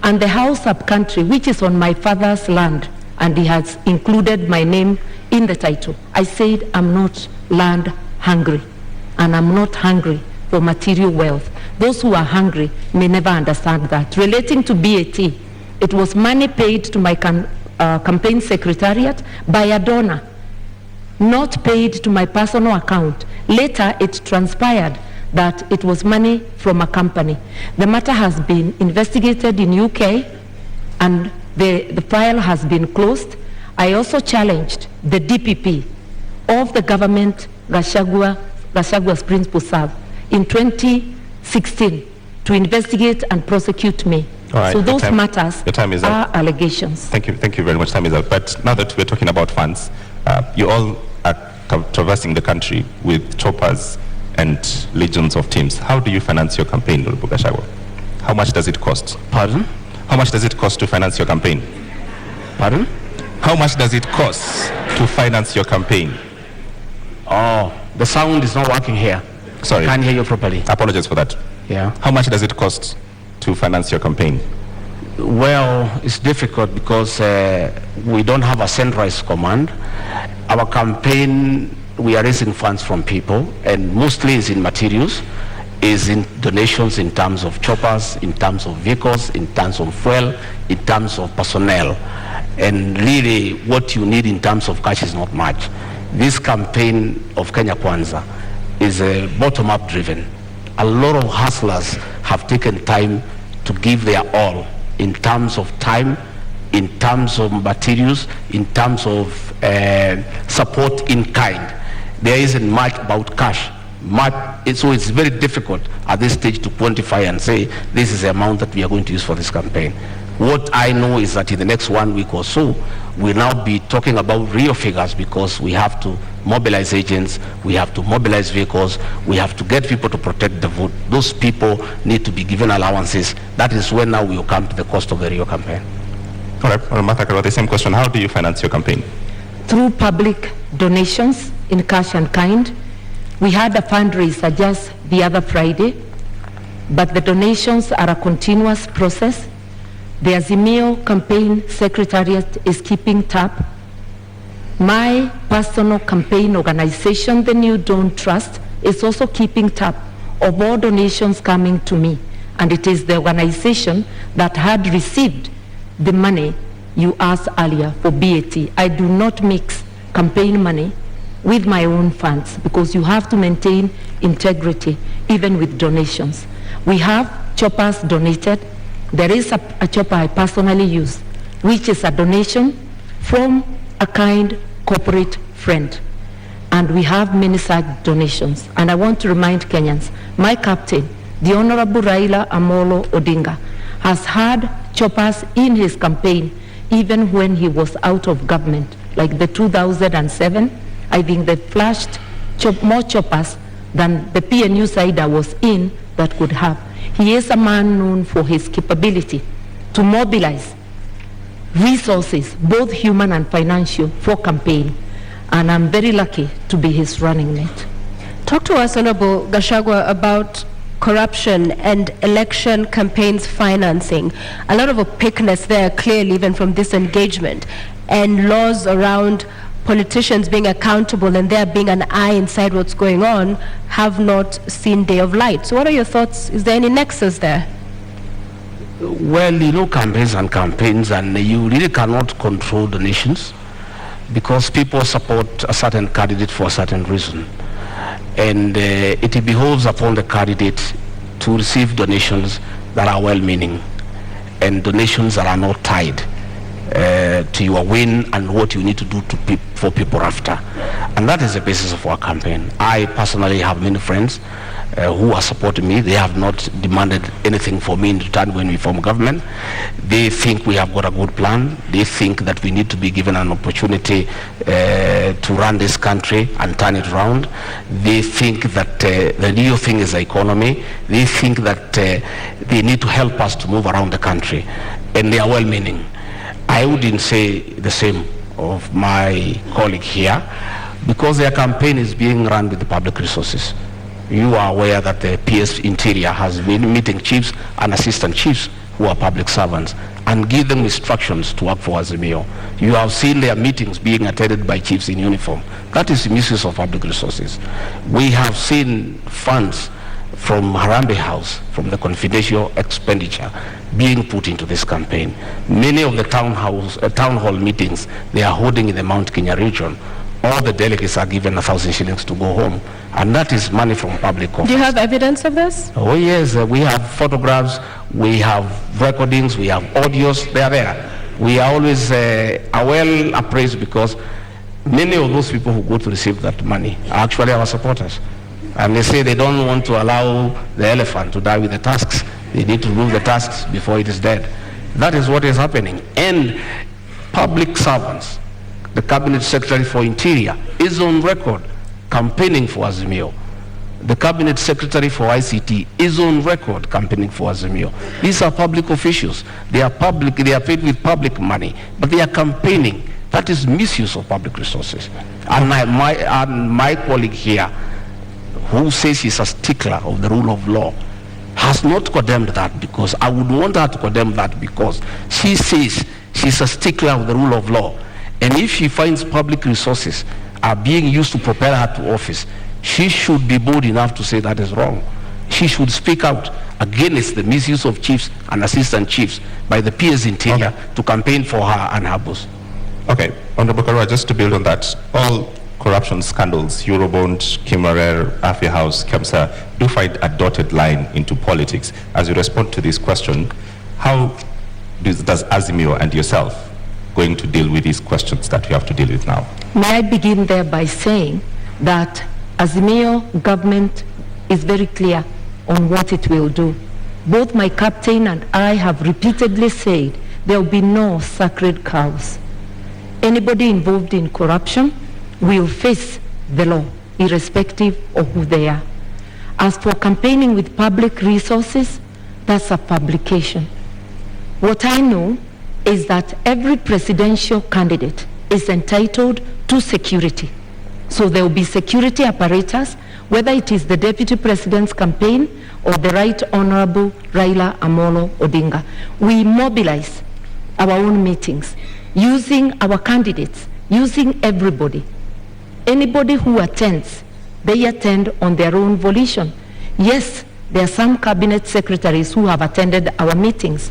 and the house up country, which is on my father's land, and he has included my name in the title. I said I'm not land hungry, and I'm not hungry for material wealth. Those who are hungry may never understand that. Relating to BAT, it was money paid to my campaign secretariat by a donor, not paid to my personal account. Later, it transpired that it was money from a company. The matter has been investigated in UK, and the file has been closed. I also challenged the DPP of the government Gachagua's principal serve in 2016 to investigate and prosecute me. Right, so those matters are allegations. Thank you very much. Time is up. But now that we're talking about funds, you all are traversing the country with choppers and legions of teams. How do you finance your campaign, Honorable Gachagua? How much does it cost? Pardon? How much does it cost to finance your campaign? Pardon? How much does it cost to finance your campaign? Oh, the sound is not working here. Sorry. I can't hear you properly. Apologies for that. Yeah. How much does it cost to finance your campaign? Well, it's difficult because we don't have a centralized command. Our campaign, we are raising funds from people, and mostly is in materials, is in donations in terms of choppers, in terms of vehicles, in terms of fuel, in terms of personnel. And really, what you need in terms of cash is not much. This campaign of Kenya Kwanza is bottom-up driven. A lot of hustlers have taken time to give their all in terms of time, in terms of materials, in terms of support in kind. There isn't much about cash. So it's very difficult at this stage to quantify and say this is the amount that we are going to use for this campaign. What I know is that in the next 1 week or so, we'll now be talking about real figures, because we have to mobilize agents, we have to mobilize vehicles, we have to get people to protect the vote. Those people need to be given allowances. That is when now we will come to the cost of the real campaign. All right, Martha Karua, the same question. How do you finance your campaign? Through public donations in cash and kind. We had a fundraiser just the other Friday, but the donations are a continuous process. The Azimio campaign secretariat is keeping tab. My personal campaign organization, the New Dawn Trust, is also keeping tab of all donations coming to me. And it is the organization that had received the money you asked earlier for BAT. I do not mix campaign money with my own funds, because you have to maintain integrity even with donations. We have choppers donated. There is a chopper I personally use, which is a donation from a kind corporate friend. And we have many such donations. And I want to remind Kenyans, my captain, the Honorable Raila Amolo Odinga, has had choppers in his campaign, even when he was out of government. Like the 2007, I think they flashed more choppers than the PNU side I was in that could have. He is a man known for his capability to mobilize resources, both human and financial, for campaign. And I'm very lucky to be his running mate. Talk to us, Honorable Gachagua, about corruption and election campaigns financing. A lot of opaqueness there, clearly, even from this engagement, and laws around politicians being accountable and there being an eye inside what's going on have not seen day of light. So what are your thoughts? Is there any nexus there? Well, you know, campaigns, and you really cannot control donations because people support a certain candidate for a certain reason. And it behoves upon the candidate to receive donations that are well-meaning and donations that are not tied to your win and what you need to do for people after. And that is the basis of our campaign. I personally have many friends who are supporting me. They have not demanded anything for me in return when we form government. They think we have got a good plan. They think that we need to be given an opportunity to run this country and turn it around. They think that the real thing is the economy. They think that they need to help us to move around the country. And they are well-meaning. I wouldn't say the same of my colleague here because their campaign is being run with the public resources. You are aware that the PS Interior has been meeting chiefs and assistant chiefs who are public servants and give them instructions to work for Azimio. You have seen their meetings being attended by chiefs in uniform. That is misuse of public resources. We have seen funds from Harambee House, from the confidential expenditure being put into this campaign. Many of the town hall meetings they are holding in the Mount Kenya region, all the delegates are given 1,000 shillings to go home, and that is money from public coffers. Do you have evidence of this? Oh yes, we have photographs, we have recordings, we have audios, they are there. We are always well appraised because many of those people who go to receive that money are actually our supporters. And they say they don't want to allow the elephant to die with the tusks. They need to remove the tusks before it is dead. That is what is happening. And public servants, the Cabinet Secretary for Interior is on record campaigning for Azimio. The Cabinet Secretary for ICT is on record campaigning for Azimio. These are public officials. They are public, they are paid with public money, but they are campaigning. That is misuse of public resources. And my colleague here, who says he's a stickler of the rule of law, has not condemned that because I would want her to condemn that because she says she's a stickler of the rule of law. And if she finds public resources are being used to prepare her to office, she should be bold enough to say that is wrong. She should speak out against the misuse of chiefs and assistant chiefs by the PS Interior to campaign for her and her boss. Okay, Honorable Karua, just to build on that, all corruption scandals, Eurobond, Kimarer, Afia House, Kemsa, do find a dotted line into politics. As you respond to this question, how does Azimio and yourself going to deal with these questions that you have to deal with now? May I begin there by saying that Azimio government is very clear on what it will do. Both my captain and I have repeatedly said there will be no sacred cows. Anybody involved in corruption will face the law, irrespective of who they are. As for campaigning with public resources, that's a publication. What I know is that every presidential candidate is entitled to security. So there will be security apparatus, whether it is the Deputy President's campaign or the Right Honorable Raila Amolo Odinga. We mobilize our own meetings, using our candidates, using everybody. Anybody who attends, they attend on their own volition. Yes, there are some cabinet secretaries who have attended our meetings,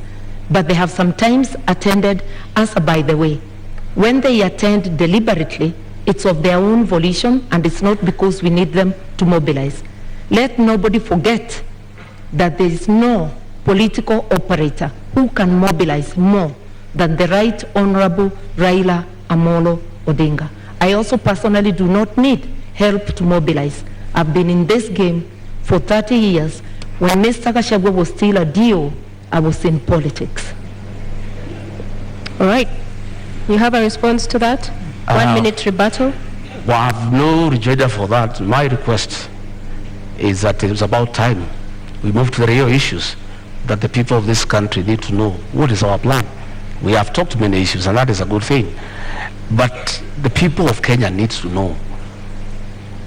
but they have sometimes attended as a by the way. When they attend deliberately, it's of their own volition and it's not because we need them to mobilize. Let nobody forget that there is no political operator who can mobilize more than the Right Honorable Raila Amolo Odinga. I also personally do not need help to mobilize. I've been in this game for 30 years. When Mr. Gachagua was still a DO, I was in politics. All right. You have a response to that? 1 minute rebuttal? Well, I have no rejoinder for that. My request is that it's about time we move to the real issues that the people of this country need to know. What is our plan? We have talked many issues, and that is a good thing. But the people of Kenya need to know,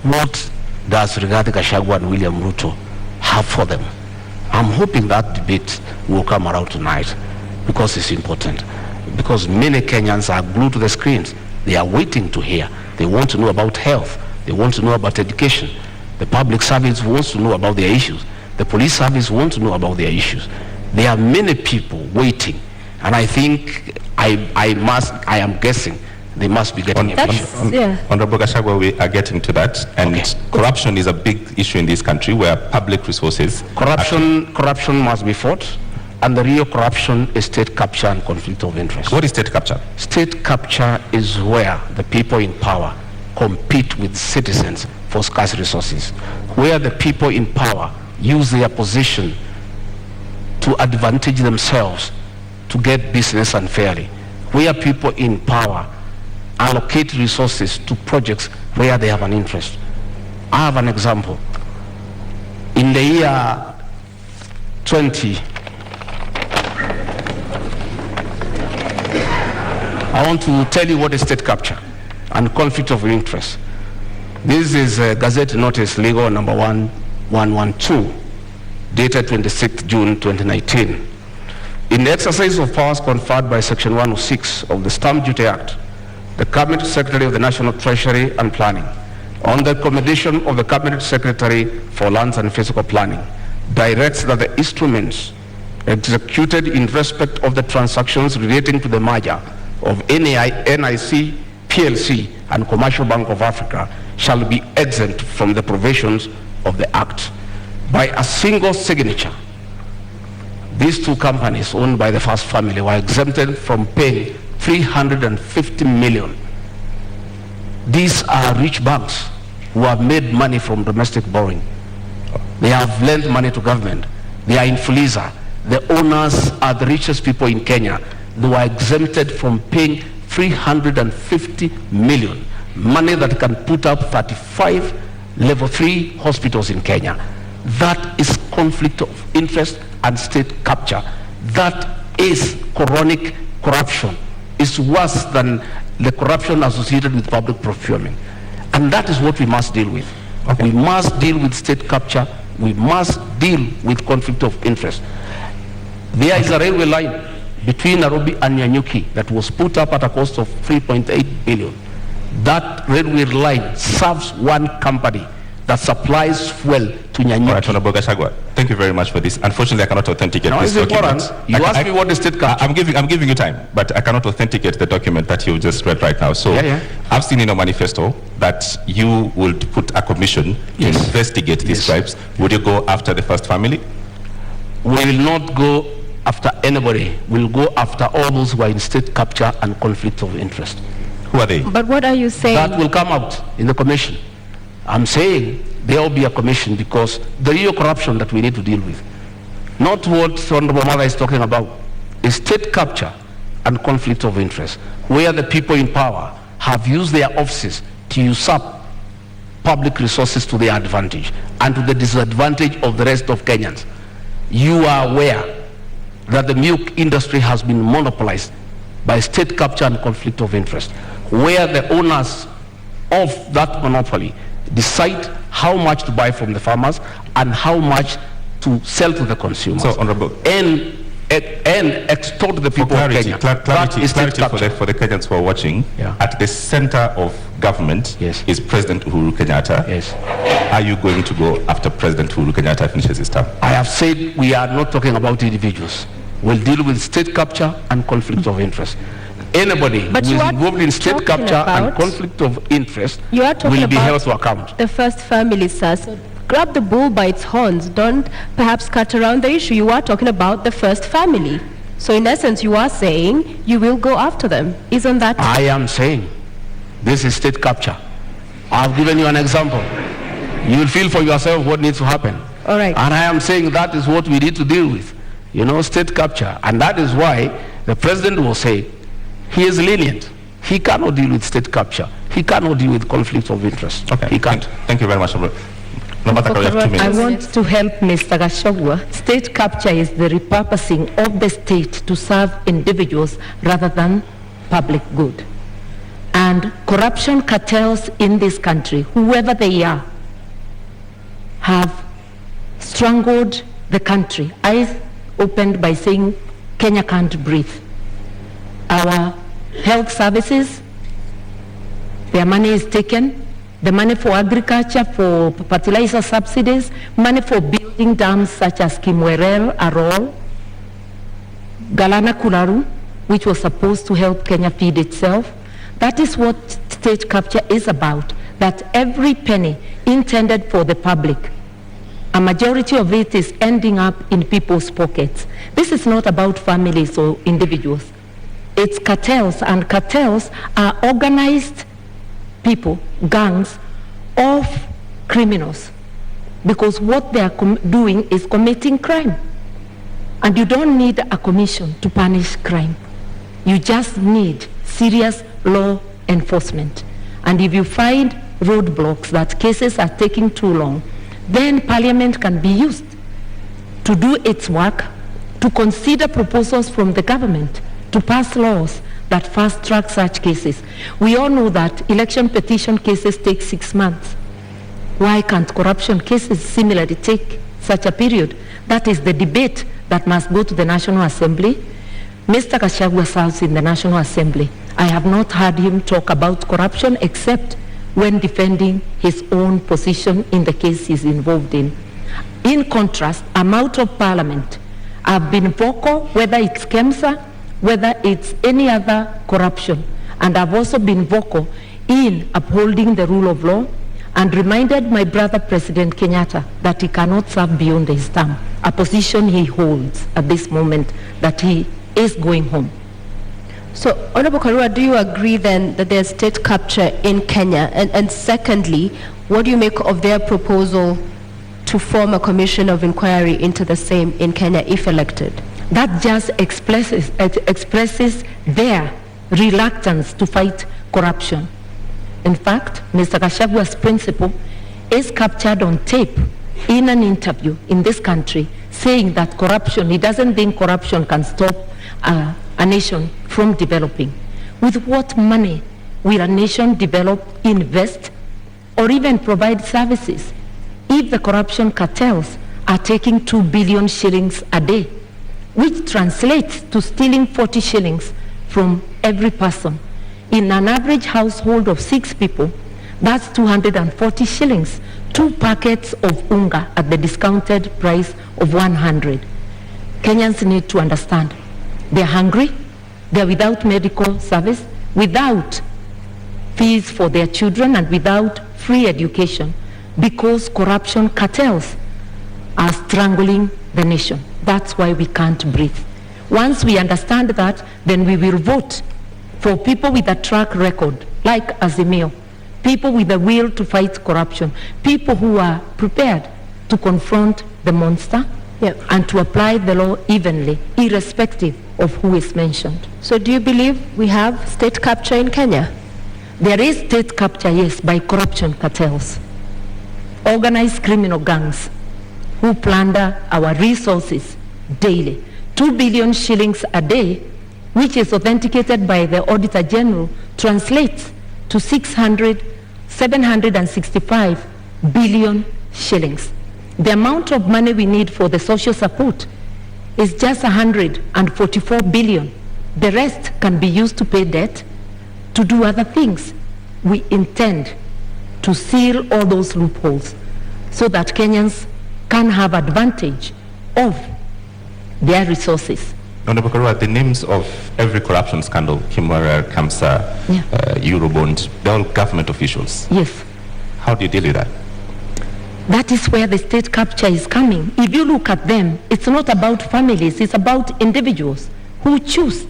what does Rigathi Gachagua and William Ruto have for them? I'm hoping that debate will come around tonight, because it's important. Because many Kenyans are glued to the screens. They are waiting to hear. They want to know about health. They want to know about education. The public service wants to know about their issues. The police service wants to know about their issues. There are many people waiting. And I think, I am guessing, they must be getting information. Honorable Gachagua, we are getting to that. And corruption is a big issue in this country, where public resources... Corruption must be fought. And the real corruption is state capture and conflict of interest. What is state capture? State capture is where the people in power compete with citizens for scarce resources, where the people in power use their position to advantage themselves to get business unfairly, where people in power allocate resources to projects where they have an interest. I have an example. In the year 20, I want to tell you what is state capture and conflict of interest. This is Gazette Notice Legal number 1112, dated 26th June 2019. In the exercise of powers conferred by Section 106 of the Stamp Duty Act, the Cabinet Secretary of the National Treasury and Planning, on the recommendation of the Cabinet Secretary for Lands and Physical Planning, directs that the instruments executed in respect of the transactions relating to the merger of NIC, PLC, and Commercial Bank of Africa shall be exempt from the provisions of the Act. By a single signature, these two companies owned by the first family were exempted from paying 350 million. These are rich banks who have made money from domestic borrowing. They have lent money to government. They are in Fuliza. The owners are the richest people in Kenya. They were exempted from paying 350 million, money that can put up 35 level 3 hospitals in Kenya. That is conflict of interest and state capture. That is chronic corruption. It's worse than the corruption associated with public procurement. And that is what we must deal with. We must deal with state capture. We must deal with conflict of interest. There is a railway line between Nairobi and Nyanyuki that was put up at a cost of 3.8 billion. That railway line serves one company that supplies fuel to Nyanyuki. All right, Honorable Gachagua, thank you very much for this. Unfortunately, I cannot authenticate this document. You asked me what the state capture. I'm giving you time, but I cannot authenticate the document that you just read right now. So I've seen in your manifesto that you would put a commission to investigate these bribes. Would you go after the first family? We will not go after anybody. We'll go after all those who are in state capture and conflict of interest. Who are they? But what are you saying? That will come out in the commission. I'm saying there will be a commission, because the real corruption that we need to deal with, not what Honorable Mother is talking about, is state capture and conflict of interest, where the people in power have used their offices to usurp public resources to their advantage and to the disadvantage of the rest of Kenyans. You are aware that the milk industry has been monopolized by state capture and conflict of interest, where the owners of that monopoly decide how much to buy from the farmers and how much to sell to the consumers. So, Honorable, and extort the people of Kenya. Clarity for the Kenyans who are watching. At the center of government is President Uhuru Kenyatta. Are you going to go after President Uhuru Kenyatta finishes his term? I have said we are not talking about individuals. We'll deal with state capture and conflict of interest. Anybody who is involved in state capture and conflict of interest will be held to account. The first family, sir. So grab the bull by its horns. Don't perhaps cut around the issue. You are talking about the first family. So in essence, you are saying you will go after them. Isn't that? I am saying this is state capture. I've given you an example. You will feel for yourself what needs to happen. All right. And I am saying that is what we need to deal with. You know, state capture. And that is why the president will say, He is lenient. He cannot deal with state capture. He cannot deal with conflicts of interest. Okay. He can't. Thank you very much. I want to help Mr. Gachagua. State capture is the repurposing of the state to serve individuals rather than public good. And corruption cartels in this country, whoever they are, have strangled the country. I opened by saying Kenya can't breathe. Our health services, their money is taken. The money for agriculture, for fertilizer subsidies, money for building dams such as Kimwerel, Arol, Galana Kularu, which was supposed to help Kenya feed itself. That is what state capture is about, that every penny intended for the public, a majority of it is ending up in people's pockets. This is not about families or individuals. It's cartels, and cartels are organized people, gangs of criminals, because what they are doing is committing crime. And you don't need a commission to punish crime. You just need serious law enforcement. And if you find roadblocks, that cases are taking too long, then Parliament can be used to do its work, to consider proposals from the government, to pass laws that fast-track such cases. We all know that election petition cases take 6 months. Why can't corruption cases similarly take such a period? That is the debate that must go to the National Assembly. Mr. Gachagua serves in the National Assembly. I have not heard him talk about corruption except when defending his own position in the case he's involved in. In contrast, I'm out of Parliament. I've been vocal, whether it's KEMSA, whether it's any other corruption. And I've also been vocal in upholding the rule of law and reminded my brother President Kenyatta that he cannot serve beyond his term, a position he holds at this moment, that he is going home. So, Honorable Karua, do you agree then that there's state capture in Kenya? And secondly, what do you make of their proposal to form a commission of inquiry into the same in Kenya if elected? That just expresses their reluctance to fight corruption. In fact, Mr. Gashagua's principle is captured on tape in an interview in this country, saying that corruption, he doesn't think corruption can stop a nation from developing. With what money will a nation develop, invest, or even provide services if the corruption cartels are taking 2 billion shillings a day, which translates to stealing 40 shillings from every person? In an average household of 6 people, that's 240 shillings, 2 packets of unga at the discounted price of 100. Kenyans need to understand. They're hungry, they're without medical service, without fees for their children, and without free education, because corruption cartels are strangling the nation. That's why we can't breathe. Once we understand that, then we will vote for people with a track record, like Azimio, people with the will to fight corruption, people who are prepared to confront the monster and to apply the law evenly, irrespective of who is mentioned. So do you believe we have state capture in Kenya? There is state capture, yes, by corruption cartels, organized criminal gangs who plunder our resources daily. 2 billion shillings a day, which is authenticated by the Auditor General, translates to 765 billion shillings. The amount of money we need for the social support is just 144 billion. The rest can be used to pay debt, to do other things. We intend to seal all those loopholes so that Kenyans can have advantage of their resources. Honorable Karua, the names of every corruption scandal, Kimwara, Kamsa, Eurobond, they're all government officials. Yes. How do you deal with that? That is where the state capture is coming. If you look at them, it's not about families, it's about individuals who choose.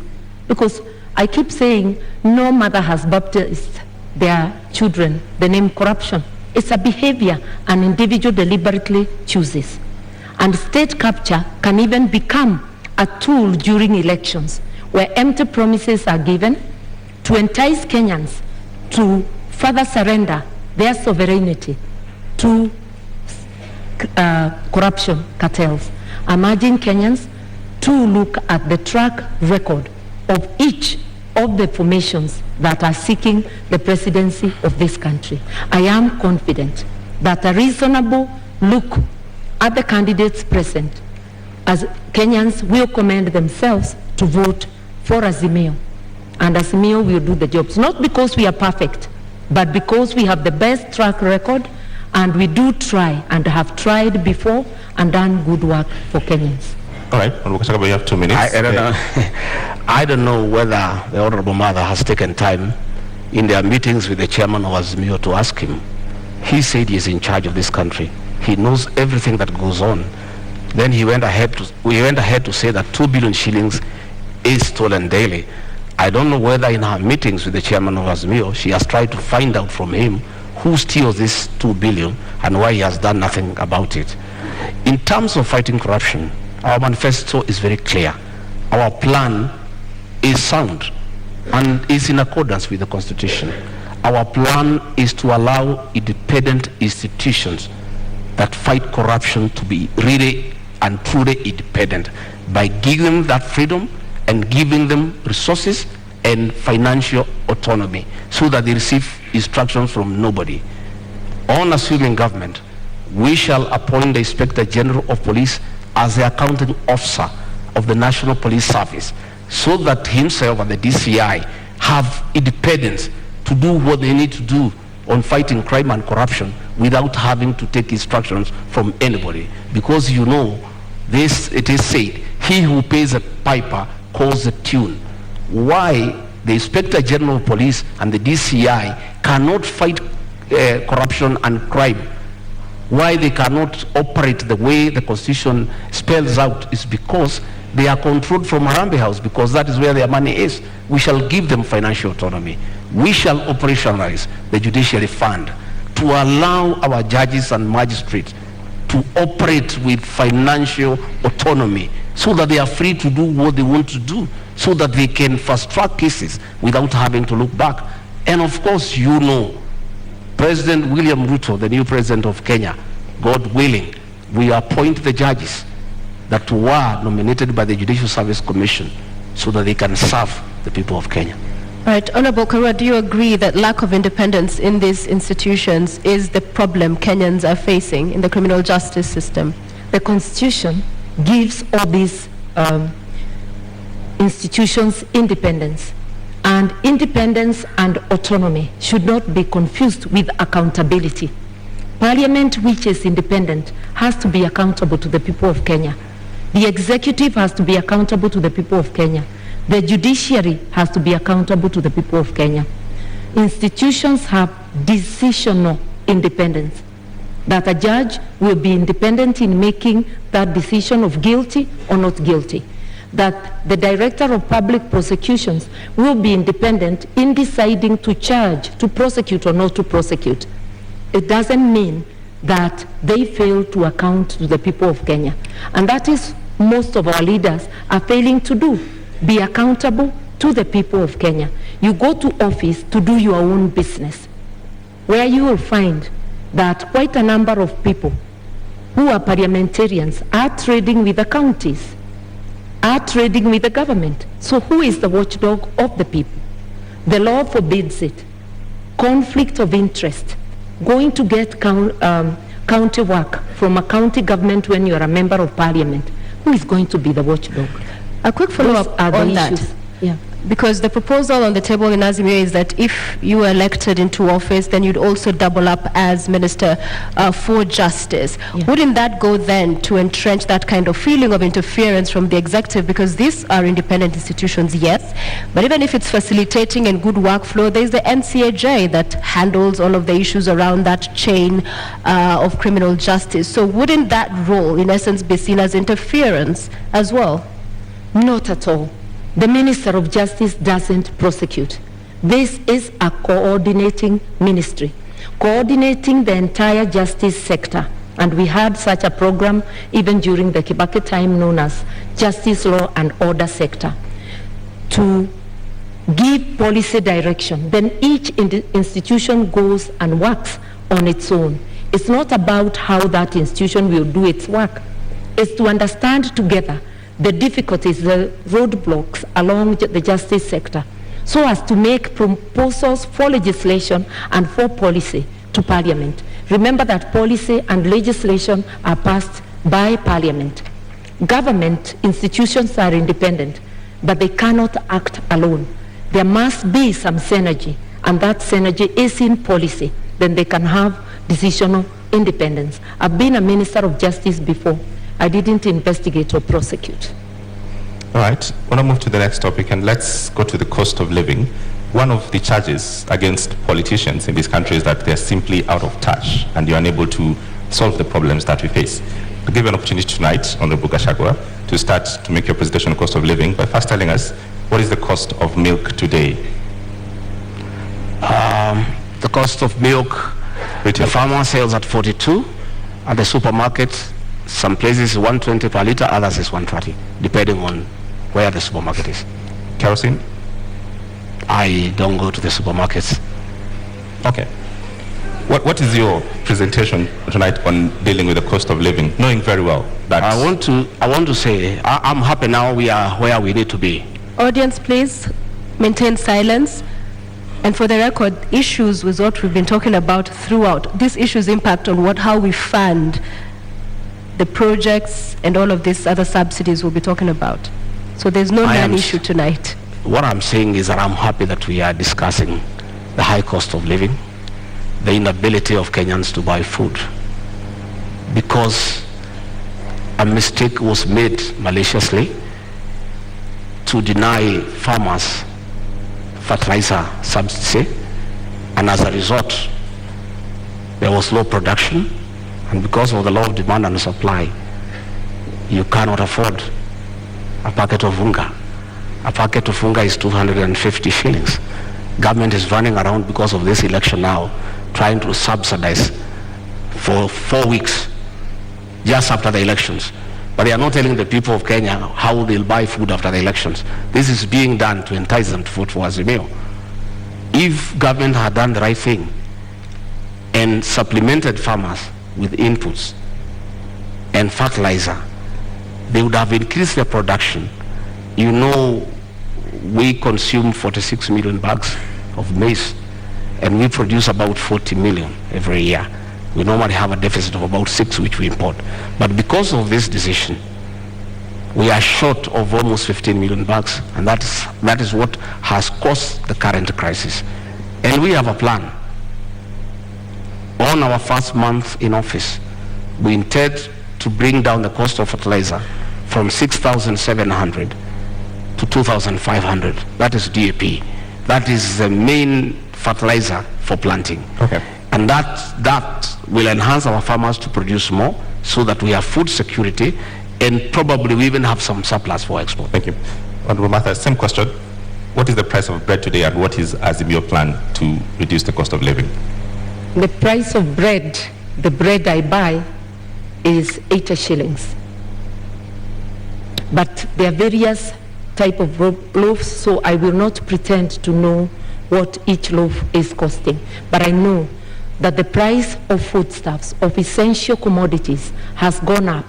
Because I keep saying no mother has baptized their children the name corruption. It's a behavior an individual deliberately chooses. And state capture can even become a tool during elections, where empty promises are given to entice Kenyans to further surrender their sovereignty to corruption cartels. I'm urging Kenyans to look at the track record of each of the formations that are seeking the presidency of this country. I am confident that a reasonable look at the candidates present, as Kenyans will commend themselves to vote for Azimio. And Azimio will do the jobs, not because we are perfect, but because we have the best track record, and we do try and have tried before and done good work for Kenyans. All right, you have 2 minutes. I don't know. I don't know whether the Honorable Mother has taken time in their meetings with the chairman of Azimio to ask him. He said he is in charge of this country. He knows everything that goes on. Then we went ahead to say that 2 billion shillings is stolen daily. I don't know whether in her meetings with the chairman of Azimio, she has tried to find out from him who steals this 2 billion and why he has done nothing about it. In terms of fighting corruption, our manifesto is very clear. Our plan is sound and is in accordance with the Constitution. Our plan is to allow independent institutions that fight corruption to be really and truly independent by giving them that freedom and giving them resources and financial autonomy so that they receive instructions from nobody. On assuming government, we shall appoint the Inspector General of Police as the accounting officer of the National Police Service so that himself and the DCI have independence to do what they need to do on fighting crime and corruption without having to take instructions from anybody. Because you know, this, it is said, he who pays a piper calls the tune. Why the Inspector General of Police and the DCI cannot fight corruption and crime, why they cannot operate the way the Constitution spells out, is because they are controlled from Harambee House, because that is where their money is. We shall give them financial autonomy. We shall operationalize the judiciary fund to allow our judges and magistrates to operate with financial autonomy so that they are free to do what they want to do, so that they can fast-track cases without having to look back. And of course, you know, President William Ruto, the new president of Kenya, God willing, we appoint the judges that were nominated by the Judicial Service Commission so that they can serve the people of Kenya. All right, Honorable Karua, do you agree that lack of independence in these institutions is the problem Kenyans are facing in the criminal justice system? The Constitution gives all these institutions independence. And independence and autonomy should not be confused with accountability. Parliament, which is independent, has to be accountable to the people of Kenya. The executive has to be accountable to the people of Kenya. The judiciary has to be accountable to the people of Kenya. Institutions have decisional independence, that a judge will be independent in making that decision of guilty or not guilty, that the director of public prosecutions will be independent in deciding to charge, to prosecute or not to prosecute. It doesn't mean that they fail to account to the people of Kenya. And that is most of our leaders are failing to do, be accountable to the people of Kenya. You go to office to do your own business, where you will find that quite a number of people who are parliamentarians are trading with the counties, are trading with the government. So who is the watchdog of the people? The law forbids it. Conflict of interest. Going to get county work from a county government when you are a member of parliament. Who is going to be the watchdog? A quick follow-up on that. Yeah. Because the proposal on the table in Azimio is that if you were elected into office, then you'd also double up as Minister for Justice. Yeah. Wouldn't that go then to entrench that kind of feeling of interference from the executive? Because these are independent institutions, yes, but even if it's facilitating and good workflow, there's the NCAJ that handles all of the issues around that chain of criminal justice. So wouldn't that role, in essence, be seen as interference as well? Not at all. The Minister of Justice doesn't prosecute. This is a coordinating ministry, coordinating the entire justice sector. And we had such a program even during the Kibaki time known as Justice Law and Order Sector. to give policy direction, then each institution goes and works on its own. It's not about how that institution will do its work. It's to understand together the difficulties, the roadblocks along the justice sector, so as to make proposals for legislation and for policy to Parliament. Remember that policy and legislation are passed by Parliament. Government institutions are independent, but they cannot act alone. There must be some synergy, and that synergy is in policy. Then they can have decisional independence. I've been a Minister of Justice before. I didn't investigate or prosecute. All right, I want to move to the next topic, and let's go to the cost of living. One of the charges against politicians in this country is that they're simply out of touch and you're unable to solve the problems that we face. I'll give you an opportunity tonight, Honorable Gachagua, to start to make your presentation on cost of living by first telling us what is the cost of milk today? The cost of milk, the farmer sells at 42. At the supermarket, some places 120 per liter, others is 130, depending on where the supermarket is. Kerosene? I don't go to the supermarkets. Okay. What is your presentation tonight on dealing with the cost of living, knowing very well that... I want to say, I'm happy now we are where we need to be. Audience, please maintain silence. And for the record, issues with what we've been talking about throughout. These issues impact on how we fund the projects and all of these other subsidies we'll be talking about. So there's no non-issue tonight. What I'm saying is that I'm happy that we are discussing the high cost of living, the inability of Kenyans to buy food, because a mistake was made maliciously to deny farmers fertilizer subsidy, and as a result there was low production, and because of the law of demand and supply, you cannot afford a packet of unga. A packet of unga is 250 shillings. Government is running around because of this election now, trying to subsidize for 4 weeks just after the elections. But they are not telling the people of Kenya how they'll buy food after the elections. This is being done to entice them to vote for Azimio. If government had done the right thing and supplemented farmers with inputs and fertilizer, they would have increased their production. You know, we consume 46 million bags of maize, and we produce about 40 million every year. We normally have a deficit of about 6, which we import. But because of this decision, we are short of almost 15 million bags, and that is what has caused the current crisis. And we have a plan. On our first month in office, we intend to bring down the cost of fertilizer from 6,700 to 2,500. That is DAP. That is the main fertilizer for planting. Okay. And that will enhance our farmers to produce more, so that we have food security, and probably we even have some surplus for export. Thank you. Honorable Martha, same question. What is the price of bread today, and what is Azimio plan to reduce the cost of living? The price of bread, the bread I buy, is 80 shillings. But there are various type of loaves, so I will not pretend to know what each loaf is costing. But I know that the price of foodstuffs, of essential commodities, has gone up,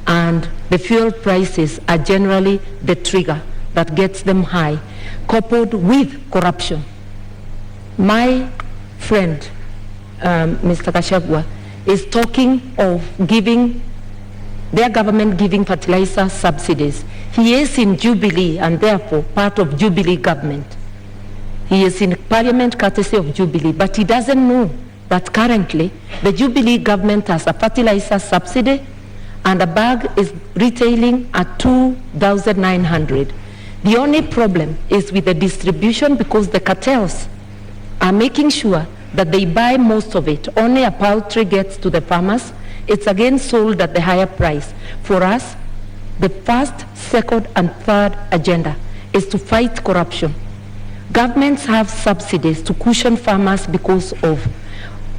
and the fuel prices are generally the trigger that gets them high, coupled with corruption. My friend, Mr. Gachagua, is talking of giving their government giving fertilizer subsidies. He is in Jubilee, and therefore part of Jubilee government. He is in Parliament courtesy of Jubilee, but he doesn't know that currently the Jubilee government has a fertilizer subsidy, and a bag is retailing at 2,900. The only problem is with the distribution, because the cartels are making sure that they buy most of it. Only a paltry gets to the farmers. It's again sold at the higher price. For us, the first, second, and third agenda is to fight corruption. Governments have subsidies to cushion farmers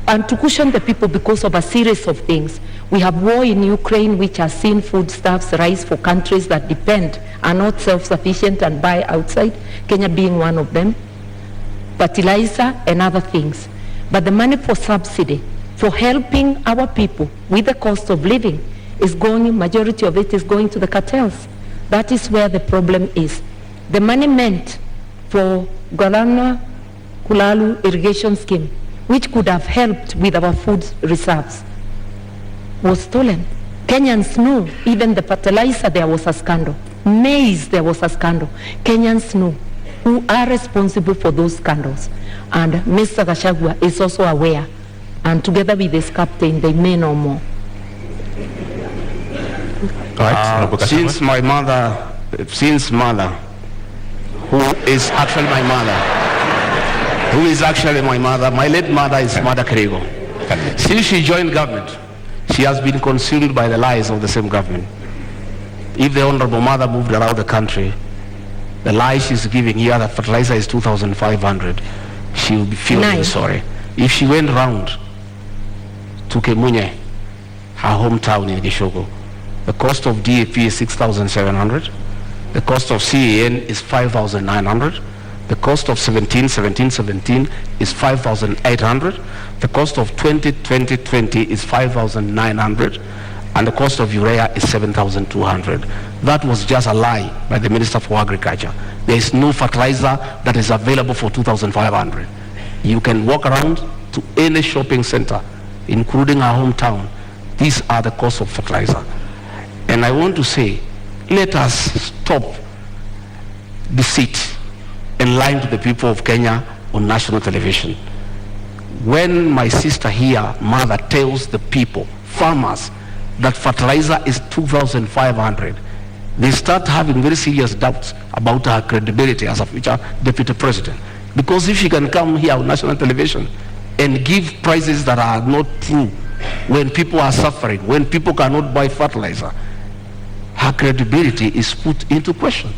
and to cushion the people because of a series of things. We have war in Ukraine, which has seen foodstuffs rise for countries that depend, are not self-sufficient and buy outside, Kenya being one of them, fertilizer and other things. But the money for subsidy, for helping our people with the cost of living, is going, majority of it is going to the cartels. That is where the problem is. The money meant for Galana Kulalu irrigation scheme, which could have helped with our food reserves, was stolen. Kenyans knew, even the fertilizer, there was a scandal. Maize, there was a scandal. Kenyans knew who are responsible for those scandals. And Mr. Gachagua is also aware. And together with his captain, they may know more. Since mother, who is actually my mother, my late mother is Mother Karigo. Since she joined government, she has been consumed by the lies of the same government. If the honorable mother moved around the country, the lies she's giving here, that fertilizer is 2,500, she will be feeling sorry. If she went round to Kemunye, her hometown in Gishogo, the cost of DAP is 6,700, the cost of CAN is 5,900, the cost of 17 is 5,800, the cost of 20 is 5,900, and the cost of urea is 7,200. That was just a lie by the Minister for Agriculture. There is no fertilizer that is available for 2,500. You can walk around to any shopping center, including our hometown. These are the costs of fertilizer. And I want to say, let us stop deceit and lying to the people of Kenya on national television. When my sister here, mother, tells the people, farmers, that fertilizer is 2,500, they start having very serious doubts about her credibility as a future deputy president. Because if she can come here on national television and give prices that are not true, when people are suffering, when people cannot buy fertilizer, her credibility is put into question.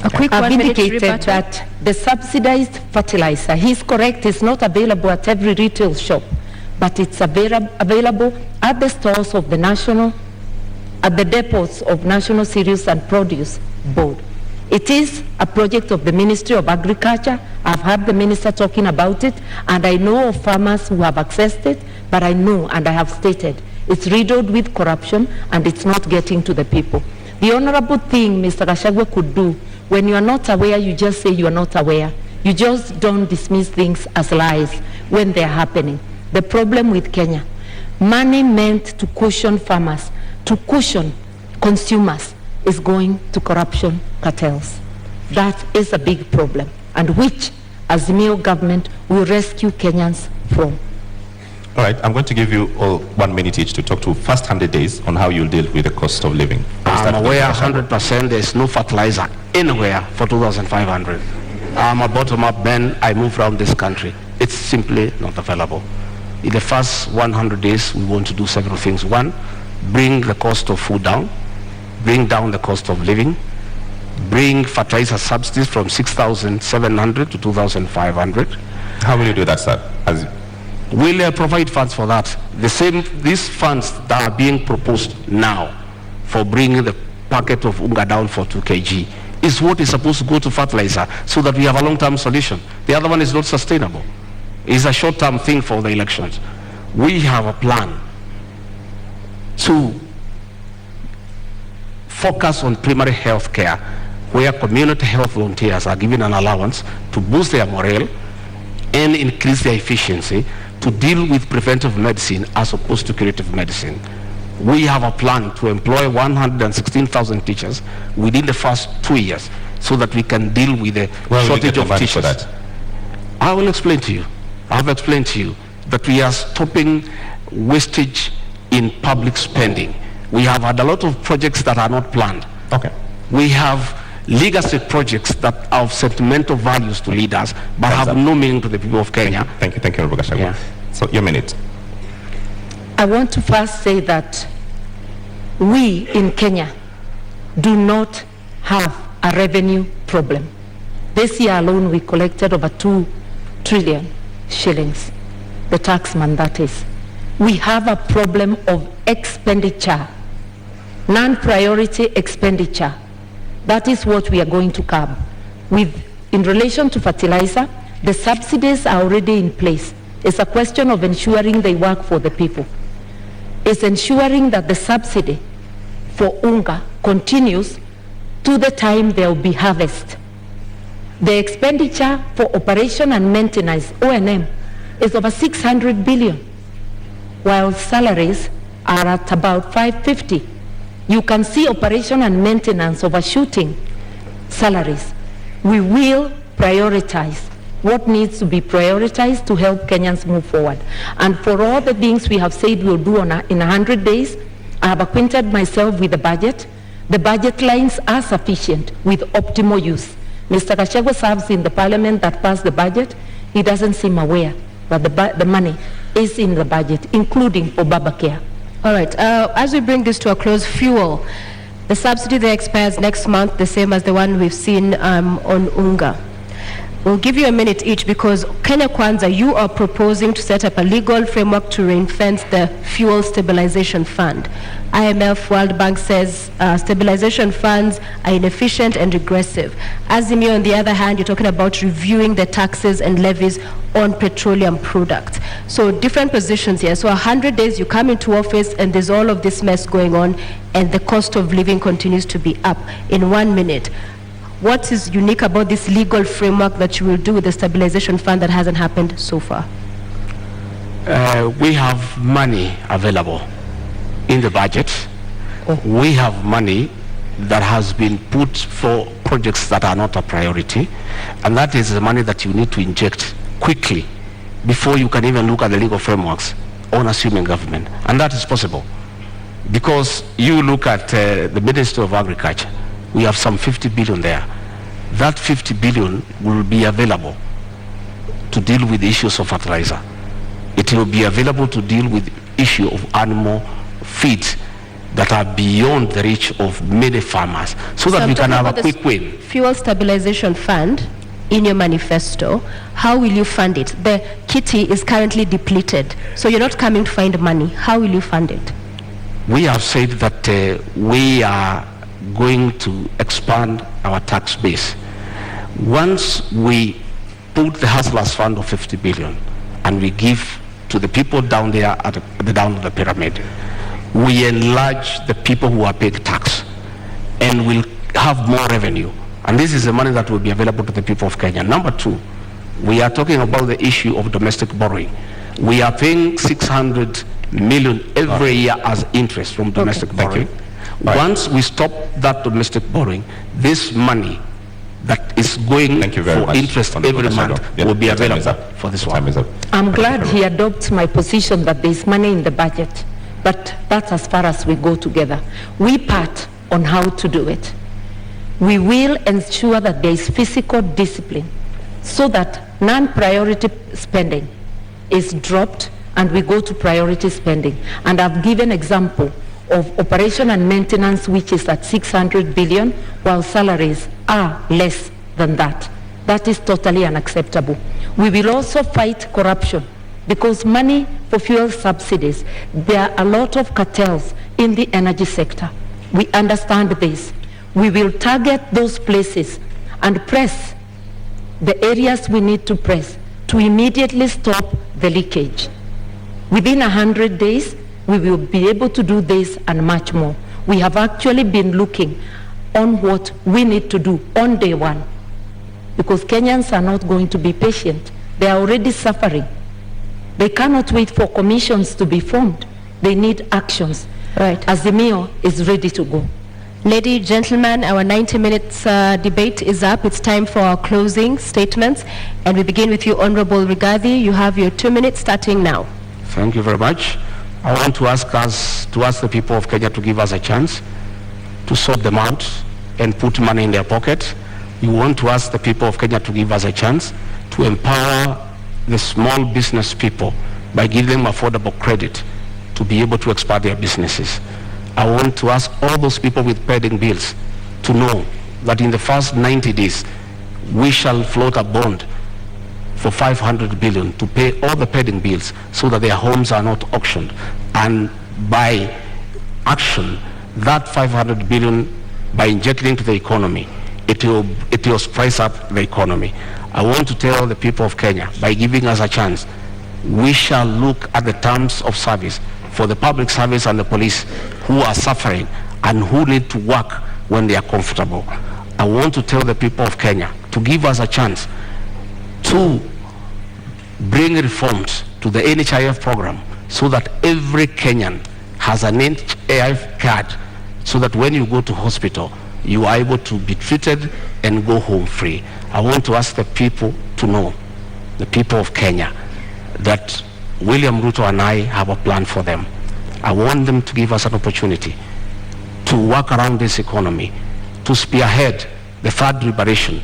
I've indicated that the subsidized fertilizer, he's correct, is not available at every retail shop, but it's available at the stores of the national, at the depots of National Cereals and Produce Board. It is a project of the Ministry of Agriculture. I've heard the minister talking about it, and I know of farmers who have accessed it, but I know, and I have stated, it's riddled with corruption and it's not getting to the people. The honorable thing Mr. Gachagua could do, when you are not aware, you just say you are not aware. You just don't dismiss things as lies when they're happening. The problem with Kenya, money meant to cushion farmers, to cushion consumers, is going to corruption cartels. That is a big problem, and which Azimio government will rescue Kenyans from. All right, I'm going to give you all 1 minute each to talk to first-hand days on how you'll deal with the cost of living. I'm aware 100% there's no fertilizer anywhere for 2,500. I'm a bottom-up man. I move around this country. It's simply not available. In the first 100 days, we want to do several things. One, bring the cost of food down, bring down the cost of living, bring fertilizer subsidies from 6,700 to 2,500. How will you do that, sir? We'll provide funds for that. These funds that are being proposed now for bringing the packet of unga down for 2 kg is what is supposed to go to fertilizer so that we have a long-term solution. The other one is not sustainable. It's a short-term thing for the elections. We have a plan to focus on primary health care, where community health volunteers are given an allowance to boost their morale and increase their efficiency to deal with preventive medicine as opposed to curative medicine. We have a plan to employ 116,000 teachers within the first 2 years so that we can deal with the shortage of teachers. That? I will explain to you. I've explained to you that we are stopping wastage in public spending. We have had a lot of projects that are not planned. Okay. We have legacy projects that are of sentimental values to leaders, but have no meaning to the people of Kenya. Thank you, Honorable Gachagua. Yeah. So, your minute. I want to first say that we in Kenya do not have a revenue problem. This year alone, we collected over 2 trillion shillings, the taxman that is. we have a problem of expenditure, non-priority expenditure. That is what we are going to curb. In relation to fertilizer, the subsidies are already in place. It's a question of ensuring they work for the people. It's ensuring that the subsidy for unga continues to the time there will be harvest. The expenditure for operation and maintenance, O&M, is over 600 billion, while salaries are at about 550. You can see operation and maintenance overshooting salaries. We will prioritize what needs to be prioritized to help Kenyans move forward. And for all the things we have said we'll do in 100 days, I have acquainted myself with the budget. The budget lines are sufficient with optimal use. Mr. Gachagua serves in the parliament that passed the budget. He doesn't seem aware that the money is in the budget, including for Baba Care. All right, as we bring this to a close, fuel. The subsidy there expires next month, the same as the one we've seen on unga. We'll give you a minute each because Kenya Kwanza, you are proposing to set up a legal framework to ring-fence the fuel stabilization fund. IMF, World Bank says stabilization funds are inefficient and regressive. Azimio, on the other hand, you're talking about reviewing the taxes and levies on petroleum products. So different positions here. So 100 days you come into office and there's all of this mess going on and the cost of living continues to be up. In 1 minute, what is unique about this legal framework that you will do with the stabilization fund that hasn't happened so far? We have money available in the budget. We have money that has been put for projects that are not a priority, and that is the money that you need to inject quickly before you can even look at the legal frameworks on assuming government. And that is possible because you look at the Ministry of Agriculture. We have some 50 billion there. That 50 billion will be available to deal with the issues of fertilizer. It will be available to deal with the issue of animal feed that are beyond the reach of many farmers, so that we can have a quick win. Fuel stabilization fund in your manifesto, how will you fund it? The kitty is currently depleted, so you're not coming to find money. How will you fund it? We have said that we are going to expand our tax base. Once we put the Hustlers Fund of 50 billion and we give to the people down there at the down of the pyramid, we enlarge the people who are paying tax and will have more revenue. And this is the money that will be available to the people of Kenya. Number two, we are talking about the issue of domestic borrowing. We are paying 600 million every year as interest from domestic borrowing. Once we stop that domestic borrowing, this money that is going for interest every month will be available for this one. I'm glad he adopts my position that there is money in the budget, but that's as far as we go together. We part on how to do it. We will ensure that there is fiscal discipline so that non-priority spending is dropped and we go to priority spending. And I've given example of operation and maintenance, which is at 600 billion, while salaries are less than that. That is totally unacceptable. We will also fight corruption because money for fuel subsidies, there are a lot of cartels in the energy sector. We understand this. We will target those places and press the areas we need to press to immediately stop the leakage. Within 100 days, we will be able to do this and much more. We have actually been looking on what we need to do on day one, because Kenyans are not going to be patient. They are already suffering. They cannot wait for commissions to be formed. They need actions. Right. Azimio is ready to go. Ladies, gentlemen, our 90 minutes debate is up. It's time for our closing statements. And we begin with you, Honorable Rigathi. You have your 2 minutes starting now. Thank you very much. I want to ask the people of Kenya to give us a chance to sort them out and put money in their pocket. We want to ask the people of Kenya to give us a chance to empower the small business people by giving them affordable credit to be able to expand their businesses. I want to ask all those people with pending bills to know that in the first 90 days, we shall float a bond for 500 billion to pay all the pending bills so that their homes are not auctioned. And by action, that 500 billion, by injecting into the economy, it will spice up the economy. I want to tell the people of Kenya, by giving us a chance, we shall look at the terms of service for the public service and the police who are suffering and who need to work when they are comfortable. I want to tell the people of Kenya to give us a chance to bring reforms to the NHIF program so that every Kenyan has an NHIF card, so that when you go to hospital, you are able to be treated and go home free. I want to ask the people to know, the people of Kenya, that William Ruto and I have a plan for them. I want them to give us an opportunity to work around this economy, to spearhead the third liberation,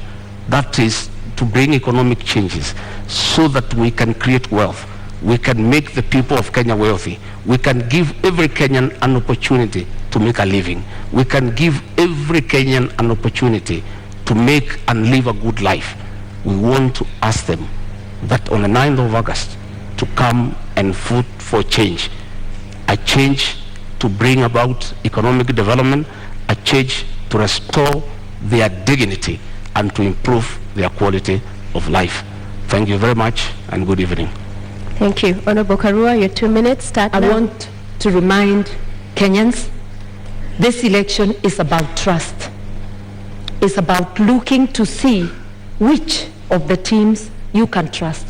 that is to bring economic changes so that we can create wealth. We can make the people of Kenya wealthy. We can give every Kenyan an opportunity to make a living. We can give every Kenyan an opportunity to make and live a good life. We want to ask them that on the 9th of August to come and vote for change. A change to bring about economic development, a change to restore their dignity and to improve their quality of life. Thank you very much and good evening. Thank you. Honorable Karua, your 2 minutes start now. I want to remind Kenyans, this election is about trust. It's about looking to see which of the teams you can trust.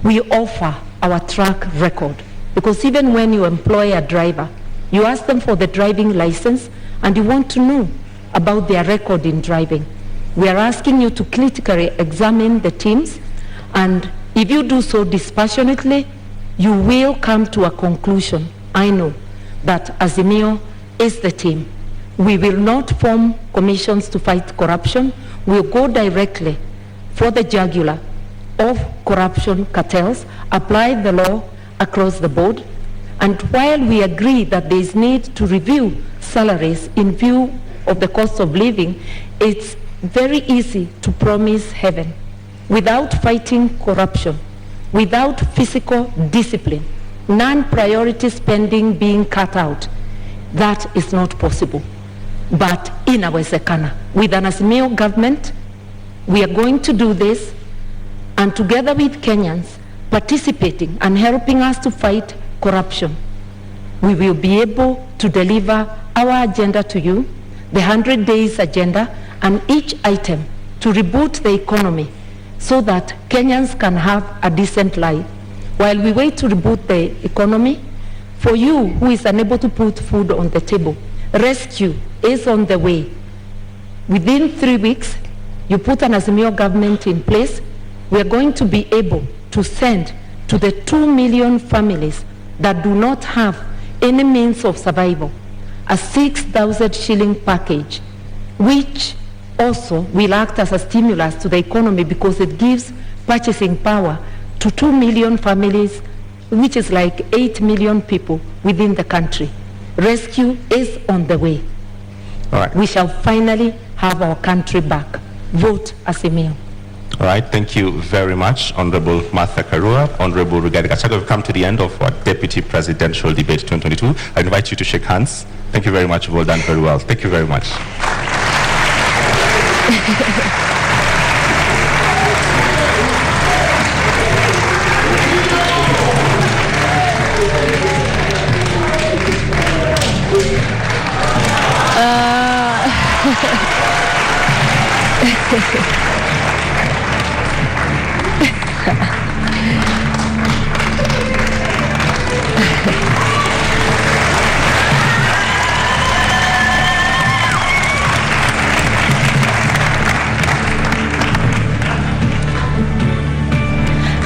We offer our track record, because even when you employ a driver, you ask them for the driving license and you want to know about their record in driving. We are asking you to critically examine the teams, and if you do so dispassionately, you will come to a conclusion. I know that Azimio is the team. We will not form commissions to fight corruption. We'll go directly for the jugular of corruption cartels, apply the law across the board, and while we agree that there is need to review salaries in view of the cost of living, it's very easy to promise heaven. Without fighting corruption, without physical discipline, non-priority spending being cut out, that is not possible. But in our Sekana, with an Azimio government, we are going to do this, and together with Kenyans participating and helping us to fight corruption, we will be able to deliver our agenda to you, the 100 days agenda, and each item to reboot the economy so that Kenyans can have a decent life. While we wait to reboot the economy, for you who is unable to put food on the table, rescue is on the way. Within 3 weeks, you put an Azimio government in place, we are going to be able to send to the 2 million families that do not have any means of survival a 6,000 shilling package, which also will act as a stimulus to the economy because it gives purchasing power to 2 million families, which is like 8 million people within the country. Rescue is on the way. All right. We shall finally have our country back. Vote Azimio. All right, thank you very much, Honorable Martha Karua. Honorable Rigathi Gachagua, we've come to the end of our Deputy Presidential Debate 2022. I invite you to shake hands. Thank you very much. Well done, very well. Thank you very much.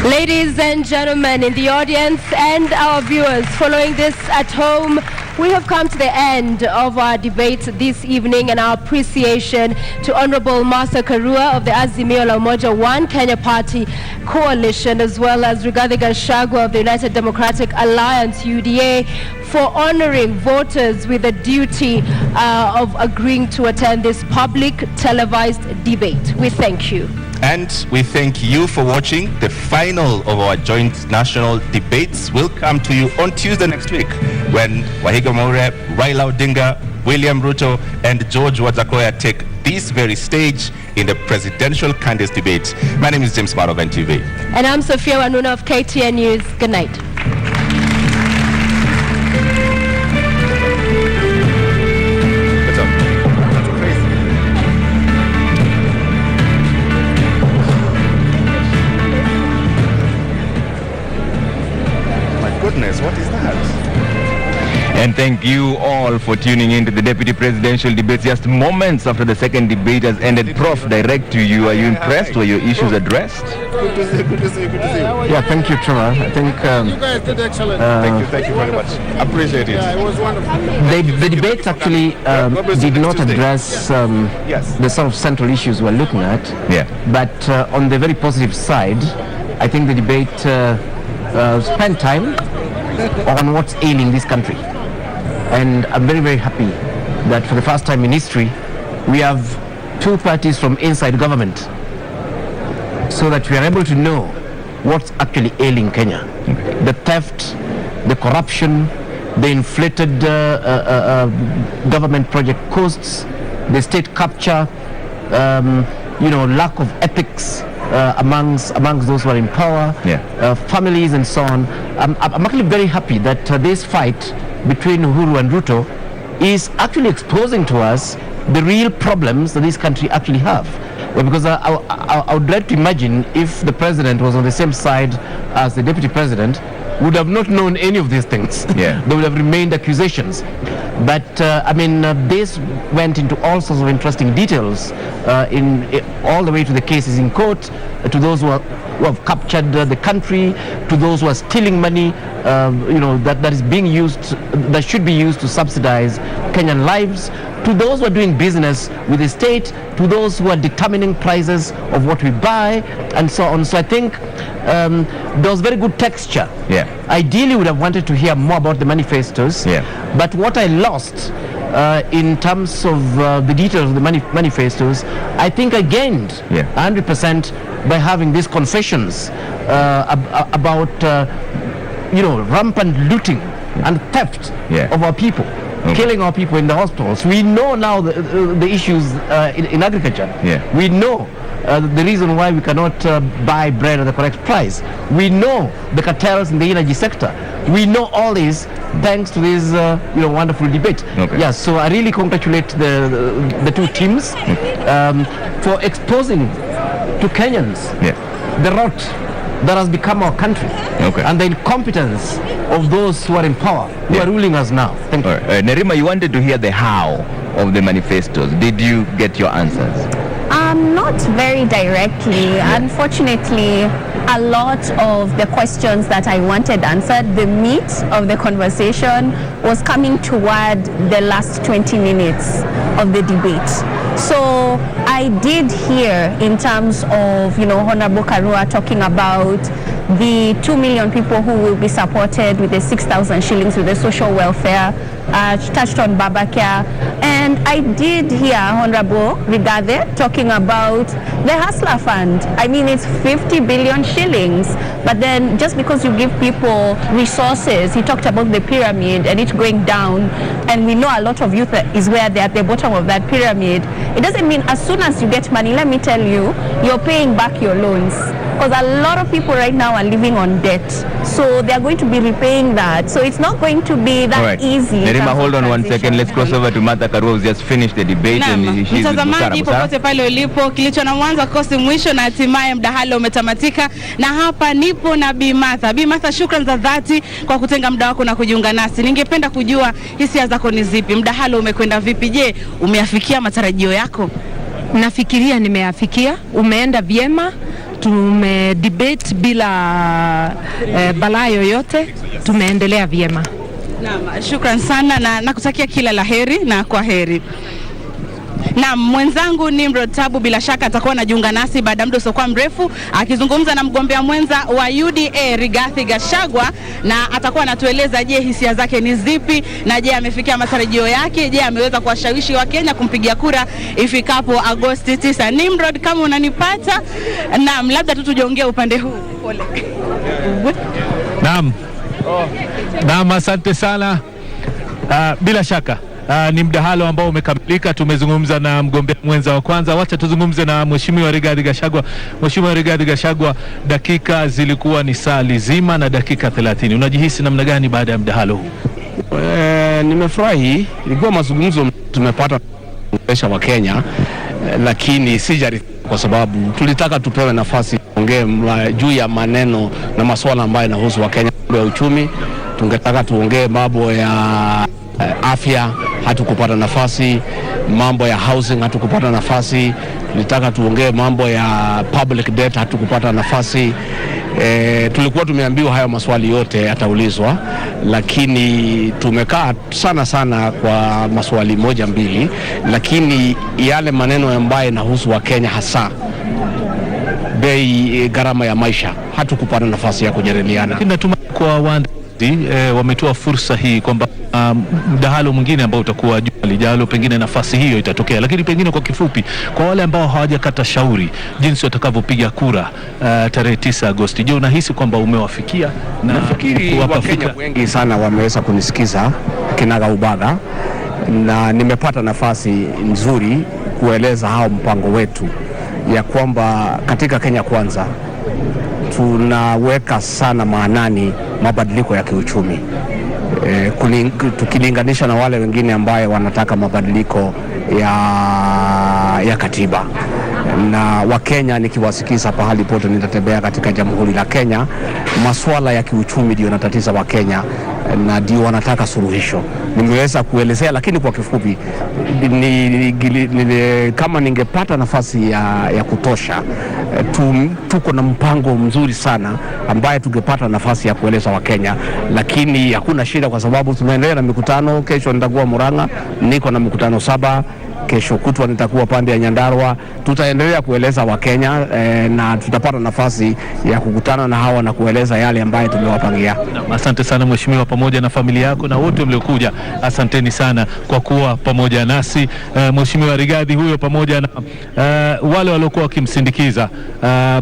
Ladies and gentlemen in the audience and our viewers following this at home, we have come to the end of our debate this evening, and our appreciation to Honorable Martha Karua of the Azimio la Umoja One Kenya Party Coalition, as well as Rigathi Gachagua of the United Democratic Alliance, UDA, for honoring voters with the duty of agreeing to attend this public televised debate. We thank you. And we thank you for watching. The final of our joint national debates will come to you on Tuesday next week when Wahiga Maure, Raila Odinga, William Ruto and George Wajackoyah take this very stage in the presidential candidates debate. My name is James Maro of NTV. And I'm Sophia Wanuna of KTN News. Good night. Goodness, what is that? And thank you all for tuning in to the deputy presidential debates just moments after the second debate has ended. Prof, direct to you. Are you impressed? Were your issues addressed? Good to see you, good to see you, good to see you. Yeah, thank you, Trevor. I think you guys did excellent. Thank you very much. Appreciate it. Yeah, it was wonderful. The debate actually did not address the sort of central issues we're looking at. Yeah. But on the very positive side, I think the debate spent time on what's ailing this country. And I'm very, very happy that for the first time in history, we have two parties from inside government so that we are able to know what's actually ailing Kenya. Okay. The theft, the corruption, the inflated government project costs, the state capture, lack of ethics amongst those who are in power, families and so on. I'm actually very happy that this fight between Uhuru and Ruto is actually exposing to us the real problems that this country actually have. Because I would like to imagine if the president was on the same side as the deputy president, would have not known any of these things. Yeah. There would have remained accusations. But this went into all sorts of interesting details all the way to the cases in court, to those who have captured the country, to those who are stealing money, that is being used, that should be used to subsidize Kenyan lives, to those who are doing business with the state, to those who are determining prices of what we buy, and so on. So I think there was very good texture. Yeah. Ideally, would have wanted to hear more about the manifestos. Yeah. But what I lost in terms of the details of the manifestos, I think I gained 100% by having these confessions about rampant looting and theft of our people. Killing our people in the hospitals. We know now the issues in agriculture. Yeah. We know the reason why we cannot buy bread at the correct price. We know the cartels in the energy sector. We know all this thanks to this wonderful debate. Okay. Yeah, so I really congratulate the two teams for exposing to Kenyans the rot that has become our country, and the incompetence of those who are in power, who are ruling us now. Thank you. Nerima, you wanted to hear the how of the manifestos. Did you get your answers? Not very directly. Unfortunately, a lot of the questions that I wanted answered, the meat of the conversation was coming toward the last 20 minutes of the debate. So I did hear in terms of, Honorable Karua talking about the 2 million people who will be supported with the 6,000 shillings with the social welfare. She touched on Babacare. And I did hear Honorable Rigathi talking about the Hustler Fund. I mean, it's 50 billion shillings. But then just because you give people resources, he talked about the pyramid and it going down. And we know a lot of youth is where they're at the bottom of that pyramid. It doesn't mean as soon as you get money, let me tell you, you're paying back your loans. Because a lot of people right now are living on debt. So they're going to be repaying that. So it's not going to be that easy. Nerima, hold on one second. Let's cross over to Martha Karua, who's just finished the debate. And she's mtazamaji popote pale ulipo, kilicho na mwanzo kosi mwisho na hatimaye mdahalo umetamatika, na hapa nipo na Bi Martha. Bi Martha, shukrani za dhati kwa kutenga muda wako na kujiunga nasi. Ningependa kujua hisia zako ni zipi? Mdahalo umekwenda vipi? Je, umeafikia matarajio yako? Nafikiria nimeafikia, umeenda vyema. Tumedebate bila balaa yoyote, tumeendelea vyema. Naam, shukrani sana na nakutakia kila laheri na kwa heri. Na mwenzangu Nimrod Tabu bila shaka atakuwa anajiunga nasi baada ya muda usiokuwa mrefu akizungumza na mgombea mwenza wa UDA Rigathi Gachagua, na atakuwa anatueleza je, hisia zake ni zipi, na je amefikia matarajio yake, je ameweza kuwashawishi wa Kenya kumpigia kura ifikapo Agosti 9. Nimrod, kama unanipata, naam, labda tu tujiongee upande huu. Pole. Naam, asante sana. Bila shaka ni mdahalo ambao umekamilika. Tumezungumza na mgombea mwenza wa kwanza. Wacha tuzungumze na Mheshimiwa Rigathi Gachagua. Mheshimiwa Rigathi Gachagua, dakika zilikuwa ni saa lizima na dakika 30. Unajihisi namna gani baada ya mdahalo huu? Nimefurahi, ilikuwa mazungumzo tumepata kueleza wa Kenya, lakini sijari kwa sababu tulitaka tupewe nafasi kuongea juu ya maneno na masuala ambayo yanahusu wa Kenya, ya uchumi. Tungetaka tuongee mambo ya afya, hatukupata nafasi. Mambo ya housing, hatukupata nafasi. Tulitaka tuongee mambo ya public debt, hatukupata nafasi. Tulikuwa tumeambiwa hayo maswali yote yataulizwa, lakini tumekaa sana kwa maswali moja mbili, lakini yale maneno ambayo yanahusu wa Kenya, hasa bei, gharama ya maisha, hatukupata nafasi ya kujadiliana. Natumai kwa wametoa fursa hii kwamba mdahalo mwingine ambao utakuwa juma lijalo, pengine nafasi hiyo itatokea. Lakini pengine kwa kifupi, kwa wale ambao hawajakata shauri jinsi watakavyopiga kura tarehe 9 Agosti, je, unahisi kwamba umewafikia? Na nafikiri Wakenya wengi sana wameweza kunisikiza kinaga ubaga, na nimepata nafasi nzuri kueleza hao mpango wetu ya kwamba katika Kenya Kwanza tunaweka sana maanani mabadiliko ya kiuchumi, tukilinganisha na wale wengine ambaye wanataka mabadiliko ya katiba. Na Wakenya nikiwasikiza pahali pote nitatembea katika Jamhuri la Kenya, masuala ya kiuchumi ndio yanatatiza Wakenya na ndio wanataka suluhisho. Nimeweza kuelezea, lakini kwa kifupi kama ningepata nafasi ya kutosha, tuko na mpango mzuri sana ambaye tungepata nafasi ya kueleza Wakenya, lakini hakuna shida kwa sababu tunaendelea na mikutano. Kesho nitakuwa Murang'a, niko na mikutano 7. Kesho kutwa nitakuwa pande ya Nyandarua. Tutaendelea kueleza Wakenya na tutapata nafasi ya kukutana na hawa na kueleza yale ambayo tumewapangia. Asante sana Mheshimiwa, pamoja na familia yako na wote mliokuja, asanteni sana kwa kuwa pamoja nasi. Mheshimiwa Rigathi huyo pamoja na wale waliokuwa wakimsindikiza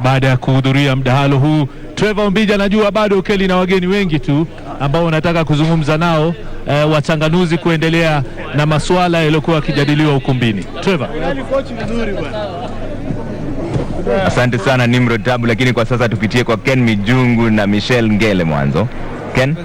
baada ya kuhudhuria mdahalo huu. Trevor Ombija, najua bado ukeli na wageni wengi tu ambao wanataka kuzungumza nao wachanganuzi kuendelea na masuala yaliyokuwa yakijadiliwa ukumbini. Trevor. Asante sana Nimrod Tabu, lakini kwa sasa tupitie kwa Ken Mijungu na Michelle Ngele mwanzo. Ken?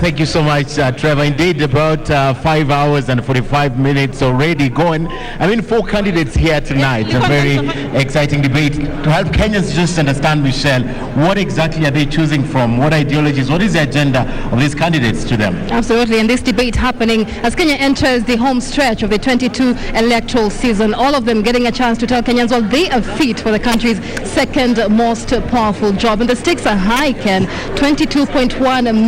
Thank you so much, Trevor. Indeed, about 5 hours and 45 minutes already going. I mean, 4 candidates here tonight. A very exciting debate. To help Kenyans just understand, Michelle, what exactly are they choosing from? What ideologies? What is the agenda of these candidates to them? Absolutely, and this debate happening as Kenya enters the home stretch of the 22 electoral season. All of them getting a chance to tell Kenyans, well, they are fit for the country's second most powerful job. And the stakes are high, Ken. 22.1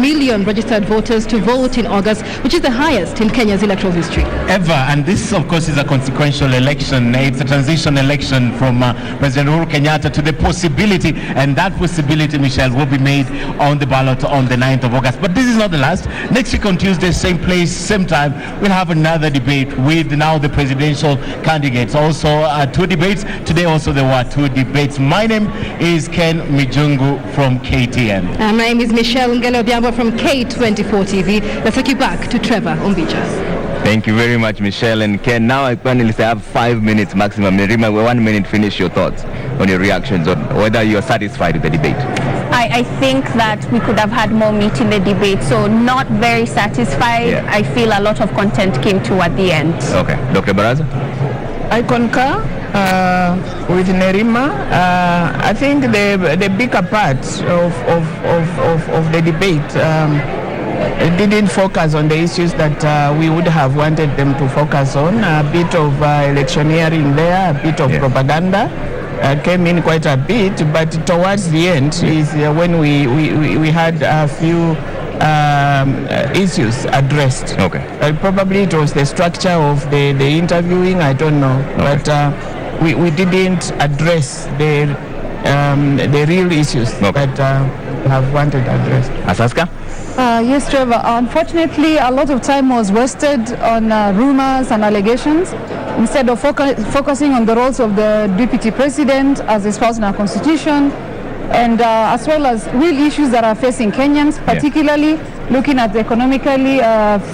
million registered voters to vote in August, which is the highest in Kenya's electoral history ever. And this, of course, is a consequential election. It's a transition election from President Uhuru Kenyatta to the possibility, and that possibility, Michelle, will be made on the ballot on the 9th of August. But this is not the last. Next week on Tuesday, same place, same time, we'll have another debate with now the presidential candidates. Also 2 debates. Today also there were 2 debates. My name is Ken Mijungu from KTN. My name is Michelle Ngele from K24 TV. Let's take you back to Trevor Ombija. Thank you very much, Michelle and Ken. Now I finally have 5 minutes maximum. Nerima, 1 minute, finish your thoughts on your reactions on whether you are satisfied with the debate. I think that we could have had more meat in the debate, so not very satisfied. Yeah. I feel a lot of content came to at the end. Okay. Dr. Baraza? I concur with Nerima. I think the bigger part of the debate didn't focus on the issues that we would have wanted them to focus on. A bit of electioneering there, a bit of propaganda came in quite a bit, but towards the end is when we had a few issues addressed. Okay. Probably it was the structure of the interviewing, I don't know. Okay. But we didn't address the real issues that we have wanted addressed. Asaska? Yes, Trevor. Unfortunately, a lot of time was wasted on rumors and allegations instead of focusing on the roles of the deputy president as espoused in our constitution, and as well as real issues that are facing Kenyans, particularly looking at economically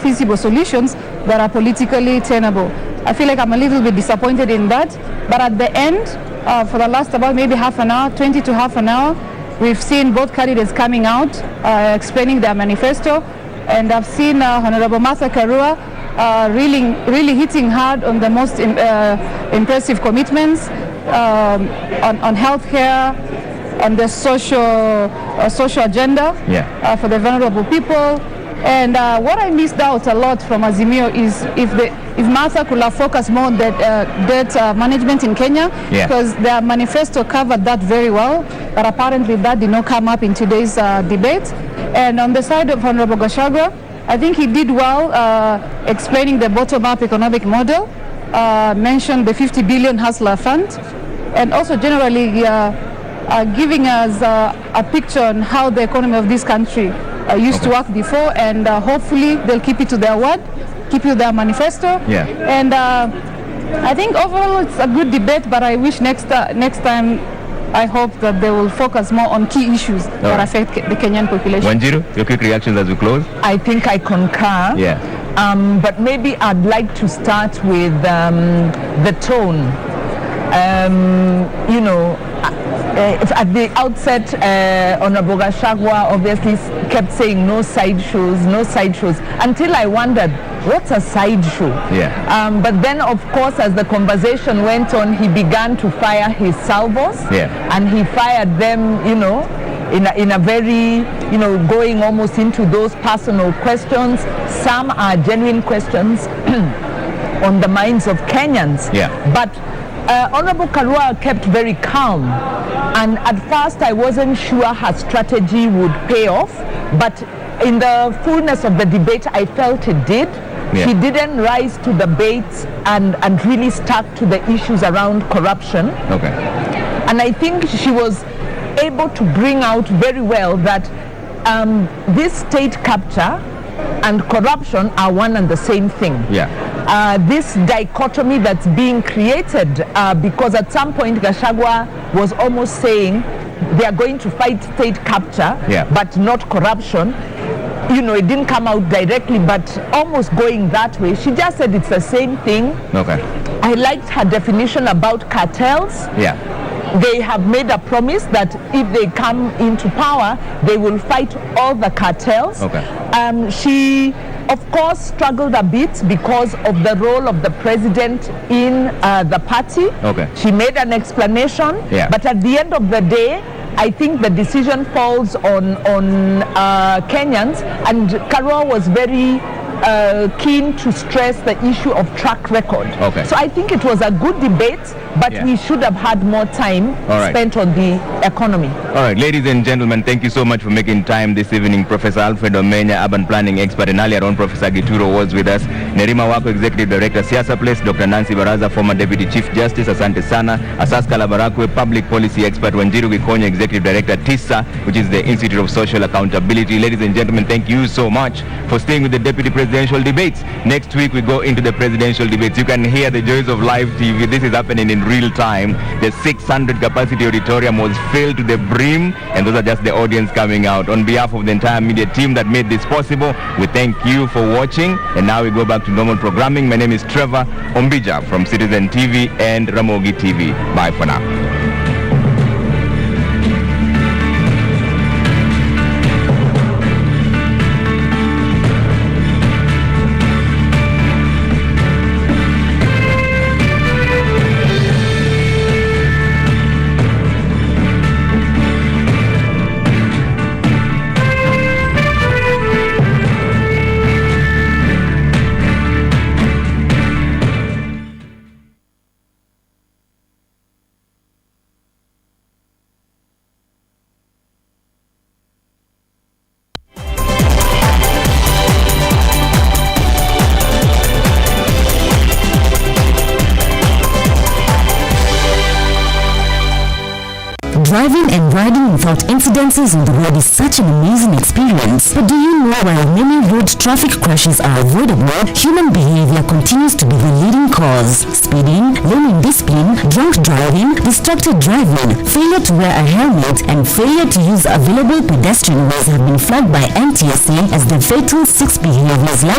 feasible solutions that are politically tenable. I feel like I'm a little bit disappointed in that, but at the end, for the last about maybe half an hour, 20 to half an hour, we've seen both candidates coming out, explaining their manifesto, and I've seen Honorable Martha Karua really hitting hard on the most impressive commitments on healthcare, on the social agenda for the vulnerable people. And what I missed out a lot from Azimio is if Martha could have focused more on debt management in Kenya, because their manifesto covered that very well, but apparently that did not come up in today's debate. And on the side of Honorable Gachagua, I think he did well explaining the bottom-up economic model, mentioned the 50 billion Hustler Fund, and also generally giving us a picture on how the economy of this country used to work before, and hopefully they'll keep it to their word, keep to their manifesto. And I think overall it's a good debate, but I wish next time, I hope that they will focus more on key issues that affect the Kenyan population. Wanjiru, your quick reactions as we close? I think I concur. But maybe I'd like to start with the tone. At the outset, Honorable Gachagua obviously kept saying no side shows, until I wondered, what's a side show? But then, of course, as the conversation went on, he began to fire his salvos, and he fired them, in a very, going almost into those personal questions. Some are genuine questions on the minds of Kenyans. But Honorable Karua kept very calm, and at first I wasn't sure her strategy would pay off, but in the fullness of the debate I felt it did. She didn't rise to the bait and really stuck to the issues around corruption. And I think she was able to bring out very well that this state capture and corruption are one and the same thing. This dichotomy that's being created, because at some point Gachagua was almost saying they are going to fight state capture, but not corruption. It didn't come out directly, but almost going that way. She just said it's the same thing. I liked her definition about cartels. They have made a promise that if they come into power, they will fight all the cartels. She, of course, struggled a bit because of the role of the president in the party. She made an explanation, but at the end of the day, I think the decision falls on Kenyans, and Karua was very keen to stress the issue of track record. So I think it was a good debate, but we should have had more time spent on the economy. All right, ladies and gentlemen, thank you so much for making time this evening. Professor Alfred Omenya, urban planning expert, and earlier on Professor Gituro was with us. Nerima Wako, Executive Director, Siasa Place. Dr. Nancy Baraza, former Deputy Chief Justice, Asante Sana. Asaska Labarakwe, Public Policy Expert. Wanjiru Gikonyo, Executive Director, TISA, which is the Institute of Social Accountability. Ladies and gentlemen, thank you so much for staying with the Deputy Presidential Debates. Next week we go into the presidential debates. You can hear the joys of live TV. This is happening in real time. The 600 capacity auditorium was filled to the brim, and those are just the audience coming out. On behalf of the entire media team that made this possible, we thank you for watching, and now we go back to normal programming. My name is Trevor Ombija from Citizen TV and Ramogi TV. Bye for now. Driving and riding without incidences on the road is such an amazing experience. But do you know while many road traffic crashes are avoidable, human behavior continues to be the leading cause. Speeding, learning discipline, drunk driving, distracted driving, failure to wear a helmet, and failure to use available pedestrian ways have been flagged by NTSA as the fatal 6 behaviors likely